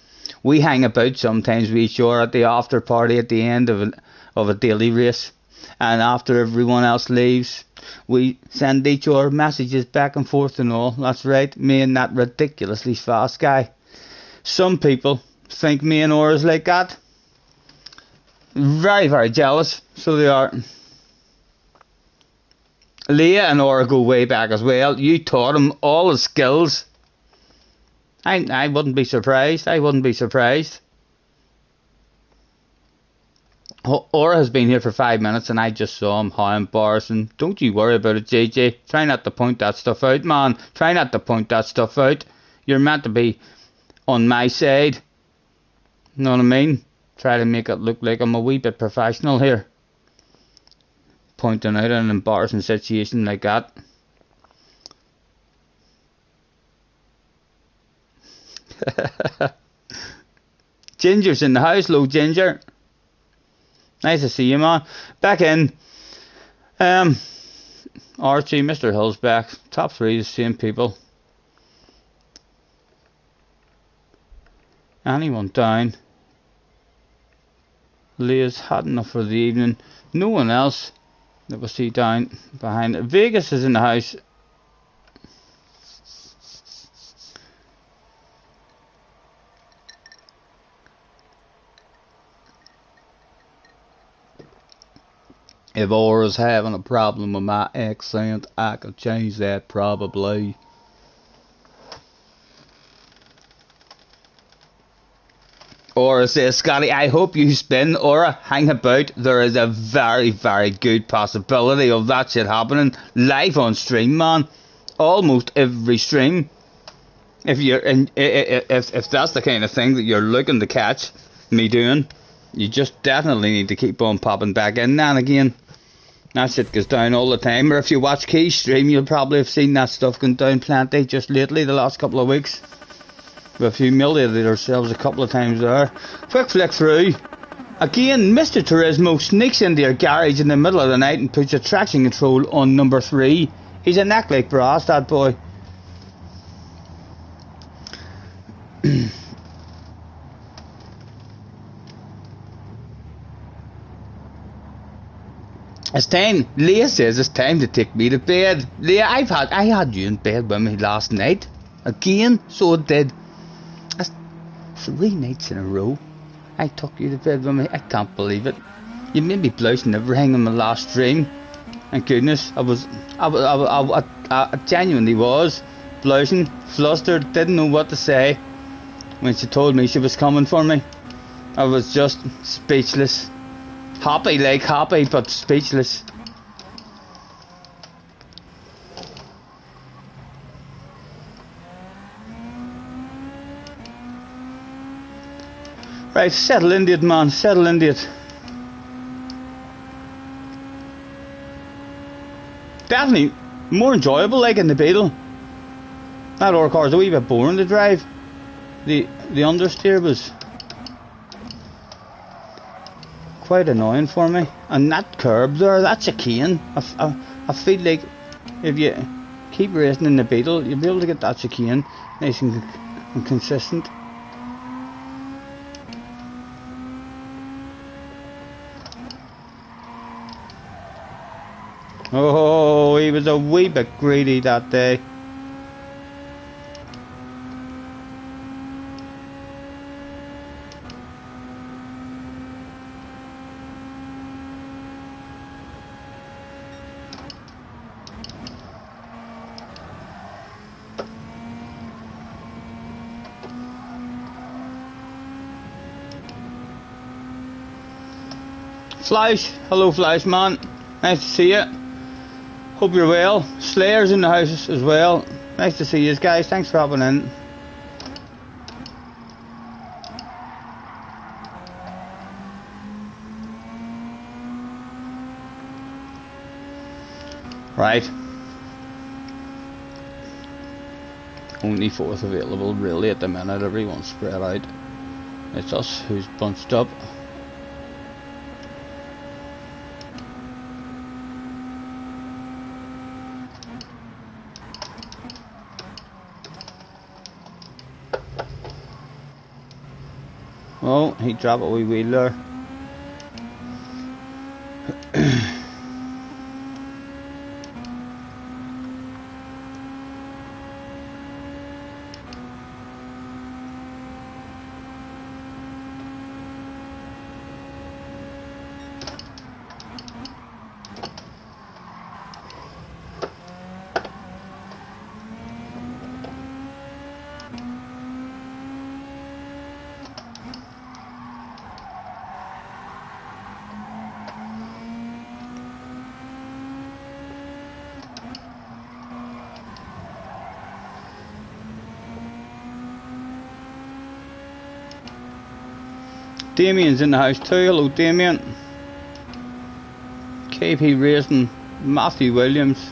we hang about sometimes with each other at the after party at the end of a daily race, and after everyone else leaves, we send each other messages back and forth and all. That's right, me and that ridiculously fast guy. Some people think me and Aura's like that. Very, very jealous, so they are. Leah and Ora go way back as well. You taught him all the skills. I wouldn't be surprised. I wouldn't be surprised. Ora has been here for 5 minutes and I just saw him. How embarrassing. Don't you worry about it, JJ. Try not to point that stuff out, man. Try not to point that stuff out. You're meant to be on my side. You know what I mean? Try to make it look like I'm a wee bit professional here. Pointing out an embarrassing situation like that. Ginger's in the house. Hello, Ginger. Nice to see you, man. Back in. Archie, Mr. Hill's back. Top 3, the same people. Anyone down? Leah's had enough for the evening. No one else that we see down behind. Vegas is in the house. If Aura's having a problem with my accent, I could change that probably. Aura says, Scotty, I hope you spin. Aura, hang about. There is a very, very good possibility of that shit happening live on stream, man. Almost every stream. If you're if that's the kind of thing that you're looking to catch me doing, you just definitely need to keep on popping back in now and again. That shit goes down all the time. Or if you watch Key's stream, you'll probably have seen that stuff going down plenty just lately, the last couple of weeks. We've humiliated ourselves a couple of times there. Quick flick through. Again, Mr. Turismo sneaks into your garage in the middle of the night and puts a traction control on number 3. He's a neck like brass, that boy. It's time. Leah says it's time to take me to bed. Leah, I had you in bed with me last night. Again, so it did. That's 3 nights in a row. I took you to bed with me. I can't believe it. You made me blush and everything in my last stream. Thank goodness. I genuinely was blushing, flustered, didn't know what to say when she told me she was coming for me. I was just speechless. Happy, but speechless. Right, settle into it, man, settle into it. Definitely more enjoyable, like in the Beetle. That R car's a wee bit boring to drive. The understeer was quite annoying for me. And that curb there, that's a chicane. I feel like if you keep racing in the Beetle, you'll be able to get that chicane nice and consistent. Oh, he was a wee bit greedy that day. Flash, hello Flash man, nice to see you. Hope you're well. Slayer's in the house as well. Nice to see you guys, thanks for hopping in. Right. Only 4th available really at the minute, everyone's spread out. It's us who's bunched up. Oh, he dropped a wee wheel there. Damien's in the house too. Hello, Damien. KP Racing, Matthew Williams.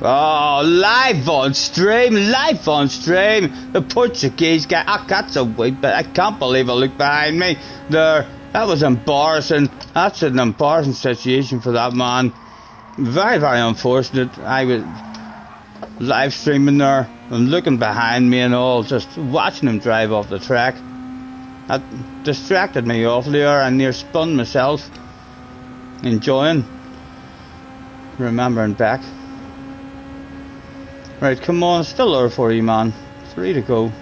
Oh, live on stream, the Portuguese guy, that's a wait, but I can't believe I looked behind me there. That was embarrassing. That's an embarrassing situation for that man. Very, very unfortunate. I was live streaming there and looking behind me and all, just watching him drive off the track. That distracted me awfully there. I near spun myself, enjoying, remembering back. Right, come on, still there for you, man. 3 to go.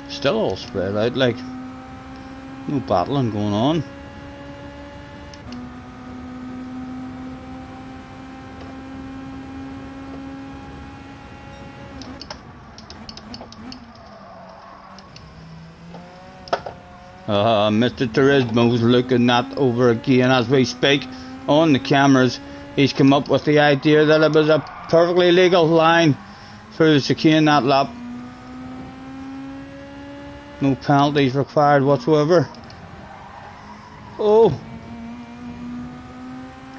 Still all spread out, like no battling going on. Mr. Turismo's looking that over again as we speak on the cameras. He's come up with the idea that it was a perfectly legal line through the chicane that lap. No penalties required whatsoever. Oh,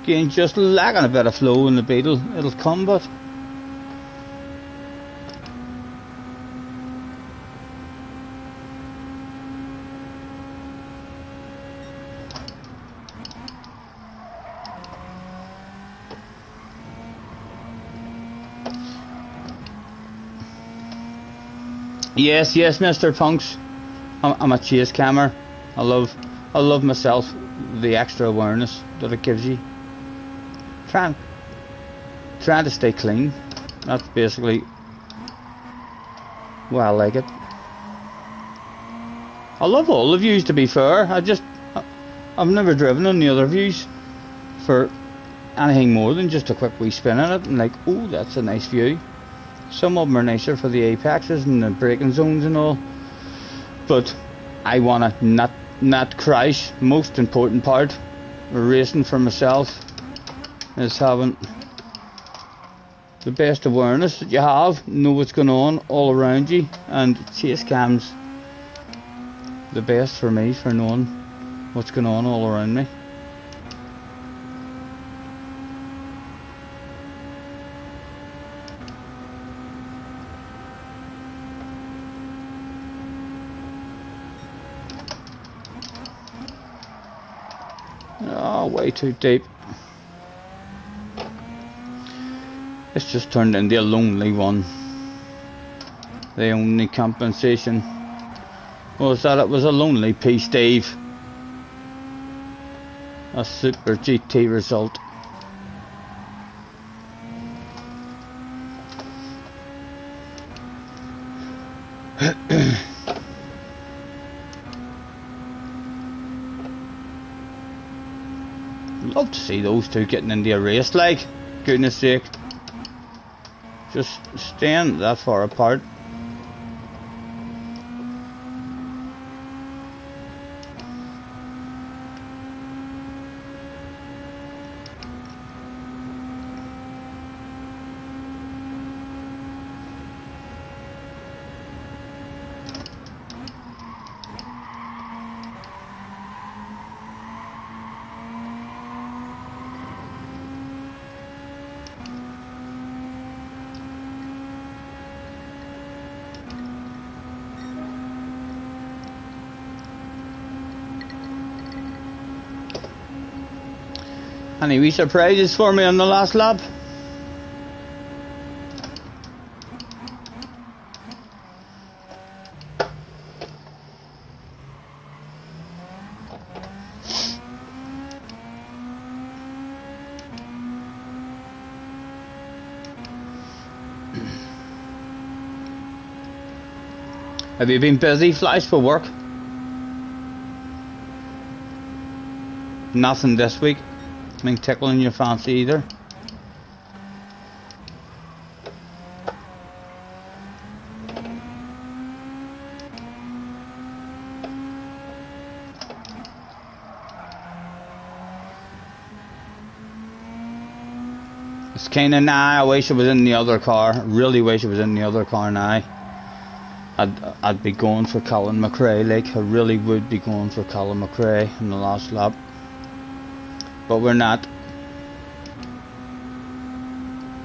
again, just lacking a bit of flow in the Beetle. It'll come, but yes, Mr. Punks. I'm a chase camera. I love myself, the extra awareness that it gives you. Trying to stay clean. That's basically why I like it. I love all the views, to be fair. I've never driven on the other views for anything more than just a quick wee spin in it and like, oh, that's a nice view. Some of them are nicer for the apexes and the braking zones and all, but I want to not crash. Most important part of racing for myself is having the best awareness that you have, know what's going on all around you, and chase cam's the best for me for knowing what's going on all around me. Oh, way too deep. It's just turned into a lonely one. The only compensation was that it was a lonely piece, Dave. A super GT result. Love to see those two getting into a race, like, goodness sake. Just staying that far apart. Any wee surprises for me on the last lap? Have you been busy, Flash, for work? Nothing this week. Ain't tickling your fancy either. It's kinda now. I wish it was in the other car. Really wish it was in the other car now. I'd be going for Colin McRae, like I really would be going for Colin McRae in the last lap. But we're not.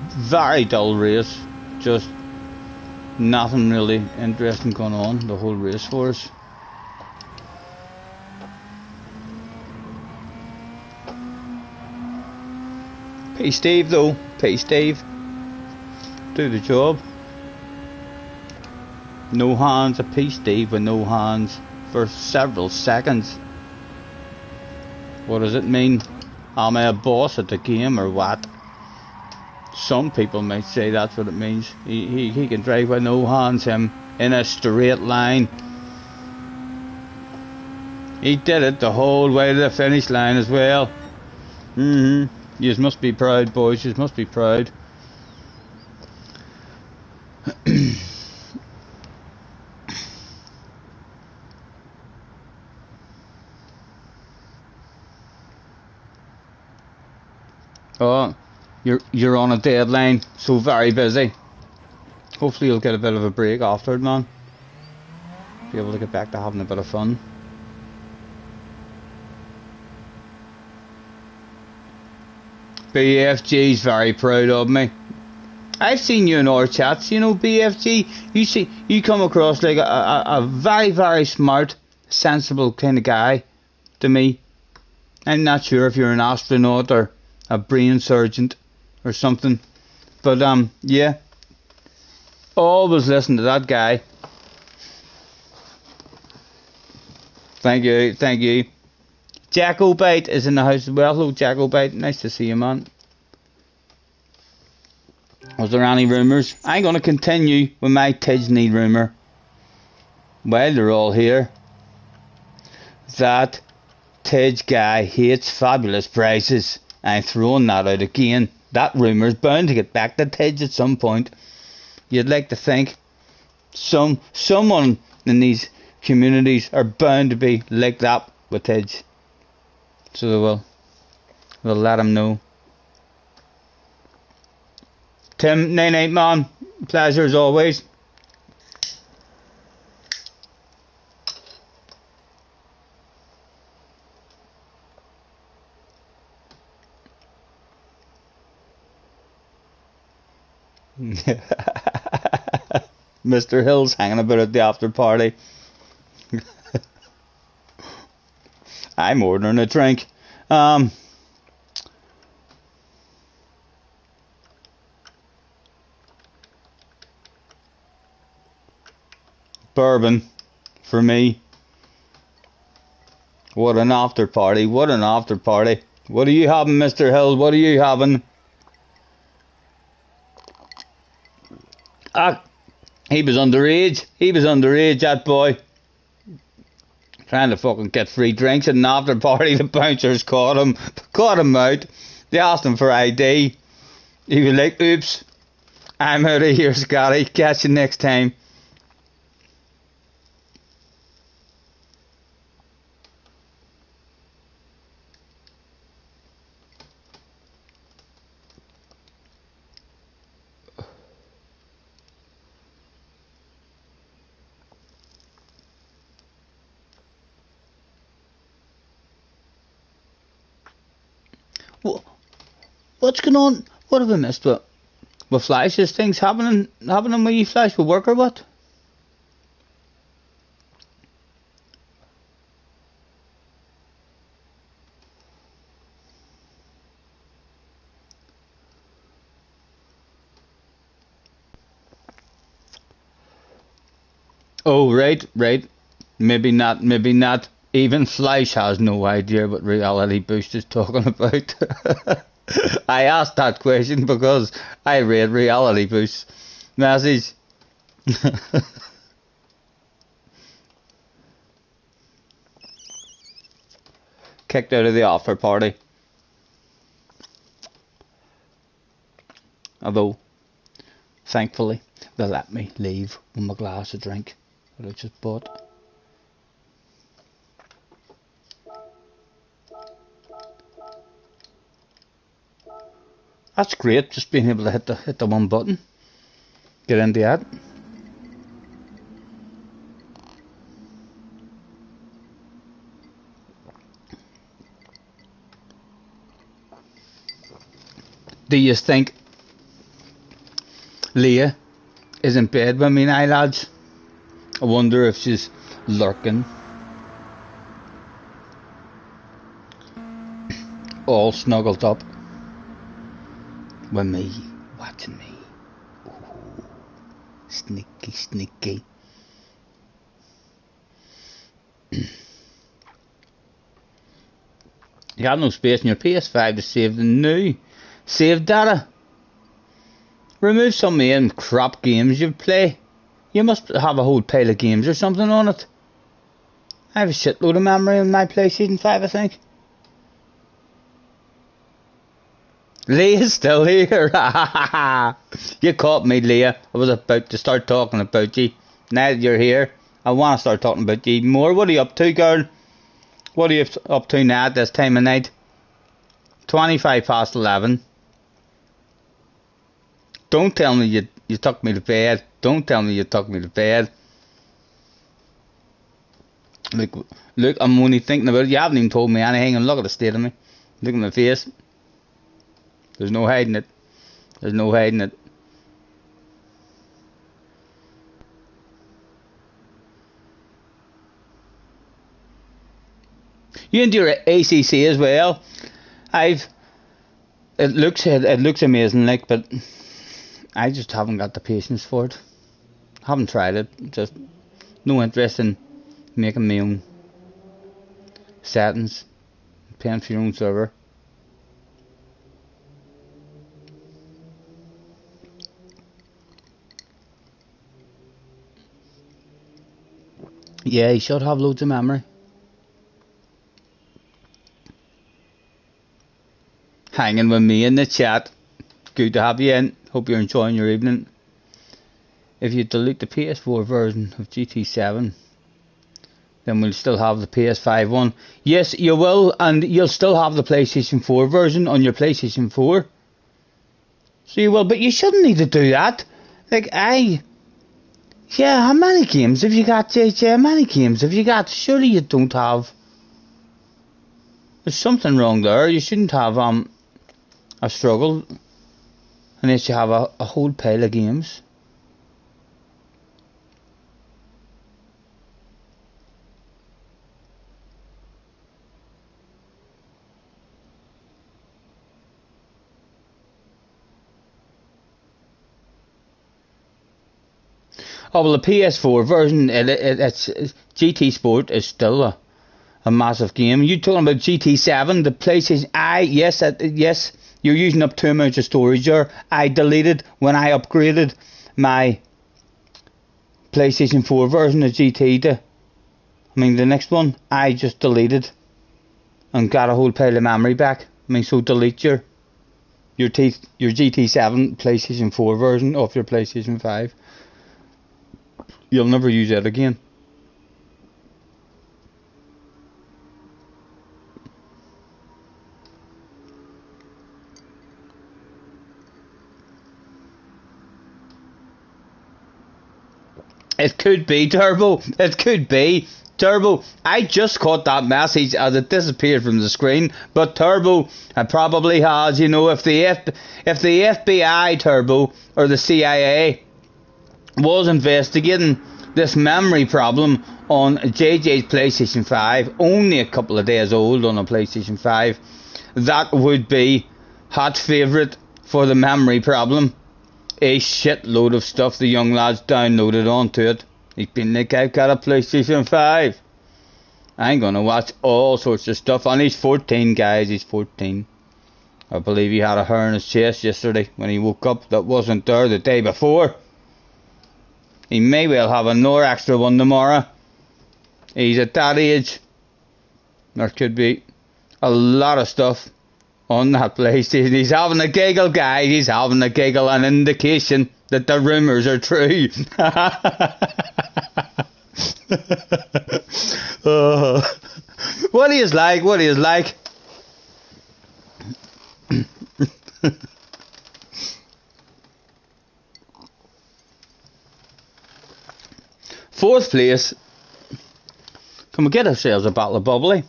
Very dull race. Just nothing really interesting going on the whole race for us. P Steve though, P Steve. Do the job. No hands, a P Steve with no hands for several seconds. What does it mean? Am I a boss at the game or what? Some people might say that's what it means. He can drive with no hands, him, in a straight line. He did it the whole way to the finish line as well. Yous must be proud, boys. Yous must be proud. Oh, you're on a deadline, so very busy. Hopefully you'll get a bit of a break after it, man. Be able to get back to having a bit of fun. BFG's very proud of me. I've seen you in our chats, you know, BFG. You come across like a very, very smart, sensible kind of guy to me. I'm not sure if you're an astronaut or a brain surgeon or something, but yeah, always listen to that guy. Thank you. Jacobite is in the house as well. Hello Jacobite, nice to see you, man. Was there any rumours? I'm going to continue with my Tisney rumour while they're all here, that Tidge guy hates fabulous prices. I'm throwing that out again. That rumour's bound to get back to Tidge at some point. You'd like to think someone in these communities are bound to be like that with Tidge. So they will. We'll let him know. Tim, 9-8 man, pleasure as always. Mr. Hill's hanging about at the after party. I'm ordering a drink. Bourbon for me. What an after party. What an after party. What are you having, Mr. Hill? What are you having? He was underage. He was underage, that boy. Trying to fucking get free drinks at an after party. The bouncers caught him out. They asked him for ID. He was like, oops, I'm out of here, Scotty. Catch you next time. What's going on? What have I missed? With Flash? Is things happening with you, Flash, with work or what? Oh, right. Maybe not. Even Flash has no idea what Reality Boost is talking about. I asked that question because I read Reality Boost's message. kicked out of the after party. Although, thankfully, they let me leave with my glass of drink that I just bought. That's great, just being able to hit the one button. Get into that. Do you think Leah is in bed with me now, lads? I wonder if she's lurking, all snuggled up with me, watching me. Ooh, sneaky, sneaky. You have no space in your PS5 to save the new save data. Remove some of the crap games you play. You must have a whole pile of games or something on it. I have a shitload of memory on my PlayStation 5, I think. Leah's still here. You caught me, Leah. I was about to start talking about you. Now that you're here, I want to start talking about you more. What are you up to, girl? What are you up to now at this time of night? 11:25. Don't tell me you took me to bed. Don't tell me you took me to bed. Look, I'm only thinking about it. You haven't even told me anything, and look at the state of me. Look at my face. There's no hiding it. There's no hiding it. You into your ACC as well? It looks amazing, like, but I just haven't got the patience for it. Haven't tried it. Just no interest in making my own settings, paying for your own server. Yeah, you should have loads of memory. Hanging with me in the chat. Good to have you in. Hope you're enjoying your evening. If you delete the PS4 version of GT7, then we'll still have the PS5 one. Yes, you will, and you'll still have the PlayStation 4 version on your PlayStation 4. So you will, but you shouldn't need to do that. Like, yeah, how many games have you got, JJ? How many games have you got? Surely you don't have... There's something wrong there. You shouldn't have a struggle unless you have a whole pile of games. Oh, well, the PS4 version, it's GT Sport is still a massive game. You talking about GT7, the PlayStation? Yes, you're using up too much of storage there. I deleted when I upgraded my PlayStation 4 version of GT the next one. I just deleted and got a whole pile of memory back. So delete your GT7 PlayStation 4 version of your PlayStation 5. You'll never use that again. It could be, Turbo. It could be. Turbo, I just caught that message as it disappeared from the screen. But Turbo, it probably has. If the FBI, Turbo, or the CIA was investigating this memory problem on JJ's PlayStation 5, only a couple of days old on a PlayStation 5, that would be hot favourite for the memory problem. A shitload of stuff the young lads downloaded onto it. He's been like, I've got a PlayStation 5. I'm gonna watch all sorts of stuff. And he's 14, guys, he's 14. I believe he had a hair in his chest yesterday when he woke up that wasn't there the day before. He may well have another extra one tomorrow. He's at that age. There could be. a lot of stuff on that PlayStation. He's having a giggle, guys. He's having a giggle, an indication that the rumours are true. Oh. What he is like, what he is like. Fourth place. Can we get ourselves a bottle of bubbly?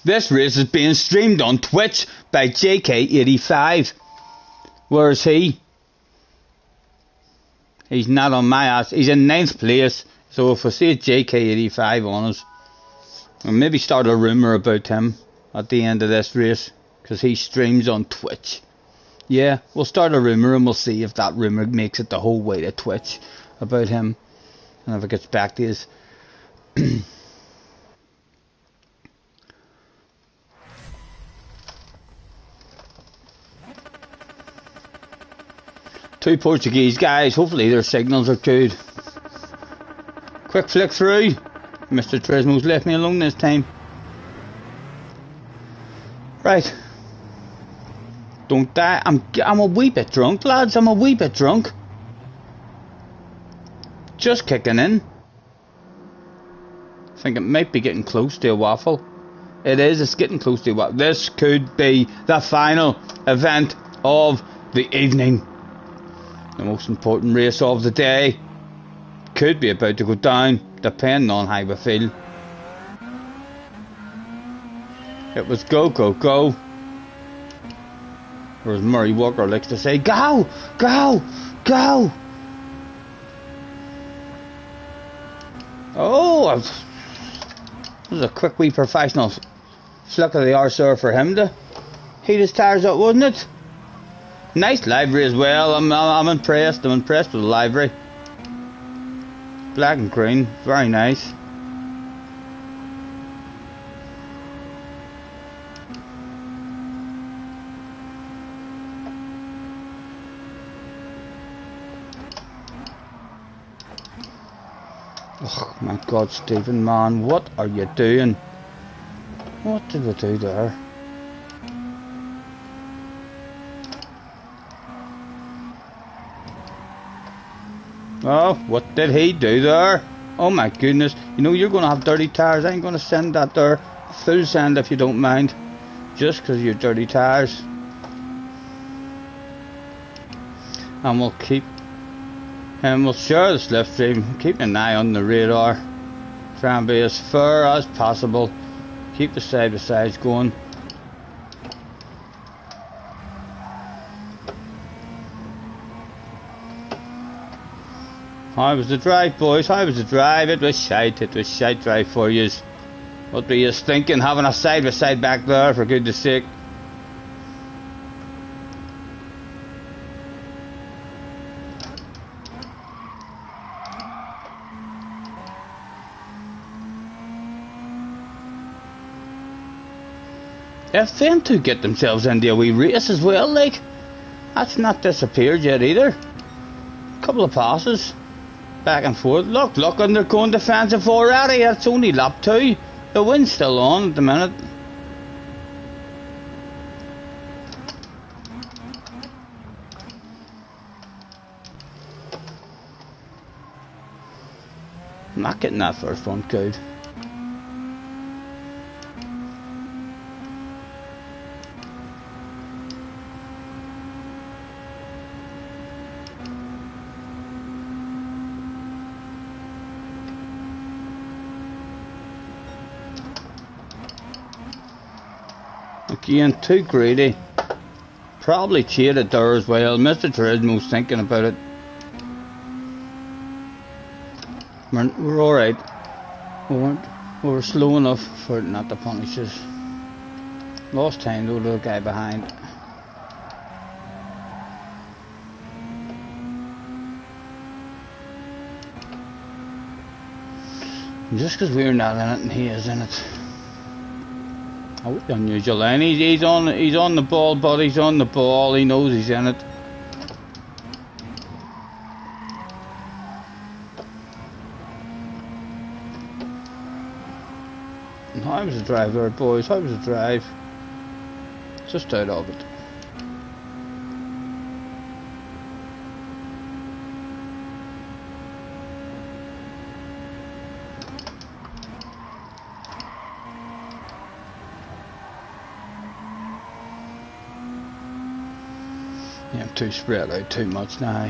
This race is being streamed on Twitch by JK85. Where is he? He's not on my ass. He's in 9th place. So if we see a JK85 on us, we'll maybe start a rumour about him at the end of this race. Because he streams on Twitch. Yeah, we'll start a rumour and we'll see if that rumour makes it the whole way to Twitch about him. And if it gets back to us. Two Portuguese guys, hopefully their signals are good. Quick flick through. Mr. Trismo's left me alone this time. Right. Don't die. I'm a wee bit drunk, lads. I'm a wee bit drunk. Just kicking in. I think it might be getting close to a waffle. It is, it's getting close to a waffle. This could be the final event of the evening. The most important race of the day. Could be about to go down, depending on how we feel. It was go, go, go. Or as Murray Walker likes to say, go, go, go. Oh, it was a quick wee professional flick of the arse there for him to heat his tires up, wasn't it? Nice livery as well. I'm impressed. I'm impressed with the livery. Black and green, very nice. Oh my God, Stephen, man, what are you doing? What did we do there? Oh, what did he do there? Oh my goodness. You know, you're going to have dirty tires. I ain't going to send that there. Full send if you don't mind. Just because you're dirty tires. And we'll keep... And we'll share the slipstream. Keep an eye on the radar. Try and be as fair as possible. Keep the side-by-sides going. How was the drive, boys? How was the drive? It was shite. It was shite drive for yous. What were you thinking, having a side-by-side back there, for goodness sake? If them two get themselves into a wee race as well, like, that's not disappeared yet either. Couple of passes. Back and forth. Look, and they're going defensive already. That's only lap 2. The wind's still on at the minute. I'm not getting that first one good. Again, too greedy. Probably cheated there as well. Mr. Turismo's thinking about it. We're alright. We were slow enough for it not to punish us. Lost time though, little guy behind. Just because we're not in it and he is in it. Oh, unusual line. He's on the ball, but he's on the ball. He knows he's in it. And how was the drive there, boys? How was the drive? Just out of it. Yeah, I'm too spread out too much now.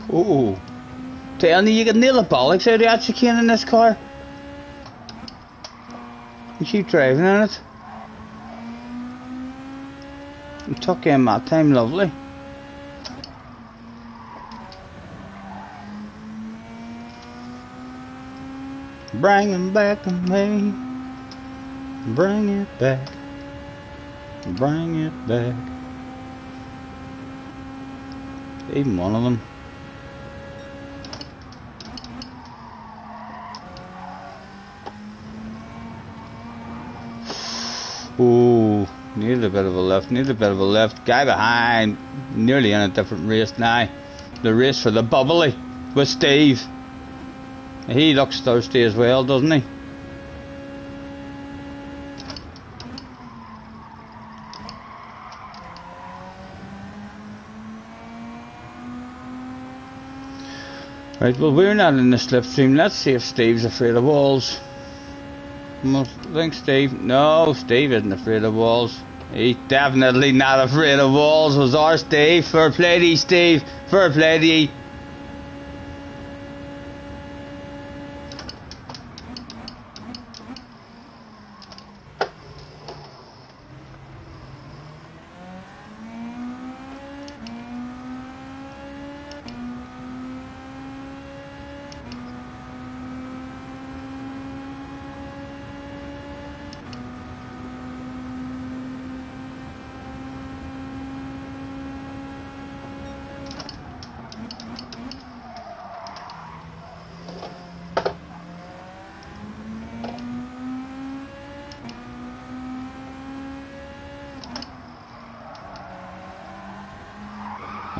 Oh, telling you can nail the bollocks out of that chicane in this car. You keep driving in it. You took in that time, lovely. Bring it back to me. Bring it back. Bring it back. Even one of them. Ooh, needed a bit of a lift, Guy behind, nearly in a different race now. The race for the bubbly with Steve. He looks thirsty as well, doesn't he? Right, well, we're not in the slipstream. Let's see if Steve's afraid of walls. I think Steve. No, Steve isn't afraid of walls. He's definitely not afraid of walls. Was our Steve? Fair play to you, Steve. Fair play to you.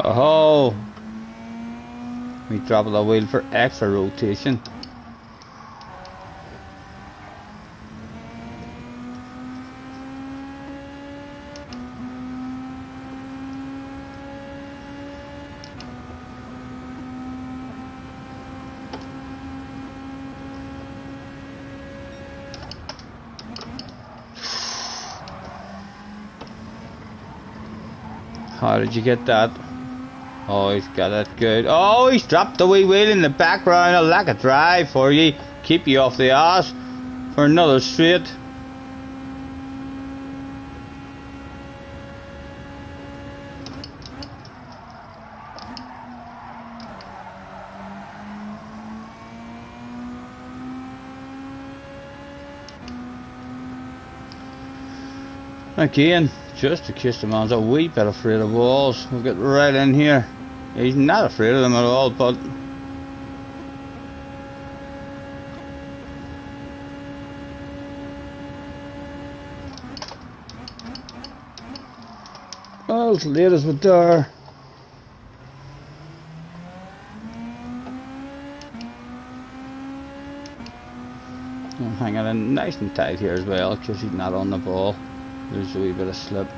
Oh, we drop the wheel for extra rotation. How did you get that? Oh, he's got it good. Oh, he's dropped the wee wheel in the background. A lack of drive for you. Keep you off the arse for another straight. Again, just to kiss the man's a wee bit afraid of walls. We'll get right in here. He's not afraid of them at all, but well, as late as we dare. I'm hanging in nice and tight here as well because he's not on the ball. There's a wee bit of slip.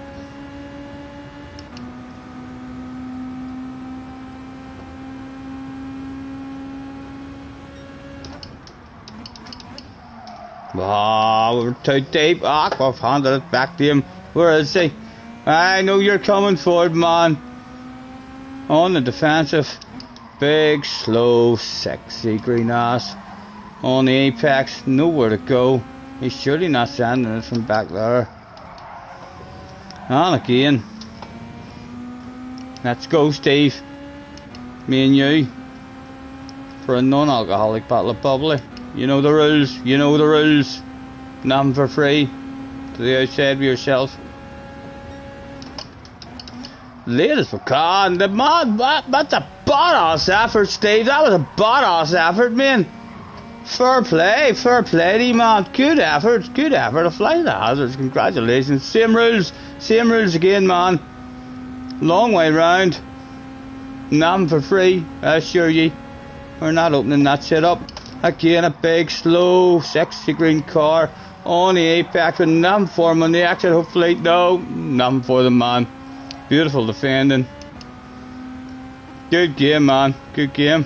Oh, we're too deep. Ah, I've handed it back to him. Where is he? I know you're coming forward, man. On the defensive. Big, slow, sexy green ass. On the apex. Nowhere to go. He's surely not sending it from back there. And again. Let's go, Steve. Me and you. For a non-alcoholic bottle of bubbly. You know the rules. You know the rules. Nothing for free. To the outside of yourself. Ladies for God. The man, that's a badass effort, Steve. That was a badass effort, man. Fair play to you, man. Good effort. To fly the hazards. Congratulations. Same rules again, man. Long way round. Nothing for free, I assure ye. We're not opening that shit up. Again, a big, slow, sexy green car on the apex with nothing for him on the exit, hopefully. No, nothing for the man. Beautiful defending. Good game, man. Good game.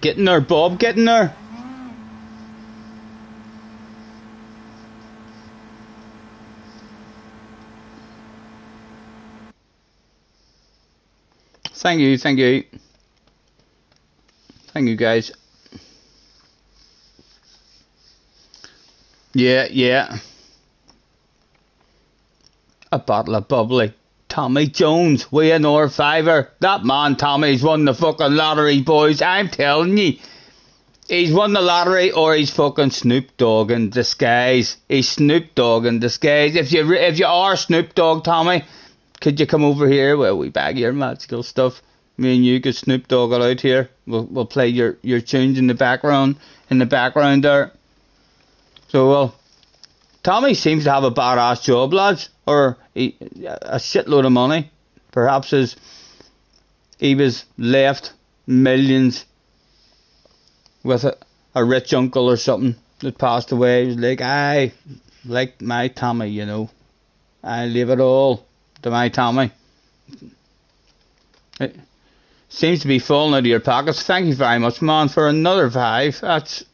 Get in there, Bob. Get in there. Thank you. Thank you, guys. Yeah. A bottle of bubbly. Tommy Jones, we an or fiver. That man Tommy's won the fucking lottery, boys. I'm telling you. He's won the lottery or he's fucking Snoop Dogg in disguise. He's Snoop Dogg in disguise. If you are Snoop Dogg, Tommy, could you come over here? Well, we bag your magical stuff. Me and you could Snoop Dogg it out here. We'll play your tunes in the background there. So, well, Tommy seems to have a badass job, lads, or a shitload of money. Perhaps he was left millions with a rich uncle or something that passed away. He was like, I like my Tommy, you know. I leave it all to my Tommy. It seems to be falling out of your pockets. Thank you very much, man, for another 5. That's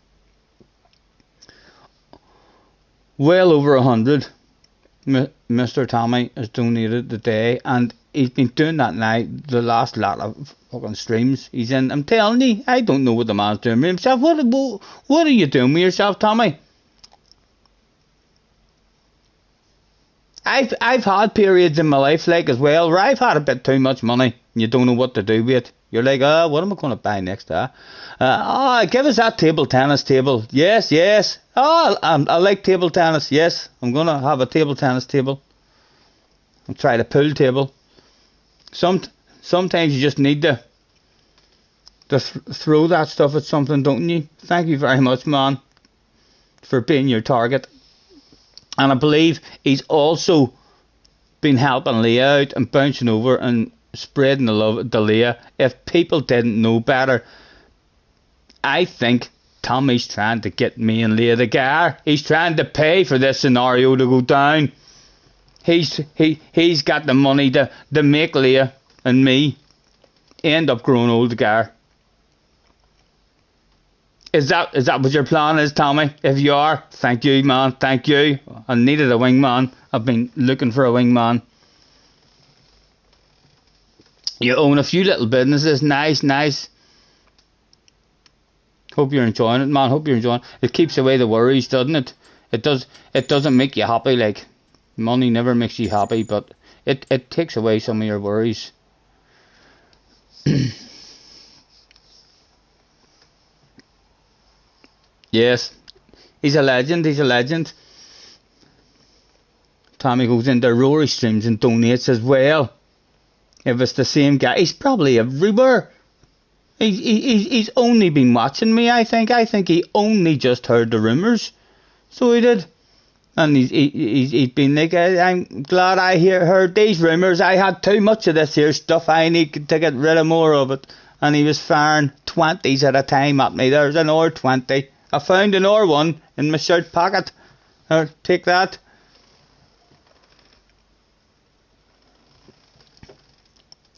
well over 100. Mr. Tommy has donated today, and he's been doing that now the last lot of fucking streams he's in. I'm telling you, I don't know what the man's doing with himself. What are you doing with yourself, Tommy? I've had periods in my life like as well where I've had a bit too much money and you don't know what to do with it. You're like, what am I going to buy next? Give us that table tennis table. Yes. I like table tennis. Yes, I'm going to have a table tennis table. I'll try the pool table. Sometimes you just need to throw that stuff at something, don't you? Thank you very much, man, for being your target. And I believe he's also been helping Leah out and bouncing over and spreading the love to Leah. If people didn't know better, I think Tommy's trying to get me and Leah together. He's trying to pay for this scenario to go down. He's got the money to make Leah and me end up growing old together. Is that what your plan is, Tommy? If you are, thank you, man. Thank you. I needed a wingman. I've been looking for a wingman. You own a few little businesses. Nice. Hope you're enjoying it, man. Hope you're enjoying it. It keeps away the worries, doesn't it? It doesn't make you happy. Like, money never makes you happy, but it takes away some of your worries. Yes, he's a legend. Tommy goes into Rory streams and donates as well. If it's the same guy, he's probably everywhere. He's only been watching me, I think. I think he only just heard the rumours. So he did. And he's been like, I'm glad I heard these rumours. I had too much of this here stuff. I need to get rid of more of it. And he was firing 20s at a time at me. There's an R20. I found an R1 in my shirt pocket. Take that.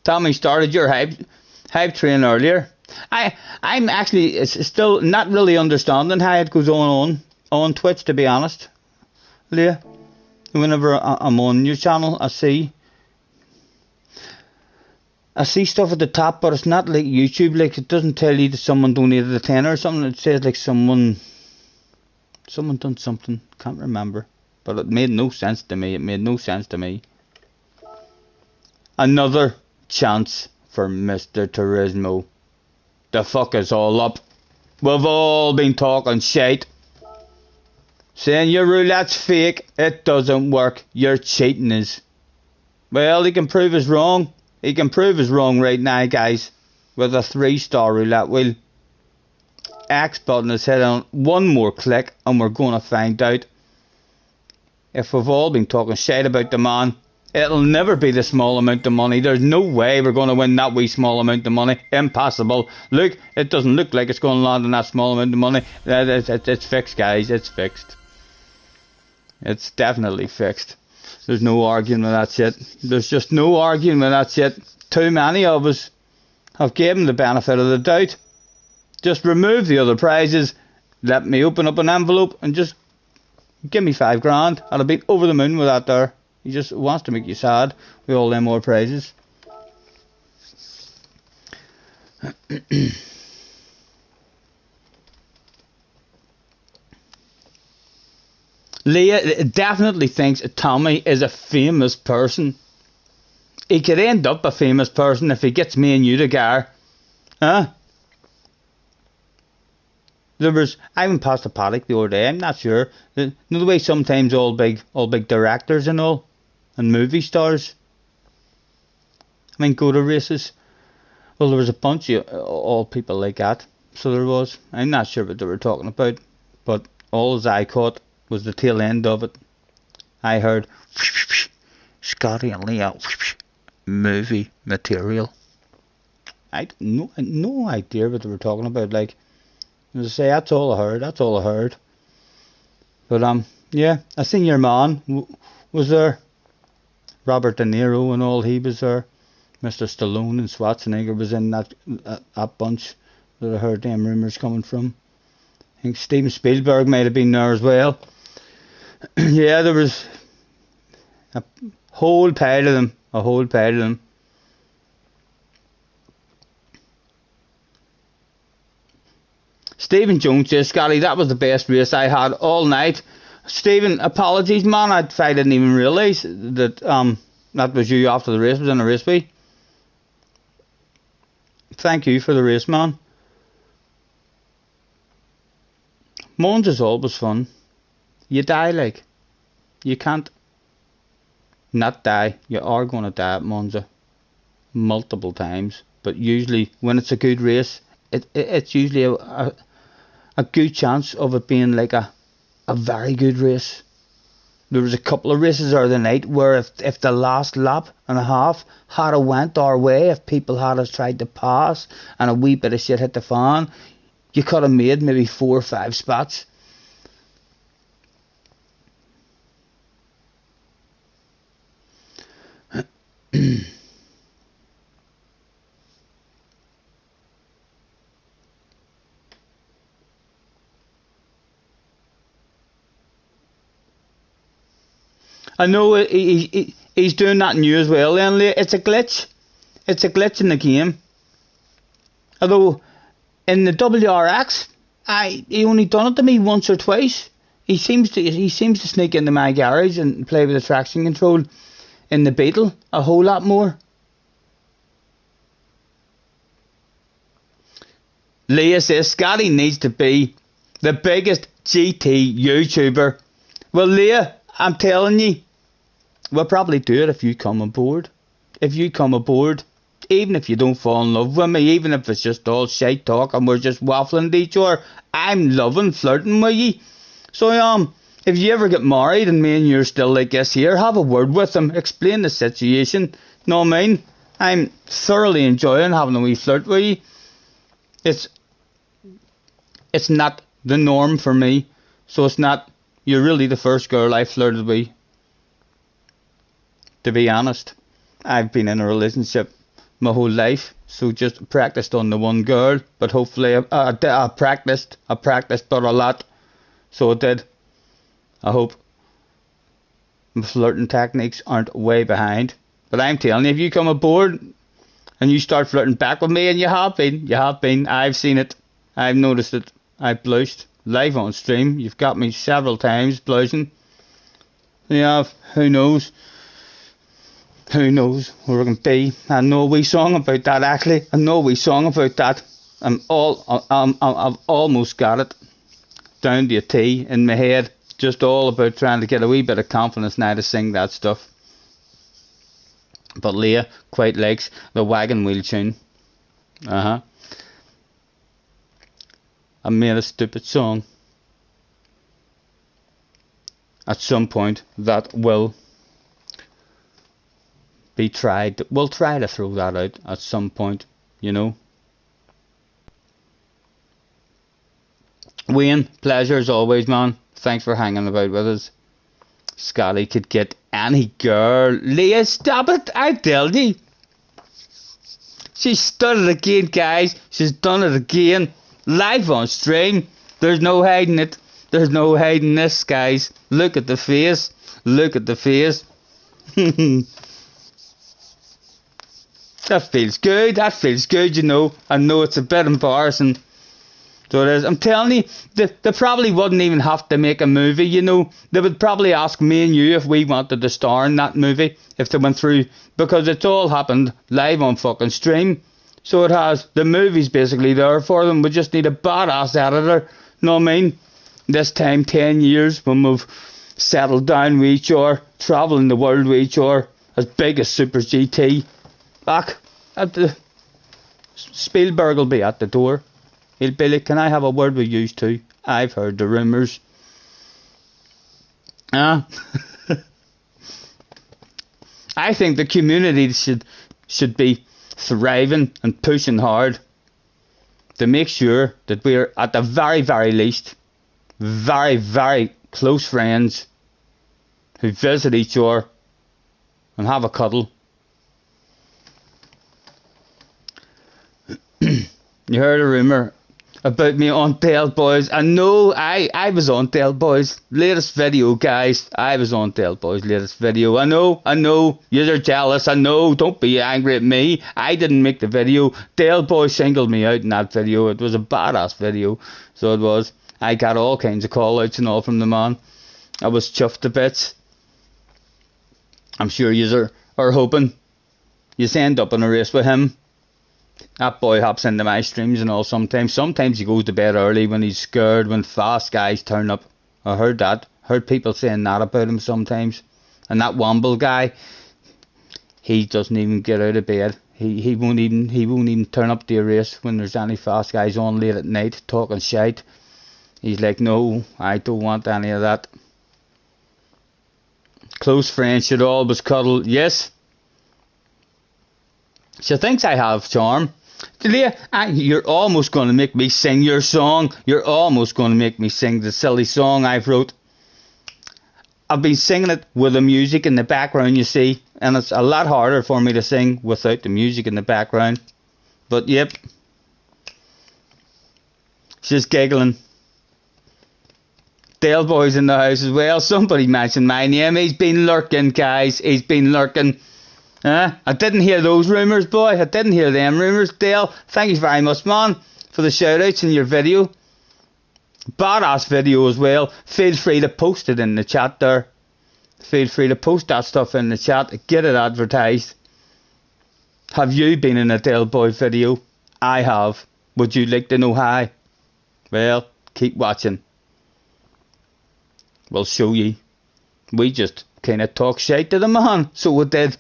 Tommy started your hype train earlier. I'm actually still not really understanding how it goes on Twitch, to be honest. Leah, whenever I'm on your channel, I see stuff at the top, but it's not like YouTube. Like, it doesn't tell you that someone donated a tenner or something. It says like someone done something. Can't remember, but it made no sense to me. Another chance for Mr. Turismo. The fuck is all up? We've all been talking shite, saying your roulette's fake. It doesn't work. You're cheating us. Well, he can prove us wrong. He can prove us wrong right now, guys, with a 3-star roulette wheel. X button is hit on one more click and we're going to find out if we've all been talking shit about the man. It'll never be the small amount of money. There's no way we're going to win that wee small amount of money. Impossible. Look, it doesn't look like it's going to land on that small amount of money. It's fixed, guys. It's fixed. It's definitely fixed. There's no arguing with that shit. There's just no arguing with that shit. Too many of us have given the benefit of the doubt. Just remove the other prizes. Let me open up an envelope and just give me 5 grand. I'd have been over the moon with that there. He just wants to make you sad with all them more prizes. Leah definitely thinks Tommy is a famous person. He could end up a famous person if he gets me and you together. Huh? I went past the paddock the other day. I'm not sure. You know the way sometimes all big directors and all, and movie stars, I mean, go to races. Well, there was a bunch of all people like that. So there was. I'm not sure what they were talking about, but all as I caught was the tail end of it. I heard Scotty and Leo movie material. I had no idea what they were talking about. Like, as I say, that's all I heard. But yeah, I seen your man was there. Robert De Niro and all, he was there. Mr. Stallone and Schwarzenegger was in that bunch that I heard them rumours coming from. I think Steven Spielberg might have been there as well. Yeah, there was a whole pile of them. Stephen Jones says, Scotty, that was the best race I had all night. Stephen, apologies, man. I didn't even realise that that was you after the race was in a race week. Thank you for the race, man. Monza's always fun. You die, like. You can't not die. You are going to die at Monza multiple times. But usually, when it's a good race, it's usually a good chance of it being like a very good race. There was a couple of races the other night where if the last lap and a half had a went our way, if people had us tried to pass and a wee bit of shit hit the fan, you could have made maybe 4 or 5 spots. I know he's doing that new as well. Then it's a glitch. It's a glitch in the game. Although in the WRX, he only done it to me once or twice. He seems to sneak into my garage and play with the traction control in the Beetle a whole lot more. Leah says Scotty needs to be the biggest GT YouTuber. Well, Leah, I'm telling you, we'll probably do it if you come aboard. If you come aboard, even if you don't fall in love with me, even if it's just all shite talk and we're just waffling to each other, I'm loving flirting with you. So if you ever get married and me and you're still like this here, have a word with him, explain the situation. Know what I mean? I'm thoroughly enjoying having a wee flirt with you. It's not the norm for me, so it's not. You're really the first girl I flirted with. To be honest, I've been in a relationship my whole life, so just practiced on the one girl. But hopefully, I practiced, but a lot. So I did. I hope my flirting techniques aren't way behind. But I'm telling you, if you come aboard and you start flirting back with me, and you have been, I've seen it, I've noticed it, I've blushed live on stream. You've got me several times blushing. Yeah, who knows? Who knows where we're going to be? I know a wee song about that actually. I've almost got it down to a T in my head. Just all about trying to get a wee bit of confidence now to sing that stuff. But Leah quite likes the wagon wheel tune. I made a stupid song. At some point that will be tried. We'll try to throw that out at some point, you know. Wayne, pleasure as always, man. Thanks for hanging about with us. Scotty could get any girl. Leah, stop it, I tell you. She's done it again, guys. She's done it again. Live on stream. There's no hiding it. There's no hiding this, guys. Look at the face. Look at the face. That feels good. That feels good, you know. I know it's a bit embarrassing. So it is. I'm telling you, they probably wouldn't even have to make a movie, you know. They would probably ask me and you if we wanted to star in that movie, if they went through, because it's all happened live on fucking stream. So it has. The movie's basically there for them. We just need a badass editor. Know what I mean? This time, 10 years, when we've settled down with each other, travelling the world with each other, as big as Super GT. Back at the Spielberg will be at the door. He'll be like, can I have a word with you too? I've heard the rumours. I think the community should be thriving and pushing hard to make sure that we're at the very, very least very, very close friends who visit each other and have a cuddle. You heard a rumour about me on Del Boys. I know I was on Del Boys' latest video, guys. I was on Del Boys' latest video. I know. You're jealous. I know. Don't be angry at me. I didn't make the video. Del Boys singled me out in that video. It was a badass video. So it was. I got all kinds of call outs and all from the man. I was chuffed to bits. I'm sure you are hoping you end up in a race with him. That boy hops into my streams and all sometimes. Sometimes he goes to bed early when he's scared, when fast guys turn up. I heard that. Heard people saying that about him sometimes. And that Womble guy, he doesn't even get out of bed. He won't even turn up to a race when there's any fast guys on late at night talking shite. He's like, no, I don't want any of that. Close friends should always cuddle. Yes. She thinks I have charm. Leah, you're almost going to make me sing your song. You're almost going to make me sing the silly song I've wrote. I've been singing it with the music in the background, you see. And it's a lot harder for me to sing without the music in the background. But yep. She's giggling. Dale Boy's in the house as well. Somebody mentioned my name. He's been lurking, guys. He's been lurking. I didn't hear those rumours, boy. I didn't hear them rumours. Dale, thank you very much, man, for the shout-outs in your video. Badass video as well. Feel free to post it in the chat there. Feel free to post that stuff in the chat. Get it advertised. Have you been in a Dale Boy video? I have. Would you like to know how? Well, keep watching. We'll show you. We just kind of talk shit to the man. So we did.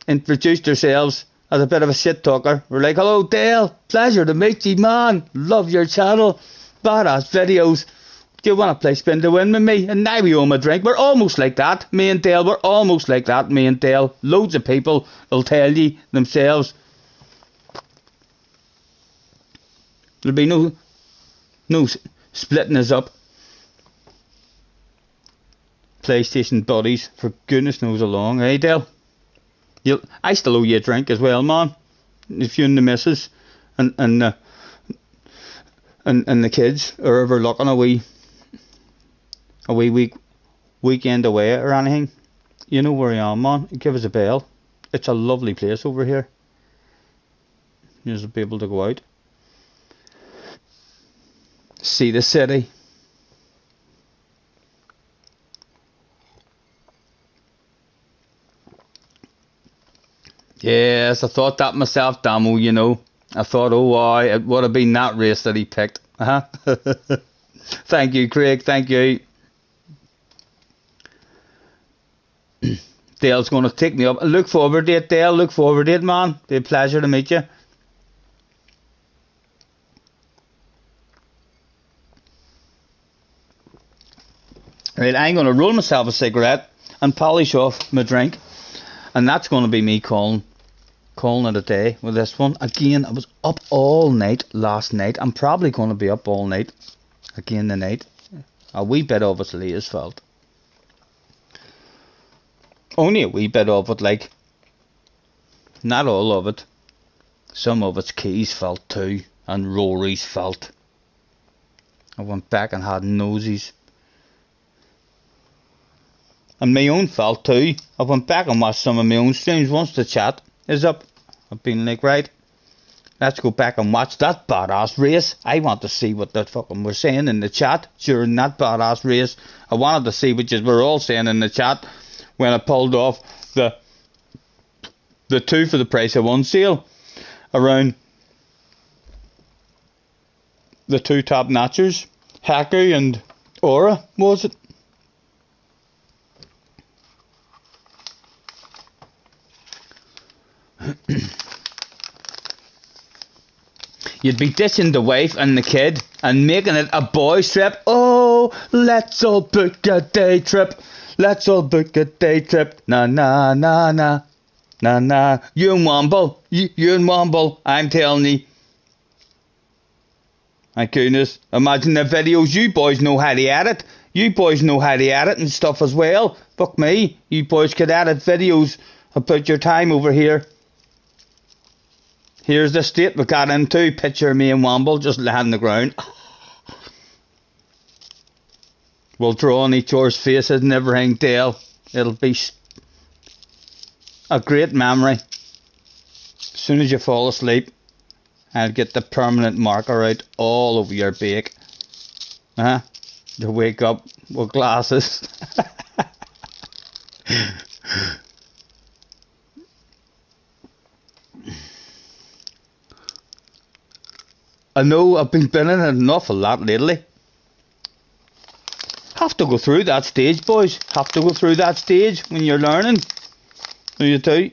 Introduced ourselves as a bit of a shit talker. We're like, hello Dale, pleasure to meet you, man. Love your channel. Badass videos. Do you want to play spin to win with me? And now we owe him a drink. We're almost like that. Me and Dale, we're almost like that. Me and Dale. Loads of people will tell you themselves. There'll be no splitting us up. PlayStation buddies, for goodness knows how long. Hey Dale, I still owe you a drink as well, man. If you and the missus and the kids are ever looking a wee weekend away or anything, you know where I am, man. Give us a bell. It's a lovely place over here. You'll be able to go out, see the city. Yes, I thought that myself, Damo, you know. I thought, oh, why, it would have been that race that he picked. Thank you, Craig, thank you. Dale's going to take me up. Look forward to it, Dale, look forward to it, man. Be a pleasure to meet you. Right, I'm going to roll myself a cigarette and polish off my drink. And that's going to be me calling it a day with this one. Again, I was up all night last night. I'm probably going to be up all night again tonight. A wee bit of it's Leah's fault. Only a wee bit of it, like. Not all of it. Some of it's Key's fault too. And Rory's fault. I went back and had nosies. And my own fault too. I went back and watched some of my own streams once the chat is up. I've been like, right, let's go back and watch that badass race. I want to see what that fucking were saying in the chat during that badass race. I wanted to see what you were all saying in the chat when I pulled off the 2 for the price of 1 sale around the 2 top notchers, Haku and Aura, was it? You'd be dishing the wife and the kid and making it a boys trip. Oh, let's all book a day trip. Let's all book a day trip. Na na na na na na. You and Womble, you and Womble. I'm telling you. My goodness, imagine the videos. You boys know how to edit. You boys know how to edit and stuff as well. Fuck me, you boys could edit videos about your time over here. Here's the state we got into. Picture me and Womble just laying on the ground. We'll draw on each other's faces and everything, Dale. It'll be a great memory. As soon as you fall asleep, I'll get the permanent marker out all over your bake. You wake up with glasses. I know I've been binning it an awful lot lately. Have to go through that stage, boys. Have to go through that stage when you're learning. You do.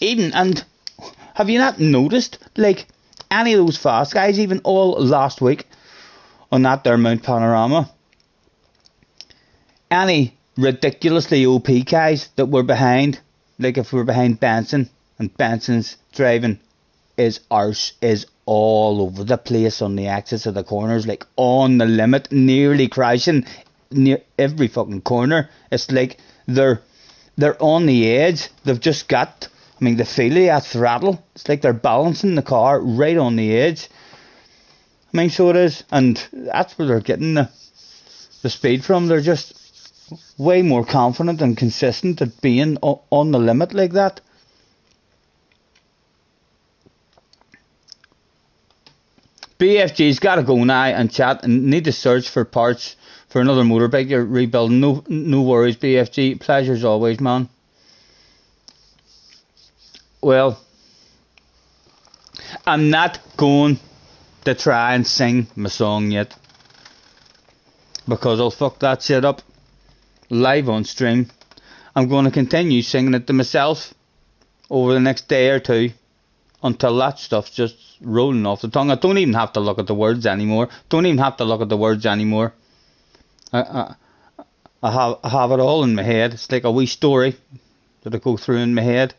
Even, and have you not noticed, like, any of those fast guys, even all last week on that there Mount Panorama, any ridiculously OP guys that were behind, like if we're behind Benson, and Benson's driving is all over the place on the axis of the corners, like on the limit, nearly crashing near every fucking corner. It's like they're on the edge. They've just got, I mean, the feel of that throttle. It's like they're balancing the car right on the edge. I mean, so it is, and that's where they're getting the speed from. They're just way more confident and consistent at being on the limit like that. BFG's got to go now and chat and need to search for parts for another motorbike you're rebuilding. No worries, BFG. Pleasure as always, man. Well, I'm not going to try and sing my song yet, because I'll fuck that shit up live on stream. I'm going to continue singing it to myself over the next day or two until that stuff's just rolling off the tongue. I don't even have to look at the words anymore. I have it all in my head. It's like a wee story that I go through in my head.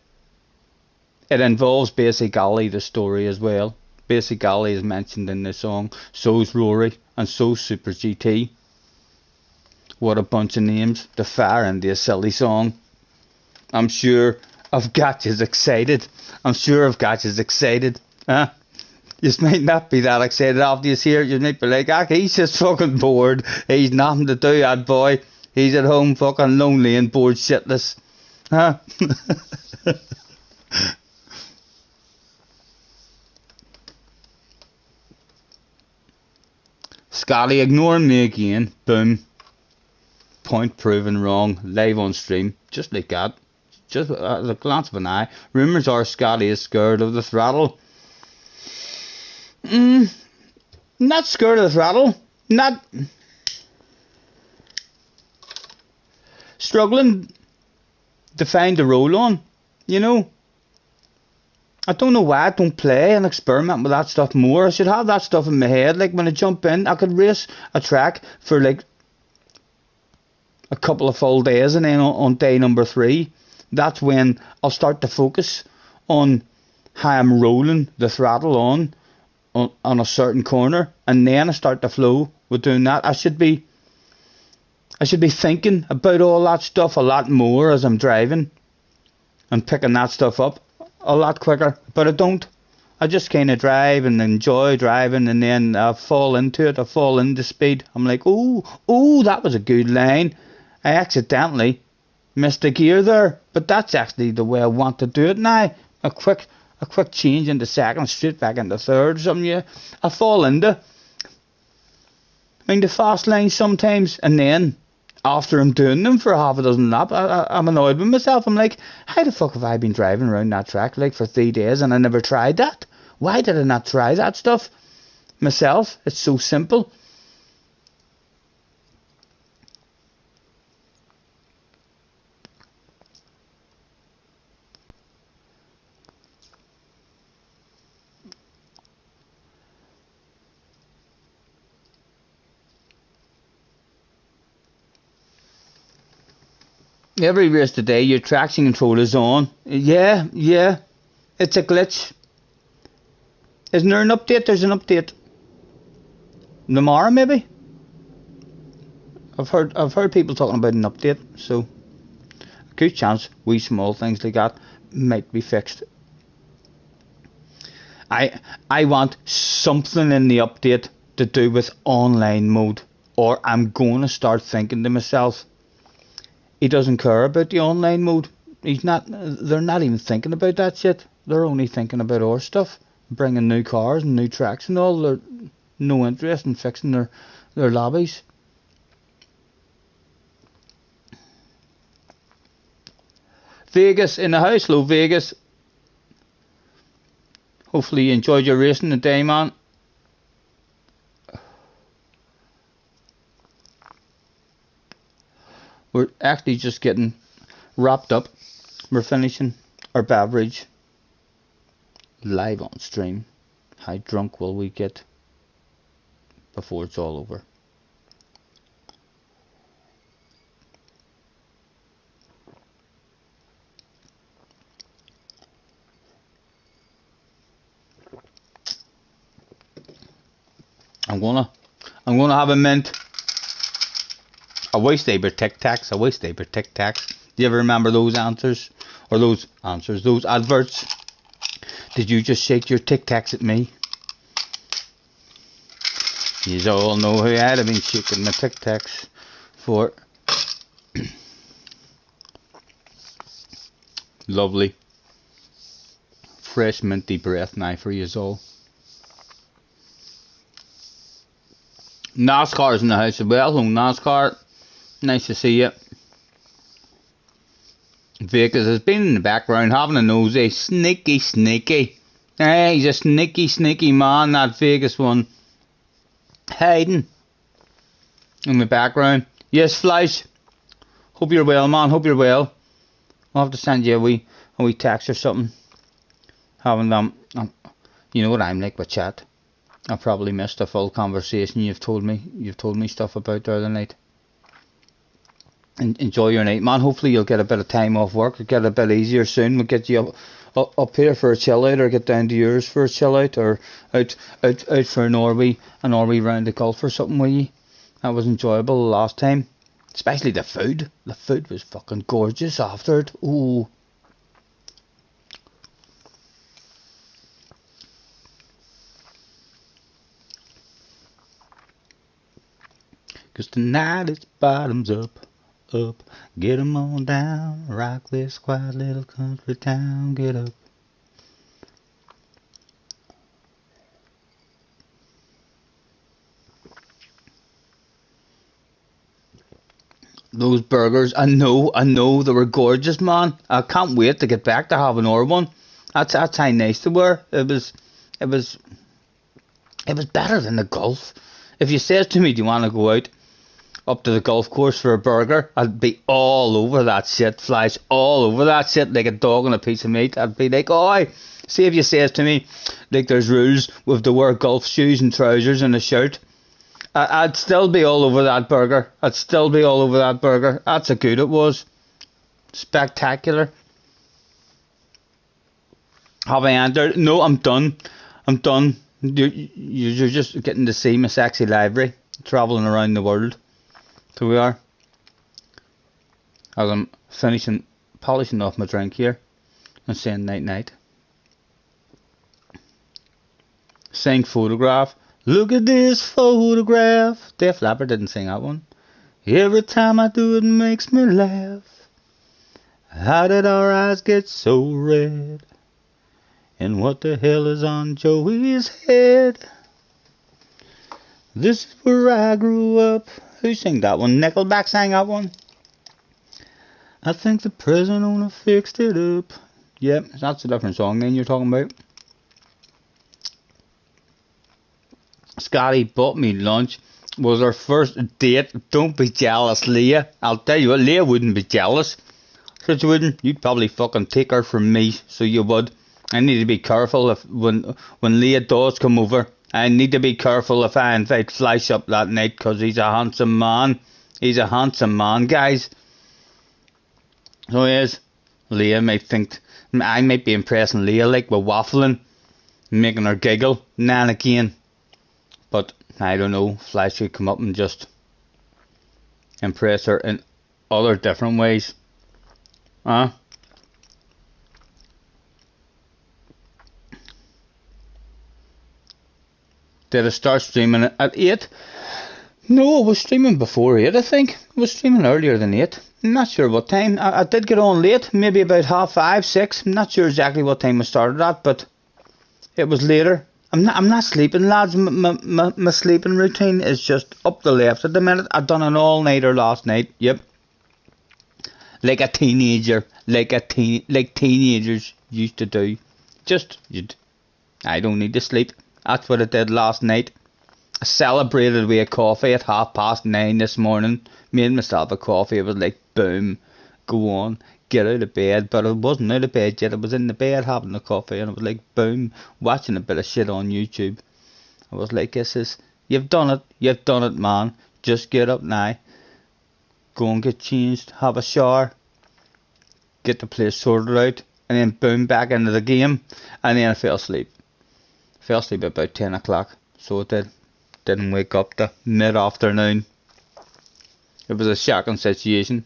It involves Basic Ali, the story, as well. Basic Ali is mentioned in the song. So's Rory, and so's Super GT. What a bunch of names to fire into a silly song. I'm sure I've got you excited. Huh? You might not be that excited after you hear it. You might be like, ah, he's just fucking bored. He's nothing to do, that boy. He's at home fucking lonely and bored shitless. Huh? Scotty ignoring me again. Boom. Point proven wrong. Live on stream. Just like that. Just at a glance of an eye. Rumours are Scotty is scared of the throttle. Not scared of the throttle. Not struggling to find the roll on. You know. I don't know why I don't play and experiment with that stuff more. I should have that stuff in my head. Like when I jump in, I could race a track for like a couple of full days, and then on day number 3, that's when I'll start to focus on how I'm rolling the throttle on a certain corner, and then I start to flow with doing that. I should be thinking about all that stuff a lot more as I'm driving and picking that stuff up a lot quicker, but I don't. I just kind of drive and enjoy driving, and then I fall into it. I fall into speed. I'm like, oh, that was a good line. I accidentally missed a gear there, but that's actually the way I want to do it now. A quick change into second, straight back into third. Something, yeah. I fall into the fast lines sometimes, and then after I'm doing them for half a dozen laps, I'm annoyed with myself. I'm like, how the fuck have I been driving around that track like for 3 days and I never tried that? Why did I not try that stuff myself? It's so simple. Every race today, your traction control is on. Yeah. It's a glitch. Isn't there an update? There's an update. Tomorrow, maybe? I've heard people talking about an update, so a good chance wee small things like that might be fixed. I want something in the update to do with online mode, or I'm going to start thinking to myself, he doesn't care about the online mode. They're not even thinking about that shit. They're only thinking about our stuff, bringing new cars and new tracks and all. They're no interest in fixing their lobbies. Vegas in the house. Hello, Vegas. Hopefully you enjoyed your racing today, man. We're actually just getting wrapped up. We're finishing our beverage live on stream. How drunk will we get before it's all over? I'm gonna have a mint. I wish they were Tic Tacs. Do you ever remember those answers? Or those adverts? Did you just shake your Tic Tacs at me? You all know who I'd have been shaking my Tic Tacs for. Lovely. Fresh minty breath now for you all. NASCAR's in the house as well. Hello, NASCAR. Nice to see you. Vegas has been in the background having a nosy. Sneaky. Hey, he's a sneaky man, that Vegas one. Hiding in the background. Yes, Flash. Hope you're well, man. Hope you're well. I'll have to send you a wee text or something. having them. You know what I'm like with chat. I probably missed a full conversation you've told me stuff about the other night. Enjoy your night, man. Hopefully you'll get a bit of time off work. It'll get a bit easier soon. We'll get you up here for a chill out, or get down to yours for a chill out, or out for an Orwee round of golf or something with you. That was enjoyable the last time. Especially the food. The food was fucking gorgeous after it. Ooh. Cause tonight it's bottoms up. Get 'em on down, rock this quiet little country town, get up. Those burgers, I know they were gorgeous, man. I can't wait to get back to having an one. That's how nice they were. It was better than the golf. If you says to me, do you want to go out up to the golf course for a burger, I'd be all over that shit, flies all over that shit like a dog on a piece of meat. I'd be like, oh, see if you says to me, like there's rules with to wear golf shoes and trousers and a shirt, I'd still be all over that burger. That's how good it was. Spectacular. Have I entered? No, I'm done. You're just getting to see my sexy library, travelling around the world. So we are. As I'm polishing off my drink here and saying night night. Saying photograph. Look at this photograph. Def Leppard didn't sing that one. Every time I do it makes me laugh. How did our eyes get so red? And what the hell is on Joey's head? This is where I grew up. Who sang that one? Nickelback sang that one. I think the present owner fixed it up. Yep, that's a different song then you're talking about. Scotty bought me lunch. Was our first date. Don't be jealous, Leah. I'll tell you what, Leah wouldn't be jealous. So she wouldn't. You'd probably fucking take her from me, so you would. I need to be careful if when Leah does come over. I need to be careful if I invite Flash up that night, because he's a handsome man. He's a handsome man, guys. So he is. Leah might think, I might be impressing Leah like with waffling, making her giggle now and again. But I don't know, Flash could come up and just impress her in other different ways. Huh? Did I start streaming at 8? No, I was streaming before 8, I think. I was streaming earlier than 8. I'm not sure what time. I did get on late, maybe about 5:30, 6. I'm not sure exactly what time I started at, but it was later. I'm not sleeping, lads. My sleeping routine is just up the left at the minute. I done an all-nighter last night, yep. Like a teenager, like teenagers used to do. I don't need to sleep. That's what I did last night. I celebrated with a coffee at 9:30 this morning. Made myself a coffee. It was like, boom, go on, get out of bed. But I wasn't out of bed yet. I was in the bed having a coffee, and it was like, boom, watching a bit of shit on YouTube. I was like, you've done it, man. Just get up now. Go and get changed, have a shower, get the place sorted out, and then boom, back into the game. And then I fell asleep. Fell asleep about 10 o'clock, so it did. Didn't wake up to mid-afternoon. It was a shocking situation.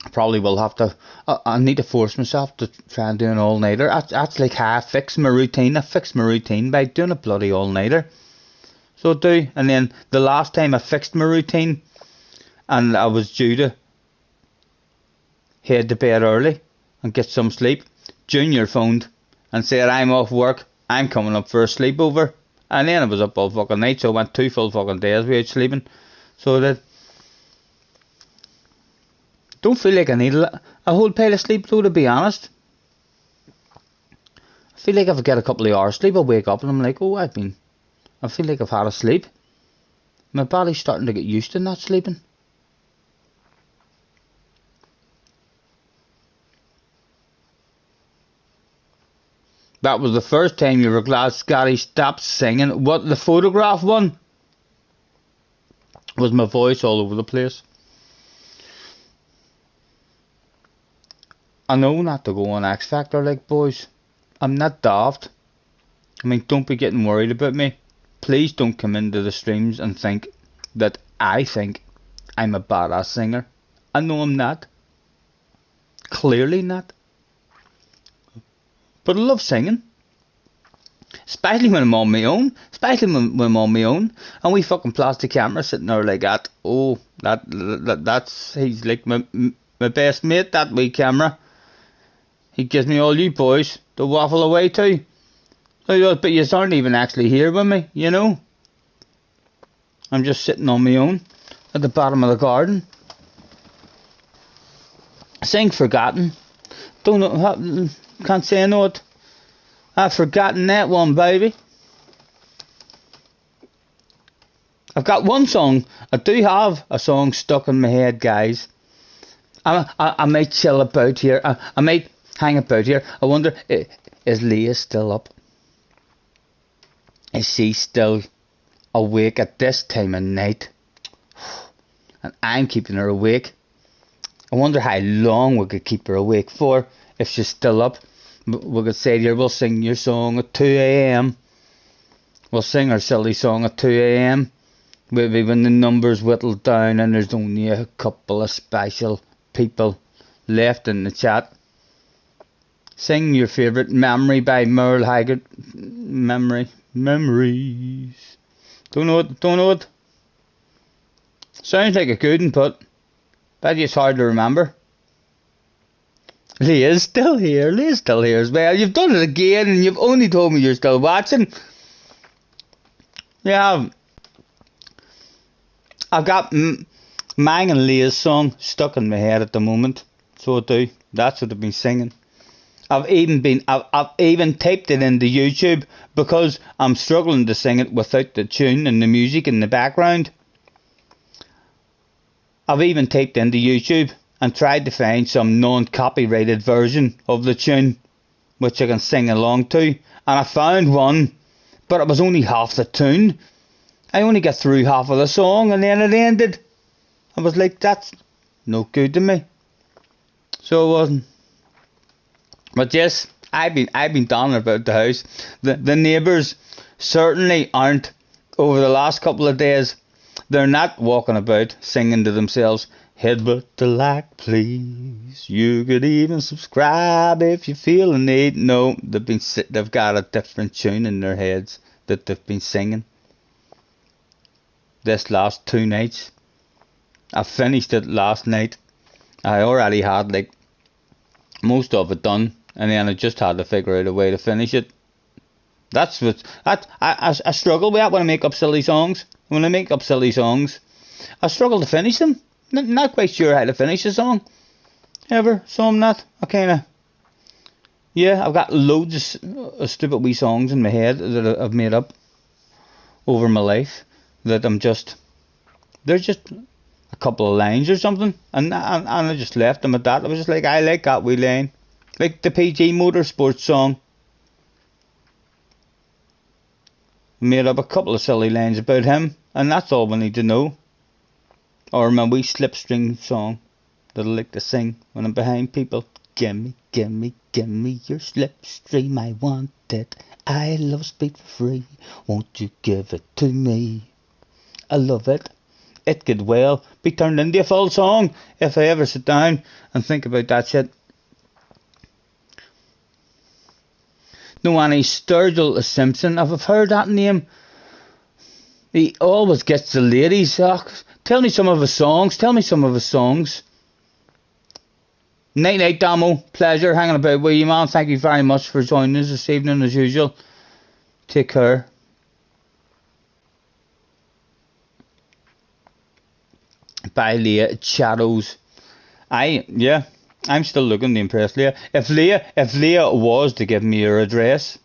I probably will have to, I need to force myself to try and do an all-nighter. That's like how I fix my routine. I fix my routine by doing a bloody all-nighter. So I do. And then the last time I fixed my routine, and I was due to head to bed early and get some sleep, Junior phoned and said, I'm off work, I'm coming up for a sleepover. And then I was up all fucking night, so I went 2 full fucking days without sleeping. So that don't feel like I need a whole pile of sleep though, to be honest. I feel like if I get a couple of hours sleep, I'll wake up and I'm like, oh, I feel like I've had a sleep. My body's starting to get used to not sleeping. That was the first time you were glad Scotty stopped singing. What the photograph one was my voice all over the place. I know not to go on X Factor, like, boys. I'm not daft. I mean, don't be getting worried about me. Please don't come into the streams and think that I think I'm a badass singer. I know I'm not. Clearly not. But I love singing. Especially when I'm on my own. Especially when I'm on my own. And we fucking plastic camera sitting there like that. Oh, that's he's like my best mate, that wee camera. He gives me all you boys to waffle away to. But you aren't even actually here with me, you know. I'm just sitting on my own at the bottom of the garden. Sing Forgotten. Don't know, can't say I know it. I've forgotten that one, baby. I've got one song. I do have a song stuck in my head, guys. I might chill about here. I might hang about here. I wonder, is Leah still up? Is she still awake at this time of night? And I'm keeping her awake. I wonder how long we could keep her awake for if she's still up. We could say to her, we'll sing your song at 2 a.m. We'll sing our silly song at 2 a.m. Maybe when the numbers whittle down and there's only a couple of special people left in the chat. Sing your favourite Memory by Merle Haggard. Memories. Don't know it. Sounds like a good input. But it's hard to remember. Leah's still here as well. You've done it again and you've only told me you're still watching. Yeah. I've got Mang and Leah's song stuck in my head at the moment. So I do. That's what I've been singing. I've even typed it into YouTube because I'm struggling to sing it without the tune and the music in the background. I've even typed into YouTube and tried to find some non-copyrighted version of the tune which I can sing along to, and I found one, but it was only half the tune. I only got through half of the song and then it ended. I was like, that's no good to me. So it wasn't. But yes, I've been down about the house. The neighbours certainly aren't. Over the last couple of days, they're not walking about singing to themselves, headbutt the like, please. You could even subscribe if you feel the need. No, they've got a different tune in their heads that they've been singing. This last 2 nights. I finished it last night. I already had like most of it done, and then I just had to figure out a way to finish it. That's what I struggle with that when I make up silly songs. When I make up silly songs, I struggle to finish them. Not quite sure how to finish a song ever, so I'm not. I kind of, yeah, I've got loads of stupid wee songs in my head that I've made up over my life that they're just a couple of lines or something, and I just left them at that. I was just like, I like that wee line, like the PG Motorsports song. Made up a couple of silly lines about him, and that's all we need to know. Or my wee slipstring song that I like to sing when I'm behind people. Gimme your slipstream, I want it. I love speed for free. Won't you give it to me? I love it. It could well be turned into a full song if I ever sit down and think about that shit. No, Annie Sturgill Simpson. I've heard that name. He always gets the ladies. Oh, tell me some of his songs. Night night, Damo. Pleasure hanging about with you, man. Thank you very much for joining us this evening as usual. Take care. Bye, Leah. Shadows. I'm still looking to impress Leah. If Leah was to give me her address,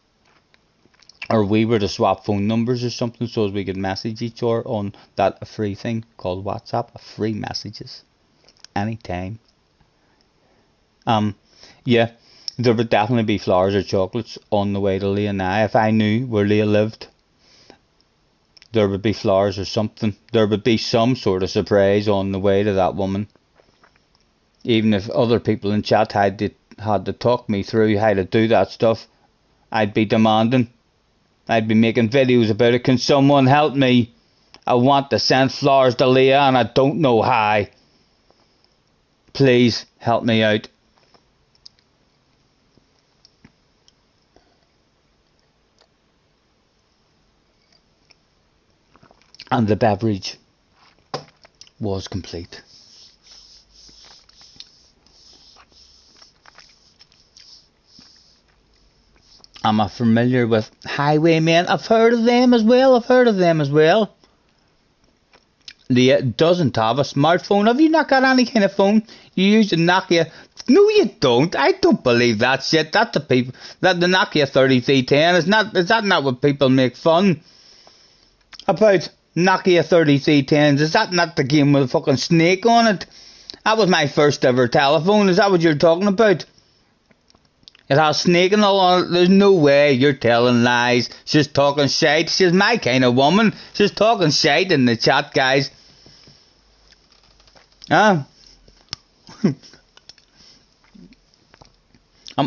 or we were to swap phone numbers or something so as we could message each other on that free thing called WhatsApp, free messages, anytime. Yeah, there would definitely be flowers or chocolates on the way to Leah now. If I knew where Leah lived, there would be flowers or something. There would be some sort of surprise on the way to that woman. Even if other people in chat had to talk me through how to do that stuff, I'd be demanding. I'd be making videos about it. Can someone help me? I want to send flowers to Leah and I don't know how. Please help me out. And the beverage was complete. Am I familiar with Highwaymen? I've heard of them as well. Leah doesn't have a smartphone. Have you not got any kind of phone? You use the Nokia. No, you don't. I don't believe that shit. That's the Nokia 3310. Is that not what people make fun about? Nokia 3310s. Is that not the game with a fucking snake on it? That was my first ever telephone. Is that what you're talking about? It has snake and all on it. There's no way you're telling lies. She's talking shite. She's my kind of woman. She's talking shite in the chat, guys. I'm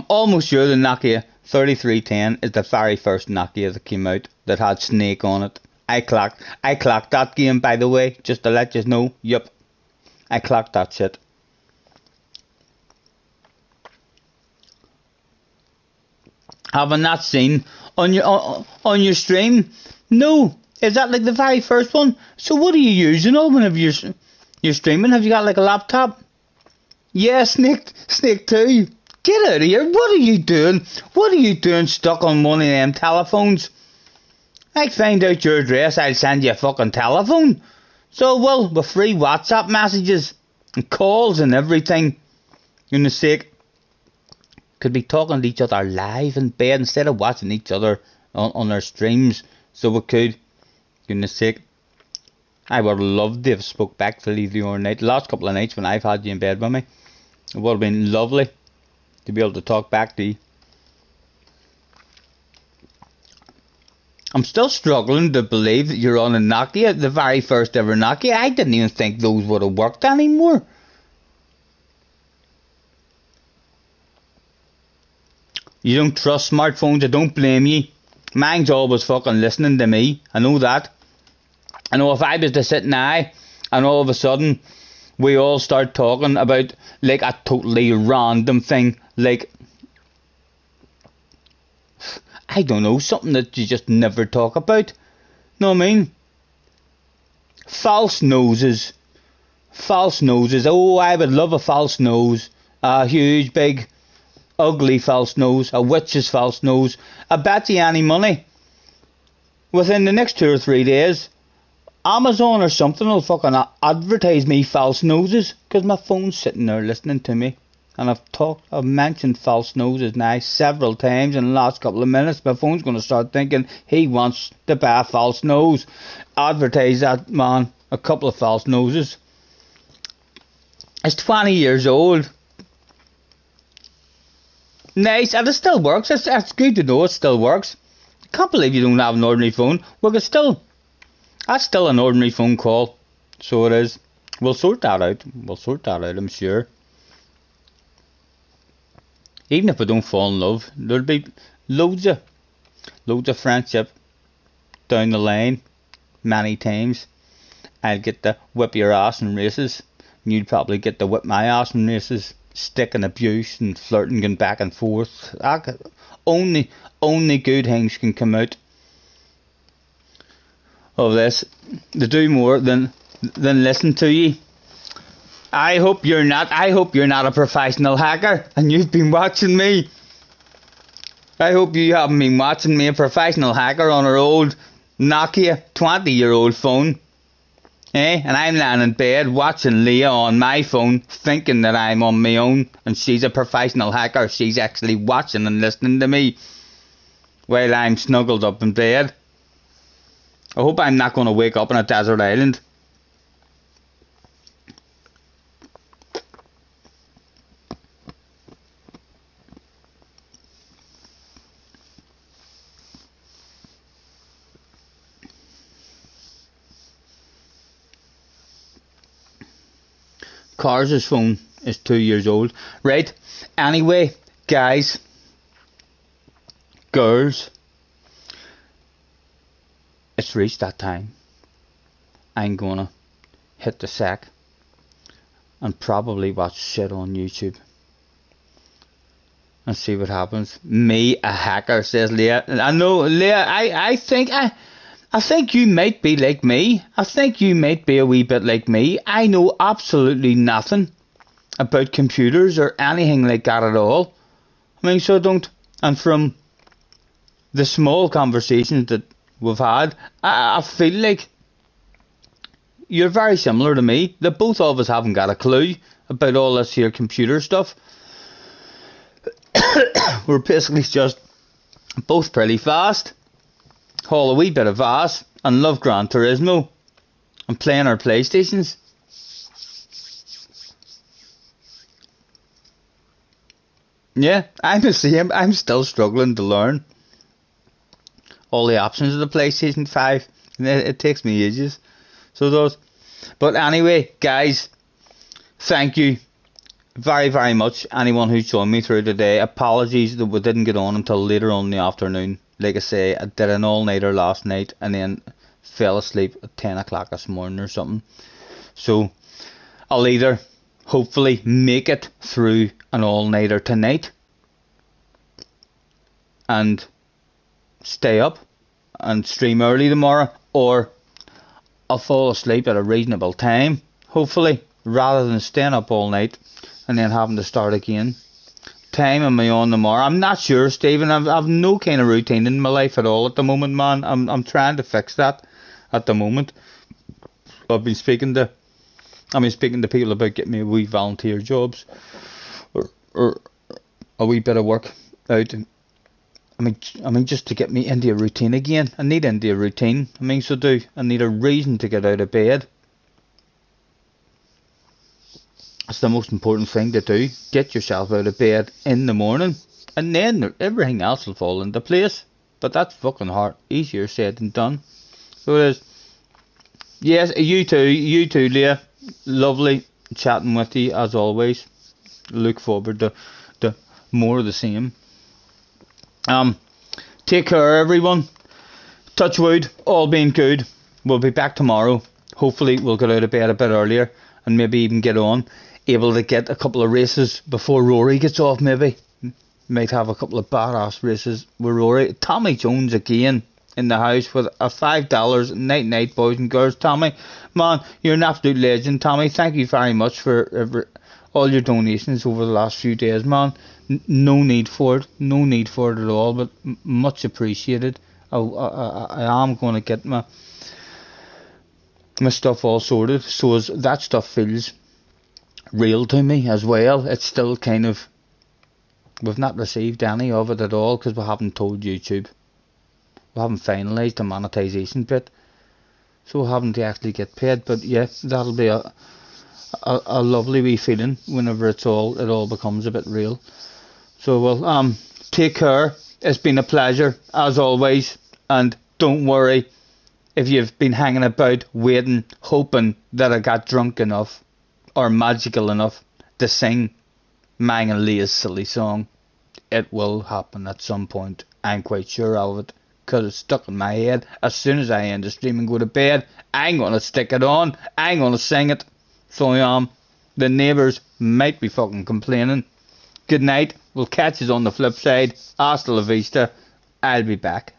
almost sure the Nokia 3310 is the very first Nokia that came out that had snake on it. I clocked that game, by the way, just to let you know. Yup, I clocked that shit. Have I not seen on your stream? No. Is that like the very first one? So what are you using on whenever you're streaming? Have you got like a laptop? Yeah, Snake 2. Get out of here. What are you doing? What are you doing stuck on one of them telephones? I find out your address, I'll send you a fucking telephone. So, well, with free WhatsApp messages and calls and everything. Goodness sake. Could be talking to each other live in bed instead of watching each other on their streams. So we could. Goodness sake. I would have loved to have spoke back to you the other night. The last couple of nights when I've had you in bed with me. It would have been lovely to be able to talk back to you. I'm still struggling to believe that you're on a Nokia, the very first ever Nokia. I didn't even think those would have worked anymore. You don't trust smartphones, I don't blame you. Mine's always fucking listening to me. I know that. I know if I was to sit now and all of a sudden we all start talking about like a totally random thing, like I don't know, something that you just never talk about. Know what I mean? False noses. Oh, I would love a false nose. A huge, big, ugly false nose. A witch's false nose. I bet you any money. Within the next 2 or 3 days, Amazon or something will fucking advertise me false noses. Because my phone's sitting there listening to me. And I've mentioned false noses now several times in the last couple of minutes. My phone's going to start thinking he wants to buy a false nose. Advertise that man a couple of false noses. It's 20 years old. Nice, and it still works. It's good to know it still works. I can't believe you don't have an ordinary phone. That's still an ordinary phone call. So it is. We'll sort that out, I'm sure. Even if we don't fall in love, there'll be loads of friendship down the line. Many times I'll get to whip your ass in races, and you'd probably get to whip my ass in races. Stick and abuse and flirting and back and forth. Only good things can come out of this. To do more than listen to you. I hope you're not a professional hacker and you've been watching me. I hope you haven't been watching me, a professional hacker on her old Nokia 20-year-old phone. And I'm lying in bed watching Leah on my phone, thinking that I'm on my own and she's a professional hacker. She's actually watching and listening to me while I'm snuggled up in bed. I hope I'm not going to wake up on a desert island. Cars' phone is 2 years old. Right, anyway, guys, girls, it's reached that time. I'm gonna hit the sack and probably watch shit on YouTube and see what happens. Me, a hacker, says Leah. I know, Leah, I think you might be like me. I think you might be a wee bit like me. I know absolutely nothing about computers or anything like that at all. I mean, so don't. And from the small conversations that we've had, I feel like you're very similar to me. That both of us haven't got a clue about all this here computer stuff. We're basically just both pretty fast, haul a wee bit of ass, and love Gran Turismo and playing our PlayStations. Yeah, I'm the same. I'm still struggling to learn all the options of the PlayStation 5. It takes me ages. So it does. But anyway, guys, thank you very, very much. Anyone who joined me through today. Apologies that we didn't get on until later on in the afternoon. Like I say, I did an all-nighter last night and then fell asleep at 10 o'clock this morning or something. So I'll either hopefully make it through an all-nighter tonight and stay up and stream early tomorrow, or I'll fall asleep at a reasonable time, hopefully, rather than staying up all night and then having to start again. Time am I on tomorrow? I'm not sure, Stephen. I've no kind of routine in my life at all at the moment, man. I'm trying to fix that at the moment. I've been speaking to people about getting me a wee volunteer jobs or a wee bit of work out. I mean, just to get me into a routine again. I need into a routine. I mean, so do. I need a reason to get out of bed. That's the most important thing to do. Get yourself out of bed in the morning, and then everything else will fall into place. But that's fucking hard. Easier said than done. So it is. Yes, you too, Leah. Lovely chatting with you as always. Look forward to more of the same. Take care, everyone. Touch wood, all being good. We'll be back tomorrow. Hopefully we'll get out of bed a bit earlier and maybe even get on. Able to get a couple of races before Rory gets off, maybe. Might have a couple of badass races with Rory. Tommy Jones again in the house with a $5 night, boys and girls. Tommy, man, you're an absolute legend. Tommy, thank you very much for all your donations over the last few days, man. No need for it at all, but much appreciated. I am going to get my stuff all sorted, so as that stuff feels real to me as well. It's still kind of, we've not received any of it at all because we haven't told YouTube. We haven't finalised the monetisation bit, so we haven't actually get paid. But yeah, that'll be a lovely wee feeling whenever it all becomes a bit real. So well, take care. It's been a pleasure as always, and don't worry if you've been hanging about waiting, hoping that I got drunk enough or magical enough to sing Mang and Leah's silly song. It will happen at some point. I'm quite sure of it, because it's stuck in my head. As soon as I end the stream and go to bed, I'm going to stick it on. I'm going to sing it. So the neighbours might be fucking complaining. Good night. We'll catch us on the flip side. Hasta la vista. I'll be back.